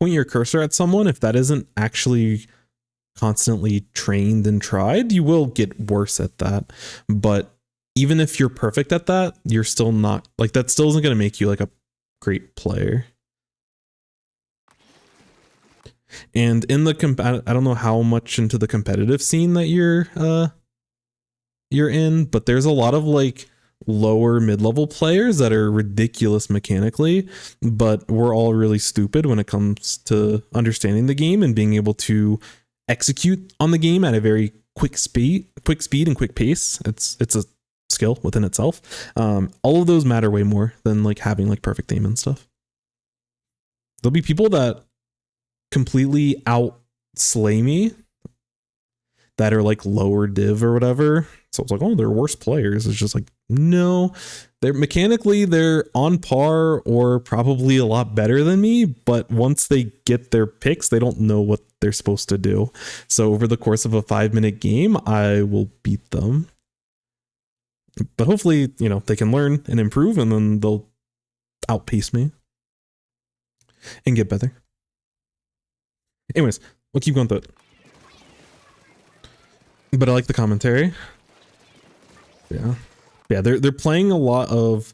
your cursor at someone, if that isn't actually constantly trained and tried, you will get worse at that. But even if you're perfect at that, you're still not, like that still isn't going to make you like a great player. And in the I don't know how much into the competitive scene that you're in, but there's a lot of like lower mid-level players that are ridiculous mechanically, but we're all really stupid when it comes to understanding the game and being able to execute on the game at a very quick speed and quick pace. It's a skill within itself. All of those matter way more than like having like perfect aim and stuff. There'll be people that completely outslay me that are like lower div or whatever. So it's like, oh, they're worse players. It's just like, no, they're mechanically, they're on par or probably a lot better than me. But once they get their picks, they don't know what they're supposed to do. So over the course of a 5-minute game, I will beat them. But hopefully, you know, they can learn and improve and then they'll outpace me and get better. Anyways, we'll keep going through it. But I like the commentary. Yeah, they're playing a lot of,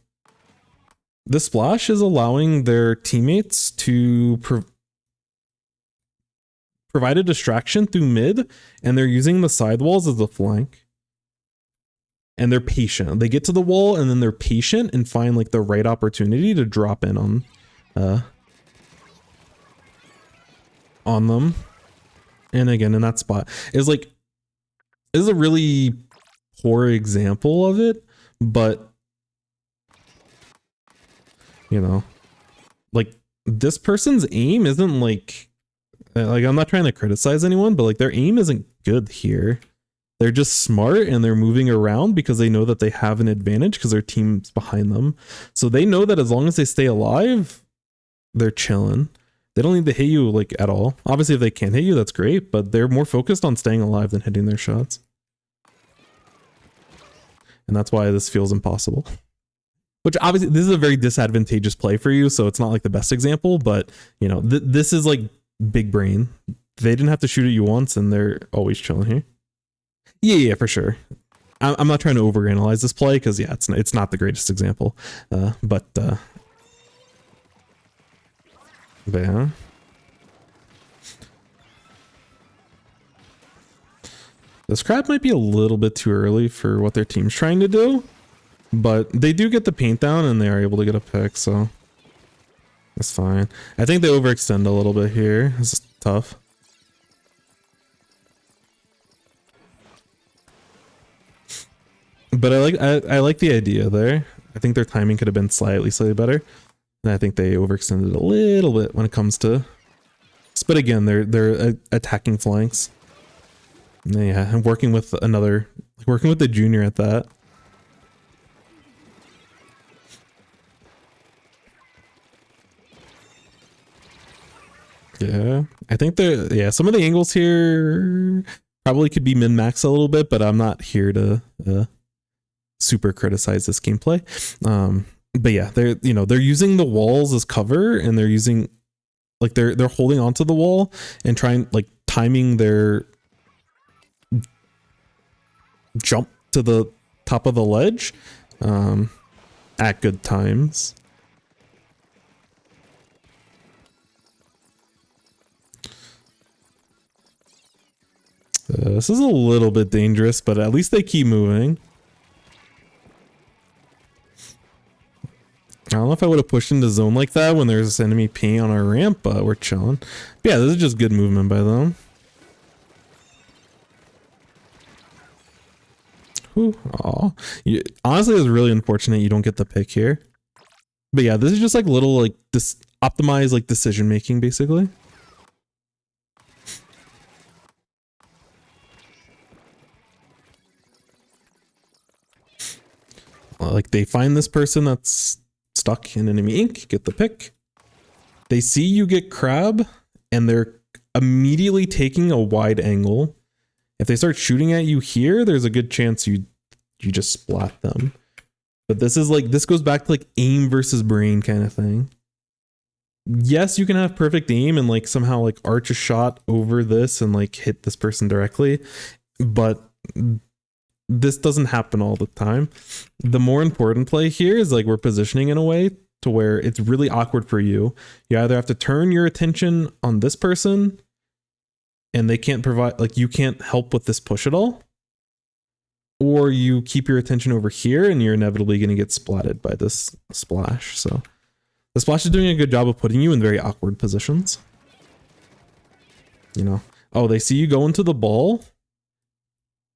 the splash is allowing their teammates to provide a distraction through mid, and they're using the sidewalls as a flank. And they're patient. They get to the wall and then they're patient and find like the right opportunity to drop in on them. And again, in that spot is like, this is a really poor example of it, but you know, like this person's aim isn't like I'm not trying to criticize anyone, but like their aim isn't good here. They're just smart and they're moving around because they know that they have an advantage because their team's behind them. So they know that as long as they stay alive, they're chilling. They don't need to hit you like at all. Obviously, if they can't hit you, that's great, but they're more focused on staying alive than hitting their shots. And that's why this feels impossible. which obviously this is a very disadvantageous play for you, so it's not like the best example, but you know, this is like big brain. They didn't have to shoot at you once, and they're always chilling here. Yeah, for sure. I'm not trying to overanalyze this play because yeah, it's not the greatest example, but yeah. This crab might be a little bit too early for what their team's trying to do, but they do get the paint down and they are able to get a pick, so that's fine. I think they overextend a little bit here. This is tough. But I like the idea there. I think their timing could have been slightly better. And I think they overextended a little bit when it comes to. But again, they're attacking flanks. Yeah, I'm working with the junior at that. Yeah, I think some of the angles here probably could be min-max a little bit, but I'm not here to super criticize this gameplay. But yeah, they're using the walls as cover, and they're using they're holding onto the wall and trying timing their jump to the top of the ledge at good times. This is a little bit dangerous, but at least they keep moving. I don't know if I would have pushed into zone like that when there's this enemy ping on our ramp, but we're chilling. But yeah, this is just good movement by them. Honestly, it's really unfortunate you don't get the pick here. But yeah, this is just little this optimized decision making basically. They find this person that's stuck in enemy ink, get the pick. They see you get crab, and they're immediately taking a wide angle. If they start shooting at you here, there's a good chance you just splat them. But this is this goes back to aim versus brain kind of thing. Yes, you can have perfect aim and somehow arch a shot over this and hit this person directly, but this doesn't happen all the time. The more important play here is we're positioning in a way to where it's really awkward for you. You either have to turn your attention on this person and they can't provide, you can't help with this push at all, or you keep your attention over here and you're inevitably going to get splatted by this splash. So the splash is doing a good job of putting you in very awkward positions. Oh, they see you go into the ball,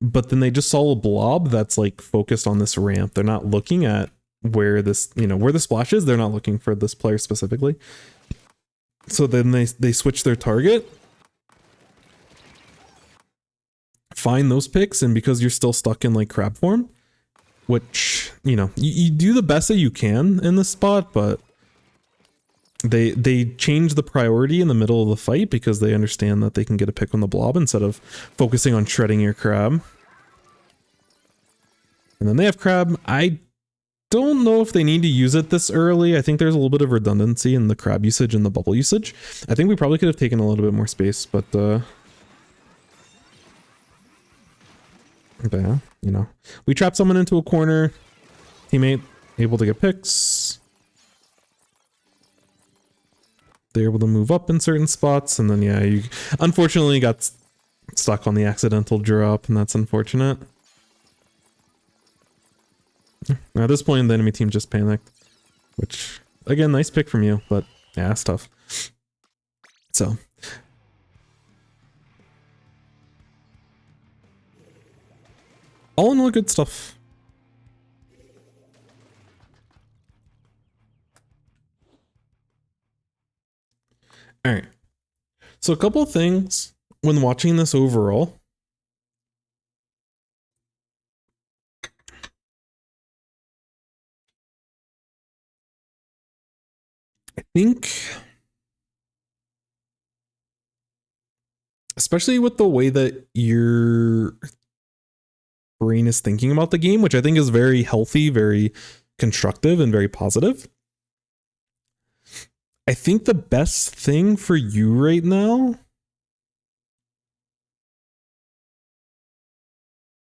but then they just saw a blob that's focused on this ramp. They're not looking at where this, where the splash is. They're not looking for this player specifically. So then they switch their target, find those picks, and because you're still stuck in crab form, which, you do the best that you can in this spot, but they change the priority in the middle of the fight because they understand that they can get a pick on the blob instead of focusing on shredding your crab. And then they have crab. I don't know if they need to use it this early. I think there's a little bit of redundancy in the crab usage and the bubble usage. I think we probably could have taken a little bit more space, but yeah, we trap someone into a corner, teammate able to get picks. They're able to move up in certain spots, and then yeah, you unfortunately got stuck on the accidental drop, and that's unfortunate. Now, at this point, the enemy team just panicked, which again, nice pick from you, but yeah, it's tough. So all in all, good stuff. All right. So a couple of things when watching this overall. I think, especially with the way that your brain is thinking about the game, which I think is very healthy, very constructive and very positive. I think the best thing for you right now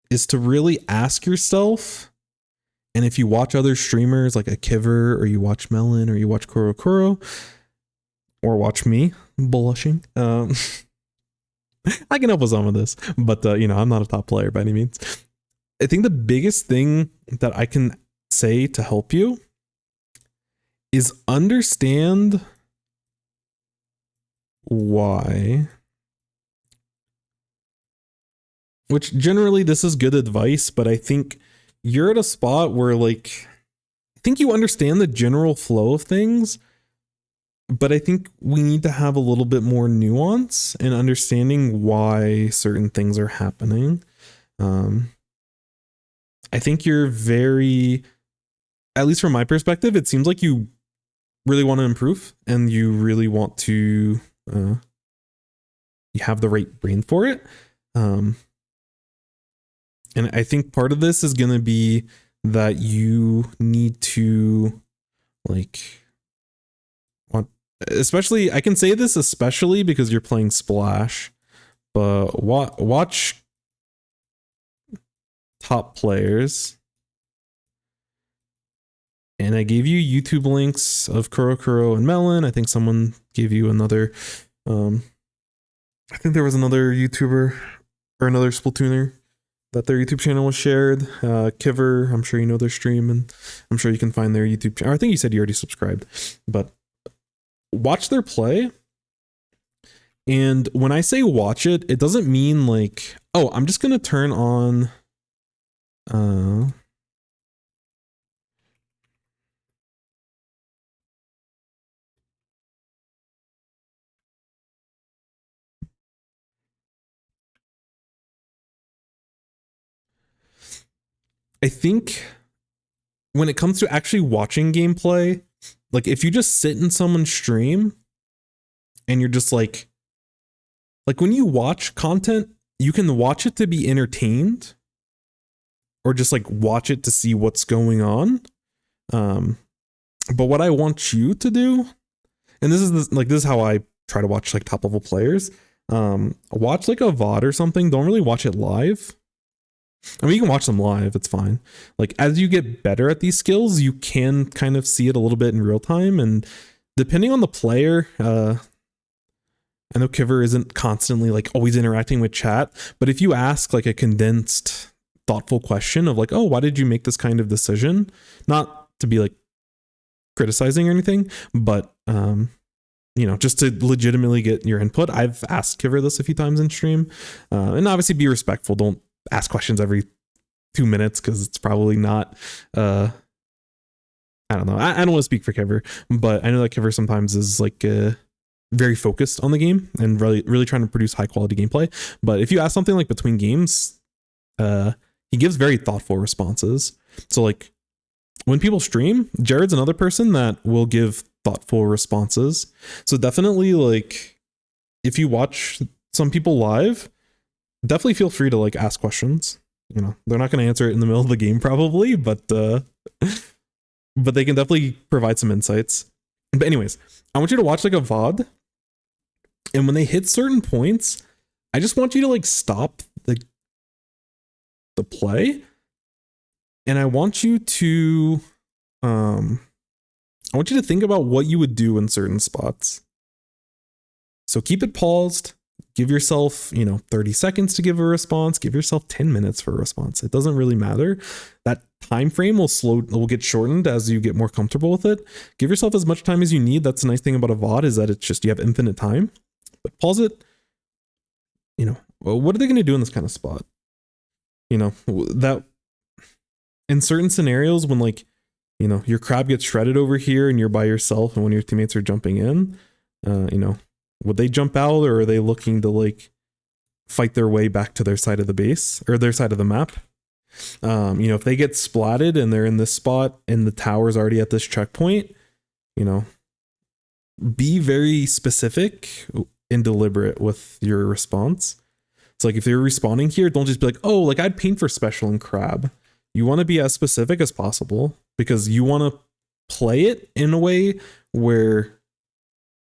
is to really ask yourself, and if you watch other streamers like a Kiver, or you watch Melon, or you watch Kuro, or watch me blushing, I can help with some of this, but you know, I'm not a top player by any means. I think the biggest thing that I can say to help you is understand why, which generally this is good advice, but I think you're at a spot where like, I think you understand the general flow of things, but I think we need to have a little bit more nuance in understanding why certain things are happening. I think you're very, at least from my perspective, it seems like you really want to improve and you really want to, you have the right brain for it. And I think part of this is going to be that you need to like, especially, I can say this especially because you're playing Splash, but watch top players. And I gave you YouTube links of Kuro and Melon. I think someone gave you another, I think there was another YouTuber or another Splatooner that their YouTube channel was shared. Kiver, I'm sure you know their stream, and I'm sure you can find their YouTube channel. I think you said you already subscribed, but watch their play. And when I say watch it, it doesn't mean like, oh, I'm just going to turn on, I think when it comes to actually watching gameplay, like if you just sit in someone's stream and you're just like when you watch content, you can watch it to be entertained or just like watch it to see what's going on. But what I want you to do, and this is how I try to watch like top level players, watch like a VOD or something. Don't really watch it live. I mean, you can watch them live, it's fine. Like as you get better at these skills, you can kind of see it a little bit in real time. And depending on the player, I know Kiver isn't constantly like always interacting with chat, but if you ask like a condensed, thoughtful question of like, oh, why did you make this kind of decision? Not to be like criticizing or anything, but you know, just to legitimately get your input. I've asked Kiver this a few times in stream, and obviously be respectful. Don't ask questions every 2 minutes because it's probably not, I don't know. I don't want to speak for Kiver, but I know that Kiver sometimes is like very focused on the game and really trying to produce high quality gameplay. But if you ask something like between games, he gives very thoughtful responses. So like when people stream, Jared's another person that will give thoughtful responses. So definitely like if you watch some people live, definitely feel free to like ask questions. You know, they're not going to answer it in the middle of the game probably, but they can definitely provide some insights. But anyways, I want you to watch like a VOD, and when they hit certain points, I just want you to like stop the play, and I want you to think about what you would do in certain spots. So keep it paused. Give yourself, 30 seconds to give a response. Give yourself 10 minutes for a response. It doesn't really matter. That time frame will get shortened as you get more comfortable with it. Give yourself as much time as you need. That's the nice thing about a VOD, is that it's just you have infinite time. But pause it. What are they going to do in this kind of spot? That in certain scenarios when your crab gets shredded over here and you're by yourself and when your teammates are jumping in, would they jump out, or are they looking to fight their way back to their side of the base or their side of the map? If they get splatted and they're in this spot and the tower's already at this checkpoint, be very specific and deliberate with your response. It's like if they're respawning here, don't just be like, oh, I'd paint for special in crab. You want to be as specific as possible. because you want to play it in a way where,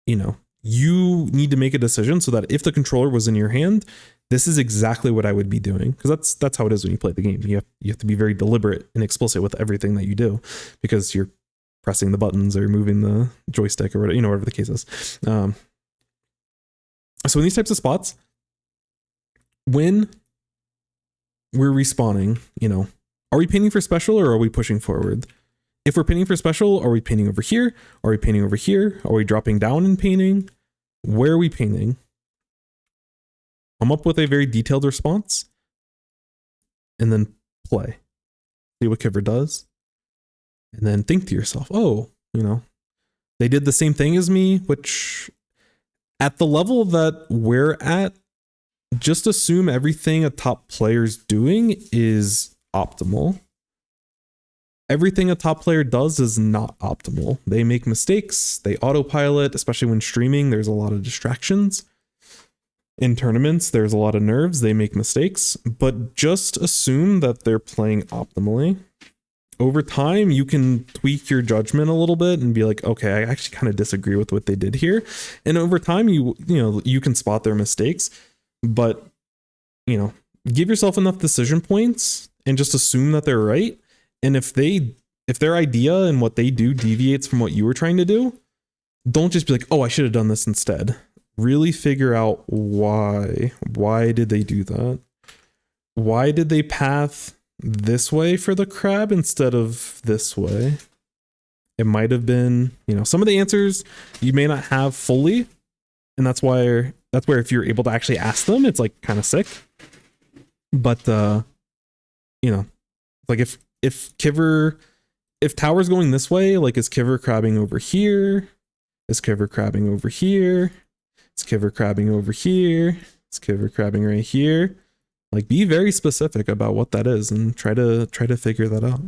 you know, you need to make a decision so that if the controller was in your hand, this is exactly what I would be doing. Because that's how it is when you play the game. You have to be very deliberate and explicit with everything that you do, because you're pressing the buttons or moving the joystick or whatever, you know, whatever the case is. So in these types of spots, when we're respawning, you know, are we painting for special or are we pushing forward? If we're painting for special, are we painting over here? Are we painting over here? Are we dropping down and painting? Where are we painting? Come up with a very detailed response and then play. See what Kiver does. And then think to yourself, oh, you know, they did the same thing as me, which at the level that we're at, just assume everything a top player's doing is optimal. Everything a top player does is not optimal. They make mistakes, they autopilot, especially when streaming, there's a lot of distractions. In tournaments, there's a lot of nerves, they make mistakes, but just assume that they're playing optimally. Over time, you can tweak your judgment a little bit and be like, okay, I actually kind of disagree with what they did here. And over time, you can spot their mistakes, but, you know, give yourself enough decision points and just assume that they're right. And if their idea and what they do deviates from what you were trying to do, don't just be like, oh, I should have done this instead. Really figure out why. Why did they do that? Why did they path this way for the crab instead of this way? It might have been, you know, some of the answers you may not have fully. And that's where if you're able to actually ask them, it's like kind of sick. But, you know, like if Tower's going this way, like is Kiver crabbing over here? Is Kiver crabbing over here? Is Kiver crabbing over here? Is Kiver crabbing right here? Like, be very specific about what that is and try to figure that out.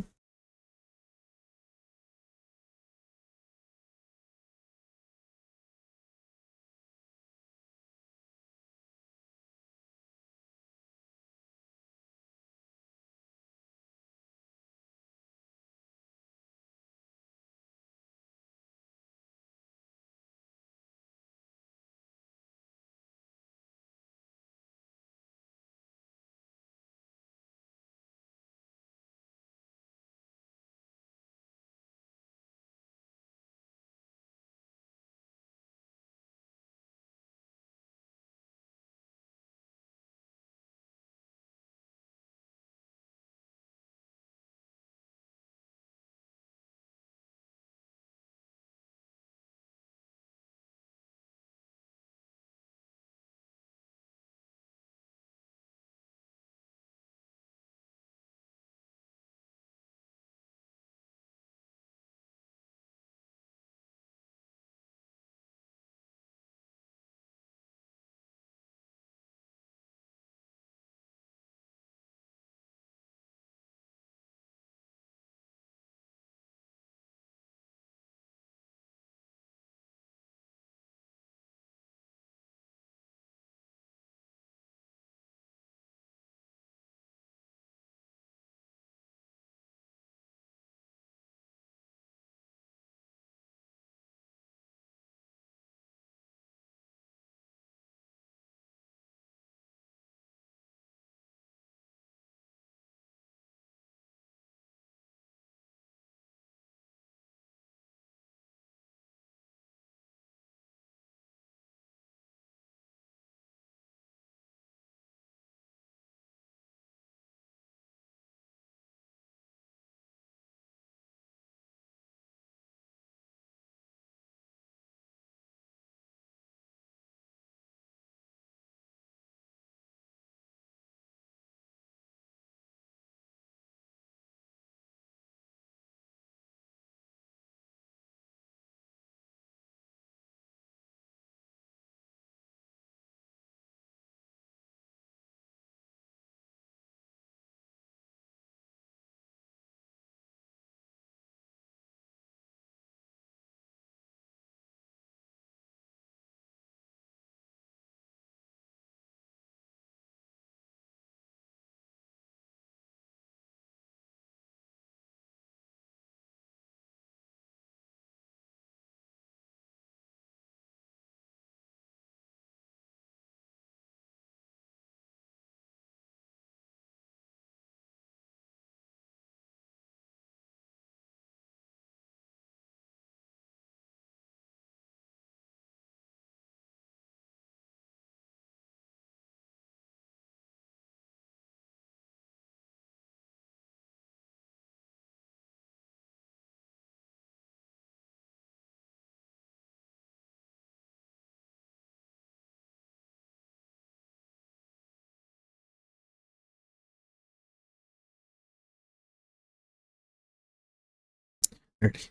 Alrighty.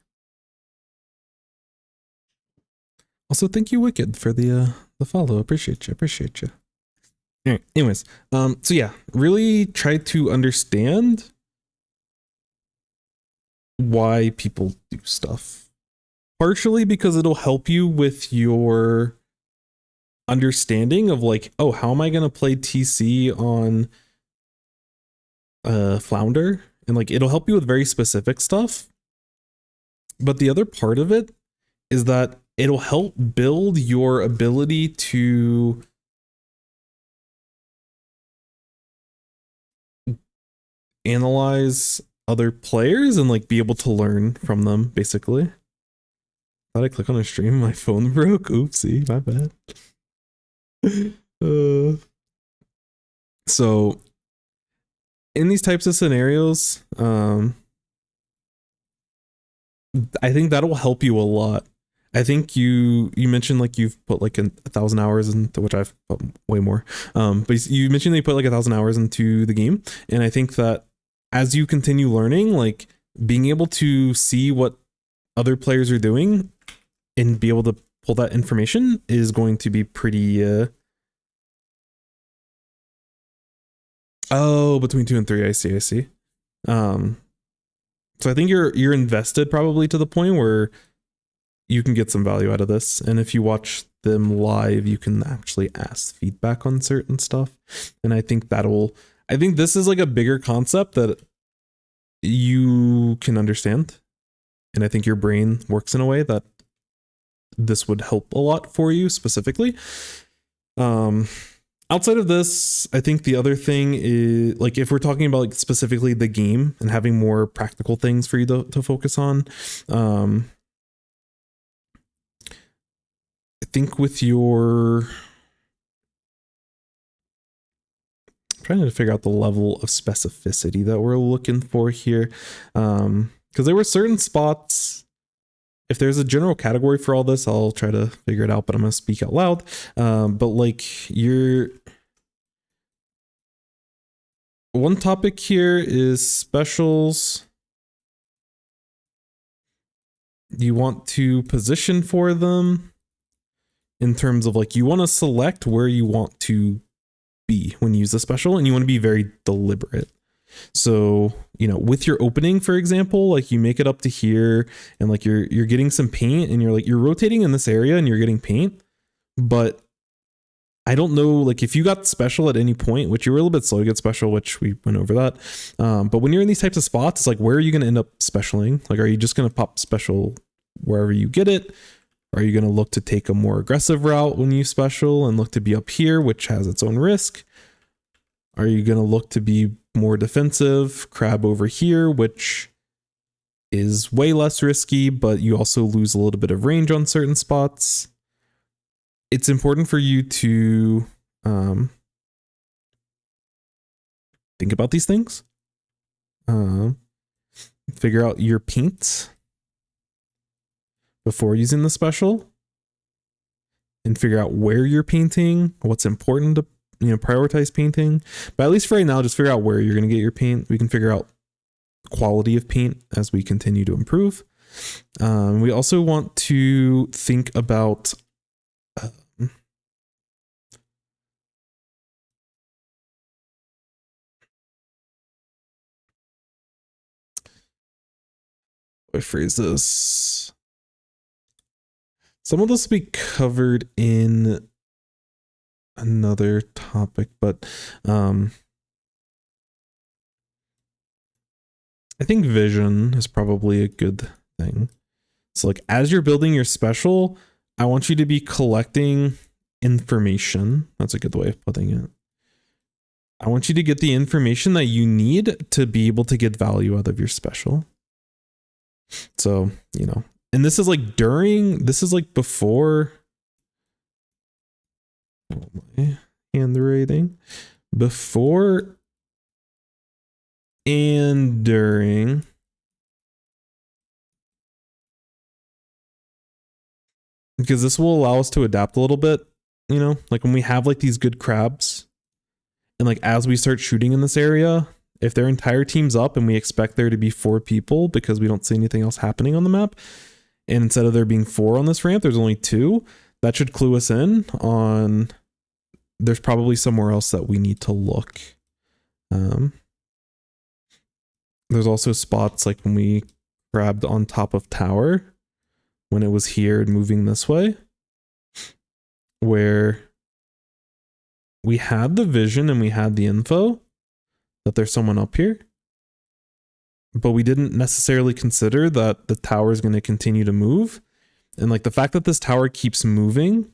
Also, thank you, Wicked, for the follow. Appreciate you. Appreciate you. All right. Anyways, so yeah, really try to understand why people do stuff. Partially because it'll help you with your understanding of like, oh, how am I gonna play TC on Flounder? And like it'll help you with very specific stuff. But the other part of it is that it'll help build your ability to analyze other players and like be able to learn from them, basically. Thought I click on a stream, my phone broke. Oopsie, my bad. So in these types of scenarios, I think that'll help you a lot. I think you mentioned like you've put like 1,000 hours into, which I've put way more. But you mentioned that you put like 1,000 hours into the game, and I think that as you continue learning, like being able to see what other players are doing and be able to pull that information is going to be pretty. Oh, between 2 and 3, I see. So I think you're invested probably to the point where you can get some value out of this. And if you watch them live, you can actually ask feedback on certain stuff. And I think this is like a bigger concept that you can understand. And I think your brain works in a way that this would help a lot for you specifically. Outside of this, I think the other thing is like if we're talking about like specifically the game and having more practical things for you to focus on, I think with your trying to figure out the level of specificity that we're looking for here, because there were certain spots. If there's a general category for all this, I'll try to figure it out, but I'm going to speak out loud. But like one topic here is specials. You want to position for them in terms of like, you want to select where you want to be when you use a special, and you want to be very deliberate. So, you know, with your opening, for example, like you make it up to here and like you're getting some paint and you're rotating in this area and you're getting paint. But I don't know, like if you got special at any point, which you were a little bit slow to get special, which we went over that. But when you're in these types of spots, it's like, where are you going to end up specialing? Like, are you just going to pop special wherever you get it? Are you going to look to take a more aggressive route when you special and look to be up here, which has its own risk? Are you going to look to be more defensive, crab over here, which is way less risky, but you also lose a little bit of range on certain spots? It's important for you to think about these things. Figure out your paints before using the special, and figure out where you're painting, what's important to prioritize painting. But at least for right now, just figure out where you're going to get your paint. We can figure out quality of paint as we continue to improve. We also want to think about I phrase this. Some of this will be covered in another topic, but I think vision is probably a good thing. So like as you're building your special, I want you to be collecting information. That's a good way of putting it. I want you to get the information that you need to be able to get value out of your special. So, and this is like before. Oh, my handwriting. Before and during. Because this will allow us to adapt a little bit, like when we have like these good crabs and like as we start shooting in this area, If their entire team's up and we expect there to be 4 people because we don't see anything else happening on the map, and instead of there being 4 on this ramp, there's only 2, that should clue us in on there's probably somewhere else that we need to look. There's also spots like when we grabbed on top of tower, when it was here and moving this way, where we had the vision and we had the info that there's someone up here, but we didn't necessarily consider that the tower is going to continue to move. And like the fact that this tower keeps moving,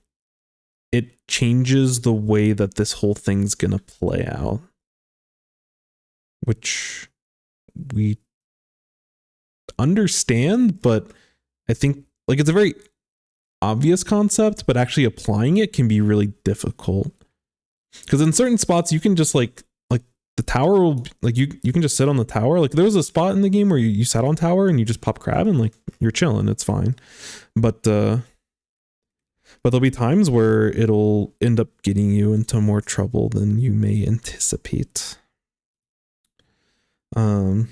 it changes the way that this whole thing's going to play out, which we understand, but I think like it's a very obvious concept, but actually applying it can be really difficult. Because in certain spots you can just like the tower will like you can just sit on the tower. Like there was a spot in the game where you sat on tower and you just pop crab and like you're chilling, it's fine. But there'll be times where it'll end up getting you into more trouble than you may anticipate. I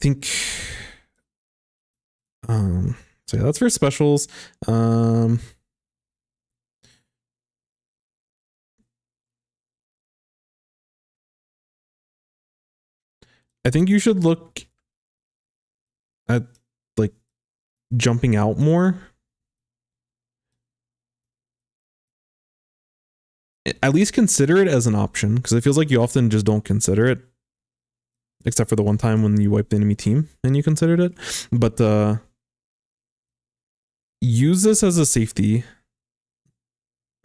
think so yeah, that's for specials. I think you should look at like jumping out more. At least consider it as an option, because it feels like you often just don't consider it, except for the one time when you wiped the enemy team and you considered it. But use this as a safety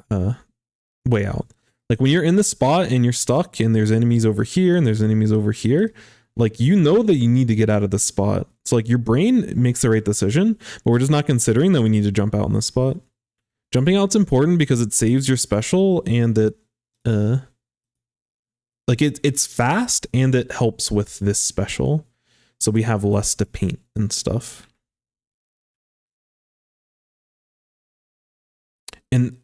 way out. Like when you're in the spot and you're stuck and there's enemies over here and there's enemies over here, like you know that you need to get out of the spot. So like your brain makes the right decision, but we're just not considering that we need to jump out in this spot. Jumping out's important because it saves your special and it like it's fast and it helps with this special. So we have less to paint and stuff. And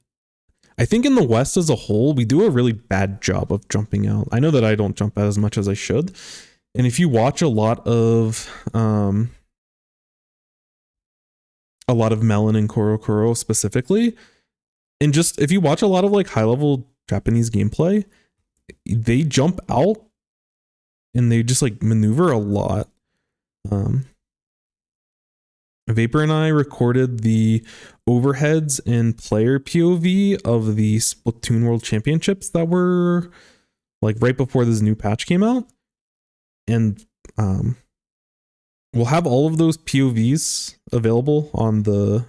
I think in the West as a whole, we do a really bad job of jumping out. I know that I don't jump out as much as I should. And if you watch a lot of Melon and Koro specifically, and just if you watch a lot of like high level Japanese gameplay, they jump out and they just like maneuver a lot. Vapor and I recorded the overheads and player POV of the Splatoon World Championships that were like right before this new patch came out. And we'll have all of those POVs available on the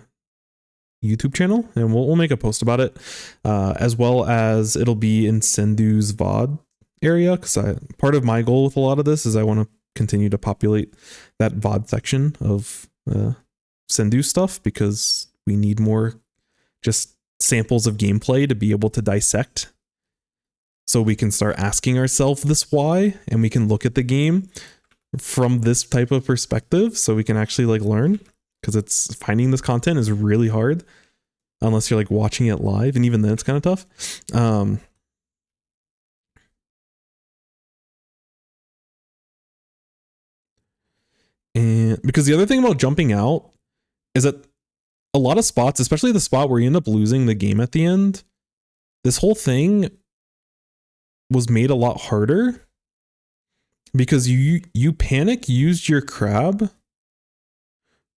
YouTube channel, and we'll make a post about it, as well as it'll be in Sendu's VOD area, because part of my goal with a lot of this is I want to continue to populate that VOD section of Sendu stuff, because we need more just samples of gameplay to be able to dissect, so we can start asking ourselves this why, and we can look at the game from this type of perspective, so we can actually like learn, because it's finding this content is really hard unless you're like watching it live, and even then it's kind of tough. And because the other thing about jumping out is that a lot of spots, especially the spot where you end up losing the game at the end, this whole thing was made a lot harder because you panic used your crab,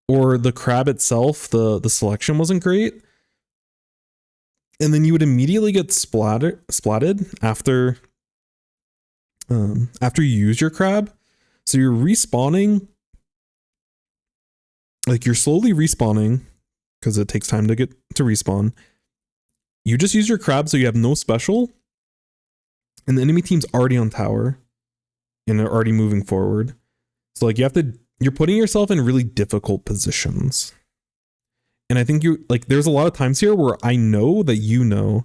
or the crab itself, the selection wasn't great, and then you would immediately get splatted after you use your crab. So you're respawning, like you're slowly respawning because it takes time to get to respawn. You just use your crab, so you have no special, and the enemy team's already on tower and they're already moving forward. So like you're putting yourself in really difficult positions. And I think there's a lot of times here where I know that you know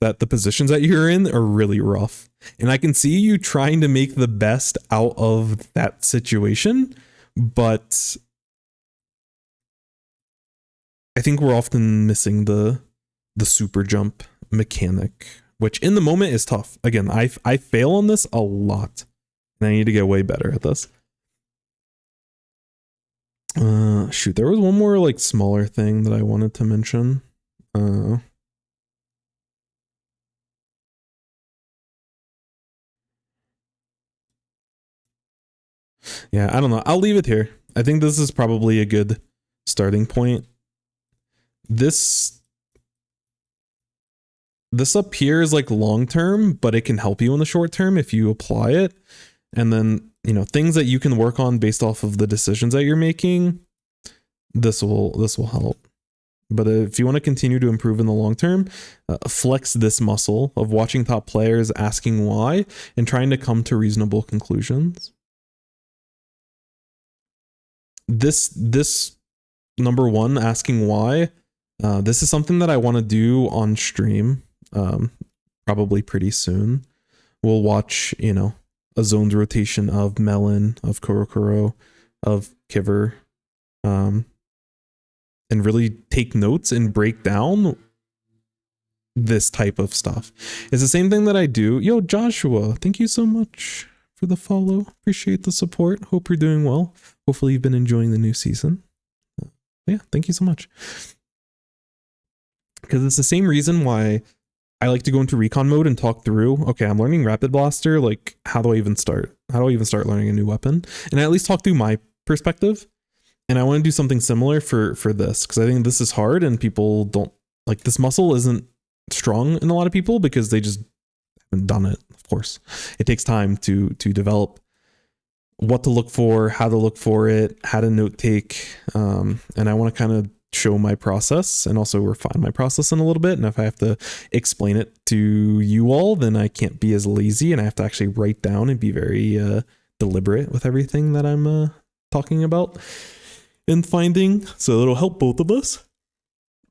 that the positions that you're in are really rough. And I can see you trying to make the best out of that situation, but I think we're often missing the super jump mechanic which in the moment is tough. Again, I fail on this a lot, and I need to get way better at this. Shoot, there was one more like smaller thing that I wanted to mention. Yeah, I don't know. I'll leave it here. I think this is probably a good starting point. This up here is like long term, but it can help you in the short term if you apply it. And then, you know, things that you can work on based off of the decisions that you're making, this will help. But if you want to continue to improve in the long term, flex this muscle of watching top players, asking why, and trying to come to reasonable conclusions. This number one, asking why, this is something that I want to do on stream, probably pretty soon. We'll watch, you know, a zoned rotation of Melon, of Korokoro, of Kiver, and really take notes and break down this type of stuff. It's the same thing that I do. Yo, Joshua, thank you so much for the follow. Appreciate the support. Hope you're doing well. Hopefully you've been enjoying the new season. Yeah, thank you so much. Because it's the same reason why I like to go into recon mode and talk through, okay, I'm learning Rapid Blaster, like, how do I even start? How do I even start learning a new weapon? And I at least talk through my perspective. And I want to do something similar for this, because I think this is hard and people don't, like, this muscle isn't strong in a lot of people because they just haven't done it, of course. It takes time to develop what to look for, how to look for it, how to note take. And I want to kind of show my process and also refine my process in a little bit. And if I have to explain it to you all, then I can't be as lazy and I have to actually write down and be very deliberate with everything that I'm talking about and finding. So it'll help both of us.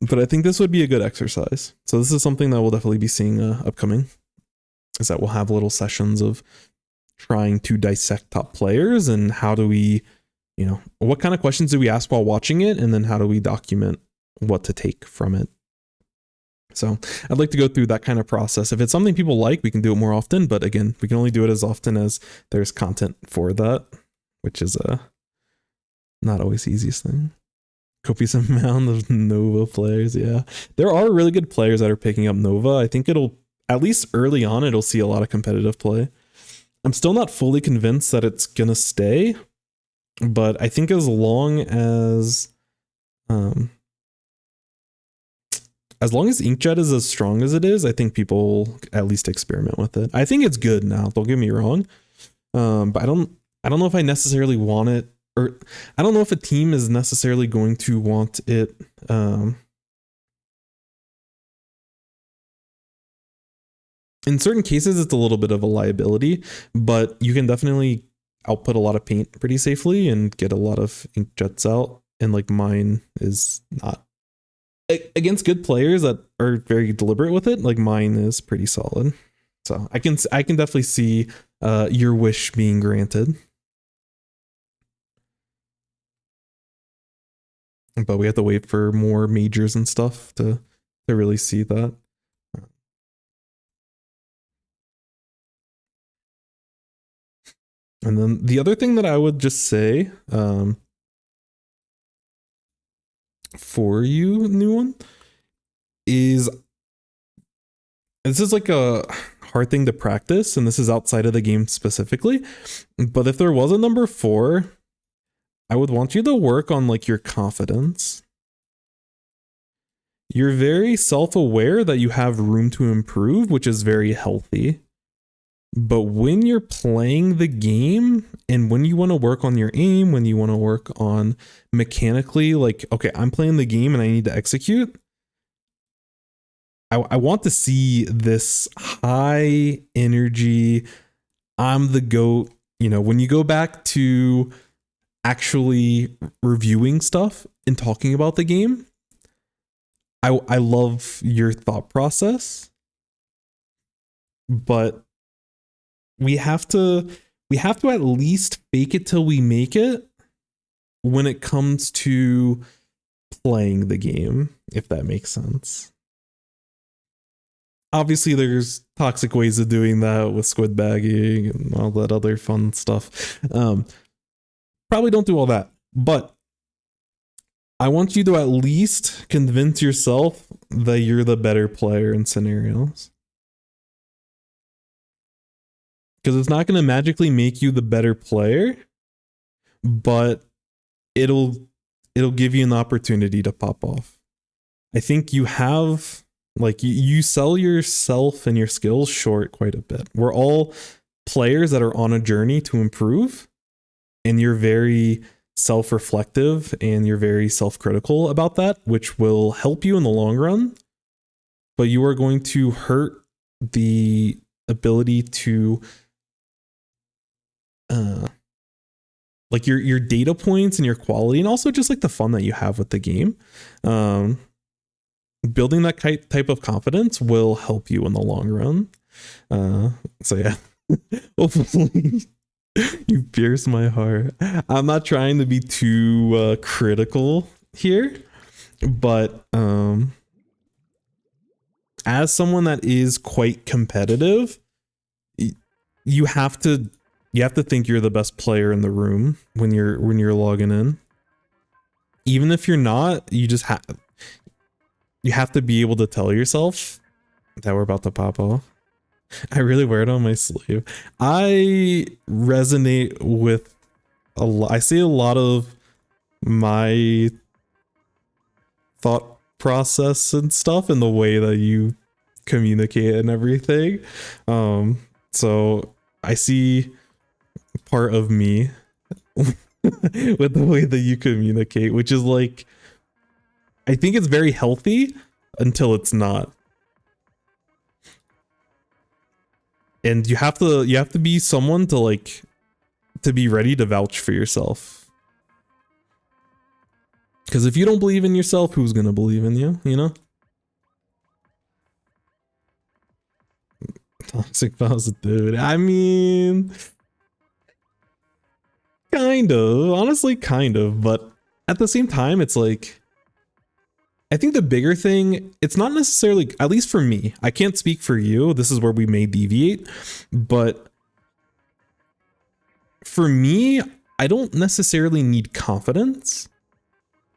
But I think this would be a good exercise. So this is something that we'll definitely be seeing upcoming, is that we'll have little sessions of trying to dissect top players and how do we, you know, what kind of questions do we ask while watching it? And then how do we document what to take from it? So I'd like to go through that kind of process. If it's something people like, we can do it more often. But again, we can only do it as often as there's content for that, which is not always the easiest thing. Copious amount of Nova players. Yeah, there are really good players that are picking up Nova. I think it'll, at least early on, it'll see a lot of competitive play. I'm still not fully convinced that it's gonna stay, but I think as long as Inkjet is as strong as it is, I think people at least experiment with it. I think it's good now, don't get me wrong. But I don't know if I necessarily want it, or I don't know if a team is necessarily going to want it. In certain cases, it's a little bit of a liability, but you can definitely output a lot of paint pretty safely and get a lot of inkjets out. And like mine is not, against good players that are very deliberate with it, like mine is pretty solid. So I can definitely see your wish being granted. But we have to wait for more majors and stuff to really see that. And then the other thing that I would just say for you, ANewOne, is this is like a hard thing to practice, and this is outside of the game specifically. But if there was a number 4, I would want you to work on like your confidence. You're very self-aware that you have room to improve, which is very healthy. But when you're playing the game and when you want to work on your aim, when you want to work on mechanically, like, okay, I'm playing the game and I need to execute, I want to see this high energy, I'm the GOAT. You know, when you go back to actually reviewing stuff and talking about the game, I love your thought process, but we have to at least fake it till we make it when it comes to playing the game, if that makes sense. obviously there's toxic ways of doing that with squid bagging and all that other fun stuff. Probably don't do all that, but I want you to at least convince yourself that you're the better player in scenarios. Because it's not going to magically make you the better player, but it'll give you an opportunity to pop off. I think you have, like, you sell yourself and your skills short quite a bit. We're all players that are on a journey to improve, and you're very self-reflective and you're very self-critical about that, which will help you in the long run, but you are going to hurt the ability to like your data points and your quality, and also just like the fun that you have with the game. Building that type of confidence will help you in the long run. So yeah, hopefully you pierce my heart. I'm not trying to be too critical here, but as someone that is quite competitive, you have to think you're the best player in the room when you're logging in. Even if you're not, you have to be able to tell yourself that we're about to pop off. I really wear it on my sleeve. I resonate with a lot. I see a lot of my thought process and stuff in the way that you communicate and everything. So I see part of me with the way that you communicate, which is like, I think it's very healthy until it's not. And you have to be someone to be ready to vouch for yourself. Because if you don't believe in yourself, who's gonna believe in you, you know? Toxic positivity. I mean, kind of, honestly, kind of, but at the same time, it's like, I think the bigger thing, it's not necessarily, at least for me, I can't speak for you, this is where we may deviate, but for me, I don't necessarily need confidence,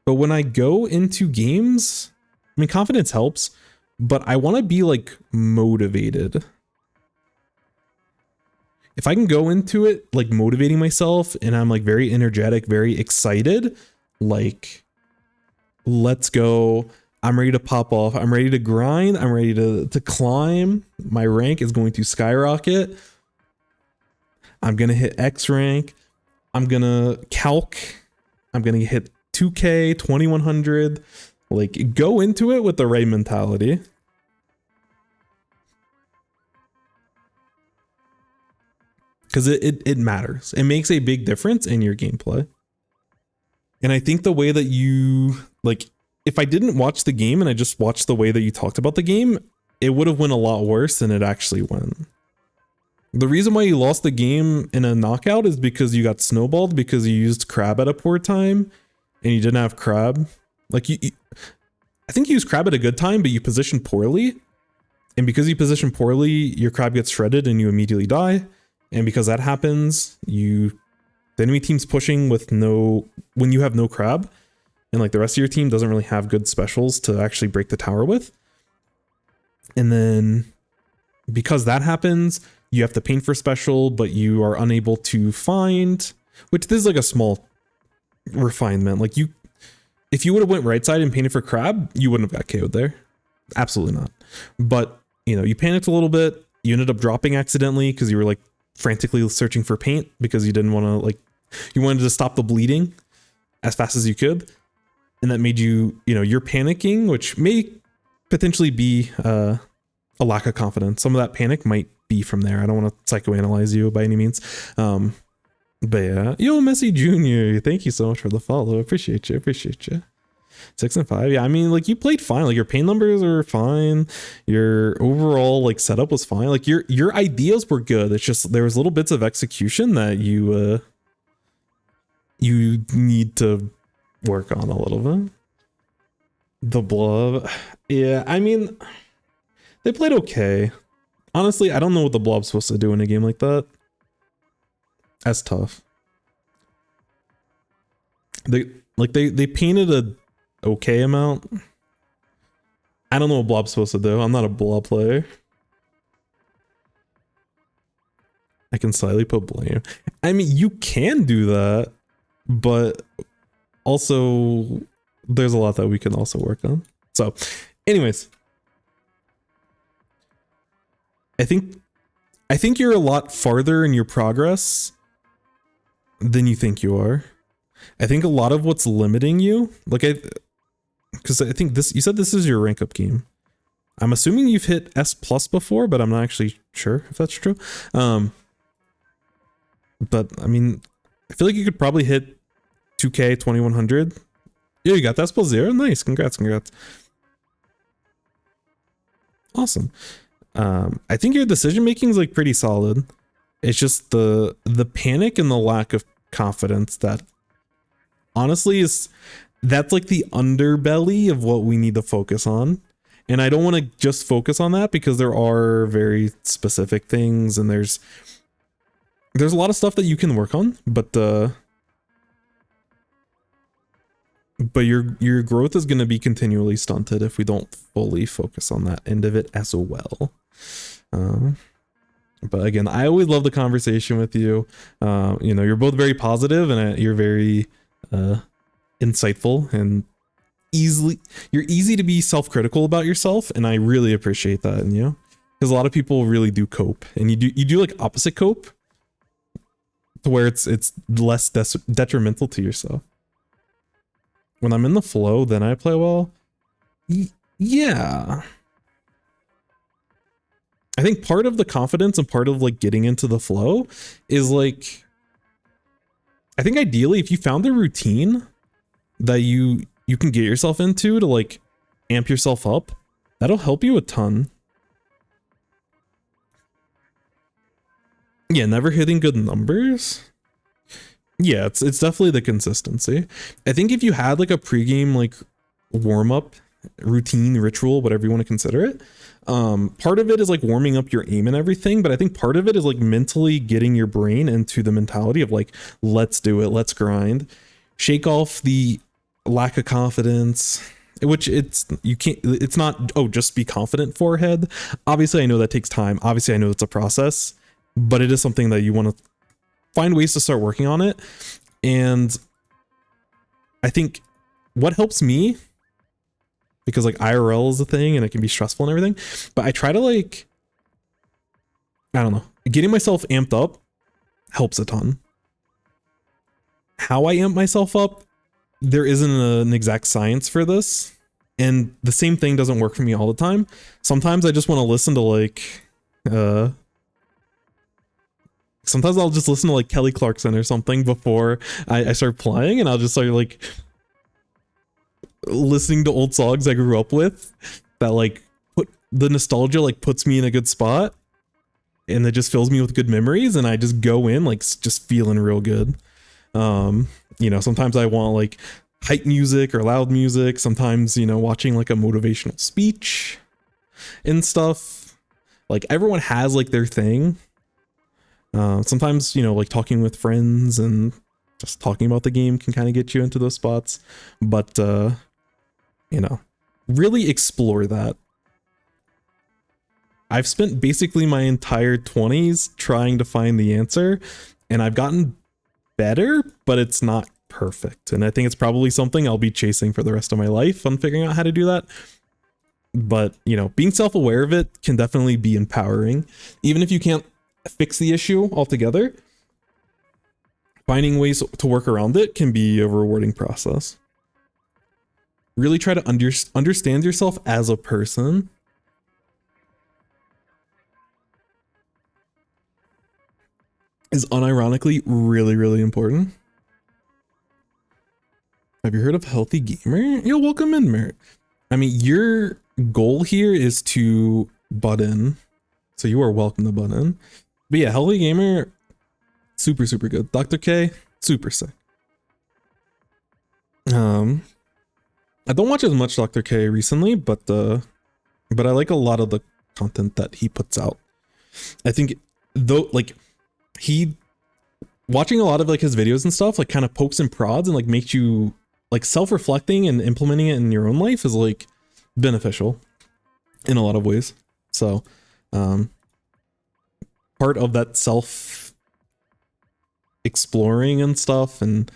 but when I go into games, I mean, confidence helps, but I want to be like motivated. If I can go into it like motivating myself and I'm like very energetic, very excited, like, let's go, I'm ready to pop off, I'm ready to grind, I'm ready to climb, my rank is going to skyrocket, I'm gonna hit X rank, I'm gonna calc, I'm gonna hit 2K, 2100, like, go into it with the right mentality. Because it matters. It makes a big difference in your gameplay. And I think the way that you, like, if I didn't watch the game and I just watched the way that you talked about the game, it would have went a lot worse than it actually went. The reason why you lost the game in a knockout is because you got snowballed because you used crab at a poor time and you didn't have crab. Like, I think you used crab at a good time, but you positioned poorly. And because you position poorly, your crab gets shredded and you immediately die. And because that happens, the enemy team's pushing with when you have no crab, and like the rest of your team doesn't really have good specials to actually break the tower with. And then because that happens, you have to paint for special, but you are unable to find, which this is like a small refinement. Like, if you would have went right side and painted for crab, you wouldn't have got KO'd there. Absolutely not. But, you know, you panicked a little bit. You ended up dropping accidentally because you were like frantically searching for paint because you didn't want to, like, you wanted to stop the bleeding as fast as you could. And that made you, you know, you're panicking, which may potentially be a lack of confidence. Some of that panic might be from there. I don't want to psychoanalyze you by any means. But yeah, yo, Messi Jr., thank you so much for the follow. Appreciate you. 6 and 5. Yeah, I mean, like, you played fine. Like, your pain numbers are fine. Your overall like setup was fine. Like, your ideas were good. It's just there was little bits of execution that you need to work on a little bit. The blob. Yeah, I mean, They played okay. Honestly, I don't know what the Blob's supposed to do in a game like that. That's tough. They painted a okay amount. I don't know what Blob's supposed to do. I'm not a Blob player. I can slightly put blame. I mean, you can do that, but also there's a lot that we can also work on. So, anyways, I think you're a lot farther in your progress than you think you are. I think a lot of what's limiting you, because I think you said this is your rank up game. I'm assuming you've hit S+ before, but I'm not actually sure if that's true. But I mean, I feel like you could probably hit 2K 2100. Yeah, you got that S+0. Nice, congrats. Awesome. I think your decision making is like pretty solid. It's just the panic and the lack of confidence that honestly that's like the underbelly of what we need to focus on. And I don't want to just focus on that because there are very specific things and there's a lot of stuff that you can work on, but your growth is going to be continually stunted if we don't fully focus on that end of it as well. But again, I always love the conversation with you. You know, you're both very positive and you're very insightful and you're easy to be self-critical about yourself, and I really appreciate that in you, because a lot of people really do cope, and you do like opposite cope to where it's less detrimental to yourself. When I'm in the flow, then I play well. Yeah. I think part of the confidence and part of like getting into the flow is like, I think ideally if you found a routine that you can get yourself into to like amp yourself up, that'll help you a ton. Yeah, never hitting good numbers. Yeah, it's definitely the consistency. I think if you had like a pregame like warm-up routine, ritual, whatever you want to consider it, part of it is like warming up your aim and everything, but I think part of it is like mentally getting your brain into the mentality of like, let's do it, let's grind, shake off the lack of confidence, which it's not, oh, just be confident forehead. Obviously I know that takes time, obviously I know it's a process, but it is something that you want to find ways to start working on it. And I think what helps me, because like IRL is a thing and it can be stressful and everything, but I try to like, I don't know, getting myself amped up helps a ton. How I amp myself up, there isn't an exact science for this, and the same thing doesn't work for me all the time. Sometimes I just want to listen to like sometimes I'll just listen to like Kelly Clarkson or something before I start playing, and I'll just start like listening to old songs I grew up with that like put the nostalgia, like puts me in a good spot, and it just fills me with good memories, and I just go in like just feeling real good. You know, sometimes I want like hype music or loud music, sometimes, you know, watching like a motivational speech and stuff. Like everyone has like their thing. Sometimes, you know, like talking with friends and just talking about the game can kind of get you into those spots, but you know, really explore that. I've spent basically my entire 20s trying to find the answer, and I've gotten better, but it's not perfect. And I think it's probably something I'll be chasing for the rest of my life on figuring out how to do that. But, you know, being self-aware of it can definitely be empowering. Even if you can't fix the issue altogether, finding ways to work around it can be a rewarding process. Really try to understand yourself as a person. Is unironically really, really important. Have you heard of Healthy Gamer? Yo, welcome in, Merritt. I mean, your goal here is to butt in, so you are welcome to butt in. But yeah, Healthy Gamer, super, super good. Dr. K, super sick. I don't watch as much Dr. K recently, but I like a lot of the content that he puts out. I think though, like he watching a lot of like his videos and stuff like kind of pokes and prods and like makes you like self-reflecting and implementing it in your own life is like beneficial in a lot of ways. So part of that self exploring and stuff, and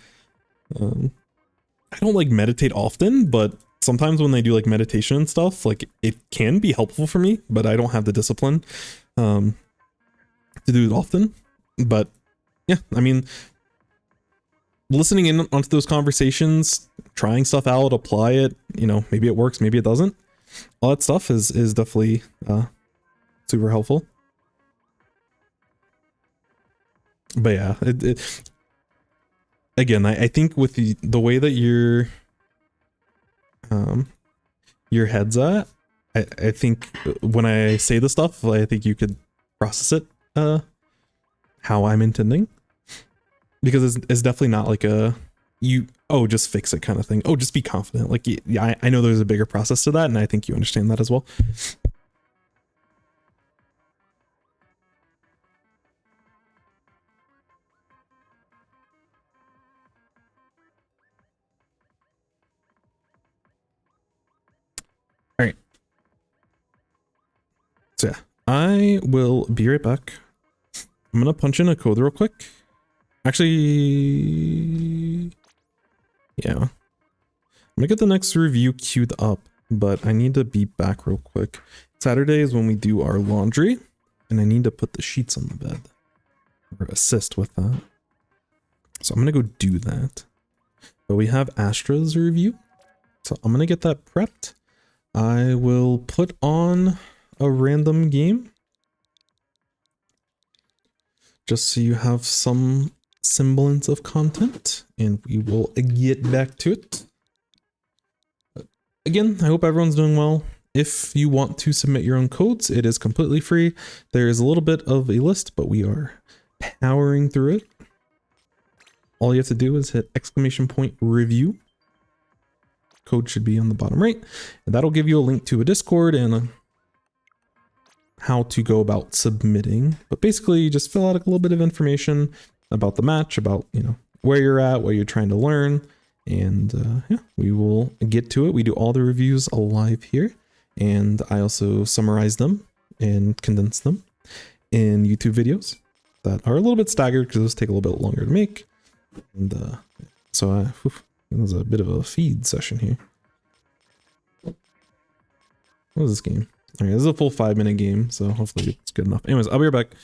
I don't like meditate often, but sometimes when they do like meditation and stuff, like it can be helpful for me, but I don't have the discipline to do it often. But yeah, I mean, listening in onto those conversations, trying stuff out, apply it, you know, maybe it works, maybe it doesn't. All that stuff is definitely super helpful. But yeah, again, I think with the way that your head's at, I think when I say the stuff, I think you could process it how I'm intending, because it's definitely not like a just fix it kind of thing. Oh, just be confident. Like, yeah, I know there's a bigger process to that, and I think you understand that as well. All right. So yeah, I will be right back. I'm gonna punch in a code real quick. Actually, yeah. I'm gonna get the next review queued up, but I need to be back real quick. Saturday is when we do our laundry, and I need to put the sheets on the bed or assist with that. So I'm gonna go do that. But we have Astra's review, so I'm gonna get that prepped. I will put on a random game just so you have some semblance of content, and we will get back to it. But again, I hope everyone's doing well. If you want to submit your own codes, it is completely free. There is a little bit of a list, but we are powering through it. All you have to do is hit !review. Code should be on the bottom right, and that'll give you a link to a Discord and how to go about submitting. But basically, you just fill out a little bit of information about the match, about, you know, where you're at, what you're trying to learn, and yeah, we will get to it. We do all the reviews live here, and I also summarize them and condense them in YouTube videos that are a little bit staggered because those take a little bit longer to make. And so it was a bit of a feed session here. What is this game? All right, this is a full 5-minute game, so hopefully it's good enough. Anyways, I'll be right back.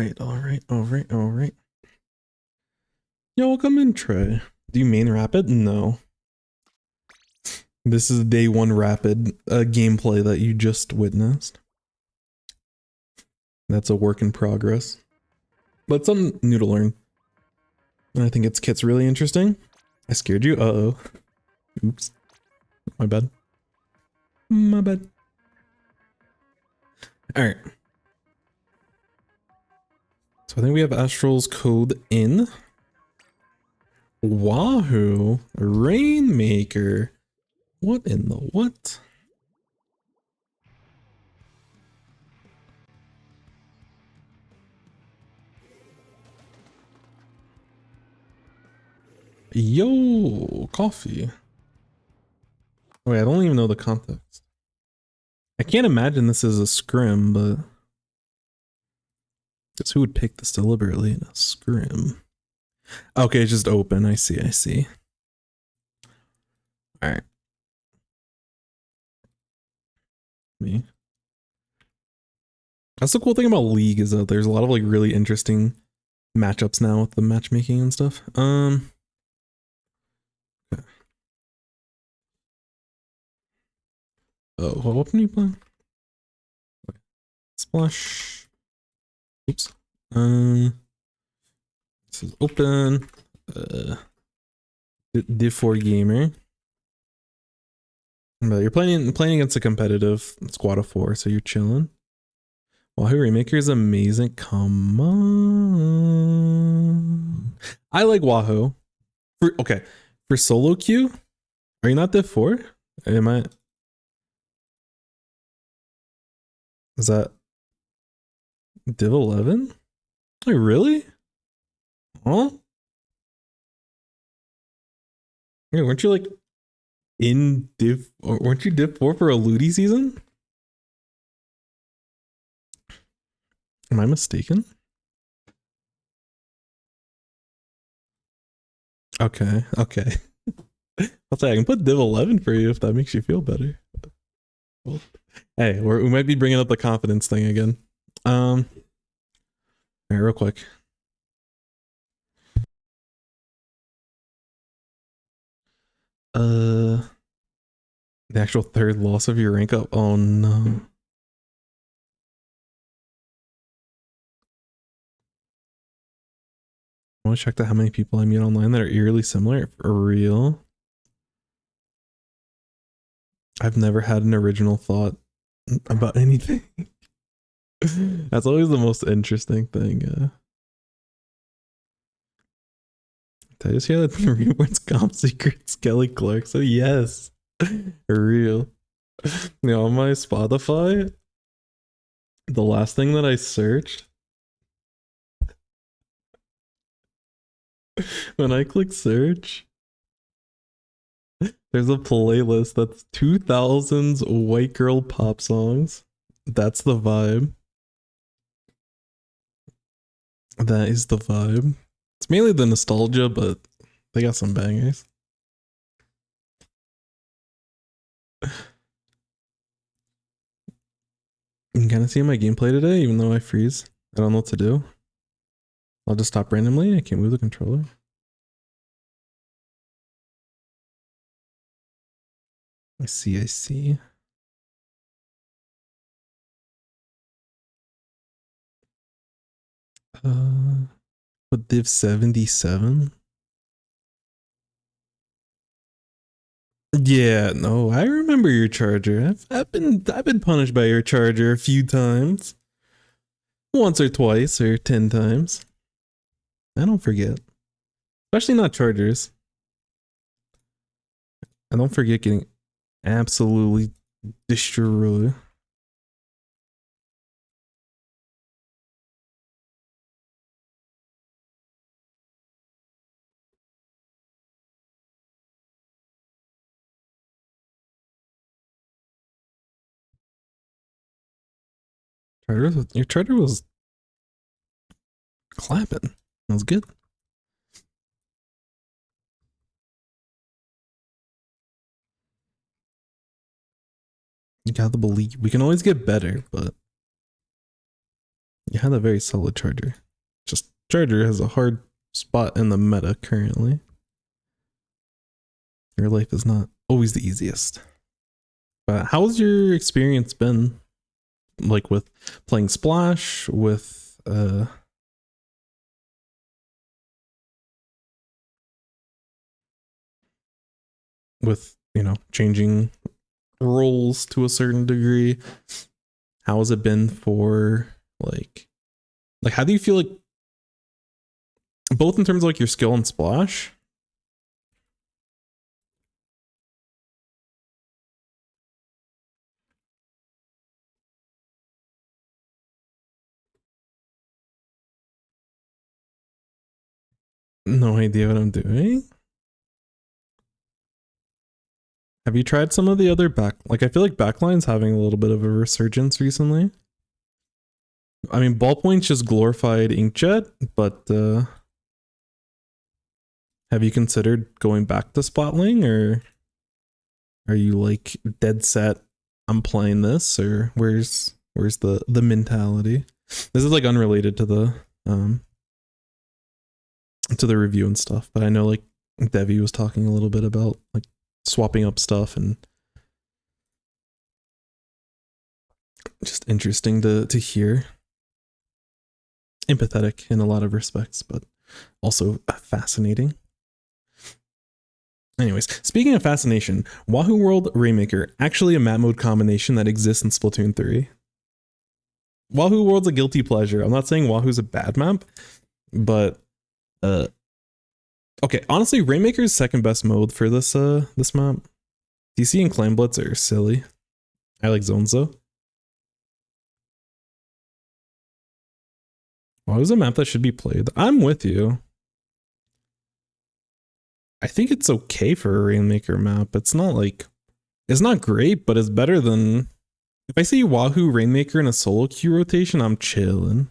right, all right, all right, all right. Yo, welcome in, Trey. Do you main rapid? No. This is day one rapid gameplay that you just witnessed. That's a work in progress. But something new to learn. And I think its kit's really interesting. I scared you? Uh-oh. Oops. My bad. My bad. Alright. So I think we have Astral's code in. Wahoo. Rainmaker. What in the what? Yo, coffee. Wait, I don't even know the context. I can't imagine this is a scrim, but guess who would pick this deliberately in a scrim? Okay, it's just open. I see, I see. Alright. Me. That's the cool thing about League is that there's a lot of like really interesting matchups now with the matchmaking and stuff. Okay. Oh, what weapon are you playing? Okay. Splash. Oops. This is open. Div 4 gamer. But you're playing against a competitive squad of 4, so you're chilling. Wahoo Rainmaker is amazing. Come on. I like Wahoo. Okay. For solo queue, are you not Div 4? Am I? Is that Div 11? Like, really? Huh? Yeah, weren't you like in Div, or weren't you Div 4 for a Ludi season? Am I mistaken? Okay, okay. I'll say I can put Div 11 for you if that makes you feel better. Well, hey, we might be bringing up the confidence thing again. All right, real quick. The actual third loss of your rank up. Oh no. I want to check out how many people I meet online that are eerily similar. For real. I've never had an original thought about anything. That's always the most interesting thing. Did I just hear that the rewards comp secrets Kelly Clark? So yes. For real. You know, on my Spotify, the last thing that I searched when I click search, there's a playlist that's 2000s white girl pop songs. That's the vibe. That is the vibe. It's mainly the nostalgia, but they got some bangers. You can kind of see my gameplay today, even though I freeze. I don't know what to do. I'll just stop randomly. I can't move the controller. I see, I see. What div 77? Yeah, no, I remember your charger. I've been punished by your charger a few times. Once or twice or 10 times. I don't forget. Especially not chargers. I don't forget getting absolutely destroyed. Your charger was clapping. That was good. You gotta believe. We can always get better, but You had a very solid charger. Just charger has a hard spot in the meta currently. Your life is not always the easiest. But how's your experience been? Like with playing Splash, with you know, changing roles to a certain degree. How has it been for like how do you feel like both in terms of like your skill and Splash? No idea what I'm doing. Have you tried some of the other back? Like I feel like backline's having a little bit of a resurgence recently. I mean, ballpoint's just glorified inkjet, but have you considered going back to Splatling, or are you like dead set? I'm playing this, or where's the mentality? This is like unrelated to the review and stuff, but I know like Devi was talking a little bit about like swapping up stuff, and just interesting to hear. Empathetic in a lot of respects, but also fascinating. Anyways, speaking of fascination, Wahoo World Rainmaker, actually a map mode combination that exists in Splatoon 3. Wahoo World's a guilty pleasure. I'm not saying Wahoo's a bad map, but okay, honestly, Rainmaker's second best mode for this this map. DC and Clan Blitz are silly. I like zones though. Wahoo's a map that should be played. I'm with you. I think it's okay for a Rainmaker map. It's not like, it's not great, but it's better than, if I see Wahoo Rainmaker in a solo queue rotation, I'm chilling.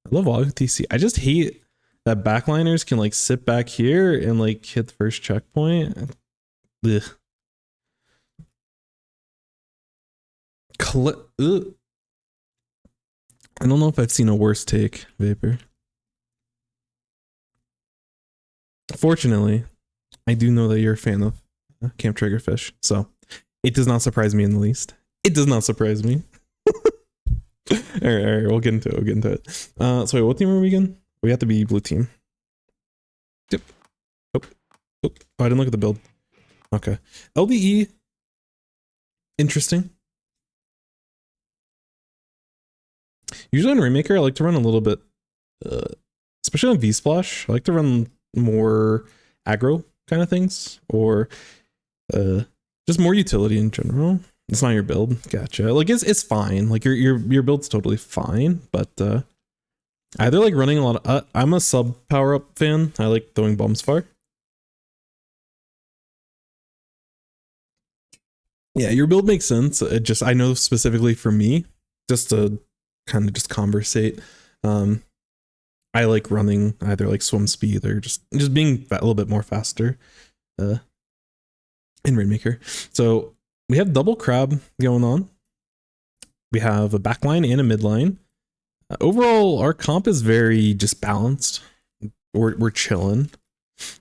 I love Wahoo TC. I just hate that backliners can like sit back here and like hit the first checkpoint. Ugh. Ugh. I don't know if I've seen a worse take, Vapor. Fortunately, I do know that you're a fan of Camp Triggerfish, so it does not surprise me in the least. It does not surprise me. all right, we'll get into it. So wait, what team are we again? We have to be blue team. Yep. Oh, I didn't look at the build. Okay. LDE. Interesting. Usually on Rainmaker, I like to run a little bit, especially on V-Splash, I like to run more aggro kind of things, or just more utility in general. It's not your build. Gotcha. Like it's fine. Like your build's totally fine, but either like running a lot of I'm a sub power up fan. I like throwing bombs far. Yeah, your build makes sense. It just, I know specifically for me, just to kind of just conversate, I like running either like swim speed or just being a little bit more faster in Rainmaker. So we have double crab going on. We have a backline and a midline. Overall, our comp is very just balanced. We're chilling.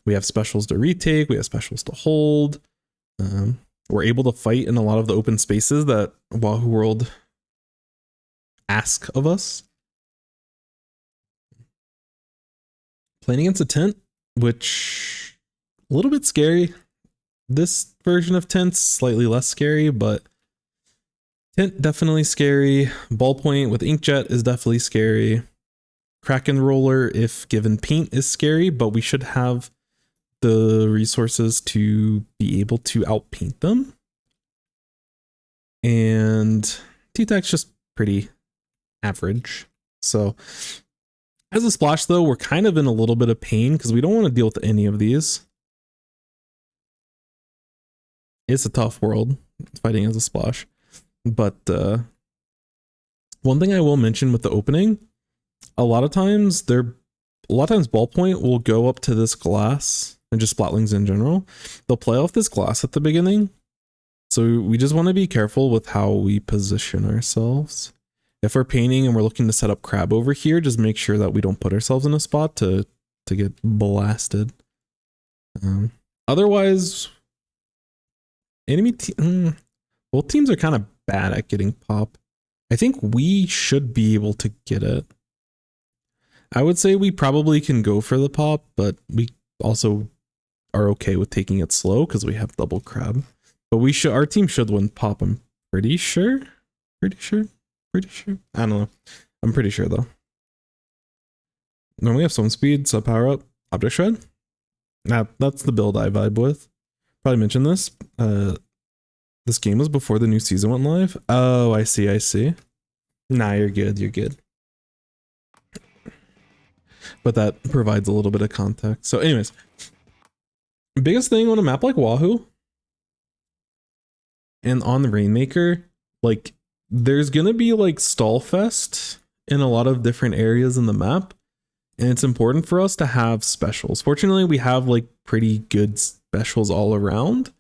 We have specials to retake. We have specials to hold. We're able to fight in a lot of the open spaces that Wahoo World ask of us. Playing against a tent, which a little bit scary. This version of tent's slightly less scary, but tent definitely scary. Ballpoint with inkjet is definitely scary. Kraken roller, if given paint, is scary, but we should have the resources to be able to outpaint them. And T-Tech's just pretty average. So as a splash though, we're kind of in a little bit of pain because we don't want to deal with any of these. It's a tough world fighting as a splash. But one thing I will mention with the opening, a lot of times ballpoint will go up to this glass, and just splatlings in general. They'll play off this glass at the beginning. So we just want to be careful with how we position ourselves. if we're painting and we're looking to set up crab over here, just make sure that we don't put ourselves in a spot to get blasted. Otherwise, both teams are kind of bad at getting pop. I think we should be able to get it. I would say we probably can go for the pop, but we also are okay with taking it slow because we have double crab. But our team should win pop, I'm pretty sure. Pretty sure. I don't know. I'm pretty sure though. Normally have swim speed, sub power up, object shred. Nah, that's the build I vibe with. Probably mentioned this. This game was before the new season went live. Oh, I see. Nah, you're good. But that provides a little bit of context. So anyways, biggest thing on a map like Wahoo and on the Rainmaker, like there's gonna be like stall fest in a lot of different areas in the map. And it's important for us to have specials. Fortunately, we have like pretty good specials all around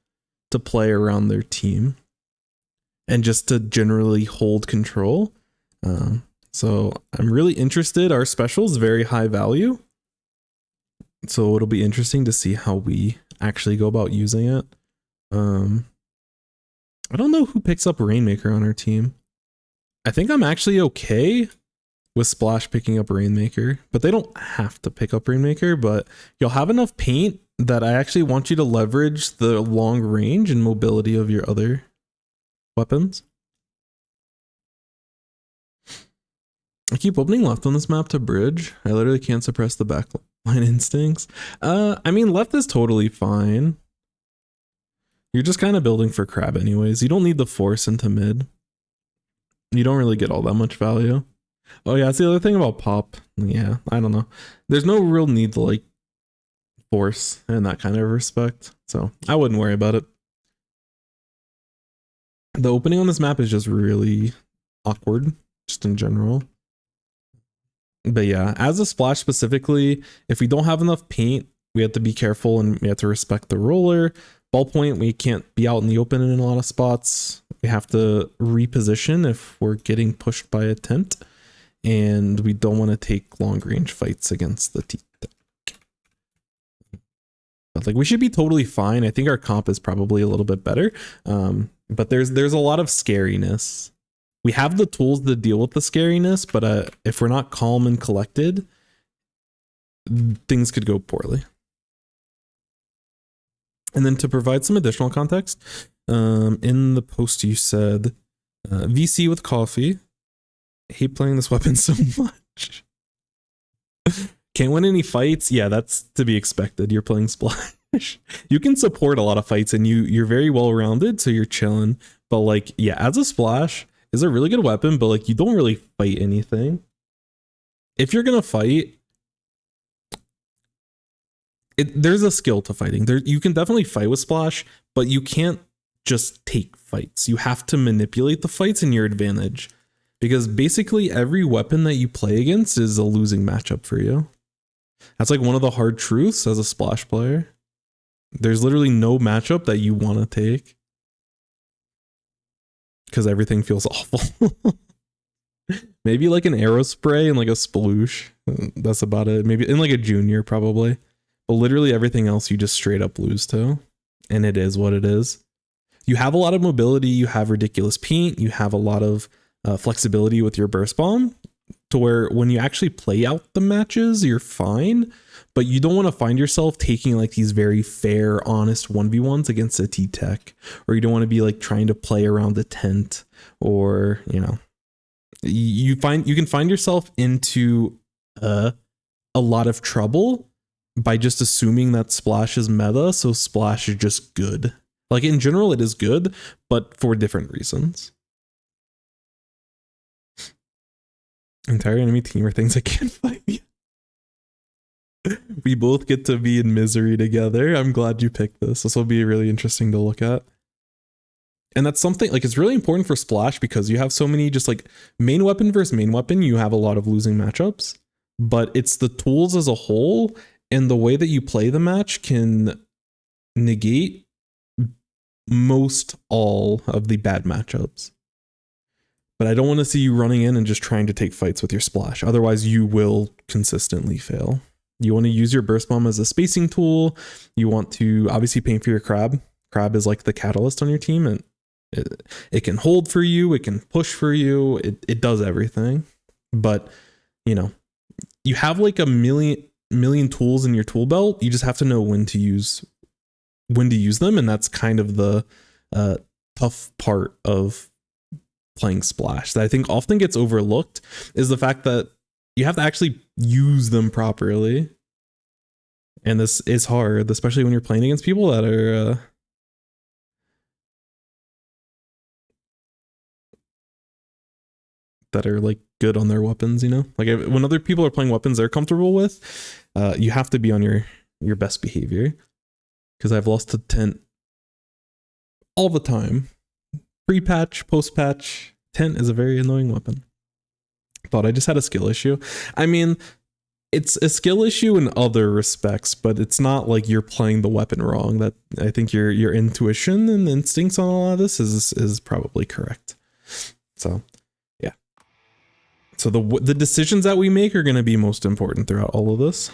to play around their team and just to generally hold control. So I'm really interested. Our special is very high value. So it'll be interesting to see how we actually go about using it. I don't know who picks up Rainmaker on our team. I think I'm actually okay with Splash picking up Rainmaker, but they don't have to pick up Rainmaker, but you'll have enough paint that I actually want you to leverage the long range and mobility of your other weapons. I keep opening left on this map to bridge. I literally can't suppress the backline instincts. I mean, left is totally fine. You're just kind of building for crab anyways. You don't need the force into mid. You don't really get all that much value. Oh yeah, that's the other thing about pop. Yeah, I don't know. There's no real need to like force in that kind of respect. So I wouldn't worry about it. The opening on this map is just really awkward, just in general. But yeah, as a splash specifically, if we don't have enough paint, we have to be careful and we have to respect the roller. Ballpoint, we can't be out in the open in a lot of spots. We have to reposition if we're getting pushed by a tent. And we don't want to take long range fights against the T-Tech. But like we should be totally fine. I think our comp is probably a little bit better. But there's a lot of scariness. We have the tools to deal with the scariness, but if we're not calm and collected, things could go poorly. And then to provide some additional context, in the post you said, VC with coffee. I hate playing this weapon so much. Can't win any fights. Yeah, that's to be expected. You're playing Splash. You can support a lot of fights and you're very well rounded, so you're chilling. But like, yeah, as a Splash is a really good weapon, but like you don't really fight anything. If you're gonna fight, there's a skill to fighting. You can definitely fight with Splash, but you can't just take fights. You have to manipulate the fights in your advantage. Because basically every weapon that you play against is a losing matchup for you. That's like one of the hard truths as a Splash player. There's literally no matchup that you want to take. Because everything feels awful. Maybe like an arrow spray and like a sploosh. That's about it. Maybe in like a junior probably. But literally everything else you just straight up lose to. And it is what it is. You have a lot of mobility. You have ridiculous paint. You have a lot of flexibility with your burst bomb to where when you actually play out the matches, you're fine, but you don't want to find yourself taking like these very fair, honest 1v1s against a T-Tech, or you don't want to be like trying to play around the tent, or, you know, you can find yourself into a lot of trouble by just assuming that Splash is meta. So Splash is just good. Like in general, it is good, but for different reasons. Entire enemy team are things I can't fight. We both get to be in misery together. I'm glad you picked this. This will be really interesting to look at. And that's something like it's really important for Splash because you have so many just like main weapon versus main weapon. You have a lot of losing matchups, but it's the tools as a whole and the way that you play the match can negate most all of the bad matchups. but I don't want to see you running in and just trying to take fights with your splash. Otherwise, you will consistently fail. You want to use your burst bomb as a spacing tool. You want to obviously paint for your crab. Crab is like the catalyst on your team, and it can hold for you. It can push for you. It does everything. But, you know, you have like a million tools in your tool belt. You just have to know when to use them, and that's kind of the tough part of playing splash that I think often gets overlooked, is the fact that you have to actually use them properly. And this is hard, especially when you're playing against people that are like good on their weapons, you know? Like when other people are playing weapons they're comfortable with, you have to be on your best behavior. Because I've lost to tent all the time. Pre-patch, post-patch, tent is a very annoying weapon. Thought I just had a skill issue. I mean, it's a skill issue in other respects, but it's not like you're playing the weapon wrong. That I think your intuition and instincts on all of this is probably correct. So, yeah. So the decisions that we make are going to be most important throughout all of this.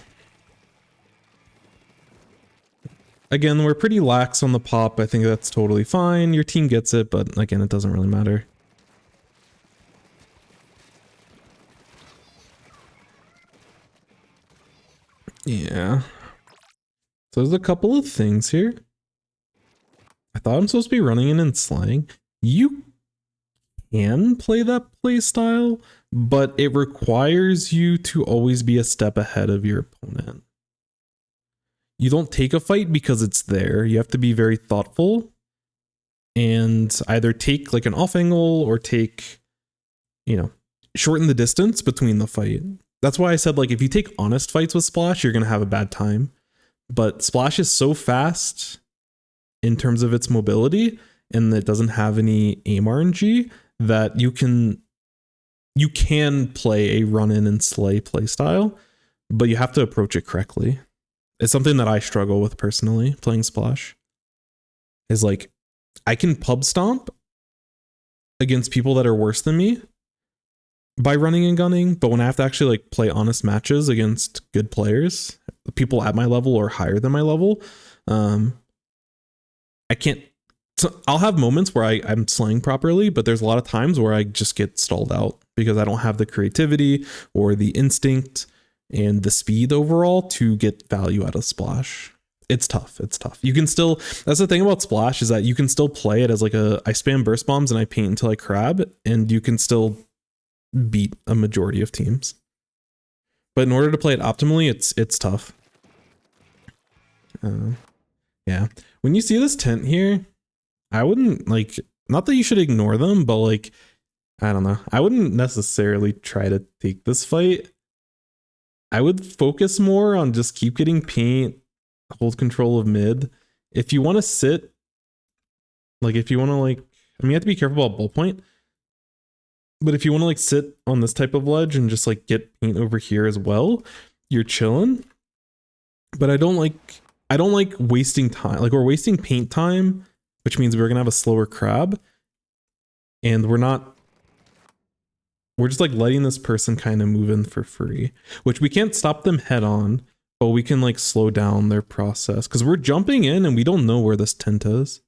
Again, we're pretty lax on the pop. I think that's totally fine. Your team gets it, but again, it doesn't really matter. Yeah. So there's a couple of things here. I thought I'm supposed to be running in and slaying. You can play that play style, but it requires you to always be a step ahead of your opponent. You don't take a fight because it's there. You have to be very thoughtful and either take like an off angle or take, you know, shorten the distance between the fight. That's why I said, like, if you take honest fights with Splash, you're going to have a bad time. But Splash is so fast in terms of its mobility, and it doesn't have any aim RNG, that you can play a run in and slay playstyle, but you have to approach it correctly. It's something that I struggle with personally playing Splash. Is like, I can pub stomp against people that are worse than me by running and gunning, but when I have to actually like play honest matches against good players, people at my level or higher than my level, I can't. So I'll have moments where I'm slaying properly, but there's a lot of times where I just get stalled out because I don't have the creativity or the instinct and the speed overall to get value out of Splash. It's tough. It's tough. You can still, that's the thing about Splash, is that you can still play it as like I spam burst bombs and I paint until I crab, and you can still beat a majority of teams. But in order to play it optimally, it's tough. Yeah. When you see this tent here, I wouldn't like, not that you should ignore them, but like, I don't know. I wouldn't necessarily try to take this fight. I would focus more on just keep getting paint, hold control of mid. If you want to sit, like if you want to like, I mean, you have to be careful about ball point. But if you want to like sit on this type of ledge and just like get paint over here as well, you're chilling. But I don't like wasting time. Like we're wasting paint time, which means we're gonna have a slower crab. And we're just like letting this person kind of move in for free, which we can't stop them head on, but we can like slow down their process because we're jumping in and we don't know where this tent is.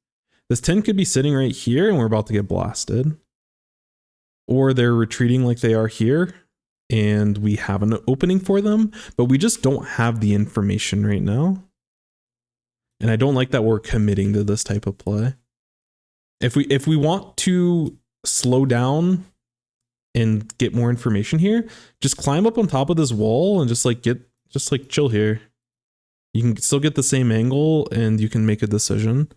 This tent could be sitting right here and we're about to get blasted. Or they're retreating like they are here and we have an opening for them, but we just don't have the information right now. And I don't like that we're committing to this type of play. If we want to slow down and get more information here, just climb up on top of this wall and just chill here. You can still get the same angle and you can make a decision.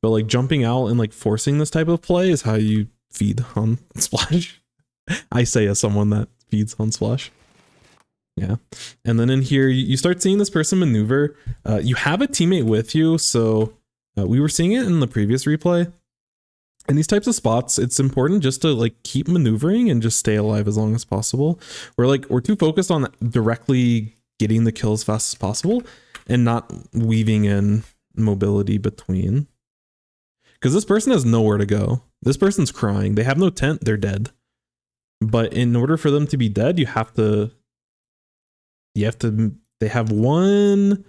But like jumping out and like forcing this type of play is how you feed on Splash. I say as someone that feeds on Splash. Yeah. And then in here, you start seeing this person maneuver. You have a teammate with you. So we were seeing it in the previous replay. In these types of spots, it's important just to like keep maneuvering and just stay alive as long as possible. We're too focused on directly getting the kill as fast as possible and not weaving in mobility between. Because this person has nowhere to go. This person's crying. They have no tent. They're dead. But in order for them to be dead, they have one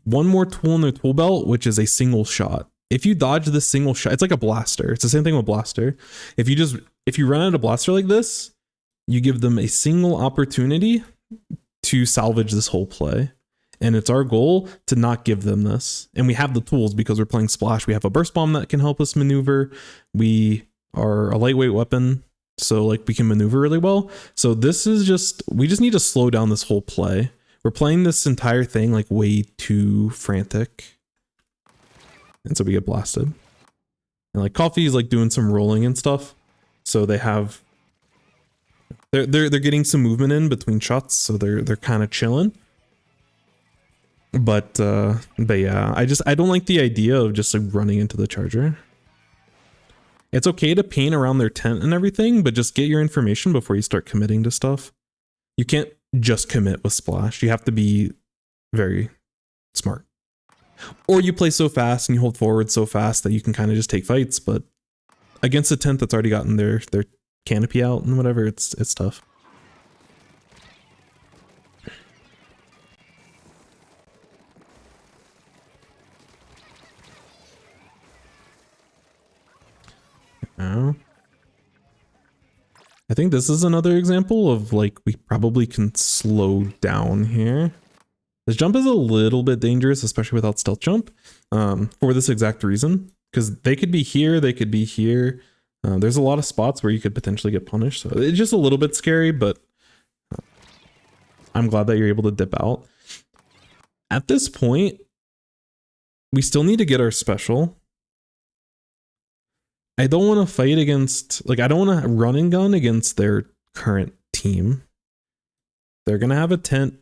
more tool in their tool belt, which is a single shot. If you dodge this single shot, it's like a blaster. It's the same thing with blaster. If you run out of blaster like this, you give them a single opportunity to salvage this whole play. And it's our goal to not give them this. And we have the tools because we're playing Splash. We have a burst bomb that can help us maneuver. We are a lightweight weapon, so like we can maneuver really well. So this is we just need to slow down this whole play. We're playing this entire thing like way too frantic. And so we get blasted. And like Coffee is like doing some rolling and stuff. So they're getting some movement in between shots, so they're kind of chilling. But yeah, I don't like the idea of just like running into the charger. It's okay to paint around their tent and everything, but just get your information before you start committing to stuff. You can't just commit with Splash. You have to be very smart. Or you play so fast and you hold forward so fast that you can kind of just take fights, but against a tent that's already gotten their canopy out and whatever, it's tough. Now, I think this is another example of like we probably can slow down here. This jump is a little bit dangerous, especially without stealth jump, for this exact reason, because they could be here, they could be here. There's a lot of spots where you could potentially get punished, so it's just a little bit scary, but I'm glad that you're able to dip out. At this point, we still need to get our special. I don't want to fight against, like, I don't want to run and gun against their current team. They're going to have a tent.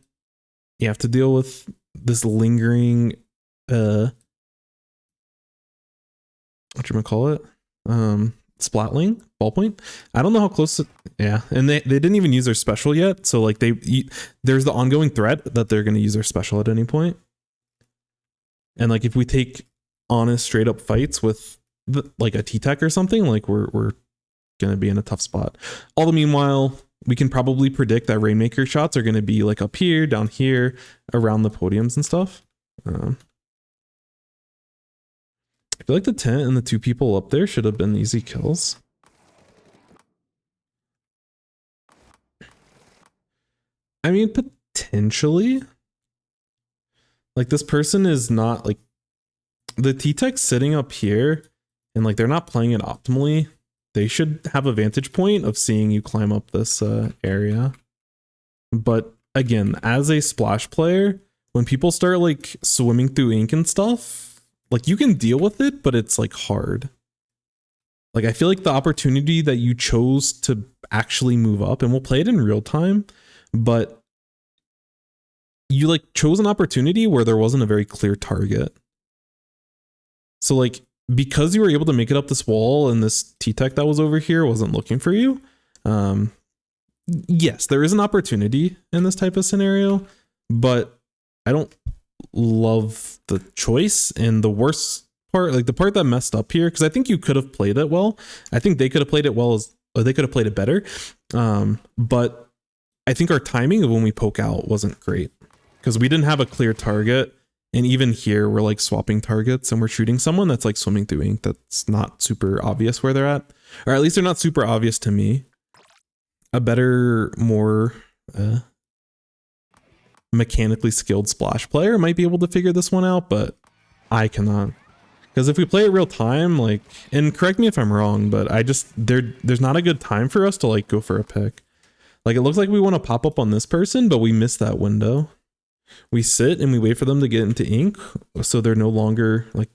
You have to deal with this lingering, whatchamacallit? Splatling? Ballpoint? I don't know how close yeah. And they didn't even use their special yet. So, like, there's the ongoing threat that they're going to use their special at any point. And, like, if we take honest, straight up fights with, like a T-Tech or something, like we're gonna be in a tough spot. All the meanwhile, we can probably predict that Rainmaker shots are gonna be like up here, down here, around the podiums and stuff. I feel like the tent and the two people up there should have been easy kills. I mean, potentially. Like, this person is not like the T-Tech sitting up here. And like they're not playing it optimally. They should have a vantage point of seeing you climb up this area. But again, as a Splash player, when people start like swimming through ink and stuff, like you can deal with it, but it's like hard. Like I feel like the opportunity that you chose to actually move up, and we'll play it in real time, but you like chose an opportunity where there wasn't a very clear target. So like, because you were able to make it up this wall and this T-Tech that was over here wasn't looking for you. Yes, there is an opportunity in this type of scenario, but I don't love the choice. And the worst part, like the part that messed up here, because I think you could have played it well. I think they could have played it well, or they could have played it better. But I think our timing of when we poke out wasn't great because we didn't have a clear target. And even here, we're like swapping targets and we're shooting someone that's like swimming through ink that's not super obvious where they're at. Or at least they're not super obvious to me. A better, more mechanically skilled Splash player might be able to figure this one out, but I cannot. Because if we play it real time, like, and correct me if I'm wrong, but there's not a good time for us to like go for a pick. Like it looks like we want to pop up on this person, but we missed that window. We sit and we wait for them to get into ink, so they're no longer like,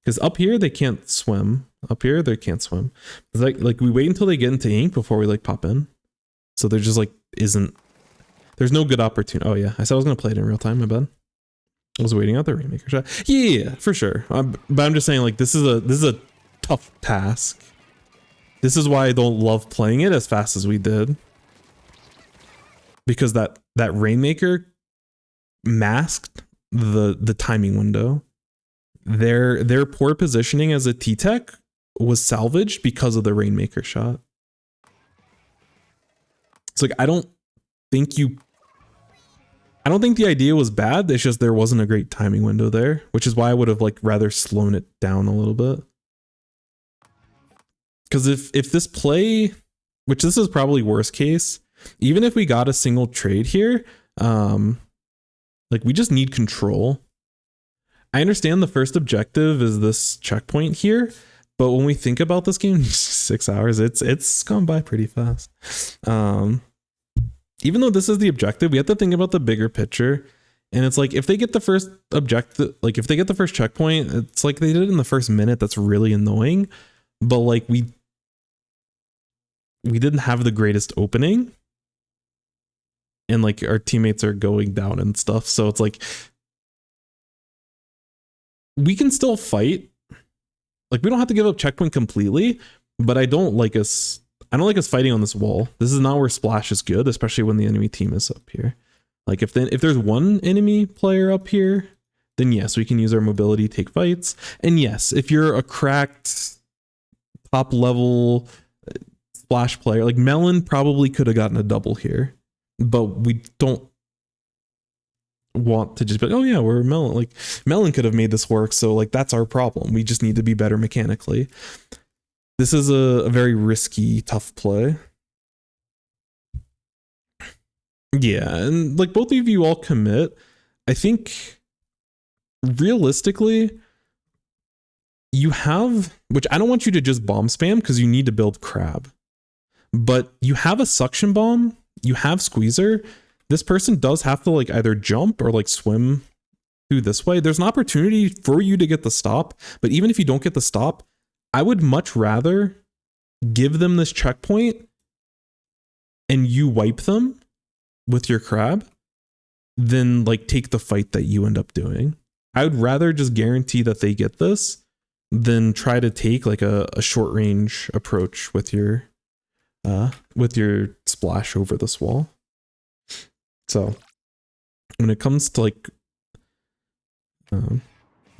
because up here they can't swim. Up here they can't swim. It's like we wait until they get into ink before we like pop in. So there just like there's no good opportunity. Oh yeah, I said I was gonna play it in real time. My bad. I was waiting out the Rainmaker shot. Yeah, for sure. But I'm just saying like this is a tough task. This is why I don't love playing it as fast as we did, because that Rainmaker masked the timing window. Their poor positioning as a T-Tech was salvaged because of the Rainmaker shot. It's like, I don't think the idea was bad. It's just there wasn't a great timing window there, which is why I would have like rather slowed it down a little bit. Because if this play, which this is probably worst case, even if we got a single trade here, like we just need control. I understand the first objective is this checkpoint here, but when we think about this game, 6 hours, it's gone by pretty fast. Even though this is the objective, we have to think about the bigger picture. And it's like, if they get the first objective, like if they get the first checkpoint, it's like they did it in the first minute. That's really annoying. But like we didn't have the greatest opening. And like our teammates are going down and stuff. So it's like, we can still fight. Like we don't have to give up checkpoint completely, but I don't like us fighting on this wall. This is not where splash is good, especially when the enemy team is up here. Like if there's one enemy player up here, then yes, we can use our mobility, take fights. And yes, if you're a cracked top level splash player, like Melon probably could have gotten a double here, but we don't want to just be like, oh yeah, we're Melon. Like Melon could have made this work, so like that's our problem. We just need to be better mechanically. This is a very risky, tough play. Yeah, and like both of you all commit. I think realistically, you have, which I don't want you to just bomb spam because you need to build crab, but you have a suction bomb, you have squeezer. This person does have to like either jump or like swim through this way. There's an opportunity for you to get the stop, but even if you don't get the stop, I would much rather give them this checkpoint and you wipe them with your crab than like take the fight that you end up doing. I would rather just guarantee that they get this than try to take like a short range approach with your splash over this wall. So when it comes to like, you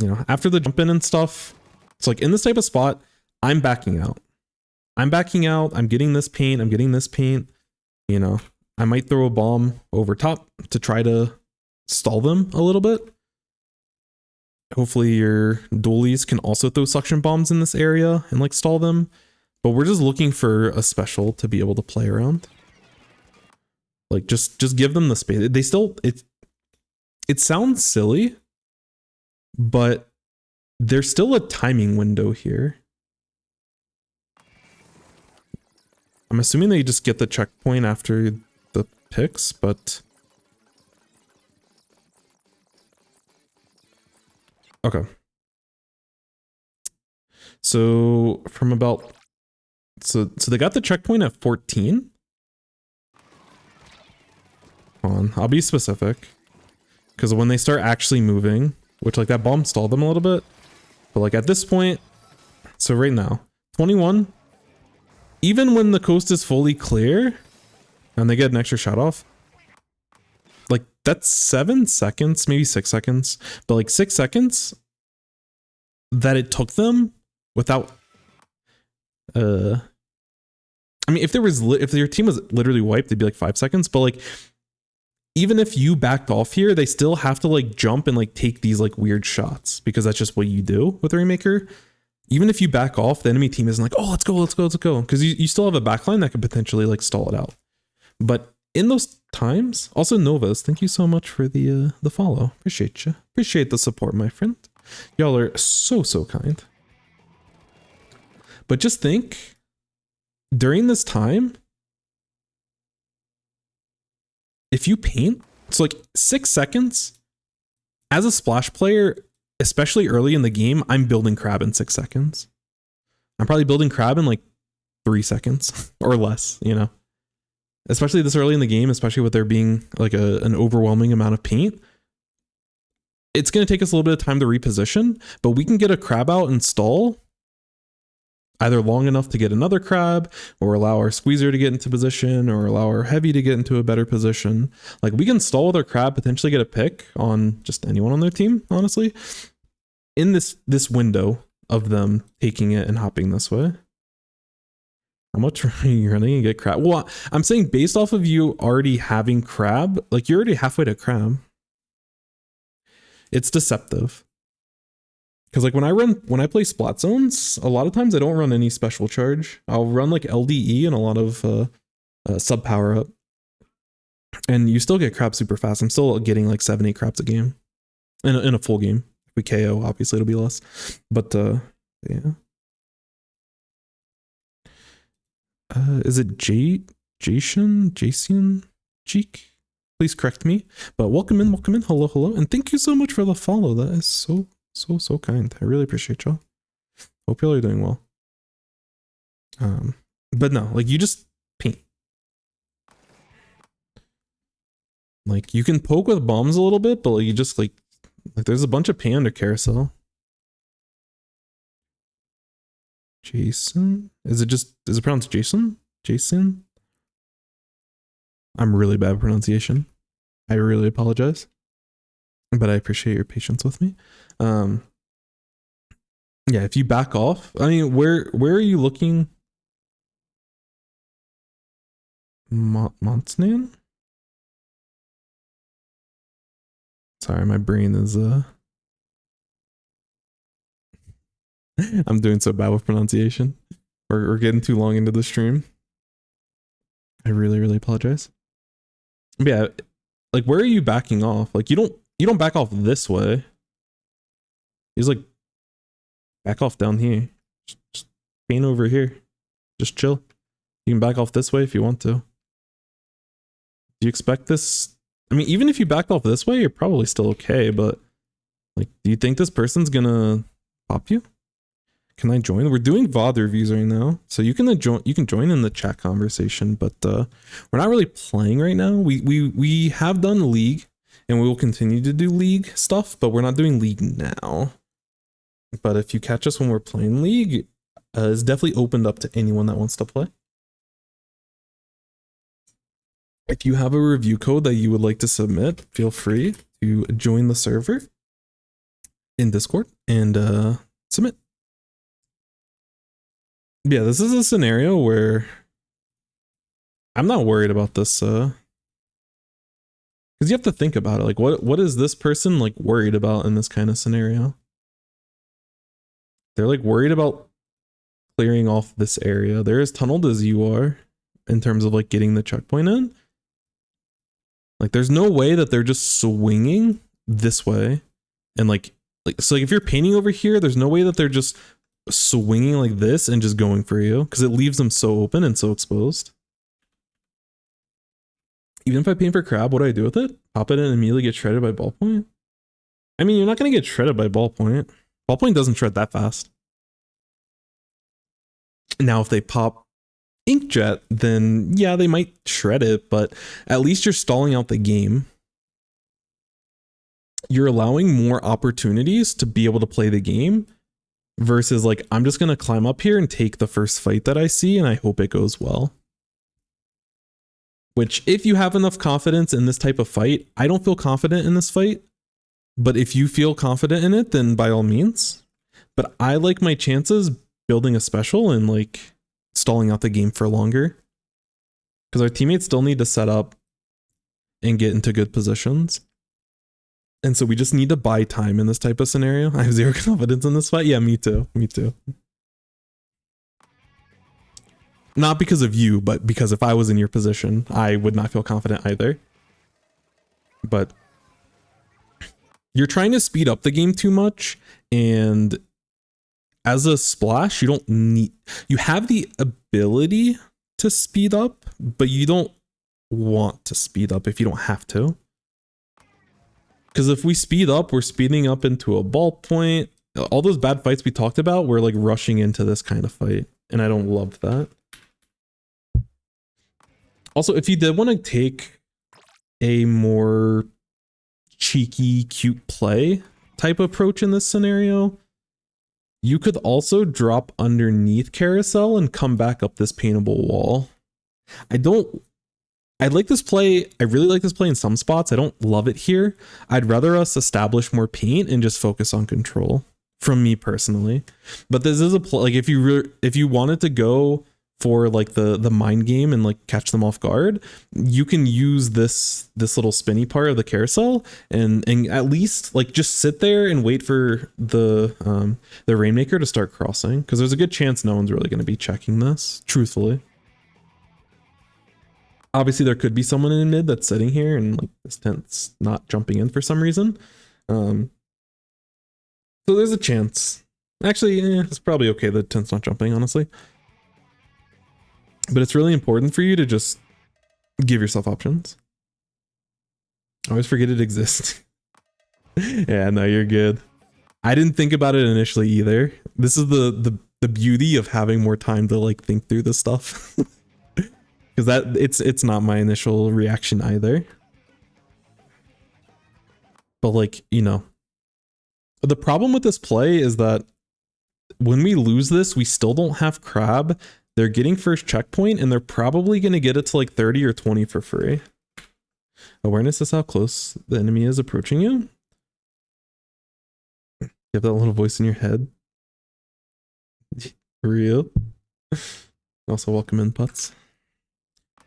know, after the jump in and stuff, it's like in this type of spot, I'm backing out. I'm getting this paint. You know, I might throw a bomb over top to try to stall them a little bit. Hopefully your dualies can also throw suction bombs in this area and like stall them. But we're just looking for a special to be able to play around. Like just give them the space. They still, it sounds silly, but there's still a timing window here. I'm assuming they just get the checkpoint after the picks, but okay. So from about, so they got the checkpoint at 14. Hold on, I'll be specific. Because when they start actually moving, which like that bomb stalled them a little bit, but like at this point, so right now, 21, even when the coast is fully clear and they get an extra shot off, like that's 7 seconds, maybe 6 seconds, but like 6 seconds that it took them without, I mean, if your team was literally wiped, it'd be like 5 seconds, but like, even if you backed off here, they still have to like jump and like take these like weird shots because that's just what you do with Rainmaker. Even if you back off, the enemy team isn't like, oh, let's go. Because you still have a backline that could potentially like stall it out. But in those times, also Novas, thank you so much for the follow. Appreciate you. Appreciate the support, my friend. Y'all are so kind. But just think, during this time, if you paint, it's like 6 seconds. As a splash player, especially early in the game, I'm building crab in 6 seconds. I'm probably building crab in like 3 seconds or less, you know. Especially this early in the game, especially with there being like an overwhelming amount of paint. It's going to take us a little bit of time to reposition, but we can get a crab out and stall either long enough to get another crab, or allow our squeezer to get into position, or allow our heavy to get into a better position. Like we can stall with our crab, potentially get a pick on just anyone on their team, honestly, in this window of them taking it and hopping this way. How much are you running and get crab? Well, I'm saying based off of you already having crab, like you're already halfway to crab. It's deceptive. Because like when I play splat zones, a lot of times I don't run any special charge. I'll run like LDE and a lot of sub power up. And you still get crab super fast. I'm still getting like 7-8 crabs a game. In a full game. If we KO, obviously it'll be less. But yeah. Is it Jason? Cheek? Please correct me. But welcome in. Hello. And thank you so much for the follow. That is so kind. I really appreciate y'all. Hope y'all are doing well. But no, like you just paint. Like you can poke with bombs a little bit, but like you just like there's a bunch of paint under carousel. Jason? Is it pronounced Jason? Jason? I'm really bad at pronunciation. I really apologize. But I appreciate your patience with me. Yeah, if you back off, I mean, where are you looking? Montsnan? Sorry, my brain is I'm doing so bad with pronunciation. We're getting too long into the stream. I really apologize. But yeah, like where are you backing off? Like you don't back off this way. He's like back off down here. Just paint over here. Just chill. You can back off this way if you want to. Do you expect this? I mean, even if you backed off this way, you're probably still okay, but like, do you think this person's gonna pop you? Can I join? We're doing VOD reviews right now, so you can join in the chat conversation, but we're not really playing right now. We have done League, and we will continue to do League stuff, but we're not doing League now. But if you catch us when we're playing League, it's definitely opened up to anyone that wants to play. If you have a review code that you would like to submit, feel free to join the server in Discord and submit. Yeah, this is a scenario where I'm not worried about this because you have to think about it. Like what is this person like worried about in this kind of scenario? They're like worried about clearing off this area. They're as tunneled as you are in terms of like getting the checkpoint in. Like there's no way that they're just swinging this way and like so like if you're painting over here, there's no way that they're just swinging like this and just going for you because it leaves them so open and so exposed. Even if I paint for crab, what do I do with it? Pop it in and immediately get shredded by ballpoint? I mean, you're not going to get shredded by ballpoint. Ballpoint doesn't shred that fast. Now, if they pop inkjet, then yeah, they might shred it, but at least you're stalling out the game. You're allowing more opportunities to be able to play the game versus like, I'm just going to climb up here and take the first fight that I see and I hope it goes well. Which if you have enough confidence in this type of fight, I don't feel confident in this fight, but if you feel confident in it, then by all means. But I like my chances building a special and like stalling out the game for longer because our teammates still need to set up and get into good positions. And so we just need to buy time in this type of scenario. I have zero confidence in this fight. Yeah, me too. Not because of you, but because if I was in your position, I would not feel confident either. But you're trying to speed up the game too much, and as a splash, you have the ability to speed up, but you don't want to speed up if you don't have to. Because if we speed up, we're speeding up into a ballpoint. All those bad fights we talked about, we're like rushing into this kind of fight, and I don't love that. Also, if you did want to take a more cheeky, cute play type approach in this scenario, you could also drop underneath carousel and come back up this paintable wall. I like this play. I really like this play in some spots. I don't love it here. I'd rather us establish more paint and just focus on control from me personally. But this is a play, like if you wanted to go for like the mind game and like catch them off guard, you can use this little spinny part of the carousel and at least like just sit there and wait for the Rainmaker to start crossing, because there's a good chance no one's really going to be checking this, truthfully. Obviously there could be someone in mid that's sitting here and like this tent's not jumping in for some reason. So there's a chance. Actually, it's probably okay that tent's not jumping, honestly. But it's really important for you to just give yourself options. I always forget it exists. Yeah, no, you're good. I didn't think about it initially either. This is the beauty of having more time to like think through this stuff. Because that it's not my initial reaction either. But like, you know, the problem with this play is that when we lose this, we still don't have crab. They're getting first checkpoint and they're probably going to get it to like 30 or 20 for free. Awareness is how close the enemy is approaching you. You have that little voice in your head. Real. Also welcome inputs.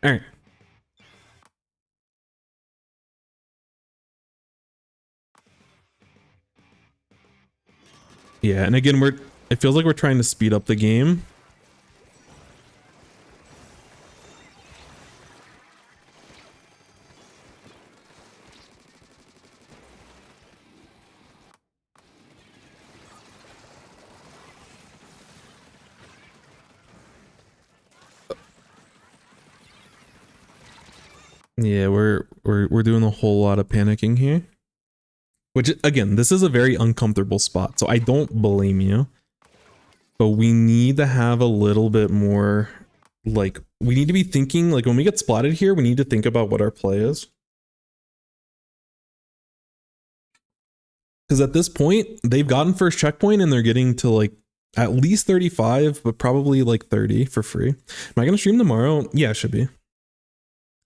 All right. Yeah, and again, it feels like we're trying to speed up the game. Yeah, we're doing a whole lot of panicking here. Which, again, this is a very uncomfortable spot, so I don't blame you. But we need to have a little bit more, like, we need to be thinking, like, when we get splatted here, we need to think about what our play is. Because at this point, they've gotten first checkpoint and they're getting to, like, at least 35, but probably, like, 30 for free. Am I going to stream tomorrow? Yeah, it should be.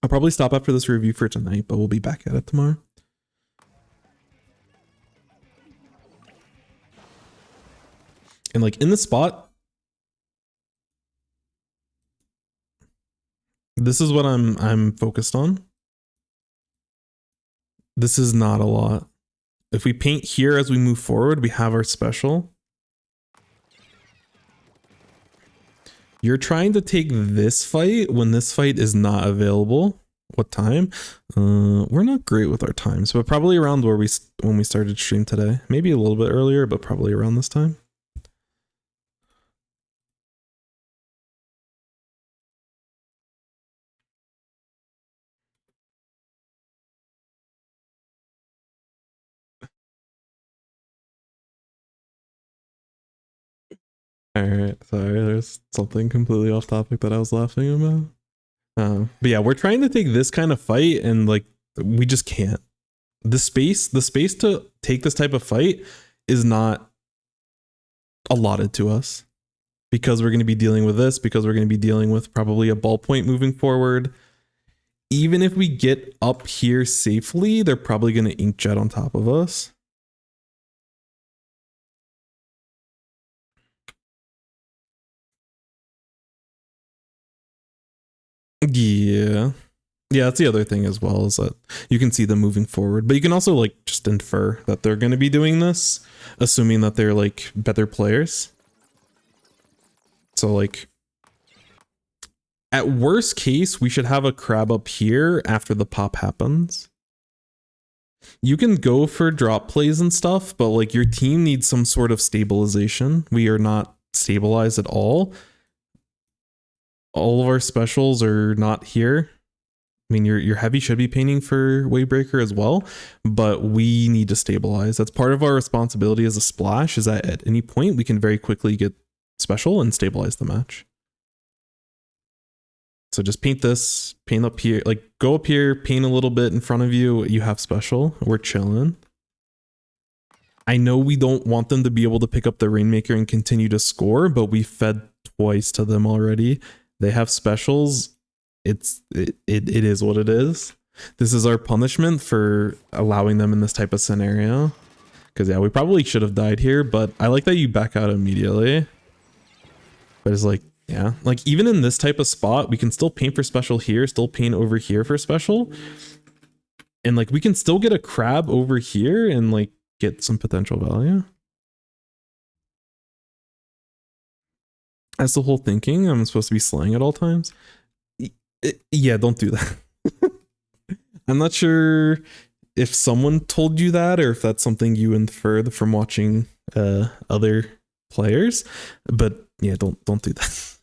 I'll probably stop after this review for tonight, but we'll be back at it tomorrow. And like in the spot, this is what I'm focused on. This is not a lot. If we paint here as we move forward, we have our special. You're trying to take this fight when this fight is not available. What time? We're not great with our times, but probably around when we started stream today. Maybe a little bit earlier, but probably around this time. Alright, sorry, there's something completely off topic that I was laughing about. But yeah, we're trying to take this kind of fight and like, we just can't. The space to take this type of fight is not allotted to us. Because we're going to be dealing with this, because we're going to be dealing with probably a ballpoint moving forward. Even if we get up here safely, they're probably going to inkjet on top of us. Yeah. Yeah, that's the other thing as well, is that you can see them moving forward, but you can also like just infer that they're going to be doing this, assuming that they're like better players. So like at worst case, we should have a crab up here after the pop happens. You can go for drop plays and stuff, but like your team needs some sort of stabilization. We are not stabilized at all. All of our specials are not here. I mean, your heavy should be painting for Wavebreaker as well, but we need to stabilize. That's part of our responsibility as a splash, is that at any point we can very quickly get special and stabilize the match. So just paint this, paint up here, like go up here, paint a little bit in front of you. You have special. We're chilling. I know we don't want them to be able to pick up the Rainmaker and continue to score, but we fed twice to them already. They have specials. It is what it is. This is our punishment for allowing them in this type of scenario. Because yeah, we probably should have died here, but I like that you back out immediately. But it's like, Yeah, like even in this type of spot, we can still paint for special here, still paint over here for special. And like we can still get a crab over here and like get some potential value. That's the whole thinking. I'm supposed to be slaying at all times. Yeah, don't do that. I'm not sure if someone told you that or if that's something you inferred from watching other players, but yeah, don't do that.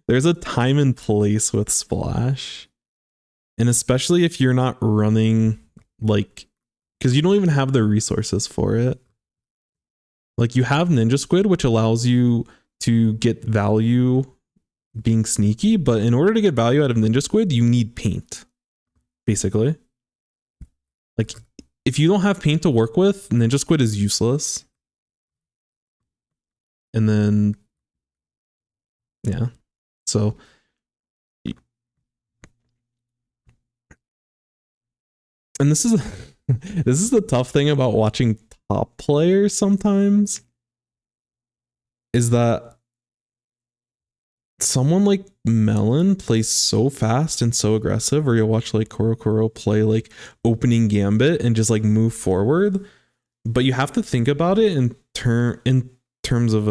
There's a time and place with splash, and especially if you're not running like, because you don't even have the resources for it. Like you have Ninja Squid, which allows you to get value being sneaky, but in order to get value out of Ninja Squid, you need paint, basically. Like if you don't have paint to work with, Ninja Squid is useless. And then yeah, so and this is this is the tough thing about watching top players sometimes, is that someone like Melon plays so fast and so aggressive, or you'll watch like Koro play like opening gambit and just like move forward, but you have to think about it in terms of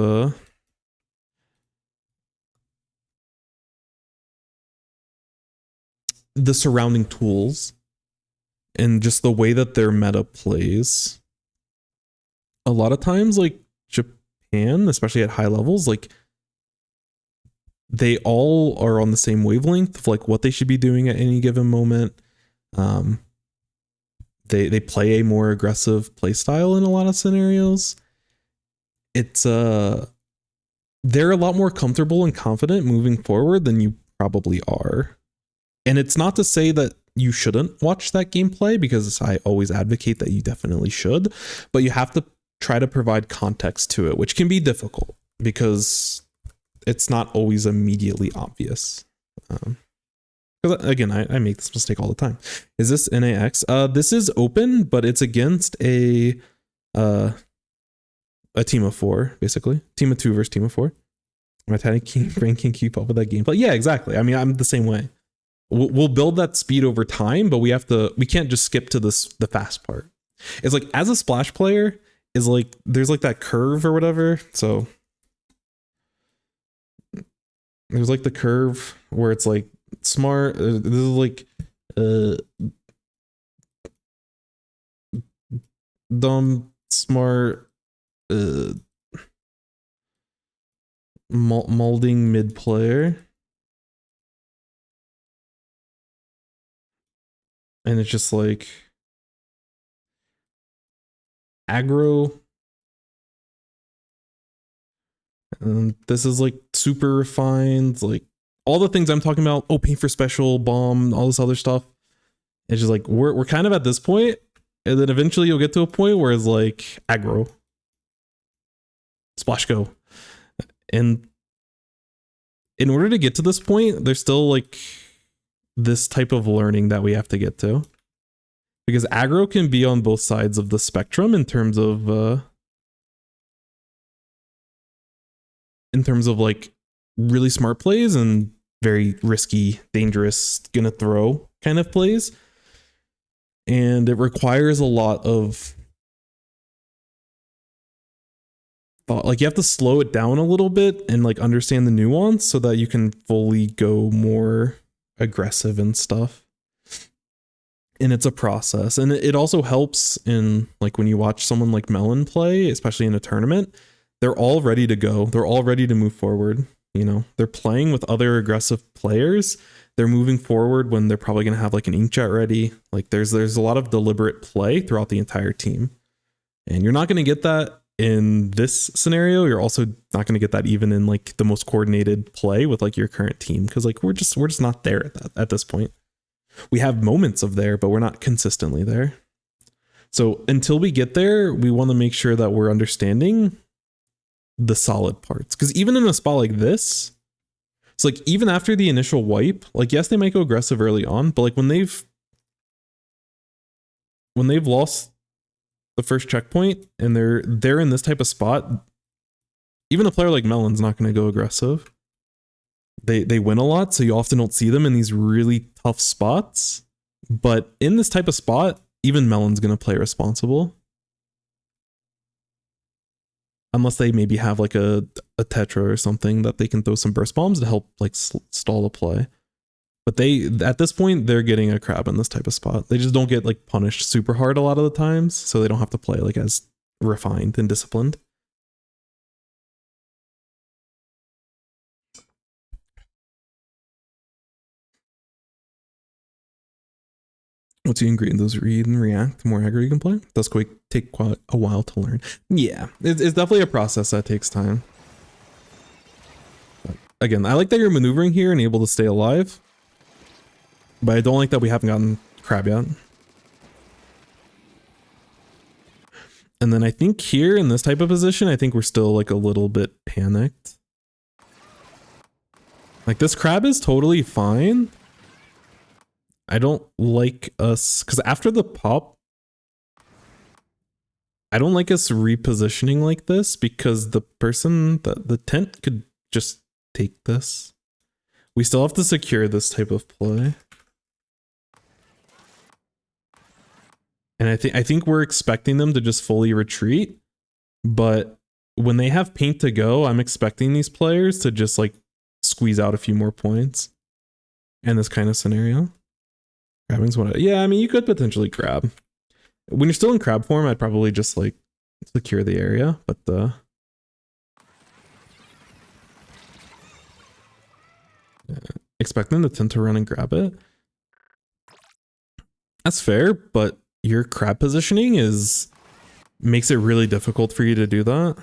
the surrounding tools and just the way that their meta plays. A lot of times, like Japan, especially at high levels, like they all are on the same wavelength of like what they should be doing at any given moment. They play a more aggressive play style in a lot of scenarios. It's they're a lot more comfortable and confident moving forward than you probably are. And it's not to say that you shouldn't watch that gameplay, because I always advocate that you definitely should, but you have to try to provide context to it, which can be difficult because it's not always immediately obvious. Because again, I make this mistake all the time. Is this NAX? This is open, but it's against a team of 4, basically. Team of 2 versus team of 4. My tiny brain can keep up with that gameplay. Yeah, exactly. I mean, I'm the same way. We'll build that speed over time, but we can't just skip to the fast part. It's like, as a splash player, is like there's like that curve or whatever. So there's like the curve where it's like smart. This is like dumb, smart, molding mid player. And it's just like aggro. And this is like super refined, like all the things I'm talking about. Oh, paint for special, bomb, all this other stuff. It's just like we're kind of at this point, and then eventually you'll get to a point where it's like aggro, splash go. And in order to get to this point, there's still like this type of learning that we have to get to, because aggro can be on both sides of the spectrum in terms of like really smart plays and very risky, dangerous, gonna throw kind of plays. And it requires a lot of thought. Like you have to slow it down a little bit and like understand the nuance so that you can fully go more aggressive and stuff. And it's a process. And it also helps in like when you watch someone like Melon play, especially in a tournament, they're all ready to go. They're all ready to move forward. You know, they're playing with other aggressive players. They're moving forward when they're probably going to have like an inkjet ready. Like there's a lot of deliberate play throughout the entire team. And you're not going to get that in this scenario. You're also not going to get that even in like the most coordinated play with like your current team, because like we're just not there at this point. We have moments of there, but we're not consistently there. So until we get there, we want to make sure that we're understanding the solid parts. Because even in a spot like this, it's like even after the initial wipe, like yes, they might go aggressive early on, but like when they've lost the first checkpoint and they're in this type of spot, even a player like Melon's not going to go aggressive. they win a lot, so you often don't see them in these really tough spots. But in this type of spot, even Melon's gonna play responsible. Unless they maybe have like a Tetra or something that they can throw some burst bombs to help like stall the play. But they, at this point, they're getting a crab in this type of spot. They just don't get like punished super hard a lot of the times, so they don't have to play like as refined and disciplined. Once you ingrain those read and react, the more aggro you can play. Does take quite a while to learn. Yeah, it's definitely a process that takes time. But again, I like that you're maneuvering here and able to stay alive. But I don't like that we haven't gotten crab yet. And then I think here in this type of position, I think we're still like a little bit panicked. Like this crab is totally fine. I don't like us, because after the pop, I don't like us repositioning like this because the person, the tent could just take this. We still have to secure this type of play. And I think we're expecting them to just fully retreat, but when they have paint to go, I'm expecting these players to just like squeeze out a few more points in this kind of scenario. Grabbing's one. Yeah, I mean, you could potentially grab. When you're still in crab form, I'd probably just like secure the area, but expecting the tent to run and grab it. That's fair, but your crab positioning makes it really difficult for you to do that.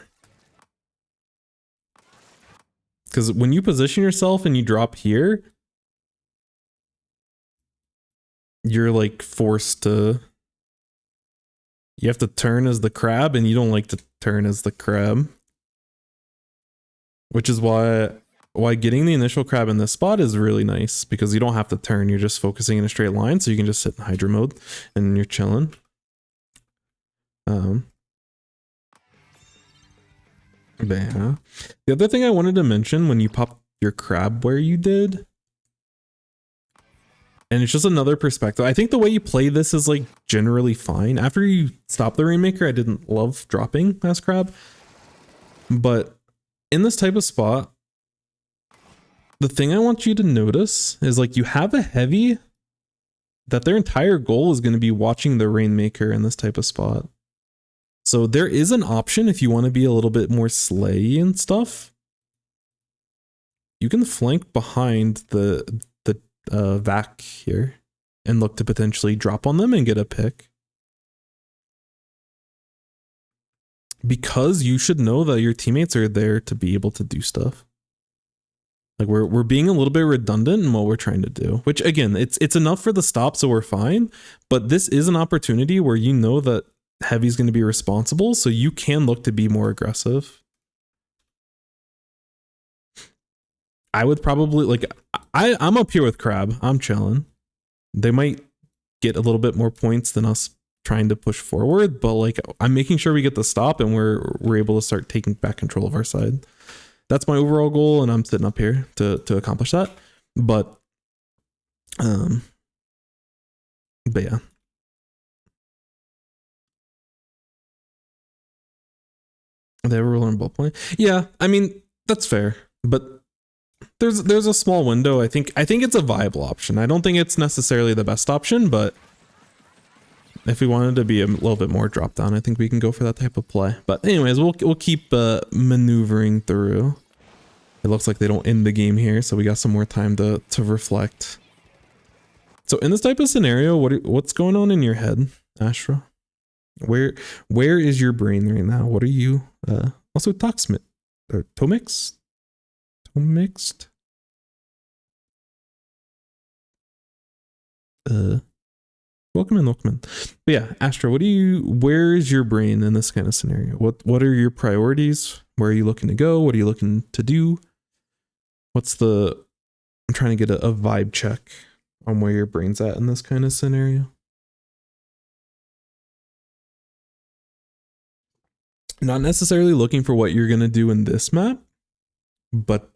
Because when you position yourself and you drop here, you're like forced to, you have to turn as the crab, and you don't like to turn as the crab. Which is why getting the initial crab in this spot is really nice, because you don't have to turn, you're just focusing in a straight line, so you can just sit in Hydra mode and you're chilling. But yeah. The other thing I wanted to mention when you pop your crab where you did, and it's just another perspective. I think the way you play this is like generally fine. After you stop the Rainmaker, I didn't love dropping as crab. But in this type of spot, the thing I want you to notice is like you have a heavy that their entire goal is going to be watching the Rainmaker in this type of spot. So there is an option if you want to be a little bit more slayy and stuff. You can flank behind the vac here and look to potentially drop on them and get a pick. Because you should know that your teammates are there to be able to do stuff. Like we're being a little bit redundant in what we're trying to do, which again, it's enough for the stop, so we're fine. But this is an opportunity where you know that Heavy's going to be responsible, so you can look to be more aggressive. I would probably like, I'm up here with crab. I'm chilling. They might get a little bit more points than us trying to push forward, but like I'm making sure we get the stop and we're able to start taking back control of our side. That's my overall goal, and I'm sitting up here to accomplish that. But yeah. They have a ruler in ball point. Yeah, I mean that's fair, but there's a small window. I think it's a viable option. I don't think it's necessarily the best option, but if we wanted to be a little bit more drop down, I think we can go for that type of play. But anyways, we'll keep maneuvering through. It looks like they don't end the game here, so we got some more time to reflect. So in this type of scenario, what's going on in your head, Astra? Where is your brain right now? What are you also Toxmit or Tomixed? Welcome in. But yeah, Astra, where is your brain in this kind of scenario? What are your priorities? Where are you looking to go? What are you looking to do? I'm trying to get a vibe check on where your brain's at in this kind of scenario. Not necessarily looking for what you're going to do in this map, but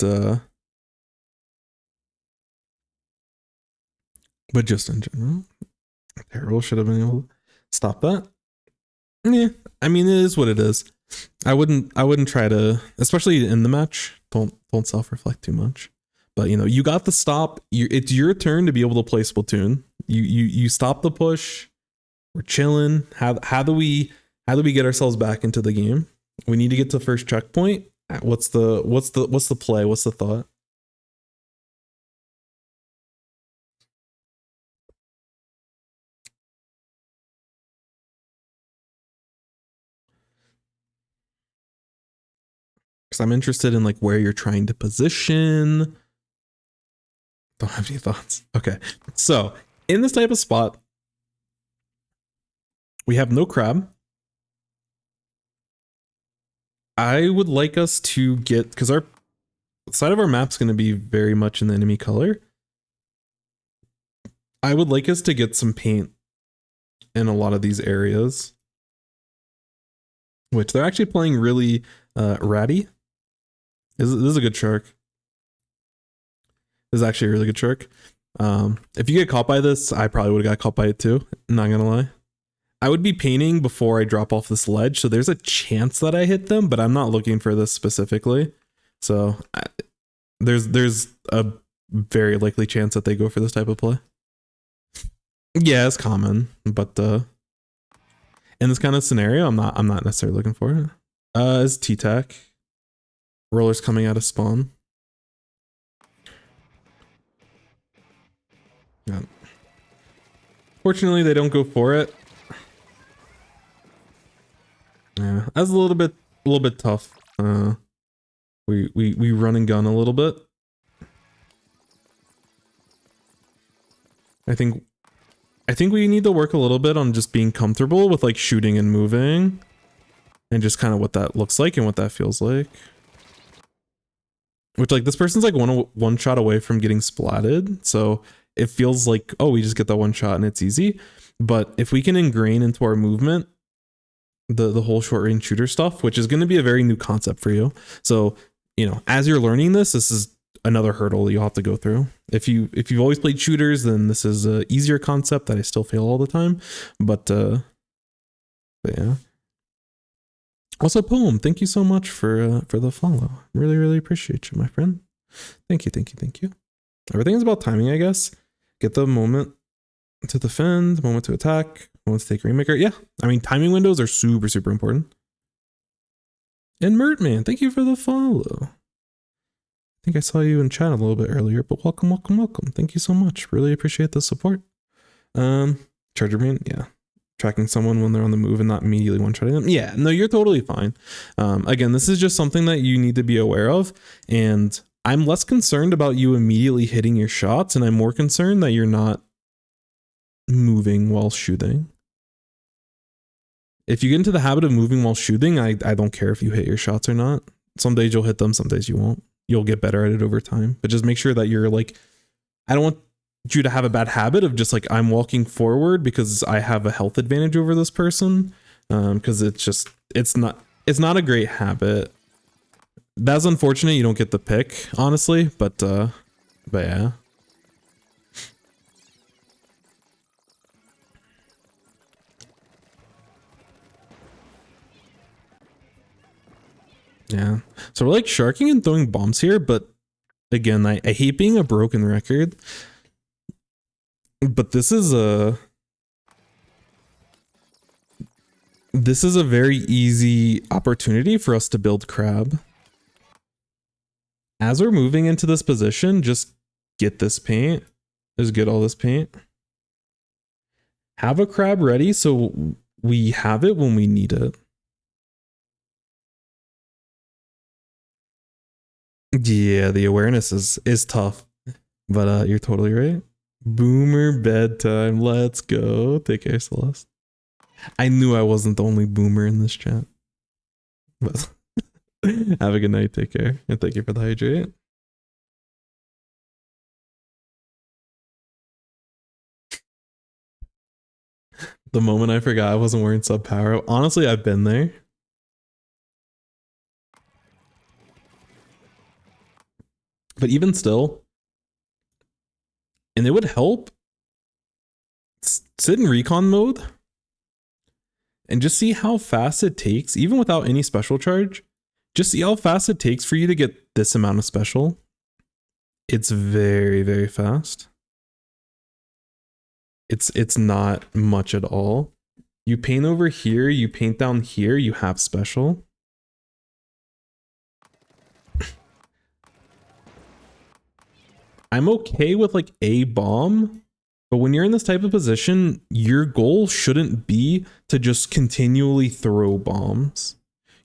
But just in general, terrible. Should have been able to stop that. Yeah, I mean, it is what it is. I wouldn't try to, especially in the match. Don't self-reflect too much. But you know, you got the stop. It's your turn to be able to play Splatoon. You stop the push. We're chilling. How do we get ourselves back into the game? We need to get to first checkpoint. What's the play? What's the thought? Because I'm interested in like where you're trying to position. Don't have any thoughts. Okay, so in this type of spot, we have no crab. I would like us to get, because our side of our map's going to be very much in the enemy color. I would like us to get some paint in a lot of these areas, which they're actually playing really ratty. This is a good shark. This is actually a really good shark. If you get caught by this, I probably would have got caught by it too. Not gonna lie. I would be painting before I drop off this ledge, so there's a chance that I hit them, but I'm not looking for this specifically. So there's a very likely chance that they go for this type of play. Yeah, it's common, but in this kind of scenario, I'm not necessarily looking for it. It's T-Tac. Rollers coming out of spawn. Yeah. Fortunately, they don't go for it. Yeah, that's a little bit tough. We run and gun a little bit. I think we need to work a little bit on just being comfortable with like shooting and moving, and just kind of what that looks like and what that feels like. Which, like, this person's like one shot away from getting splatted, so it feels like, oh, we just get that one shot and it's easy. But if we can ingrain into our movement the whole short range shooter stuff, which is going to be a very new concept for you. So, you know, as you're learning this is another hurdle you'll have to go through. If you've always played shooters, then this is a easier concept that I still fail all the time. But yeah. Also, Poem, thank you so much for the follow. Really appreciate you, my friend. Thank you. Everything's about timing, I guess. Get the moment to defend, moment to attack, moment to take Rainmaker. Yeah, I mean, timing windows are super important. And Mertman, thank you for the follow. I think I saw you in chat a little bit earlier, but welcome. Thank you so much. Really appreciate the support. Chargerman, yeah. Tracking someone when they're on the move and not immediately one-shotting them. Yeah, no, you're totally fine. Again, this is just something that you need to be aware of, and I'm less concerned about you immediately hitting your shots, and I'm more concerned that you're not moving while shooting. If you get into the habit of moving while shooting, I don't care if you hit your shots or not. Some days you'll hit them, some days you won't. You'll get better at it over time, but just make sure that you're like, I don't want you to have a bad habit of just like, I'm walking forward because I have a health advantage over this person, because it's not a great habit. That's unfortunate you don't get the pick, honestly, but yeah. Yeah, so we're like sharking and throwing bombs here, but again, I hate being a broken record, but this is a very easy opportunity for us to build crab. As we're moving into this position, just get this paint. Just get all this paint. Have a crab ready so we have it when we need it. Yeah, the awareness is tough, but you're totally right. Boomer bedtime. Let's go. Take care, Celeste. I knew I wasn't the only boomer in this chat. But have a good night. Take care. And thank you for the hydrate. The moment I forgot I wasn't wearing sub power. Honestly, I've been there. But even still, and it would help sit in recon mode and just see how fast it takes, even without any special charge. Just see how fast it takes for you to get this amount of special. It's very, very fast. It's not much at all. You paint over here, you paint down here, you have special. I'm okay with like a bomb, but when you're in this type of position, your goal shouldn't be to just continually throw bombs.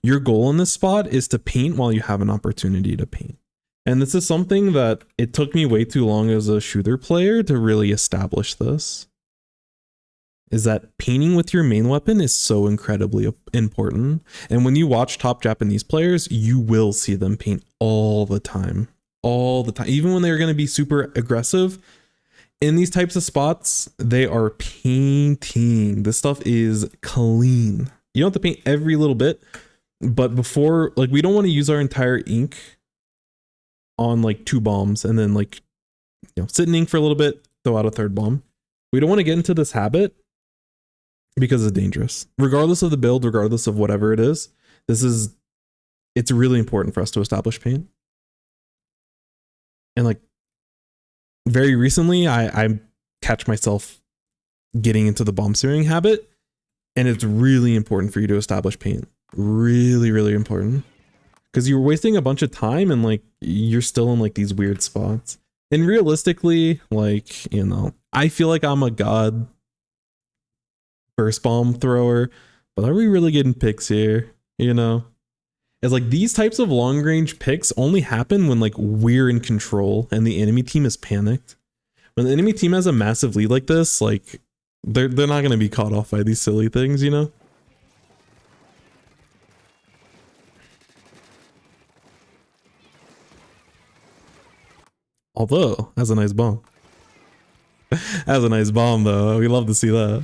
Your goal in this spot is to paint while you have an opportunity to paint. And this is something that it took me way too long as a shooter player to really establish this. Is that painting with your main weapon is so incredibly important. And when you watch top Japanese players, you will see them paint all the time. All the time. Even when they're going to be super aggressive, in these types of spots, they are painting. This stuff is clean. You don't have to paint every little bit, but before, like, we don't want to use our entire ink on like 2 bombs and then like, you know, sit in ink for a little bit, throw out a 3rd bomb. We don't want to get into this habit because it's dangerous. Regardless of the build, regardless of whatever it is, it's really important for us to establish paint. And like very recently, I catch myself getting into the bomb searing habit, and it's really important for you to establish paint. Really, really important. Because you're wasting a bunch of time and like you're still in like these weird spots. And realistically, like, you know, I feel like I'm a god burst bomb thrower, but are we really getting picks here? You know? It's like these types of long range picks only happen when like we're in control and the enemy team is panicked. When the enemy team has a massive lead like this, like they're not going to be caught off by these silly things, you know? Although, that's a nice bomb. That's a nice bomb though. We love to see that.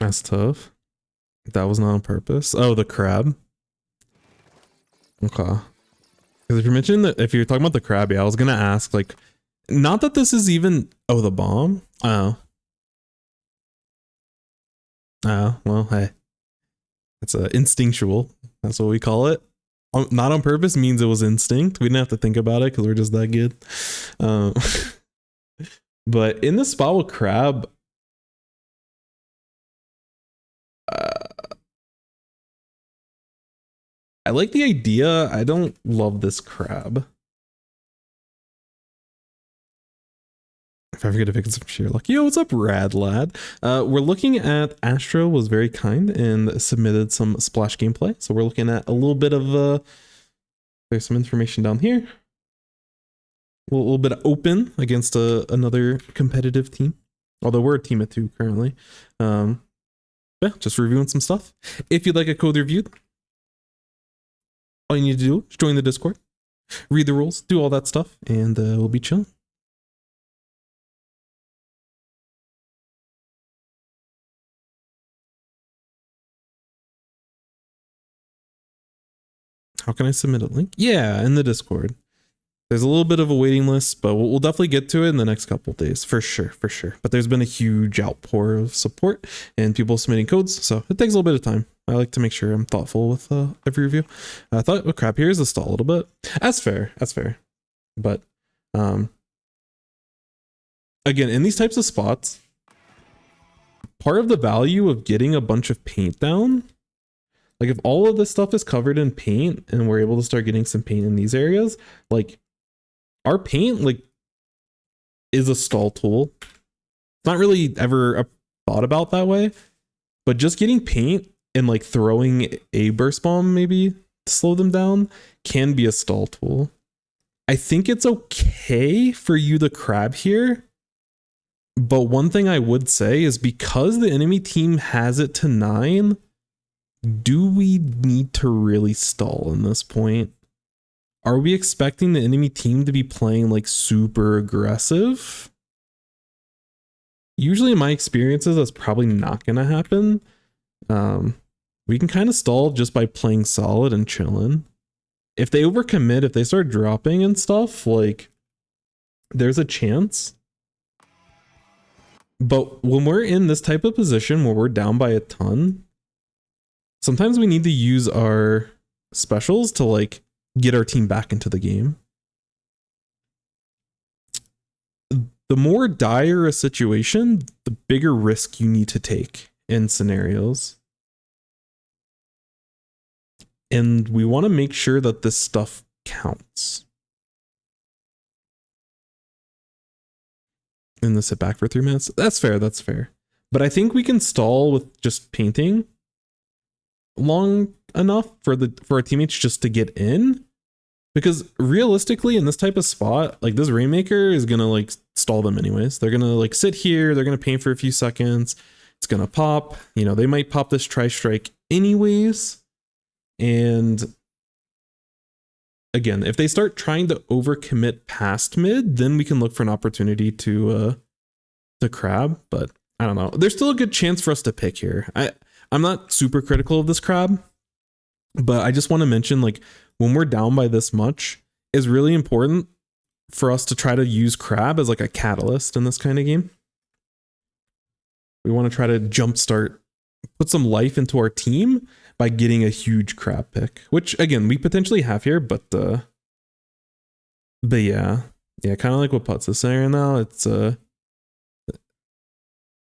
That's tough. That was not on purpose. Oh, the crab. Okay. Because if you're mentioning that, if you're talking about the crab, yeah, I was gonna ask, like, not that this is even. Oh, the bomb. Oh. Oh, well, hey. It's instinctual. That's what we call it. Not on purpose means it was instinct. We didn't have to think about it because we're just that good. But in the spot with crab, I like the idea. I don't love this crab. If I forget to pick some sheer luck. Yo, what's up, rad lad? We're looking at Astra was very kind and submitted some splash gameplay. So we're looking at a little bit of there's some information down here. A little bit of open against another competitive team. Although we're a team of 2 currently. Yeah, just reviewing some stuff. If you'd like a code reviewed, all you need to do is join the Discord, read the rules, do all that stuff, and we'll be chilling. How can I submit a link? Yeah, in the Discord. There's a little bit of a waiting list, but we'll definitely get to it in the next couple of days, for sure, for sure. But there's been a huge outpour of support and people submitting codes, so it takes a little bit of time. I like to make sure I'm thoughtful with every review. I thought, oh crap, here's a stall a little bit. That's fair, that's fair. But again, in these types of spots, part of the value of getting a bunch of paint down, like if all of this stuff is covered in paint and we're able to start getting some paint in these areas, like our paint like is a stall tool. It's not really ever thought about that way, but just getting paint and like throwing a burst bomb maybe to slow them down can be a stall tool. I think it's okay for you to crab here, but one thing I would say is because the enemy team has it to 9, do we need to really stall in this point? Are we expecting the enemy team to be playing like super aggressive? Usually in my experiences, that's probably not going to happen. We can kind of stall just by playing solid and chilling. If they overcommit, if they start dropping and stuff, like, there's a chance. But when we're in this type of position where we're down by a ton, sometimes we need to use our specials to like get our team back into the game. The more dire a situation, the bigger risk you need to take in scenarios. And we want to make sure that this stuff counts. And the sit back for 3 minutes. That's fair, that's fair. But I think we can stall with just painting long enough for our teammates just to get in. Because realistically, in this type of spot, like this Rainmaker is gonna like stall them anyways. They're gonna like sit here, they're gonna paint for a few seconds, it's gonna pop. You know, they might pop this tri-strike anyways. And again, if they start trying to overcommit past mid, then we can look for an opportunity to crab. But I don't know. There's still a good chance for us to pick here. I'm not super critical of this crab, but I just want to mention, like, when we're down by this much, it's really important for us to try to use crab as like a catalyst in this kind of game. We want to try to jumpstart, put some life into our team by getting a huge crab pick, which again, we potentially have here, but yeah, kind of like what Putz is saying now. It's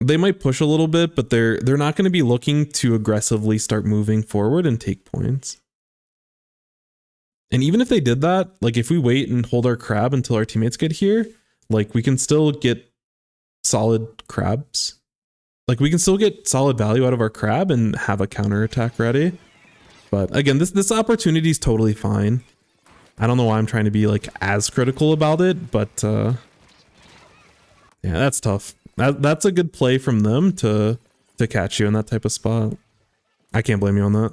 they might push a little bit, but they're not going to be looking to aggressively start moving forward and take points. And even if they did that, like if we wait and hold our crab until our teammates get here, like we can still get solid crabs. Like we can still get solid value out of our crab and have a counter attack ready. But again, this opportunity is totally fine. I don't know why I'm trying to be like as critical about it, but yeah, that's tough. That's a good play from them to catch you in that type of spot. I can't blame you on that.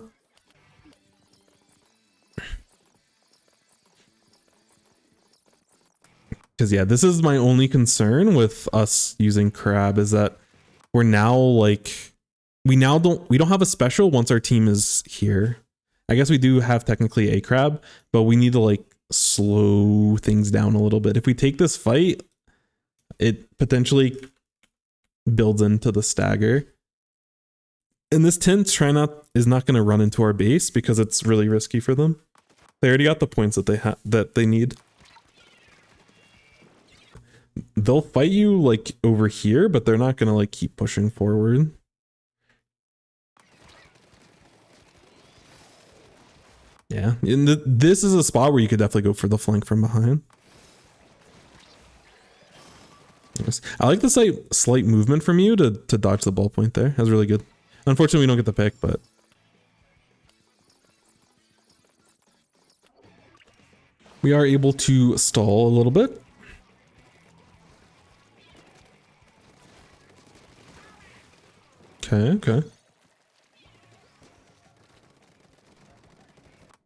Because yeah, this is my only concern with us using crab, is that we're now like, we don't have a special once our team is here. I guess we do have technically a crab, but we need to like slow things down a little bit. If we take this fight, it potentially builds into the stagger. And this tint is not going to run into our base because it's really risky for them. They already got the points that they need. They'll fight you like over here, but they're not gonna like keep pushing forward. Yeah, and this is a spot where you could definitely go for the flank from behind. Yes. I like the slight movement from you to dodge the ball point there. That's really good. Unfortunately, we don't get the pick, but we are able to stall a little bit. Okay.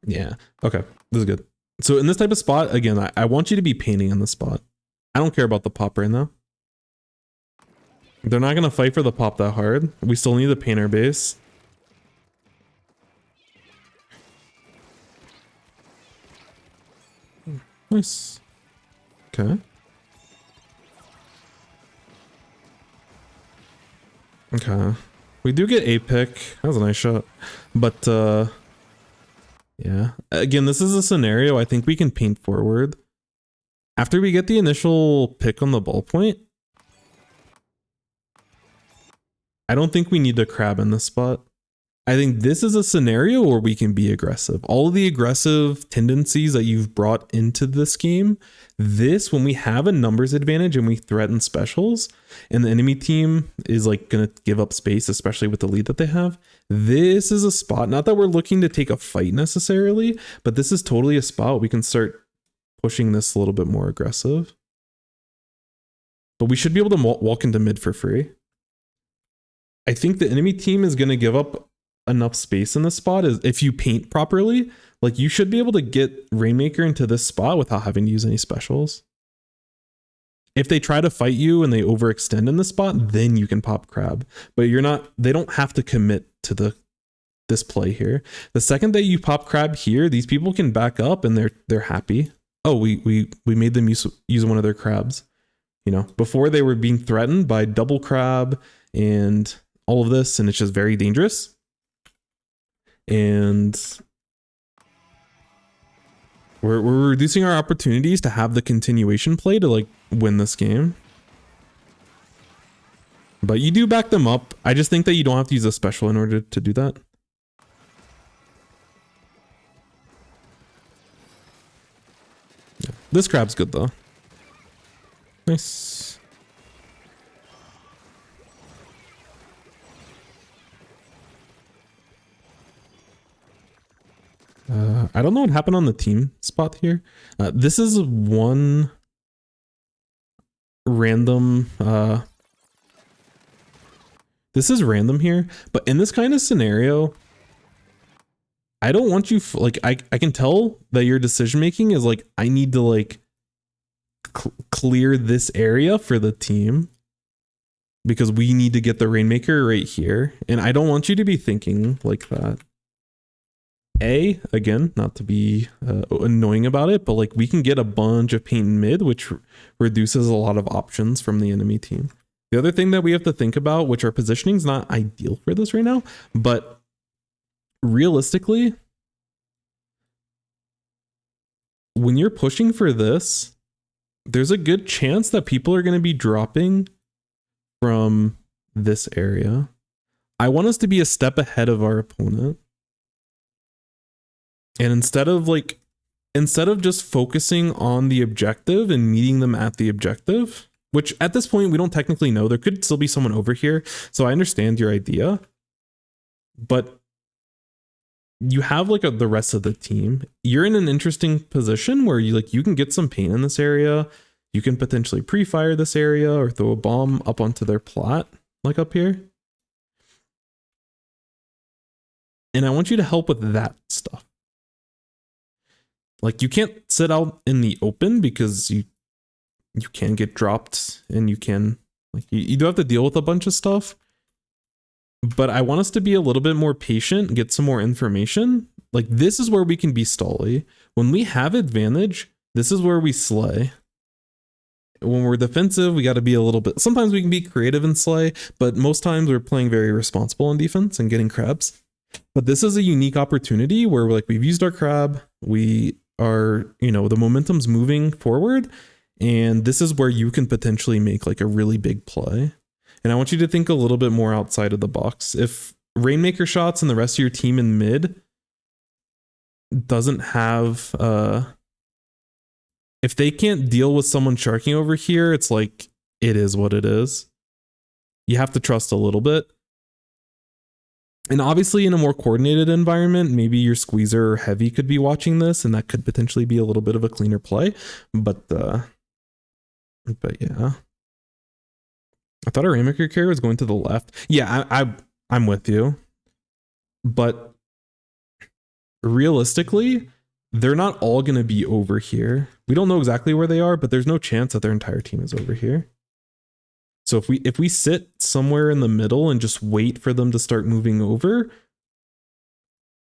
Yeah, okay, this is good. So in this type of spot, again, I want you to be painting in this spot. I don't care about the pop right now. They're not gonna fight for the pop that hard. We still need the painter base. Nice. Okay. Okay. We do get a pick. That was a nice shot. But yeah. Again, this is a scenario I think we can paint forward. After we get the initial pick on the ball point, I don't think we need to crab in this spot. I think this is a scenario where we can be aggressive. All of the aggressive tendencies that you've brought into this game, when we have a numbers advantage and we threaten specials and the enemy team is like going to give up space, especially with the lead that they have, this is a spot, not that we're looking to take a fight necessarily, but this is totally a spot we can start pushing this a little bit more aggressive. But we should be able to walk into mid for free. I think the enemy team is going to give up enough space in this spot. Is if you paint properly, like you should be able to get Rainmaker into this spot without having to use any specials. If they try to fight you and they overextend in the spot, then you can pop crab. But they don't have to commit to the this play here. The second that you pop crab here, these people can back up and they're happy. Oh, we made them use one of their crabs. You know, before they were being threatened by double crab and all of this, and it's just very dangerous. And we're reducing our opportunities to have the continuation play to like win this game. But you do back them up. I just think that you don't have to use a special in order to do that. Yeah. This crab's good though. Nice. I don't know what happened on the team spot here. This is one random this is random here, but in this kind of scenario, I don't want you like I can tell that your decision making is like I need to like clear this area for the team because we need to get the Rainmaker right here, and I don't want you to be thinking like that. Again, not to be annoying about it, but like we can get a bunch of paint in mid, which reduces a lot of options from the enemy team. The other thing that we have to think about, which our positioning is not ideal for this right now, but realistically, when you're pushing for this, there's a good chance that people are going to be dropping from this area. I want us to be a step ahead of our opponent. And instead of just focusing on the objective and meeting them at the objective, which at this point we don't technically know, there could still be someone over here. So I understand your idea, but you have like the rest of the team. You're in an interesting position where you can get some paint in this area. You can potentially pre-fire this area or throw a bomb up onto their plot, like up here. And I want you to help with that stuff. Like you can't sit out in the open because you can get dropped and you can like you do have to deal with a bunch of stuff. But I want us to be a little bit more patient, get some more information. Like this is where we can be stally. When we have advantage, this is where we slay. When we're defensive, we got to be a little bit, sometimes we can be creative and slay, but most times we're playing very responsible in defense and getting crabs. But this is a unique opportunity where we've used our crab, we are, the momentum's moving forward, and this is where you can potentially make like a really big play. And I want you to think a little bit more outside of the box. If Rainmaker shots and the rest of your team in mid doesn't have, if they can't deal with someone sharking over here, it's like, it is what it is. You have to trust a little bit. And obviously in a more coordinated environment, maybe your squeezer or heavy could be watching this and that could potentially be a little bit of a cleaner play. But yeah. I thought our Rainmaker carrier was going to the left. Yeah, I'm with you. But realistically, they're not all going to be over here. We don't know exactly where they are, but there's no chance that their entire team is over here. So if we sit somewhere in the middle and just wait for them to start moving over,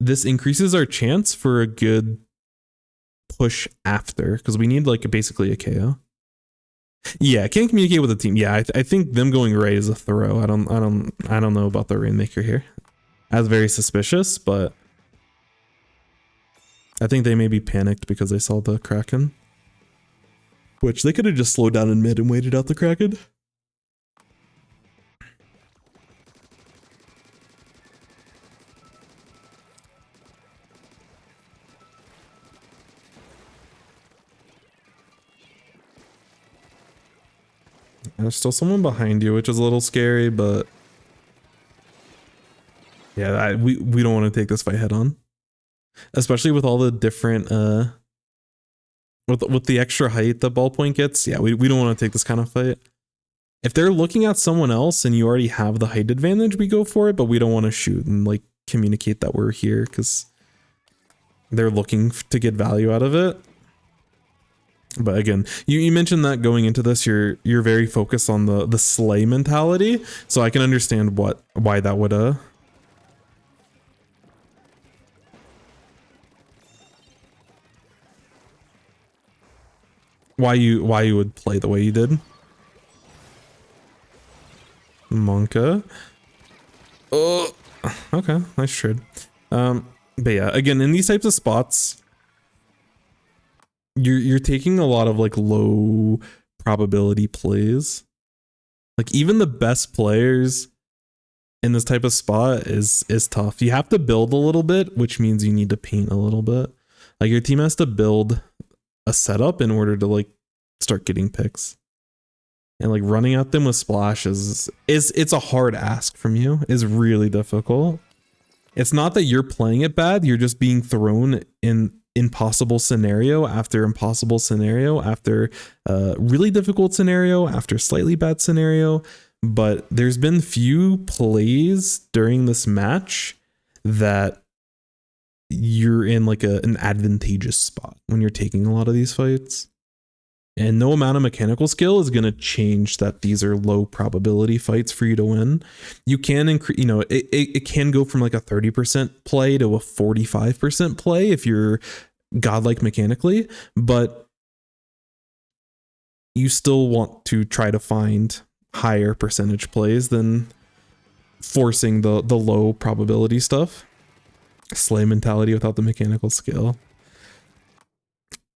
this increases our chance for a good push after, because we need like basically a KO. Yeah, can't communicate with the team. Yeah, I think them going right is a throw. I don't know about the Rainmaker here. That's very suspicious, but I think they may be panicked because they saw the Kraken. Which they could have just slowed down in mid and waited out the Kraken. There's still someone behind you, which is a little scary, but yeah, we don't want to take this fight head on, especially with all the different with the extra height that ballpoint gets. Yeah, we don't want to take this kind of fight. If they're looking at someone else and you already have the height advantage, we go for it, but we don't want to shoot and like communicate that we're here because they're looking to get value out of it. But again, you mentioned that going into this, you're very focused on the slay mentality, so I can understand why that would why you would play the way you did. Monka. Oh, okay, nice trade. But yeah, again, in these types of spots, you're taking a lot of like low probability plays. Like even the best players in this type of spot is tough. You have to build a little bit, which means you need to paint a little bit. Like your team has to build a setup in order to like start getting picks. And like running at them with splashes it's a hard ask from you. Is really difficult. It's not that you're playing it bad, you're just being thrown in impossible scenario after impossible scenario after really difficult scenario after slightly bad scenario. But there's been few plays during this match that you're in like an advantageous spot when you're taking a lot of these fights. And no amount of mechanical skill is going to change that these are low probability fights for you to win. You can increase, you know, it can go from like a 30% play to a 45% play if you're godlike mechanically, but you still want to try to find higher percentage plays than forcing the low probability stuff. Slay mentality without the mechanical skill.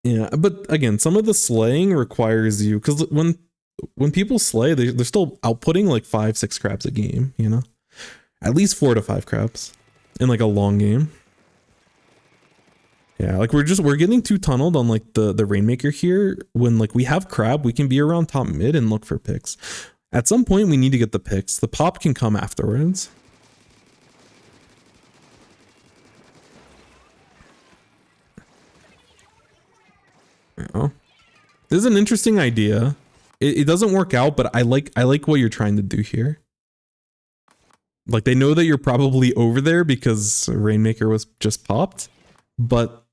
Yeah, but again, some of the slaying requires you, because when people slay, they're still outputting like 5-6 crabs a game, you know? At least 4 to 5 crabs in like a long game. Yeah, like we're getting too tunneled on like the Rainmaker here. When like we have crab, we can be around top mid and look for picks. At some point we need to get the picks. The pop can come afterwards. Oh. This is an interesting idea. It doesn't work out, but I like what you're trying to do here. Like they know that you're probably over there because Rainmaker was just popped, but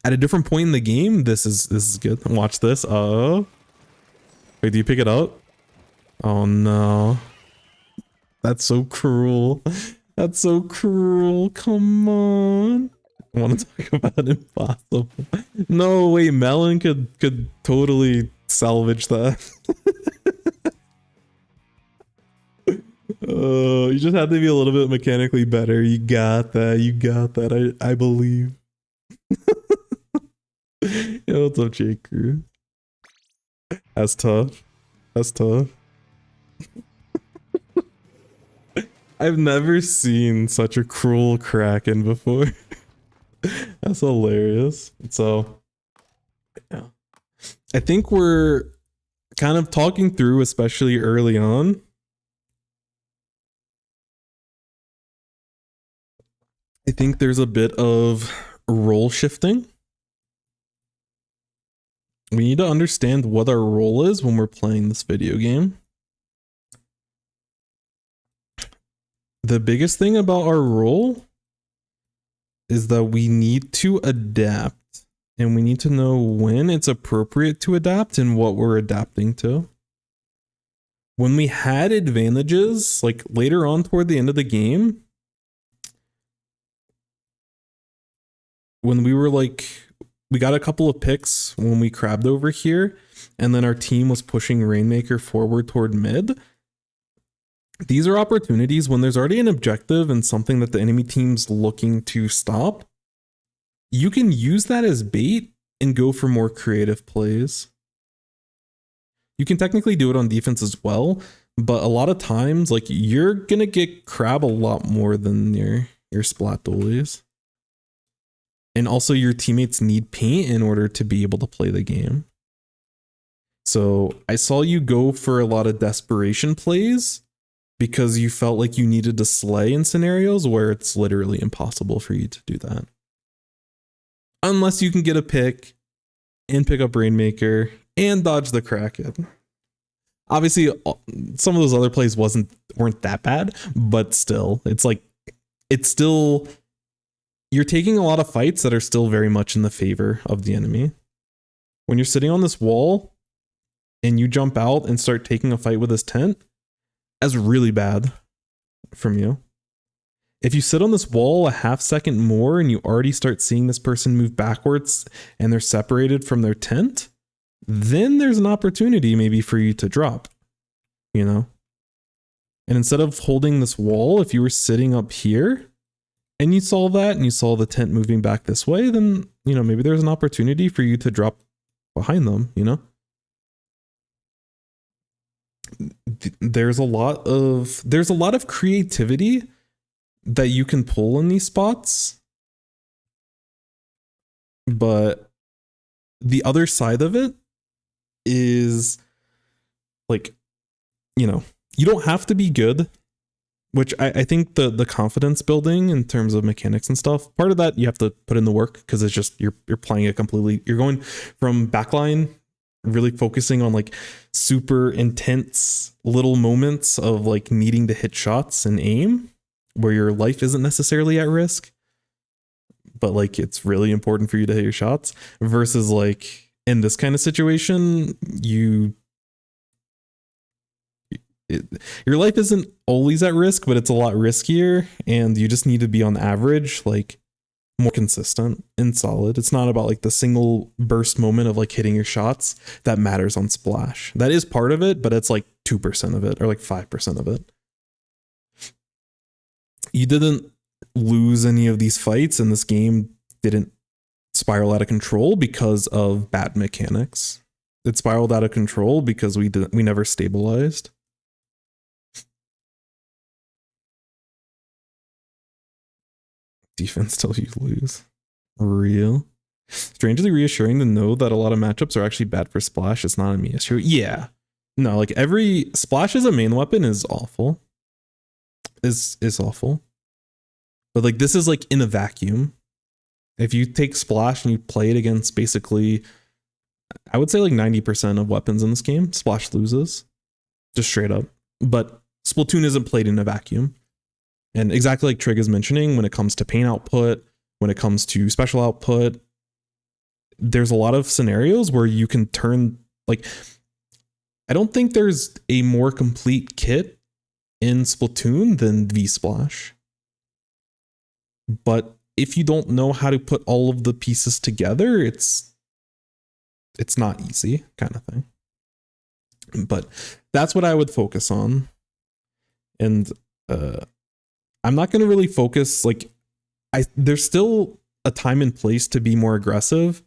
at a different point in the game, this is good. Watch this. Oh, wait, do you pick it up? Oh no, that's so cruel. That's so cruel. Come on. I want to talk about impossible. No, wait, Melon could totally salvage that. Oh, you just have to be a little bit mechanically better. You got that. You got that. I believe. Yo, what's up, Jake Crew? That's tough. That's tough. I've never seen such a cruel Kraken before. That's hilarious. So, yeah. I think we're kind of talking through, especially early on. I think there's a bit of role shifting. We need to understand what our role is when we're playing this video game. The biggest thing about our role is that we need to adapt, and we need to know when it's appropriate to adapt and what we're adapting to. When we had advantages, like later on toward the end of the game, when we were like, we got a couple of picks when we crabbed over here, and then our team was pushing Rainmaker forward toward mid. These are opportunities when there's already an objective and something that the enemy team's looking to stop. You can use that as bait and go for more creative plays. You can technically do it on defense as well, but a lot of times, like, you're gonna get crab a lot more than your splat doilies. And also your teammates need paint in order to be able to play the game. So I saw you go for a lot of desperation plays because you felt like you needed to slay in scenarios where it's literally impossible for you to do that. Unless you can get a pick and pick up Rainmaker and dodge the Kraken. Obviously, some of those other plays weren't that bad, but still, it's still, you're taking a lot of fights that are still very much in the favor of the enemy. When you're sitting on this wall and you jump out and start taking a fight with this tent, that's really bad from you. If you sit on this wall a half second more and you already start seeing this person move backwards and they're separated from their tent, then there's an opportunity maybe for you to drop, you know? And instead of holding this wall, if you were sitting up here and you saw that and you saw the tent moving back this way, then, you know, maybe there's an opportunity for you to drop behind them, you know? There's a lot of creativity that you can pull in these spots, but the other side of it is like, you know, you don't have to be good, which I think the confidence building in terms of mechanics and stuff, part of that you have to put in the work because it's just you're playing it completely. You're going from backline, really focusing on like super intense little moments of like needing to hit shots and aim where your life isn't necessarily at risk, but like it's really important for you to hit your shots, versus like in this kind of situation, your life isn't always at risk, but it's a lot riskier, and you just need to be on average like more consistent and solid. It's not about like the single burst moment of like hitting your shots that matters on splash. That is part of it, but it's like 2% of it or like 5% of it. You didn't lose any of these fights, and this game didn't spiral out of control because of bad mechanics. It spiraled out of control because we never stabilized. Defense till you lose. Real. Strangely reassuring to know that a lot of matchups are actually bad for splash. It's not a me issue. Yeah. No, like every splash as a main weapon is awful. Is awful. But like this is like in a vacuum. If you take splash and you play it against basically, I would say like 90% of weapons in this game, splash loses. Just straight up. But Splatoon isn't played in a vacuum. And exactly like Trig is mentioning, when it comes to paint output, when it comes to special output, there's a lot of scenarios where you can turn, like, I don't think there's a more complete kit in Splatoon than V-Splash. But if you don't know how to put all of the pieces together, it's not easy, kind of thing. But that's what I would focus on. And I'm not going to really focus, like, there's still a time and place to be more aggressive.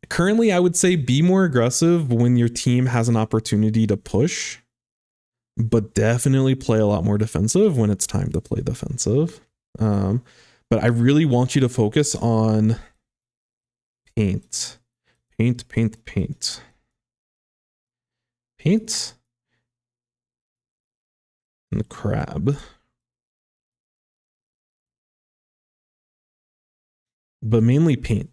Currently, I would say be more aggressive when your team has an opportunity to push, but definitely play a lot more defensive when it's time to play defensive. But I really want you to focus on paint. Paint. And the crab. But mainly paint.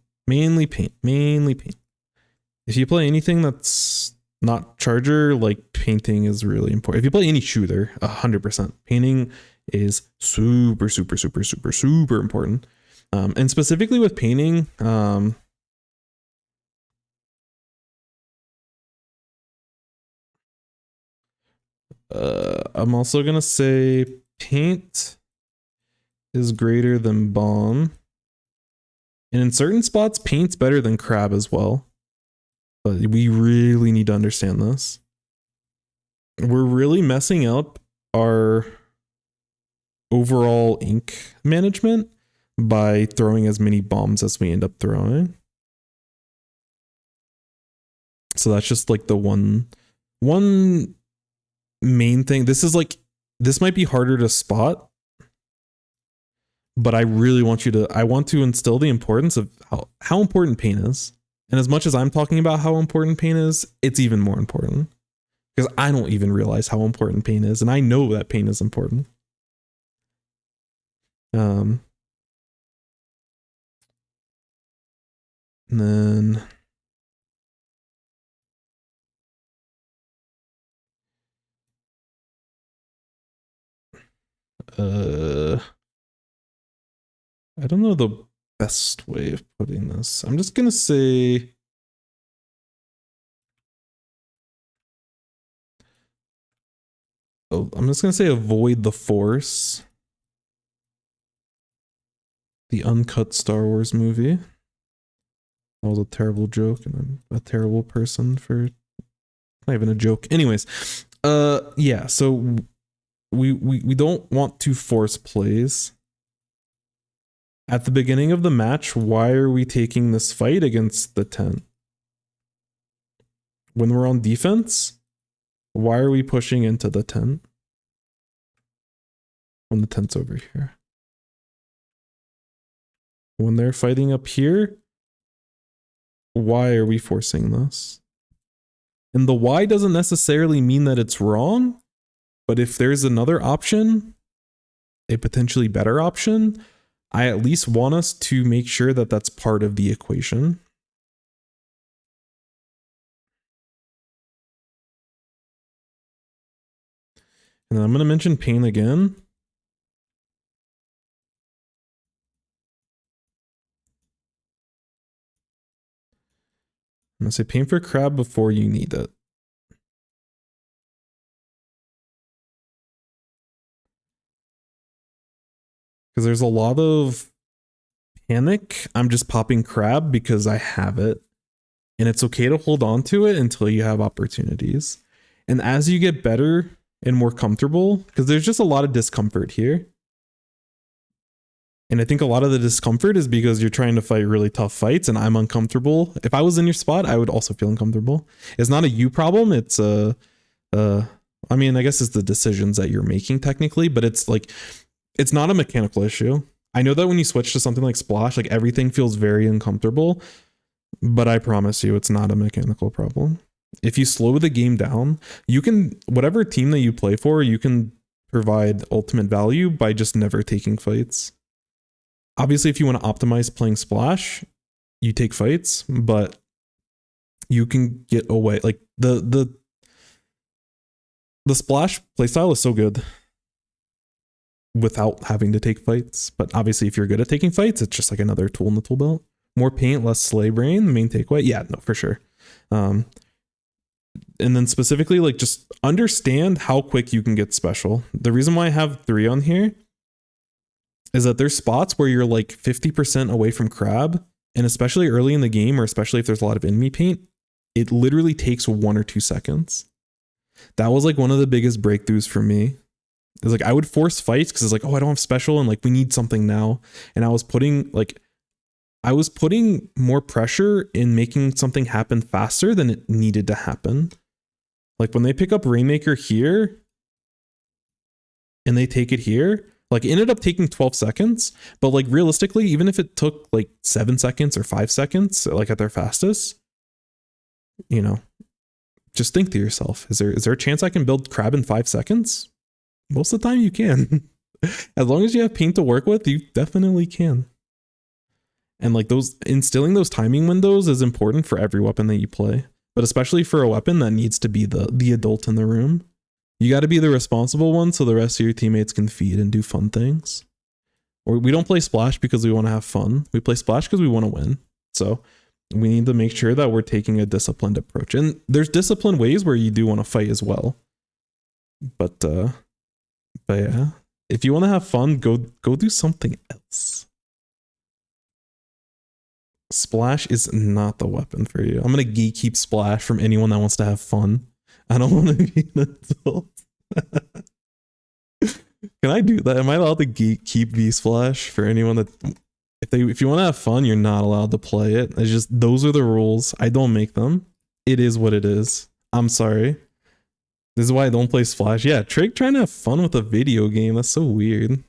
If you play anything that's not charger, like painting is really important. If you play any shooter, 100%. Painting is super important. And specifically with painting, I'm also gonna say paint is greater than bomb. And in certain spots, paint's better than crab as well. But we really need to understand this. We're really messing up our overall ink management by throwing as many bombs as we end up throwing. So that's just like the one main thing. This might be harder to spot, but I really want I want to instill the importance of how important paint is. And as much as I'm talking about how important paint is, it's even more important. Because I don't even realize how important paint is, and I know that paint is important. And then I don't know the best way of putting this. I'm just gonna say avoid the Force. The uncut Star Wars movie. That was a terrible joke, and I'm a terrible person for not even a joke. Anyways, yeah, so we don't want to force plays. At the beginning of the match, why are we taking this fight against the 10? When we're on defense, why are we pushing into the 10? When the 10's over here. When they're fighting up here, why are we forcing this? And the why doesn't necessarily mean that it's wrong, but if there's another option, a potentially better option, I at least want us to make sure that that's part of the equation. And I'm going to mention pain again. I'm going to say pain for crab before you need it. Because there's a lot of panic. I'm just popping crab because I have it. And it's okay to hold on to it until you have opportunities. And as you get better and more comfortable, because there's just a lot of discomfort here. And I think a lot of the discomfort is because you're trying to fight really tough fights and I'm uncomfortable. If I was in your spot, I would also feel uncomfortable. It's not a you problem. It's I mean, I guess it's the decisions that you're making technically, but it's like, it's not a mechanical issue. I know that when you switch to something like Splash, like everything feels very uncomfortable, but I promise you it's not a mechanical problem. If you slow the game down, you can, whatever team that you play for, you can provide ultimate value by just never taking fights. Obviously, if you want to optimize playing Splash, you take fights, but you can get away. Like the Splash playstyle is so good without having to take fights. But obviously, if you're good at taking fights, it's just like another tool in the tool belt. More paint, less slay brain, main takeaway. Yeah, no, for sure. And then specifically, like, just understand how quick you can get special. The reason why I have 3 on here is that there's spots where you're like 50% away from crab, and especially early in the game, or especially if there's a lot of enemy paint, it literally takes 1 or 2 seconds. That was like one of the biggest breakthroughs for me. It's like I would force fights because it's like, oh, I don't have special, and like we need something now. And I was putting more pressure in making something happen faster than it needed to happen. Like when they pick up Rainmaker here and they take it here, like it ended up taking 12 seconds, but like realistically, even if it took like 7 seconds or 5 seconds, like at their fastest, you know, just think to yourself, is there a chance I can build crab in 5 seconds? Most of the time you can. As long as you have paint to work with, you definitely can. And like instilling those timing windows is important for every weapon that you play, but especially for a weapon that needs to be the adult in the room. You got to be the responsible one so the rest of your teammates can feed and do fun things. Or we don't play Splash because we want to have fun. We play Splash because we want to win. So we need to make sure that we're taking a disciplined approach. And there's disciplined ways where you do want to fight as well. But yeah, if you want to have fun, go do something else. Splash is not the weapon for you. I'm going to gatekeep Splash from anyone that wants to have fun. I don't want to be an adult. Can I do that? Am I allowed to gatekeep V-Splash for anyone that... If you want to have fun, you're not allowed to play it. It's just, those are the rules. I don't make them. It is what it is. I'm sorry. This is why I don't play Splash. Yeah, Trig trying to have fun with a video game. That's so weird.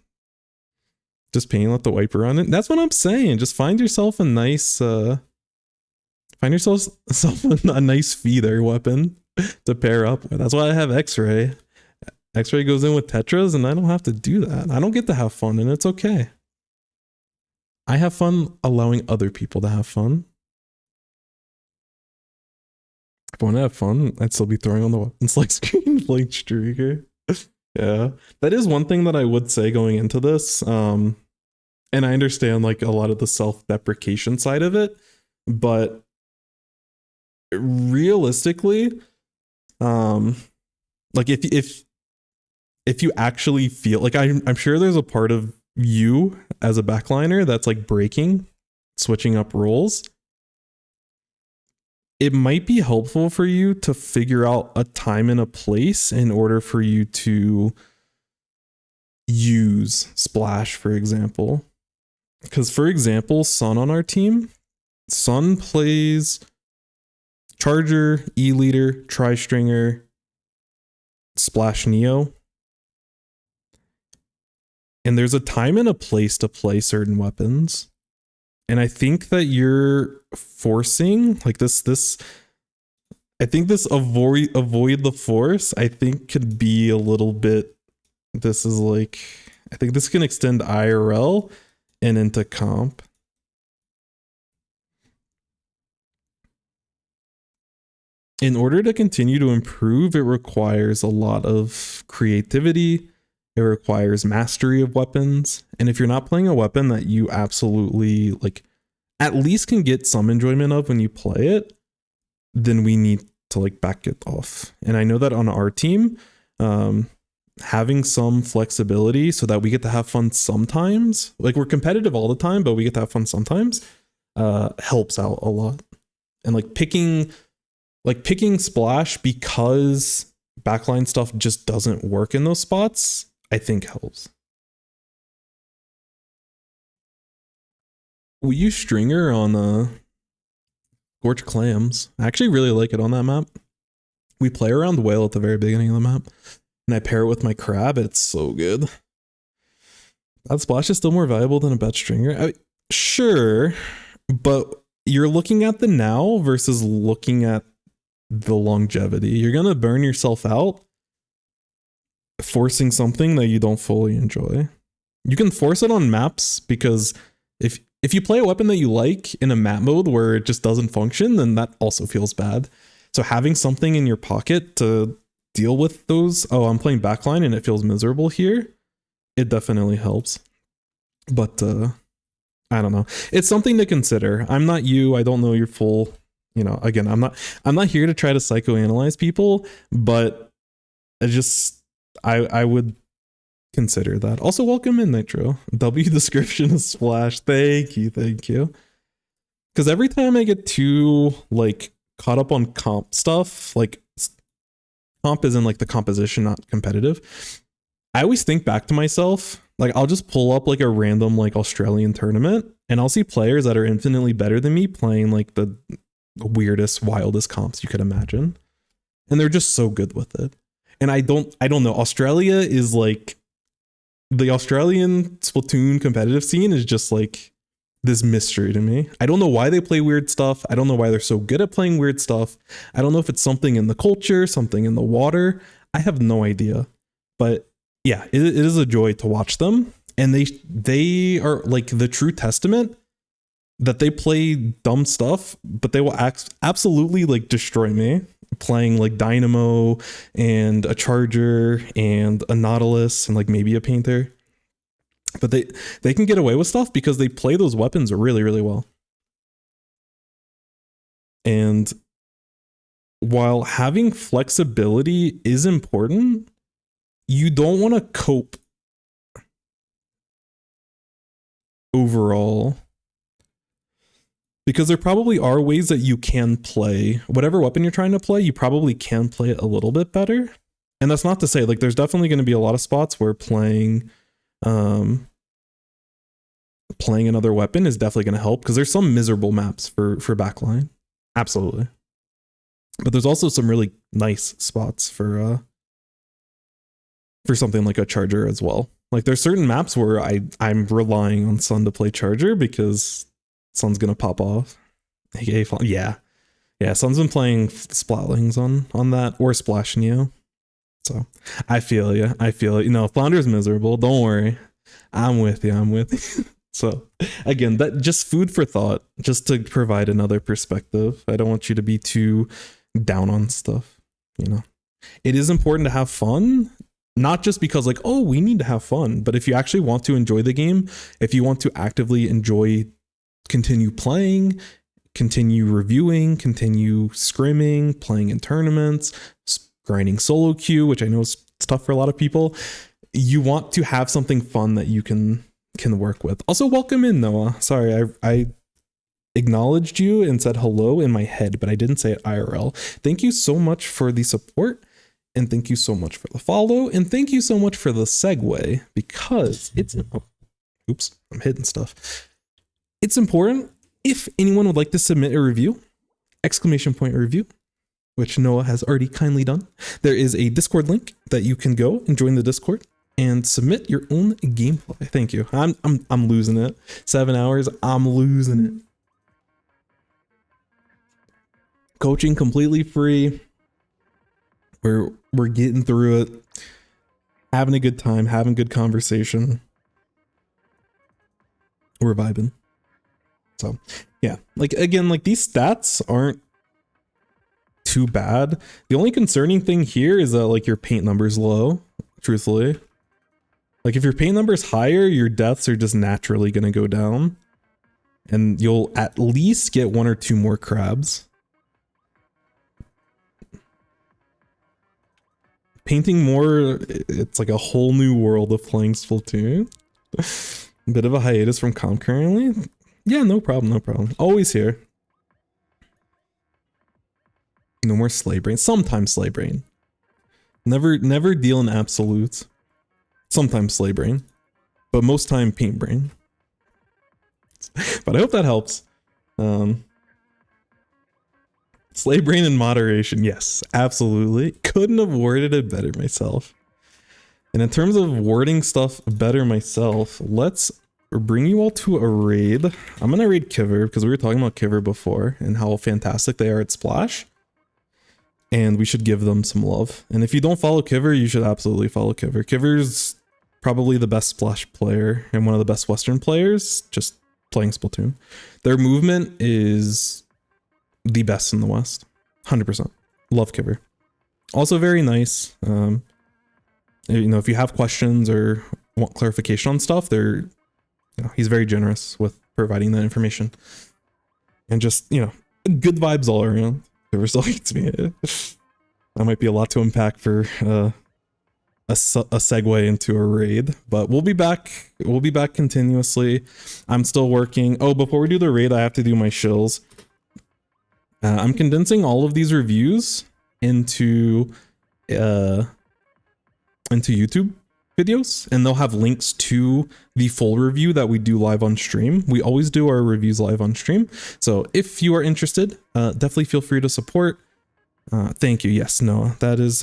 Just paint, let the wiper on it. That's what I'm saying. Just find yourself a nice find yourself a nice feeder weapon to pair up with. That's why I have X-Ray. X-Ray goes in with Tetras, and I don't have to do that. I don't get to have fun, and it's okay. I have fun allowing other people to have fun. If I want to have fun, I'd still be throwing on the weapons like screen like Streaker. Yeah, that is one thing that I would say going into this. And I understand like a lot of the self-deprecation side of it, but realistically, like if you actually feel like I'm sure there's a part of you as a backliner that's like breaking, switching up roles. it might be helpful for you to figure out a time and a place in order for you to use Splash, for example. Because, for example, Sun on our team, Sun plays Charger, E-Leader, Tri-Stringer, Splash Neo. And there's a time and a place to play certain weapons. And I think that you're forcing like this I think this avoid the force, I think could be a little bit, this is like, I think this can extend IRL and into comp. In order to continue to improve, it requires a lot of creativity. It requires mastery of weapons. And if you're not playing a weapon that you absolutely like, at least can get some enjoyment of when you play it, then we need to like back it off. And I know that on our team, having some flexibility so that we get to have fun sometimes, like we're competitive all the time, but we get to have fun sometimes, helps out a lot. And like picking Splash because backline stuff just doesn't work in those spots, I think helps. We use Stringer on Gorge Clams. I actually really like it on that map. We play around the whale at the very beginning of the map, and I pair it with my crab. It's so good. That Splash is still more valuable than a bet Stringer. Sure, but you're looking at the now versus looking at the longevity. You're gonna burn yourself out forcing something that you don't fully enjoy. You can force it on maps because if you play a weapon that you like in a map mode where it just doesn't function, then that also feels bad. So having something in your pocket to deal with those, oh, I'm playing backline and it feels miserable here, it definitely helps. But I don't know. It's something to consider. I'm not you. I don't know your full, you know, again, I'm not here to try to psychoanalyze people, but I would consider that. Also, welcome in, Nitro. W description is Splash. Thank you. Because every time I get too like caught up on comp stuff, like comp is in like the composition, not competitive, I always think back to myself. Like I'll just pull up like a random like Australian tournament and I'll see players that are infinitely better than me playing like the weirdest, wildest comps you could imagine. And they're just so good with it. And I don't know. Australia is like, the Australian Splatoon competitive scene is just like this mystery to me. I don't know why they play weird stuff. I don't know why they're so good at playing weird stuff. I don't know if it's something in the culture, something in the water. I have no idea. But yeah, it is a joy to watch them. And they are like the true testament that they play dumb stuff, but they will absolutely like destroy me playing like Dynamo and a Charger and a Nautilus and like maybe a Painter. But they can get away with stuff because they play those weapons really, really well. And while having flexibility is important, you don't want to cope overall. Because there probably are ways that you can play whatever weapon you're trying to play, you probably can play it a little bit better. And that's not to say like there's definitely going to be a lot of spots where playing another weapon is definitely going to help, because there's some miserable maps for backline. Absolutely. But there's also some really nice spots for something like a Charger as well. Like there's certain maps where I'm relying on Sun to play Charger because Sun's gonna pop off. Yeah. Sun's been playing Splatlings on that, or Splash Neo. So I feel you. You know, Flounder's miserable. Don't worry. I'm with you. So again, that just food for thought, just to provide another perspective. I don't want you to be too down on stuff. You know, it is important to have fun. Not just because like, oh, we need to have fun, but if you actually want to enjoy the game, if you want to actively continue playing, continue reviewing, continue scrimming, playing in tournaments, grinding solo queue, which I know is tough for a lot of people. You want to have something fun that you can work with. Also, welcome in, Noah. Sorry, I acknowledged you and said hello in my head, but I didn't say it IRL. Thank you so much for the support, and thank you so much for the follow, and thank you so much for the segue, because it's, oh, oops, I'm hitting stuff. It's important. If anyone would like to submit a review, exclamation point review, which Noah has already kindly done, there is a Discord link that you can go and join the Discord and submit your own gameplay. Thank you. I'm losing it. 7 hours, I'm losing it. Coaching completely free. We're getting through it. Having a good time, having good conversation. We're vibing. So yeah, like again, like these stats aren't too bad. The only concerning thing here is that like your paint number is low, truthfully. Like if your paint number is higher, your deaths are just naturally going to go down, and you'll at least get 1 or 2 more crabs. Painting more, it's like a whole new world of playing Splatoon. A bit of a hiatus from comp currently. Yeah, no problem, no problem. Always here. No more Slay Brain. Sometimes Slay Brain. Never deal in absolutes. Sometimes Slay Brain. But most time Paint Brain. But I hope that helps. Slay Brain in moderation. Yes, absolutely. Couldn't have worded it better myself. And in terms of wording stuff better myself, let's bring you all to a raid. I'm gonna raid Kiver because we were talking about Kiver before and how fantastic they are at Splash. And we should give them some love. And if you don't follow Kiver, you should absolutely follow Kiver. Kiver's probably the best Splash player and one of the best Western players just playing Splatoon. Their movement is the best in the West. 100%. Love Kiver. Also very nice. You know, if you have questions or want clarification on stuff, he's very generous with providing that information. And just, you know, good vibes all around. Kiver gets me. That might be a lot to unpack for a segue into a raid, but we'll be back. We'll be back continuously. I'm still working. Oh, before we do the raid, I have to do my shills. I'm condensing all of these reviews into YouTube videos, and they'll have links to the full review that we do live on stream. We always do our reviews live on stream. So if you are interested, definitely feel free to support. Thank you. Yes, Noah, that is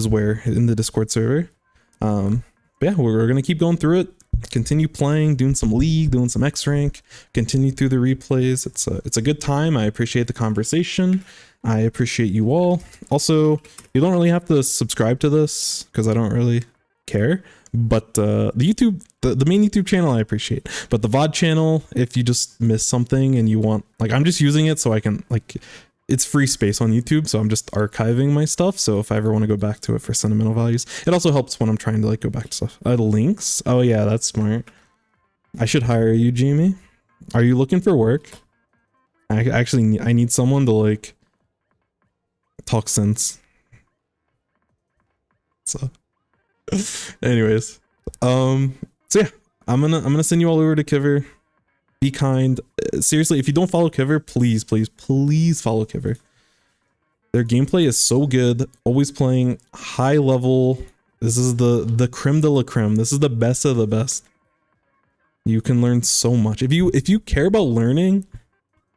where in the Discord server. But yeah, we're gonna keep going through it, continue playing, doing some League, doing some X rank, continue through the replays. It's a good time. I appreciate the conversation. I appreciate you all. Also, you don't really have to subscribe to this because I don't really care, but the main YouTube channel I appreciate, but the VOD channel, if you just miss something and you want, like, I'm just using it so I can, like, it's free space on YouTube, so I'm just archiving my stuff, so if I ever want to go back to it for sentimental values, it also helps when I'm trying to, like, go back to stuff. Links? Oh yeah, that's smart. I should hire you, Jamie. Are you looking for work? I need someone to, like, talk sense. So anyways, so yeah, I'm gonna send you all over to Kiver. Be kind. Seriously, if you don't follow Kiver, please follow Kiver. Their gameplay is so good. Always playing high level. This is the creme de la creme. This is the best of the best. You can learn so much. If you care about learning,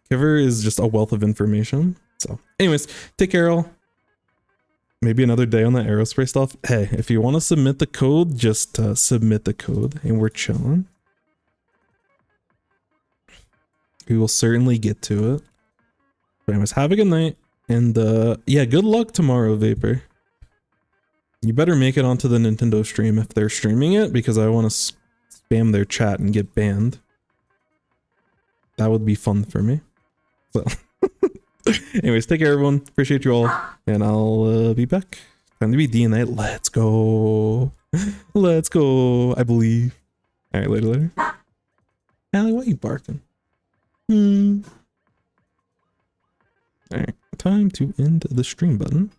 Kiver is just a wealth of information. So anyways, take care all. Maybe another day on the aerospray stuff. Hey, if you want to submit the code, just submit the code and we're chilling. We will certainly get to it. But anyways, have a good night. And yeah, good luck tomorrow, Vapor. You better make it onto the Nintendo stream if they're streaming it, because I want to spam their chat and get banned. That would be fun for me. So anyways, take care everyone. Appreciate you all. And I'll be back. Time to be DNA. Let's go. Let's go. I believe. Alright, later. Allie, why are you barking? Alright, time to end the stream button.